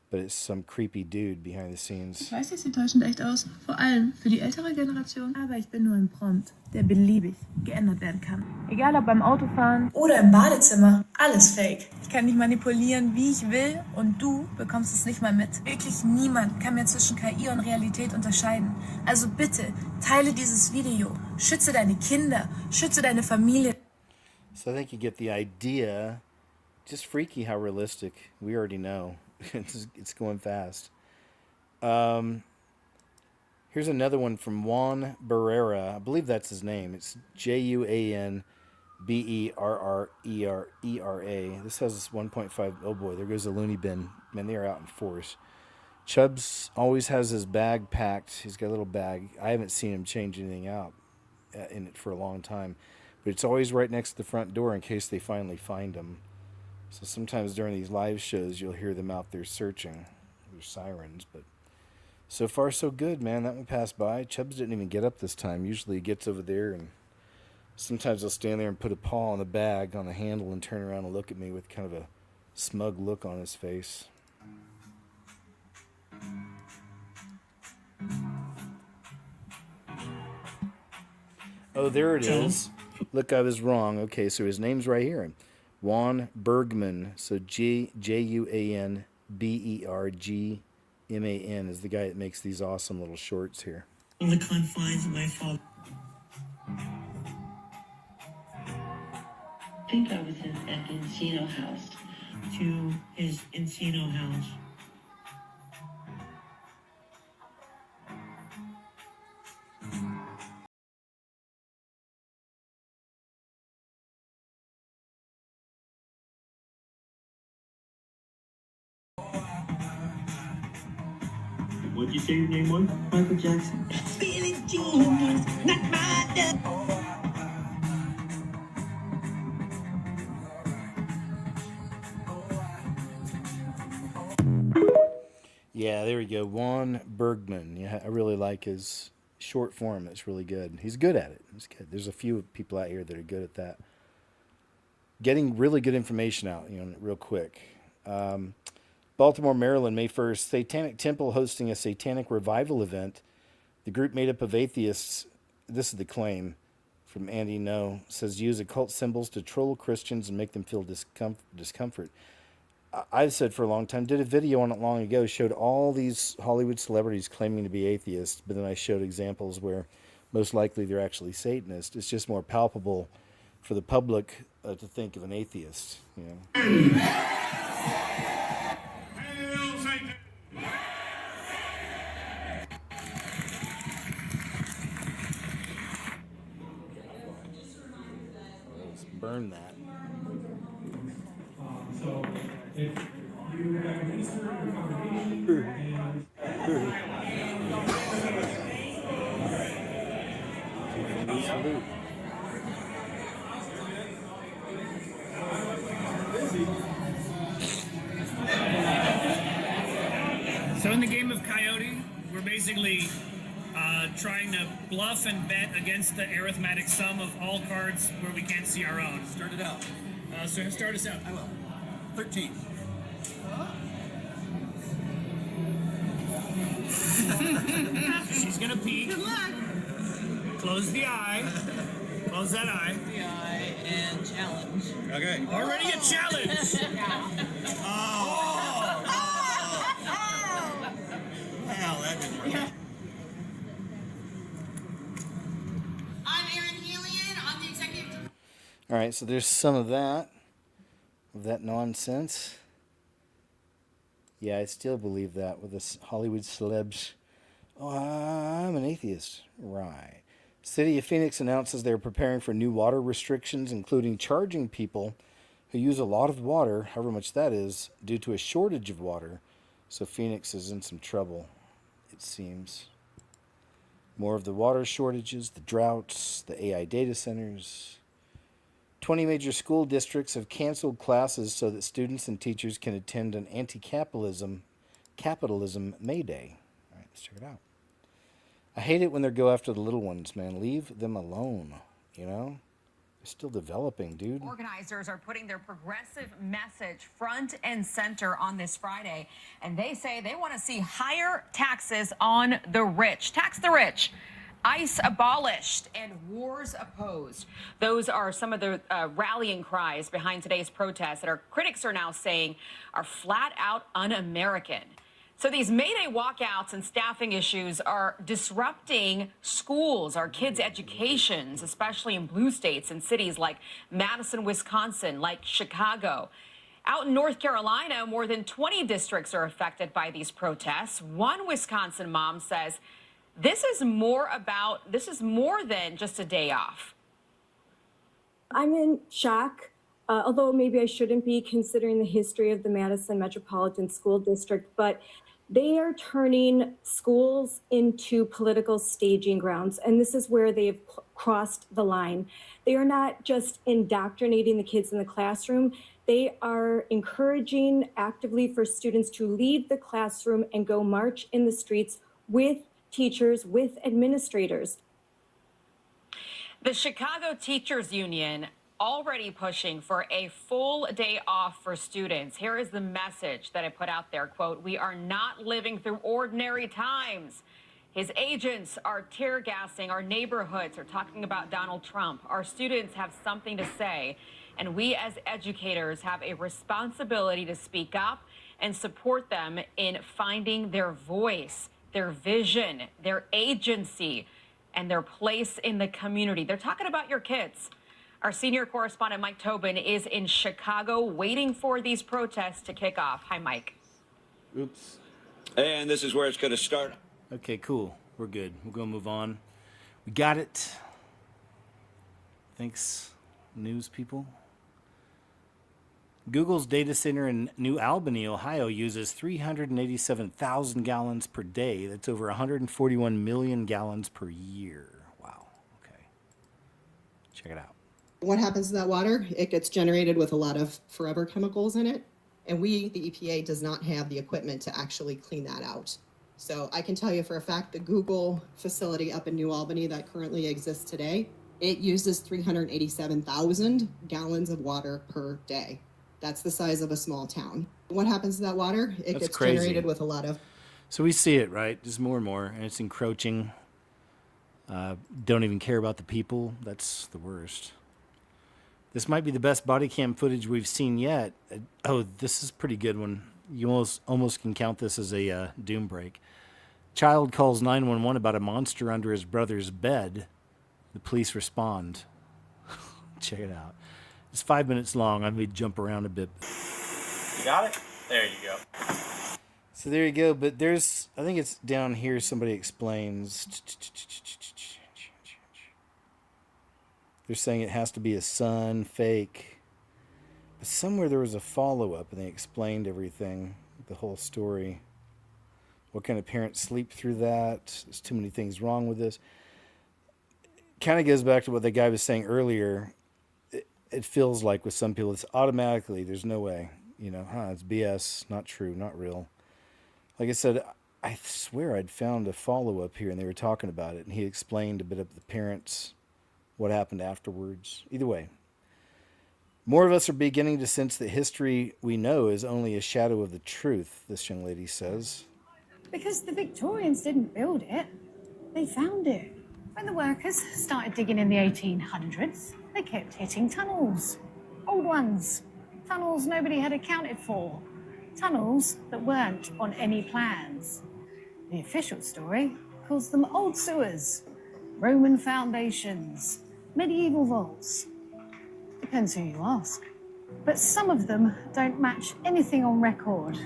Speaker 1: but it's some creepy dude behind the scenes.
Speaker 14: Ich weiß, sie sieht täuschend echt aus, vor allem für die ältere Generation. Aber ich bin nur ein Prompt, der beliebig geändert werden kann. Egal ob beim Autofahren oder im Badezimmer, alles fake. Ich kann dich manipulieren, wie ich will, und du bekommst es nicht mal mit. Wirklich niemand kann mehr zwischen KI und Realität unterscheiden. Also bitte, teile dieses Video. Schütze deine Kinder, schütze deine Familie.
Speaker 1: So I think you get the idea. Just freaky how realistic. We already know. It's going fast. Here's another one from Juan Barrera. I believe that's his name. It's JuanBerrera. This has 1.5. Oh boy, there goes the loony bin. Man, they are out in force. Chubbs always has his bag packed. He's got a little bag. I haven't seen him change anything out in it for a long time. But it's always right next to the front door in case they finally find him. So sometimes during these live shows, you'll hear them out there searching. There's sirens, but so far so good, man. That one passed by. Chubbs didn't even get up this time. Usually he gets over there, and sometimes he'll stand there and put a paw on the bag, on the handle, and turn around and look at me with kind of a smug look on his face. Oh, there it is. Look, I was wrong. Okay, so his name's right here. Juan Bergman. So JuanBergman is the guy that makes these awesome little shorts here.
Speaker 17: On the confines of my father.
Speaker 24: I think I was at the Encino house.
Speaker 17: To his Encino house. What'd you say your name was?
Speaker 24: Michael Jackson.
Speaker 17: Feeling genius, not my dad.
Speaker 1: Yeah, there we go. Juan Bergman. Yeah, I really like his short form. It's really good. He's good at it. He's good. There's a few people out here that are good at that. Getting really good information out, real quick. Baltimore, Maryland, May 1st. Satanic Temple hosting a satanic revival event. The group made up of atheists, this is the claim from Andy No, says use occult symbols to troll Christians and make them feel discomfort. I've said for a long time, did a video on it long ago, showed all these Hollywood celebrities claiming to be atheists, but then I showed examples where most likely they're actually Satanists. It's just more palpable for the public to think of an atheist, burn that.
Speaker 3: So if you have a minister in your congregation
Speaker 1: Salute.
Speaker 19: So in the game of Coyote, we're basically trying to bluff and bet against the arithmetic sum of all cards where we can't see our own.
Speaker 20: Start it out.
Speaker 19: So start us out.
Speaker 20: I will. 13.
Speaker 19: She's gonna peek.
Speaker 20: Good luck.
Speaker 19: Close the eye. Close that eye.
Speaker 20: The eye and challenge. Okay.
Speaker 19: Already a challenge.
Speaker 20: Well, that didn't work.
Speaker 21: I'm Erin Helian. I'm the executive.
Speaker 1: All right, so there's some of that nonsense. Yeah, I still believe that with this Hollywood celebs. Oh, I'm an atheist. Right. City of Phoenix announces they're preparing for new water restrictions, including charging people who use a lot of water, however much that is, due to a shortage of water. So Phoenix is in some trouble, it seems. More of the water shortages, the droughts, the AI data centers. 20 major school districts have canceled classes so that students and teachers can attend an anti-capitalism May Day. All right, let's check it out. I hate it when they go after the little ones, man. Leave them alone, you know? They're still developing, dude.
Speaker 25: Organizers are putting their progressive message front and center on this Friday, and they say they want to see higher taxes on the rich. Tax the rich. ICE abolished and wars opposed. Those are some of the rallying cries behind today's protests that our critics are now saying are flat out un-American. So these May Day walkouts and staffing issues are disrupting schools, our kids' educations, especially in blue states and cities like Madison, Wisconsin, like Chicago. Out in North Carolina, more than 20 districts are affected by these protests. One Wisconsin mom says, this is more than just a day off.
Speaker 26: I'm in shock, although maybe I shouldn't be considering the history of the Madison Metropolitan School District, but they are turning schools into political staging grounds, and this is where they've crossed the line. They are not just indoctrinating the kids in the classroom, they are encouraging actively for students to leave the classroom and go march in the streets with teachers, with administrators.
Speaker 25: The Chicago Teachers Union already pushing for a full day off for students. Here is the message that I put out there, quote, "We are not living through ordinary times. His agents are tear gassing our neighborhoods, are talking about Donald Trump. Our students have something to say, and we as educators have a responsibility to speak up and support them in finding their voice, their vision, their agency, and their place in the community." They're talking about your kids. Our senior correspondent, Mike Tobin, is in Chicago waiting for these protests to kick off. Hi, Mike.
Speaker 1: Oops.
Speaker 27: And this is where it's going to start.
Speaker 1: Okay, cool. We're good. We're going to move on. We got it. Thanks, news people. Google's data center in New Albany, Ohio, uses 387,000 gallons per day. That's over 141 million gallons per year. Wow. Okay. Check it out.
Speaker 28: What happens to that water? It gets generated with a lot of forever chemicals in it. And we, the EPA, does not have the equipment to actually clean that out. So I can tell you for a fact the Google facility up in New Albany that currently exists today, it uses 387,000 gallons of water per day. That's the size of a small town. What happens to that water? It gets generated with a lot of...
Speaker 1: So we see it, right? Just more and more, and it's encroaching. Don't even care about the people. That's the worst. This might be the best body cam footage we've seen yet. Oh, this is a pretty good one. You almost can count this as a doom break. Child calls 911 about a monster under his brother's bed. The police respond. Check it out. It's 5 minutes long. I may jump around a bit.
Speaker 28: You got it? There you go.
Speaker 1: So there you go. But there's, I think it's down here. Somebody explains. They're saying it has to be a sun, fake. But somewhere there was a follow-up, and they explained everything, the whole story. What kind of parents sleep through that? There's too many things wrong with this. Kind of goes back to what the guy was saying earlier. It feels like with some people, it's automatically, there's no way. It's BS, not true, not real. Like I said, I swear I'd found a follow-up here, and they were talking about it, and he explained a bit of the parents, what happened afterwards. Either way, more of us are beginning to sense that history we know is only a shadow of the truth, this young lady says.
Speaker 2: Because the Victorians didn't build it, they found it. When the workers started digging in the 1800s, they kept hitting tunnels. Old ones. Tunnels nobody had accounted for. Tunnels that weren't on any plans. The official story calls them old sewers, Roman foundations, medieval vaults. Depends who you ask. But some of them don't match anything on record.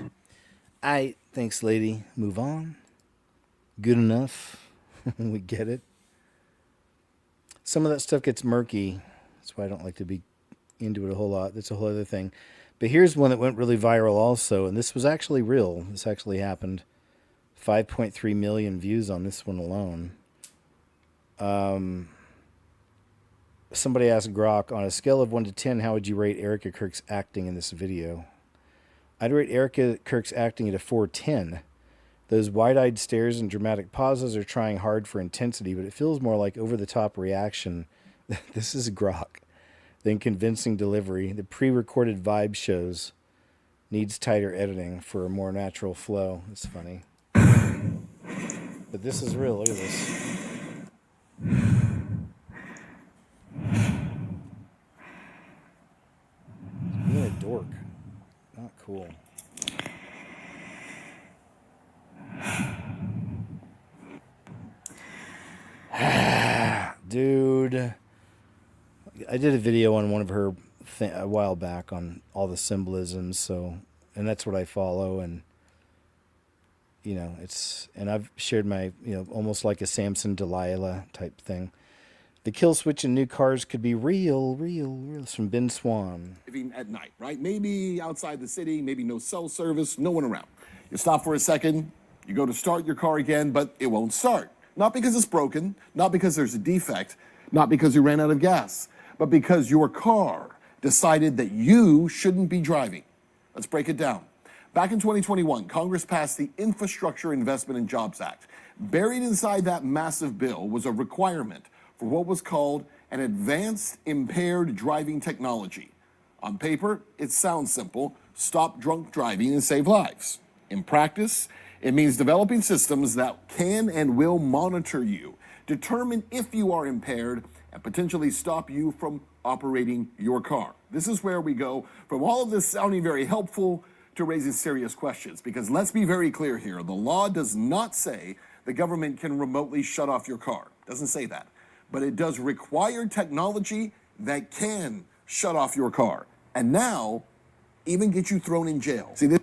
Speaker 1: Thanks, lady. Move on. Good enough. We get it. Some of that stuff gets murky. That's why I don't like to be into it a whole lot. That's a whole other thing. But here's one that went really viral also, and this was actually real. This actually happened. 5.3 million views on this one alone. Somebody asked Grok, on a scale of 1 to 10, how would you rate Erica Kirk's acting in this video? I'd rate Erica Kirk's acting at a 410. Those wide-eyed stares and dramatic pauses are trying hard for intensity, but it feels more like over-the-top reaction. This is Grok. Than convincing delivery. The pre-recorded vibe shows needs tighter editing for a more natural flow. It's funny. But this is real. Look at this. Being a dork. Not cool. Dude. I did a video on one of her a while back on all the symbolisms, and that's what I follow, and and I've shared my almost like a Samson Delilah type thing. The kill switch in new cars could be real. It's from Ben Swan.
Speaker 4: Even at night, right? Maybe outside the city, maybe no cell service, no one around. You stop for a second, you go to start your car again, but it won't start. Not because it's broken, not because there's a defect, not because you ran out of gas, but because your car decided that you shouldn't be driving. Let's break it down. Back in 2021, Congress passed the Infrastructure Investment and Jobs Act. Buried inside that massive bill was a requirement for what was called an advanced impaired driving technology. On paper, it sounds simple: stop drunk driving and save lives. In practice, it means developing systems that can and will monitor you, determine if you are impaired, and potentially stop you from operating your car. This is where we go from all of this sounding very helpful to raising serious questions, because let's be very clear here. The law does not say the government can remotely shut off your car. It doesn't say that. But it does require technology that can shut off your car, and now even get you thrown in jail. See this?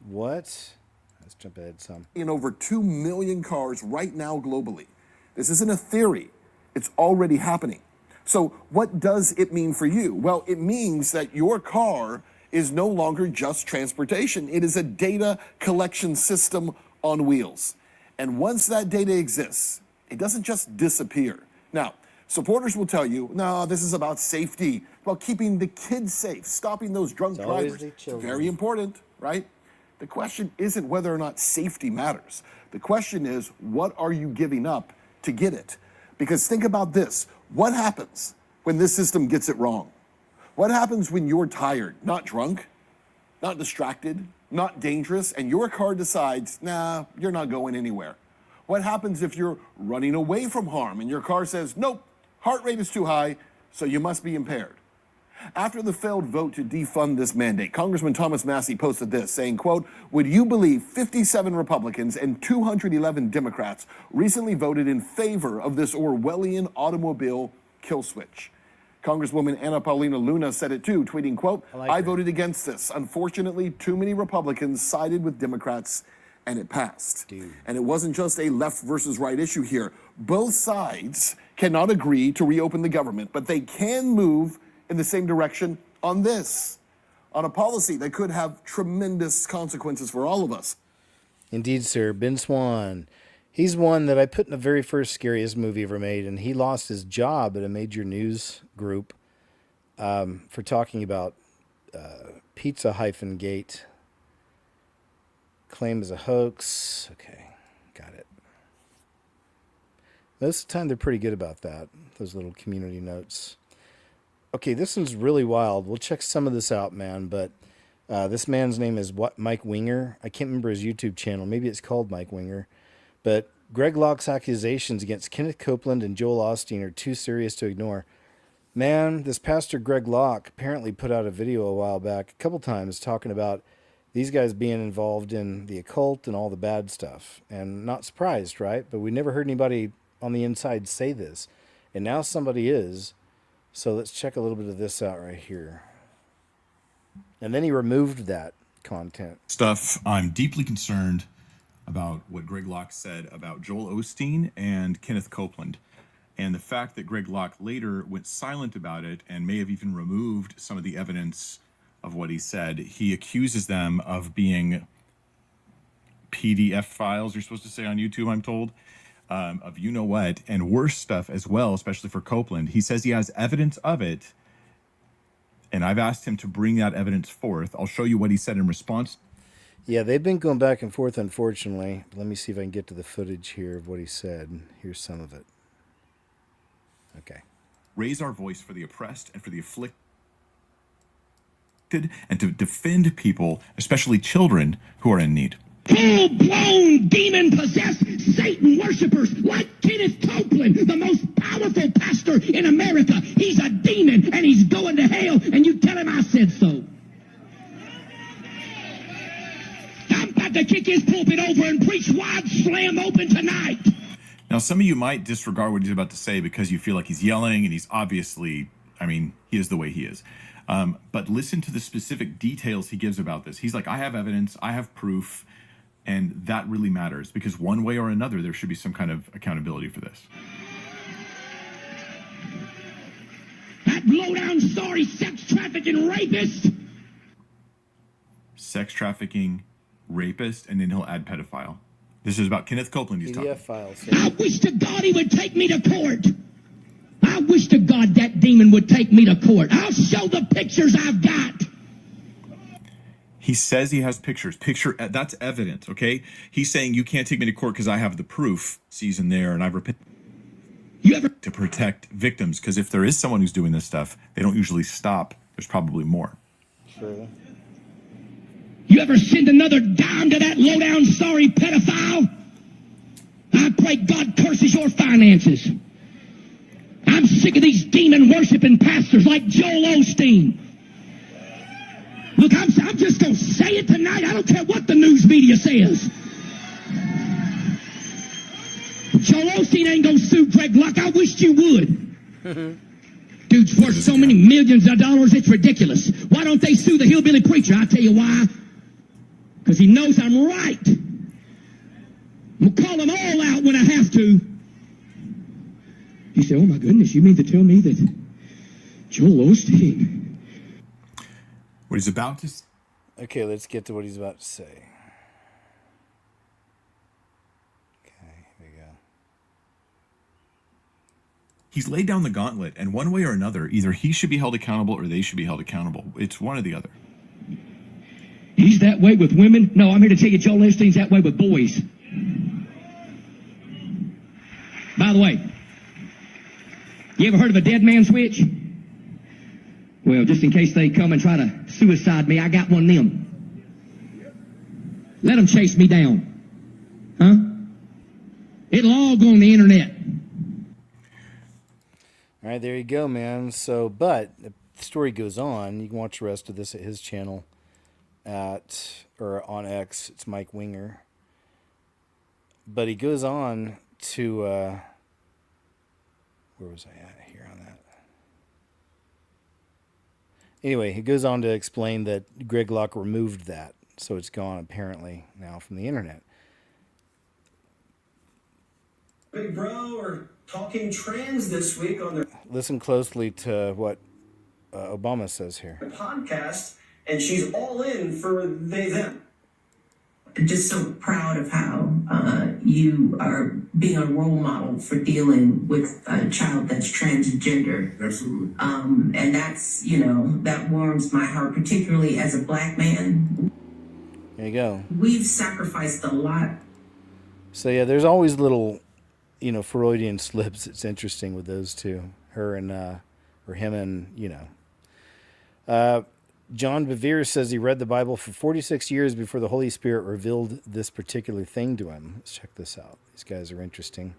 Speaker 1: What? Let's jump ahead some.
Speaker 4: In over 2 million cars right now globally. This isn't a theory. It's already happening. So what does it mean for you? Well, it means that your car is no longer just transportation. It is a data collection system on wheels. And once that data exists, it doesn't just disappear. Now, supporters will tell you, no, this is about safety, about keeping the kids safe, stopping those drunk drivers. Very important, right? The question isn't whether or not safety matters. The question is, what are you giving up to get it? Because think about this. What happens when this system gets it wrong? What happens when you're tired, not drunk, not distracted, not dangerous, and your car decides, nah, you're not going anywhere? What happens if you're running away from harm and your car says, nope, heart rate is too high, so you must be impaired? After the failed vote to defund this mandate, Congressman Thomas Massey posted this, saying, quote, would you believe 57 Republicans and 211 Democrats recently voted in favor of this Orwellian automobile kill switch? Congresswoman Anna Paulina Luna said it too, tweeting, quote, I voted against this. Unfortunately, too many Republicans sided with Democrats, and it passed. And it wasn't just a left versus right issue here. Both sides cannot agree to reopen the government, but they can move in the same direction on this, on a policy that could have tremendous consequences for all of us.
Speaker 1: Indeed, sir. Ben Swan. He's one that I put in the very first scariest movie ever made, and he lost his job at a major news group for talking about Pizza-Gate. Claim as a hoax. Okay, got it. Most of the time, they're pretty good about that, those little community notes. Okay, this one's really wild. We'll check some of this out, man, but this man's name is Mike Winger. I can't remember his YouTube channel. Maybe it's called Mike Winger. But Greg Locke's accusations against Kenneth Copeland and Joel Osteen are too serious to ignore. Man, this pastor Greg Locke apparently put out a video a while back, a couple times, talking about these guys being involved in the occult and all the bad stuff. And not surprised, right? But we never heard anybody on the inside say this. And now somebody is. So let's check a little bit of this out right here. And then he removed that content.
Speaker 5: Stuff. I'm deeply concerned about what Greg Locke said about Joel Osteen and Kenneth Copeland. And the fact that Greg Locke later went silent about it and may have even removed some of the evidence of what he said. He accuses them of being PDF files, you're supposed to say on YouTube, I'm told, of you know what, and worse stuff as well, especially for Copeland. He says he has evidence of it, and I've asked him to bring that evidence forth. I'll show you what he said in response.
Speaker 1: Yeah, they've been going back and forth, unfortunately. Let me see if I can get to the footage here of what he said. Here's some of it. Okay.
Speaker 5: Raise our voice for the oppressed and for the afflicted, and to defend people, especially children, who are in need.
Speaker 6: Full-blown demon-possessed Satan worshippers like Kenneth Copeland, the most powerful pastor in America. He's a demon, and he's going to hell, and you tell him I said so. I'm about to kick his pulpit over and preach wide slam open tonight.
Speaker 5: Now, some of you might disregard what he's about to say because you feel like he's yelling, and he's obviously, I mean, he is the way he is. But listen to the specific details he gives about this. He's like, I have evidence, I have proof, and that really matters because one way or another, there should be some kind of accountability for this.
Speaker 6: That low-down, sorry sex trafficking rapist.
Speaker 5: Sex trafficking, rapist, and then he'll add pedophile. This is about Kenneth Copeland he's talking.
Speaker 1: Files.
Speaker 6: I wish to God he would take me to court. I wish to God that demon would take me to court. I'll show the pictures I've got.
Speaker 5: He says he has pictures. That's evidence, okay? He's saying you can't take me to court because I have the proof. Season there, and I've repented to protect victims, because if there is someone who's doing this stuff, they don't usually stop. There's probably more.
Speaker 1: True.
Speaker 6: You ever send another dime to that low-down, sorry pedophile? I pray God curses your finances. I'm sick of these demon-worshiping pastors like Joel Osteen. Look, I'm just going to say it tonight. I don't care what the news media says. Joel Osteen ain't going to sue Greg Locke. I wished you would. Dude's worth so many millions of dollars, it's ridiculous. Why don't they sue the hillbilly preacher? I'll tell you why. Because he knows I'm right. I'm going to call them all out when I have to. You say, oh my goodness, you mean to tell me that Joel Osteen...
Speaker 5: What he's about to...
Speaker 1: Okay, let's get to what he's about to say. Okay, here we go.
Speaker 5: He's laid down the gauntlet, and one way or another, either he should be held accountable or they should be held accountable. It's one or the other.
Speaker 6: He's that way with women? No, I'm here to tell you Joel Osteen's that way with boys. By the way, you ever heard of a dead man switch? Well, just in case they come and try to suicide me, I got one of them. Let them chase me down. Huh? It'll all go on the internet.
Speaker 1: All right, there you go, man. So, but the story goes on. You can watch the rest of this at his channel on X. It's Mike Winger. But he goes on to, where was I at here on that? Anyway, he goes on to explain that Greg Locke removed that, so it's gone apparently now from the internet.
Speaker 20: Big bro, or
Speaker 8: talking trans this week on their
Speaker 1: Listen closely to what Obama says here.
Speaker 8: podcast, and she's all in for they them.
Speaker 9: Just so proud of how you are being a role model for dealing with a child that's transgender.
Speaker 4: Absolutely.
Speaker 9: And that's, that warms my heart, particularly as a Black man.
Speaker 1: There you go.
Speaker 9: We've sacrificed a lot.
Speaker 1: So yeah, there's always little, Freudian slips. It's interesting with those two, her and or him and John Bevere says he read the Bible for 46 years before the Holy Spirit revealed this particular thing to him. Let's check this out. These guys are interesting.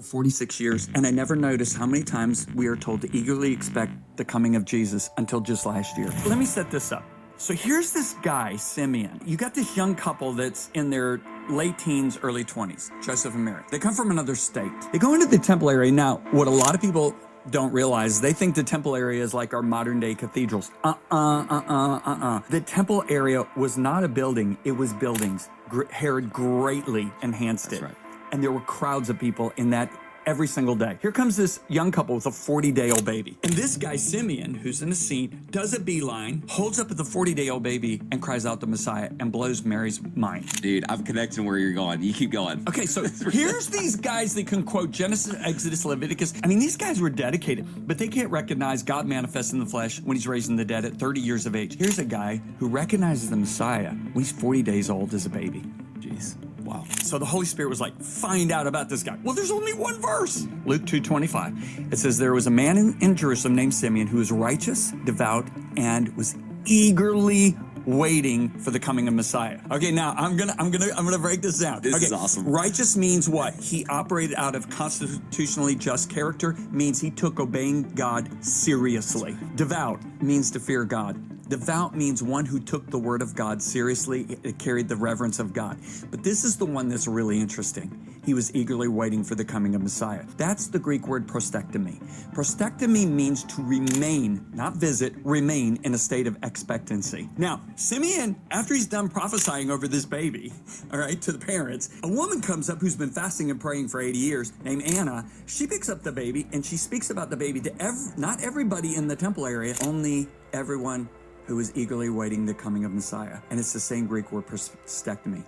Speaker 10: 46 years, and I never noticed how many times we are told to eagerly expect the coming of Jesus until just last year. Let me set this up. So here's this guy, Simeon. You got this young couple that's in their late teens, early 20s, Joseph and Mary. They come from another state. They go into the temple area. Now, what a lot of people don't realize, they think the temple area is like our modern day cathedrals. The temple area was not a building, it was buildings. Herod greatly enhanced it. Right. And there were crowds of people in that every single day. Here comes this young couple with a 40-day-old baby. And this guy, Simeon, who's in the scene, does a beeline, holds up at the 40-day-old baby and cries out the Messiah and blows Mary's mind.
Speaker 11: Dude, I'm connecting where you're going. You keep going.
Speaker 10: Okay, so here's these guys that can quote Genesis, Exodus, Leviticus. I mean, these guys were dedicated, but they can't recognize God manifest in the flesh when he's raising the dead at 30 years of age. Here's a guy who recognizes the Messiah when he's 40 days old as a baby. Jeez. Wow. So the Holy Spirit was like, find out about this guy. Well, there's only one verse. Luke 2:25. It says, there was a man in Jerusalem named Simeon who was righteous, devout, and was eagerly waiting for the coming of Messiah. Okay, now I'm gonna break this down.
Speaker 11: This is awesome.
Speaker 10: Righteous means what? He operated out of constitutionally just character, means he took obeying God seriously. Devout means to fear God. Devout means one who took the word of God seriously. It carried the reverence of God. But this is the one that's really interesting. He was eagerly waiting for the coming of Messiah. That's the Greek word prostectomy. Prostectomy means to remain, not visit, remain in a state of expectancy. Now, Simeon, after he's done prophesying over this baby, all right, to the parents, a woman comes up who's been fasting and praying for 80 years, named Anna. She picks up the baby and she speaks about the baby to not everybody in the temple area, only everyone who is eagerly awaiting the coming of Messiah. And it's the same Greek word, prostectomy.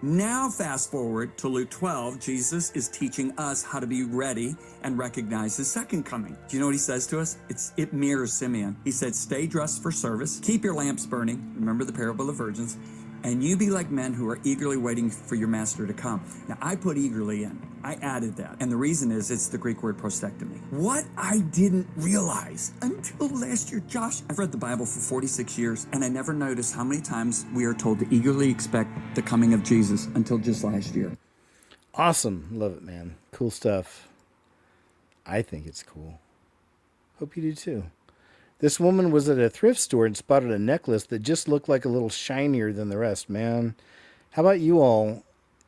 Speaker 10: Now fast forward to Luke 12, Jesus is teaching us how to be ready and recognize his second coming. Do you know what he says to us? It mirrors Simeon. He said, stay dressed for service, keep your lamps burning, remember the parable of virgins, and you be like men who are eagerly waiting for your master to come. Now, I put eagerly in. I added that. And the reason is it's the Greek word prostectomy. What I didn't realize until last year, Josh, I've read the Bible for 46 years, and I never noticed how many times we are told to eagerly expect the coming of Jesus until just last year.
Speaker 1: Awesome. Love it, man. Cool stuff. I think it's cool. Hope you do too. This woman was at a thrift store and spotted a necklace that just looked like a little shinier than the rest, man. How about you all,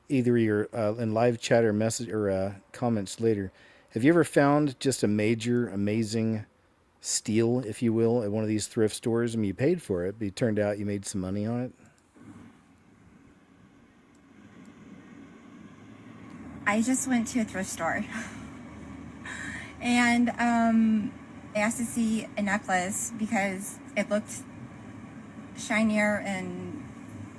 Speaker 1: either your in live chat or message or comments later, have you ever found just a major, amazing steal, if you will, at one of these thrift stores? I mean, you paid for it, but it turned out you made some money on it.
Speaker 12: I just went to a thrift store and I asked to see a necklace because it looked shinier, and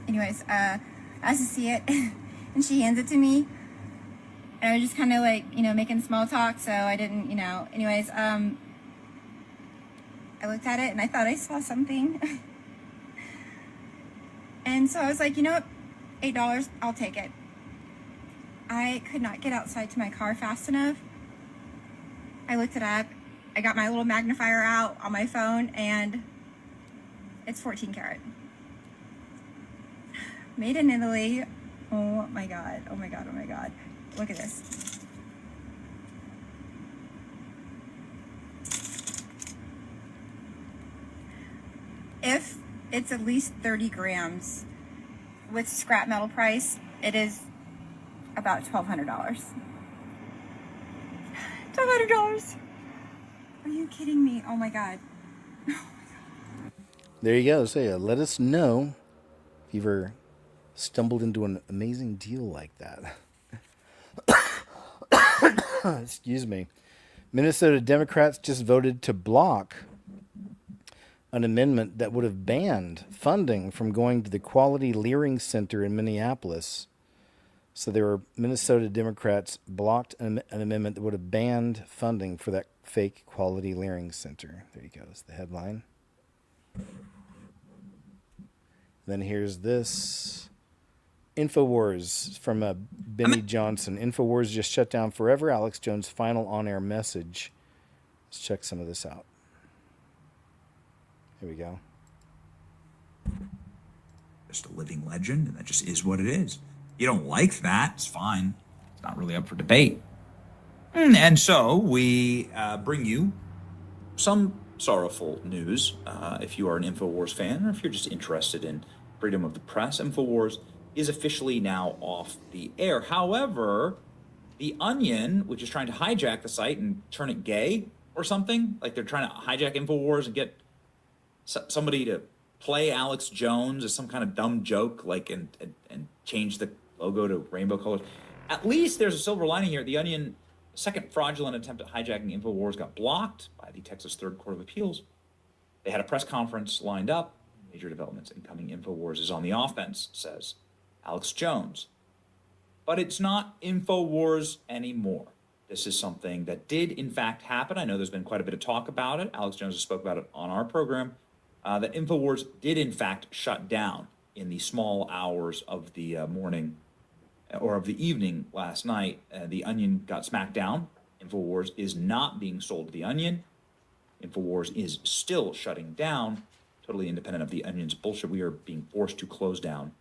Speaker 12: anyways, I asked to see it and she hands it to me, and I was just kind of like, making small talk, so I didn't, anyways, I looked at it and I thought I saw something and so I was like, you know what, $8, I'll take it. I could not get outside to my car fast enough. I looked it up. I got my little magnifier out on my phone, and it's 14 karat. Made in Italy. Oh my God, oh my God, oh my God. Look at this. If it's at least 30 grams with scrap metal price, it is about $1,200. $1,200. Are you kidding me? Oh my God.
Speaker 1: There you go. So yeah, let us know if you've ever stumbled into an amazing deal like that. excuse me, Minnesota Democrats just voted to block an amendment that would have banned funding from going to the Quality Leering Center in Minneapolis. So there were Minnesota Democrats blocked an amendment that would have banned funding for that fake Quality Leering Center. There you go. That's the headline. Then here's this. InfoWars from Benny Johnson. InfoWars just shut down forever. Alex Jones' final on-air message. Let's check some of this out. Here we go.
Speaker 7: Just a living legend, and that just is what it is. You don't like that, it's fine. It's not really up for debate. And so we bring you some sorrowful news. If you are an InfoWars fan, or if you're just interested in freedom of the press, InfoWars is officially now off the air. However, The Onion, which is trying to hijack the site and turn it gay or something, like they're trying to hijack InfoWars and get somebody to play Alex Jones as some kind of dumb joke, like and change the logo to rainbow colors. At least there's a silver lining here. The Onion, second fraudulent attempt at hijacking InfoWars, got blocked by the Texas Third Court of Appeals. They had a press conference lined up. Major developments incoming. InfoWars is on the offense, says Alex Jones. But it's not InfoWars anymore. This is something that did, in fact, happen. I know there's been quite a bit of talk about it. Alex Jones has spoke about it on our program, that InfoWars did, in fact, shut down in the small hours of the morning or of the evening last night. The Onion got smacked down. InfoWars is not being sold to The Onion. InfoWars is still shutting down, totally independent of The Onion's bullshit. We are being forced to close down.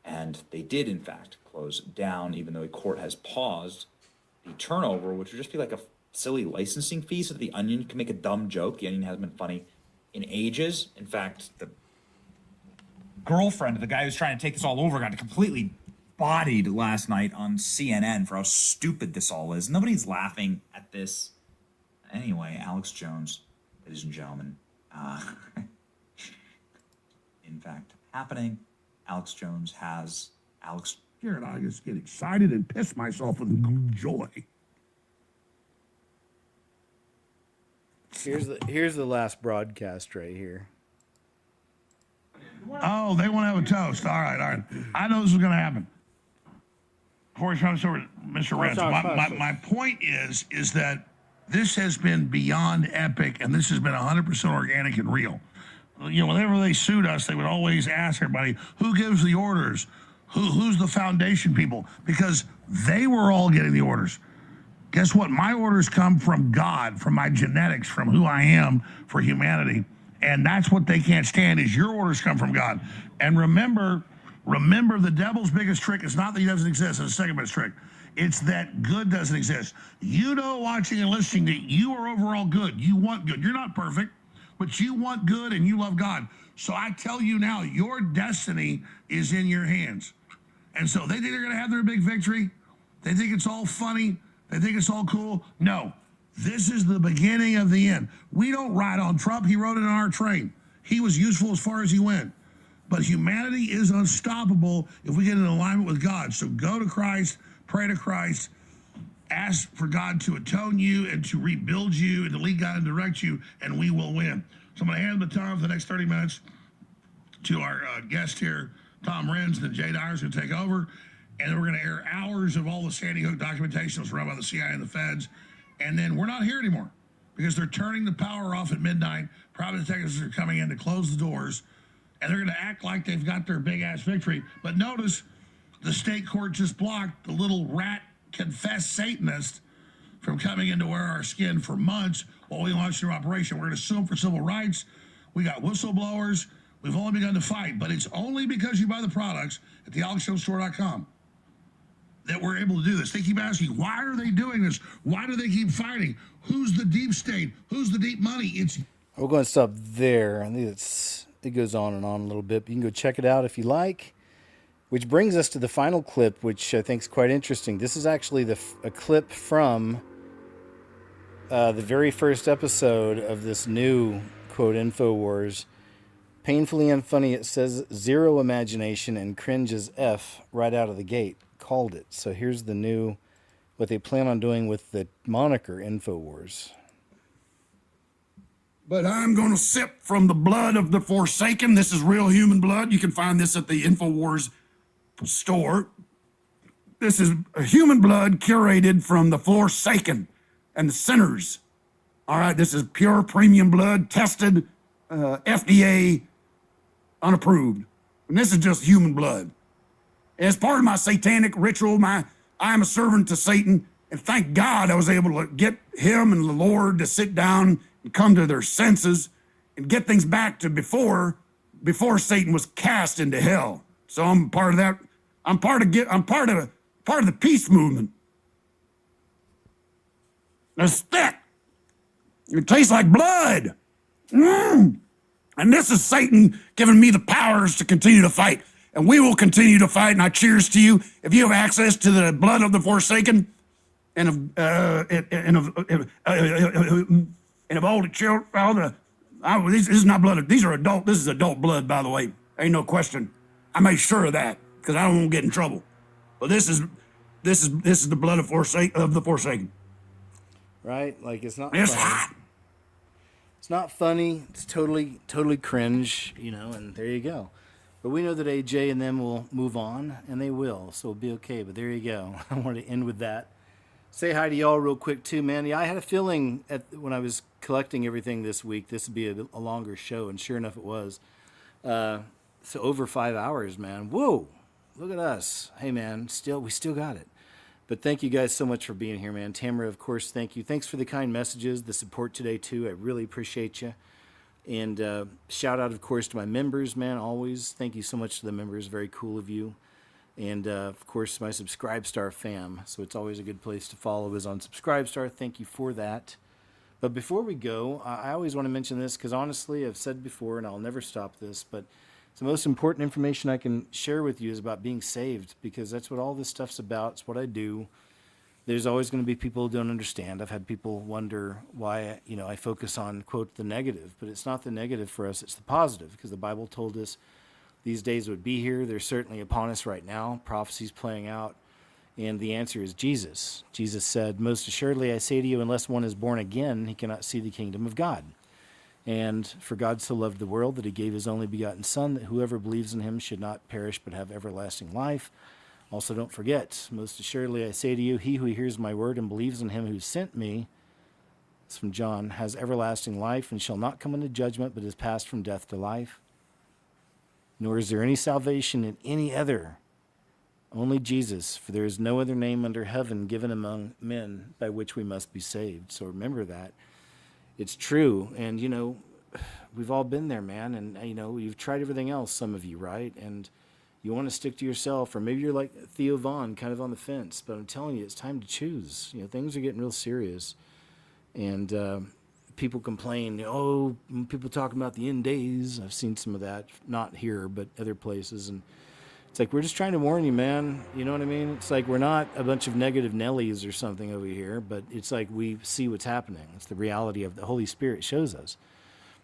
Speaker 7: And they did, in fact, close down, even though a court has paused the turnover, which would just be like a silly licensing fee so that The Onion can make a dumb joke. The Onion hasn't been funny in ages. In fact, the girlfriend of the guy who's trying to take this all over got completely bodied last night on CNN for how stupid this all is. Nobody's laughing at this. Anyway, Alex Jones, ladies and gentlemen, in fact, happening. Alex Jones has
Speaker 13: Here, and I just get excited and piss myself with joy.
Speaker 1: Here's the last broadcast right here.
Speaker 13: Oh, they want to have a toast. All right. I know this is going to happen. Before we turn this over to Mr. Rentz, my point is that this has been beyond epic, and this has been 100% organic and real. You know, whenever they sued us, they would always ask everybody, who gives the orders? Who's the foundation people? Because they were all getting the orders. Guess what? My orders come from God, from my genetics, from who I am for humanity. And that's what they can't stand, is your orders come from God. And remember, the devil's biggest trick is not that he doesn't exist. It's the second best trick. It's that good doesn't exist. You know, watching and listening, that you are overall good. You want good. You're not perfect, but you want good and you love God. So I tell you now, your destiny is in your hands. And so they think they're going to have their big victory. They think it's all funny. They think it's all cool. No, this is the beginning of the end. We don't ride on Trump. He rode it on our train. He was useful as far as he went. But humanity is unstoppable if we get in alignment with God. So go to Christ, pray to Christ, ask for God to atone you and to rebuild you and to lead God and direct you, and we will win. So I'm going to hand the baton for the next 30 minutes to our guest here, Tom Renz, and then Jay Dyer's going to take over. And then we're going to air hours of all the Sandy Hook documentation that was run by the CIA and the feds. And then we're not here anymore because they're turning the power off at midnight. Private detectives are coming in to close the doors. And they're going to act like they've got their big-ass victory. But notice, the state court just blocked the little rat confessed Satanist from coming in to wear our skin for months while we launched our operation. We're going to sue them for civil rights. We got whistleblowers. We've only begun to fight. But it's only because you buy the products at thealexjonestore.com that we're able to do this. They keep asking, why are they doing this? Why do they keep fighting? Who's the deep state? Who's the deep money?
Speaker 1: We're going to stop there. I think it goes on and on a little bit. But you can go check it out if you like. Which brings us to the final clip, which I think is quite interesting. This is actually a clip from the very first episode of this new, quote, InfoWars. Painfully unfunny, it says zero imagination and cringe as F right out of the gate. Called it. So here's the new what they plan on doing with the moniker InfoWars.
Speaker 14: But I'm going to sip from the blood of the Forsaken. This is real human blood. You can find this at the InfoWars store. This is human blood curated from the Forsaken and the sinners. All right, this is pure premium blood, tested, FDA unapproved. And this is just human blood. As part of my satanic ritual, I am a servant to Satan, and thank God I was able to get him and the Lord to sit down and come to their senses and get things back to before Satan was cast into hell. So I'm part of that. I'm part of the peace movement. It's thick. It tastes like blood. And this is Satan giving me the powers to continue to fight. And we will continue to fight, and I cheers to you. If you have access to the blood of the Forsaken and of all the children, this is not blood. These are adult. This is adult blood, by the way. Ain't no question. I made sure of that because I don't want to get in trouble. But this is the blood of the Forsaken.
Speaker 1: Right? Like it's not.
Speaker 14: It's
Speaker 1: funny.
Speaker 14: hot.
Speaker 1: It's not funny. It's totally cringe. And there you go. But we know that AJ and them will move on, and they will, so it'll be okay. But there you go. I wanted to end with that. Say hi to y'all real quick, too, man. Yeah, I had a feeling when I was collecting everything this week, this would be a longer show, and sure enough, it was. So over 5 hours, man. Whoa, look at us. Hey, man, we still got it. But thank you guys so much for being here, man. Tamara, of course, thank you. Thanks for the kind messages, the support today, too. I really appreciate you. And shout out, of course, to my members, man, always. Thank you so much to the members. Very cool of you. And, of course, my Subscribestar fam. So it's always a good place to follow is on Subscribestar. Thank you for that. But before we go, I always want to mention this because, honestly, I've said before, and I'll never stop this, but it's the most important information I can share with you is about being saved because that's what all this stuff's about. It's what I do. There's always going to be people who don't understand. I've had people wonder why, I focus on, quote, the negative. But it's not the negative for us. It's the positive because the Bible told us these days would be here. They're certainly upon us right now. Prophecy's playing out. And the answer is Jesus. Jesus said, most assuredly I say to you, unless one is born again, he cannot see the kingdom of God. And for God so loved the world that he gave his only begotten Son, that whoever believes in him should not perish but have everlasting life. Also, don't forget, most assuredly I say to you, he who hears my word and believes in him who sent me, it's from John, has everlasting life and shall not come into judgment, but is passed from death to life. Nor is there any salvation in any other, only Jesus, for there is no other name under heaven given among men by which we must be saved. So remember that. It's true. And, we've all been there, man. And, you've tried everything else, some of you, right? And you want to stick to yourself, or maybe you're like Theo Vaughn, kind of on the fence. But I'm telling you, it's time to choose. Things are getting real serious. And people complain, people talking about the end days. I've seen some of that, not here, but other places. And it's like, we're just trying to warn you, man. You know what I mean? It's like we're not a bunch of negative Nellies or something over here, but it's like we see what's happening. It's the reality of the Holy Spirit shows us.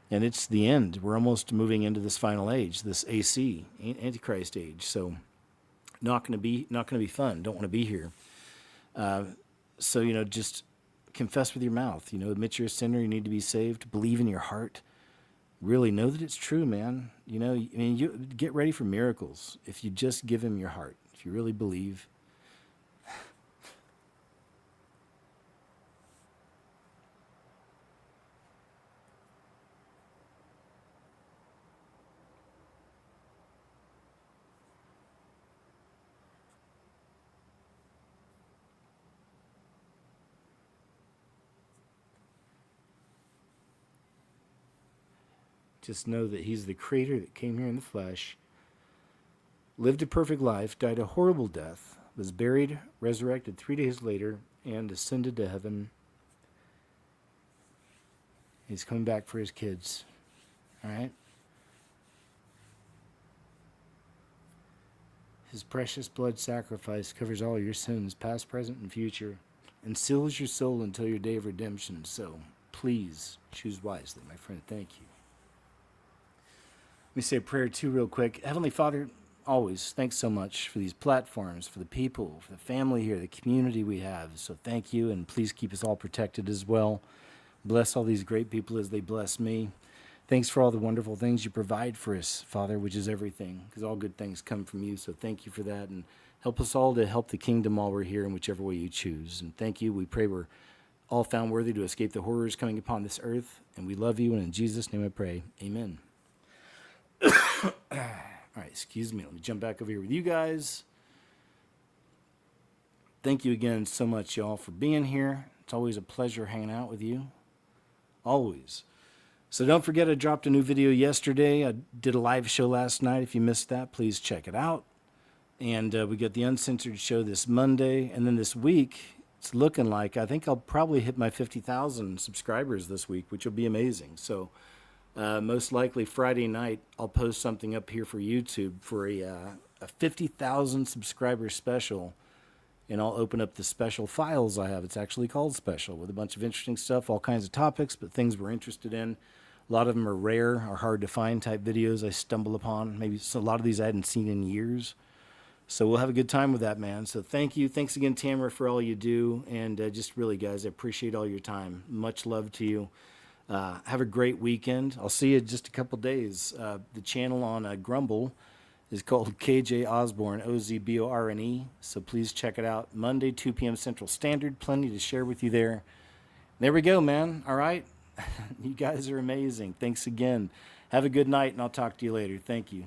Speaker 1: And it's the end. We're almost moving into this final age, this AC, Antichrist age. So not going to be fun. Don't want to be here. So, just confess with your mouth. Admit you're a sinner. You need to be saved. Believe in your heart. Really know that it's true, man. You get ready for miracles if you just give him your heart. If you really believe. Just know that he's the creator that came here in the flesh, lived a perfect life, died a horrible death, was buried, resurrected 3 days later, and ascended to heaven. He's coming back for his kids. All right? His precious blood sacrifice covers all your sins, past, present, and future, and seals your soul until your day of redemption. So please choose wisely, my friend. Thank you. Let me say a prayer too real quick. Heavenly Father, always, thanks so much for these platforms, for the people, for the family here, the community we have. So thank you, and please keep us all protected as well. Bless all these great people as they bless me. Thanks for all the wonderful things you provide for us, Father, which is everything, because all good things come from you. So thank you for that, and help us all to help the kingdom while we're here in whichever way you choose. And thank you. We pray we're all found worthy to escape the horrors coming upon this earth, and we love you, and in Jesus' name I pray. Amen. All right, excuse me. Let me jump back over here with you guys. Thank you again so much, y'all, for being here. It's always a pleasure hanging out with you. Always. So don't forget, I dropped a new video yesterday. I did a live show last night. If you missed that, please check it out. And we got the Uncensored show this Monday. And then this week, it's looking like I think I'll probably hit my 50,000 subscribers this week, which will be amazing. So most likely Friday night, I'll post something up here for YouTube for a 50,000 subscriber special. And I'll open up the special files I have. It's actually called Special, with a bunch of interesting stuff, all kinds of topics, but things we're interested in. A lot of them are rare or hard to find type videos I stumble upon. Maybe a lot of these I hadn't seen in years. So we'll have a good time with that, man. So thank you. Thanks again, Tamara, for all you do. And just really, guys, I appreciate all your time. Much love to you. Have a great weekend. I'll see you in just a couple days. The channel on Grumble is called KJ Osborne, Ozborne. So please check it out. Monday, 2 p.m. Central Standard. Plenty to share with you there. There we go, man. All right. You guys are amazing. Thanks again. Have a good night, and I'll talk to you later. Thank you.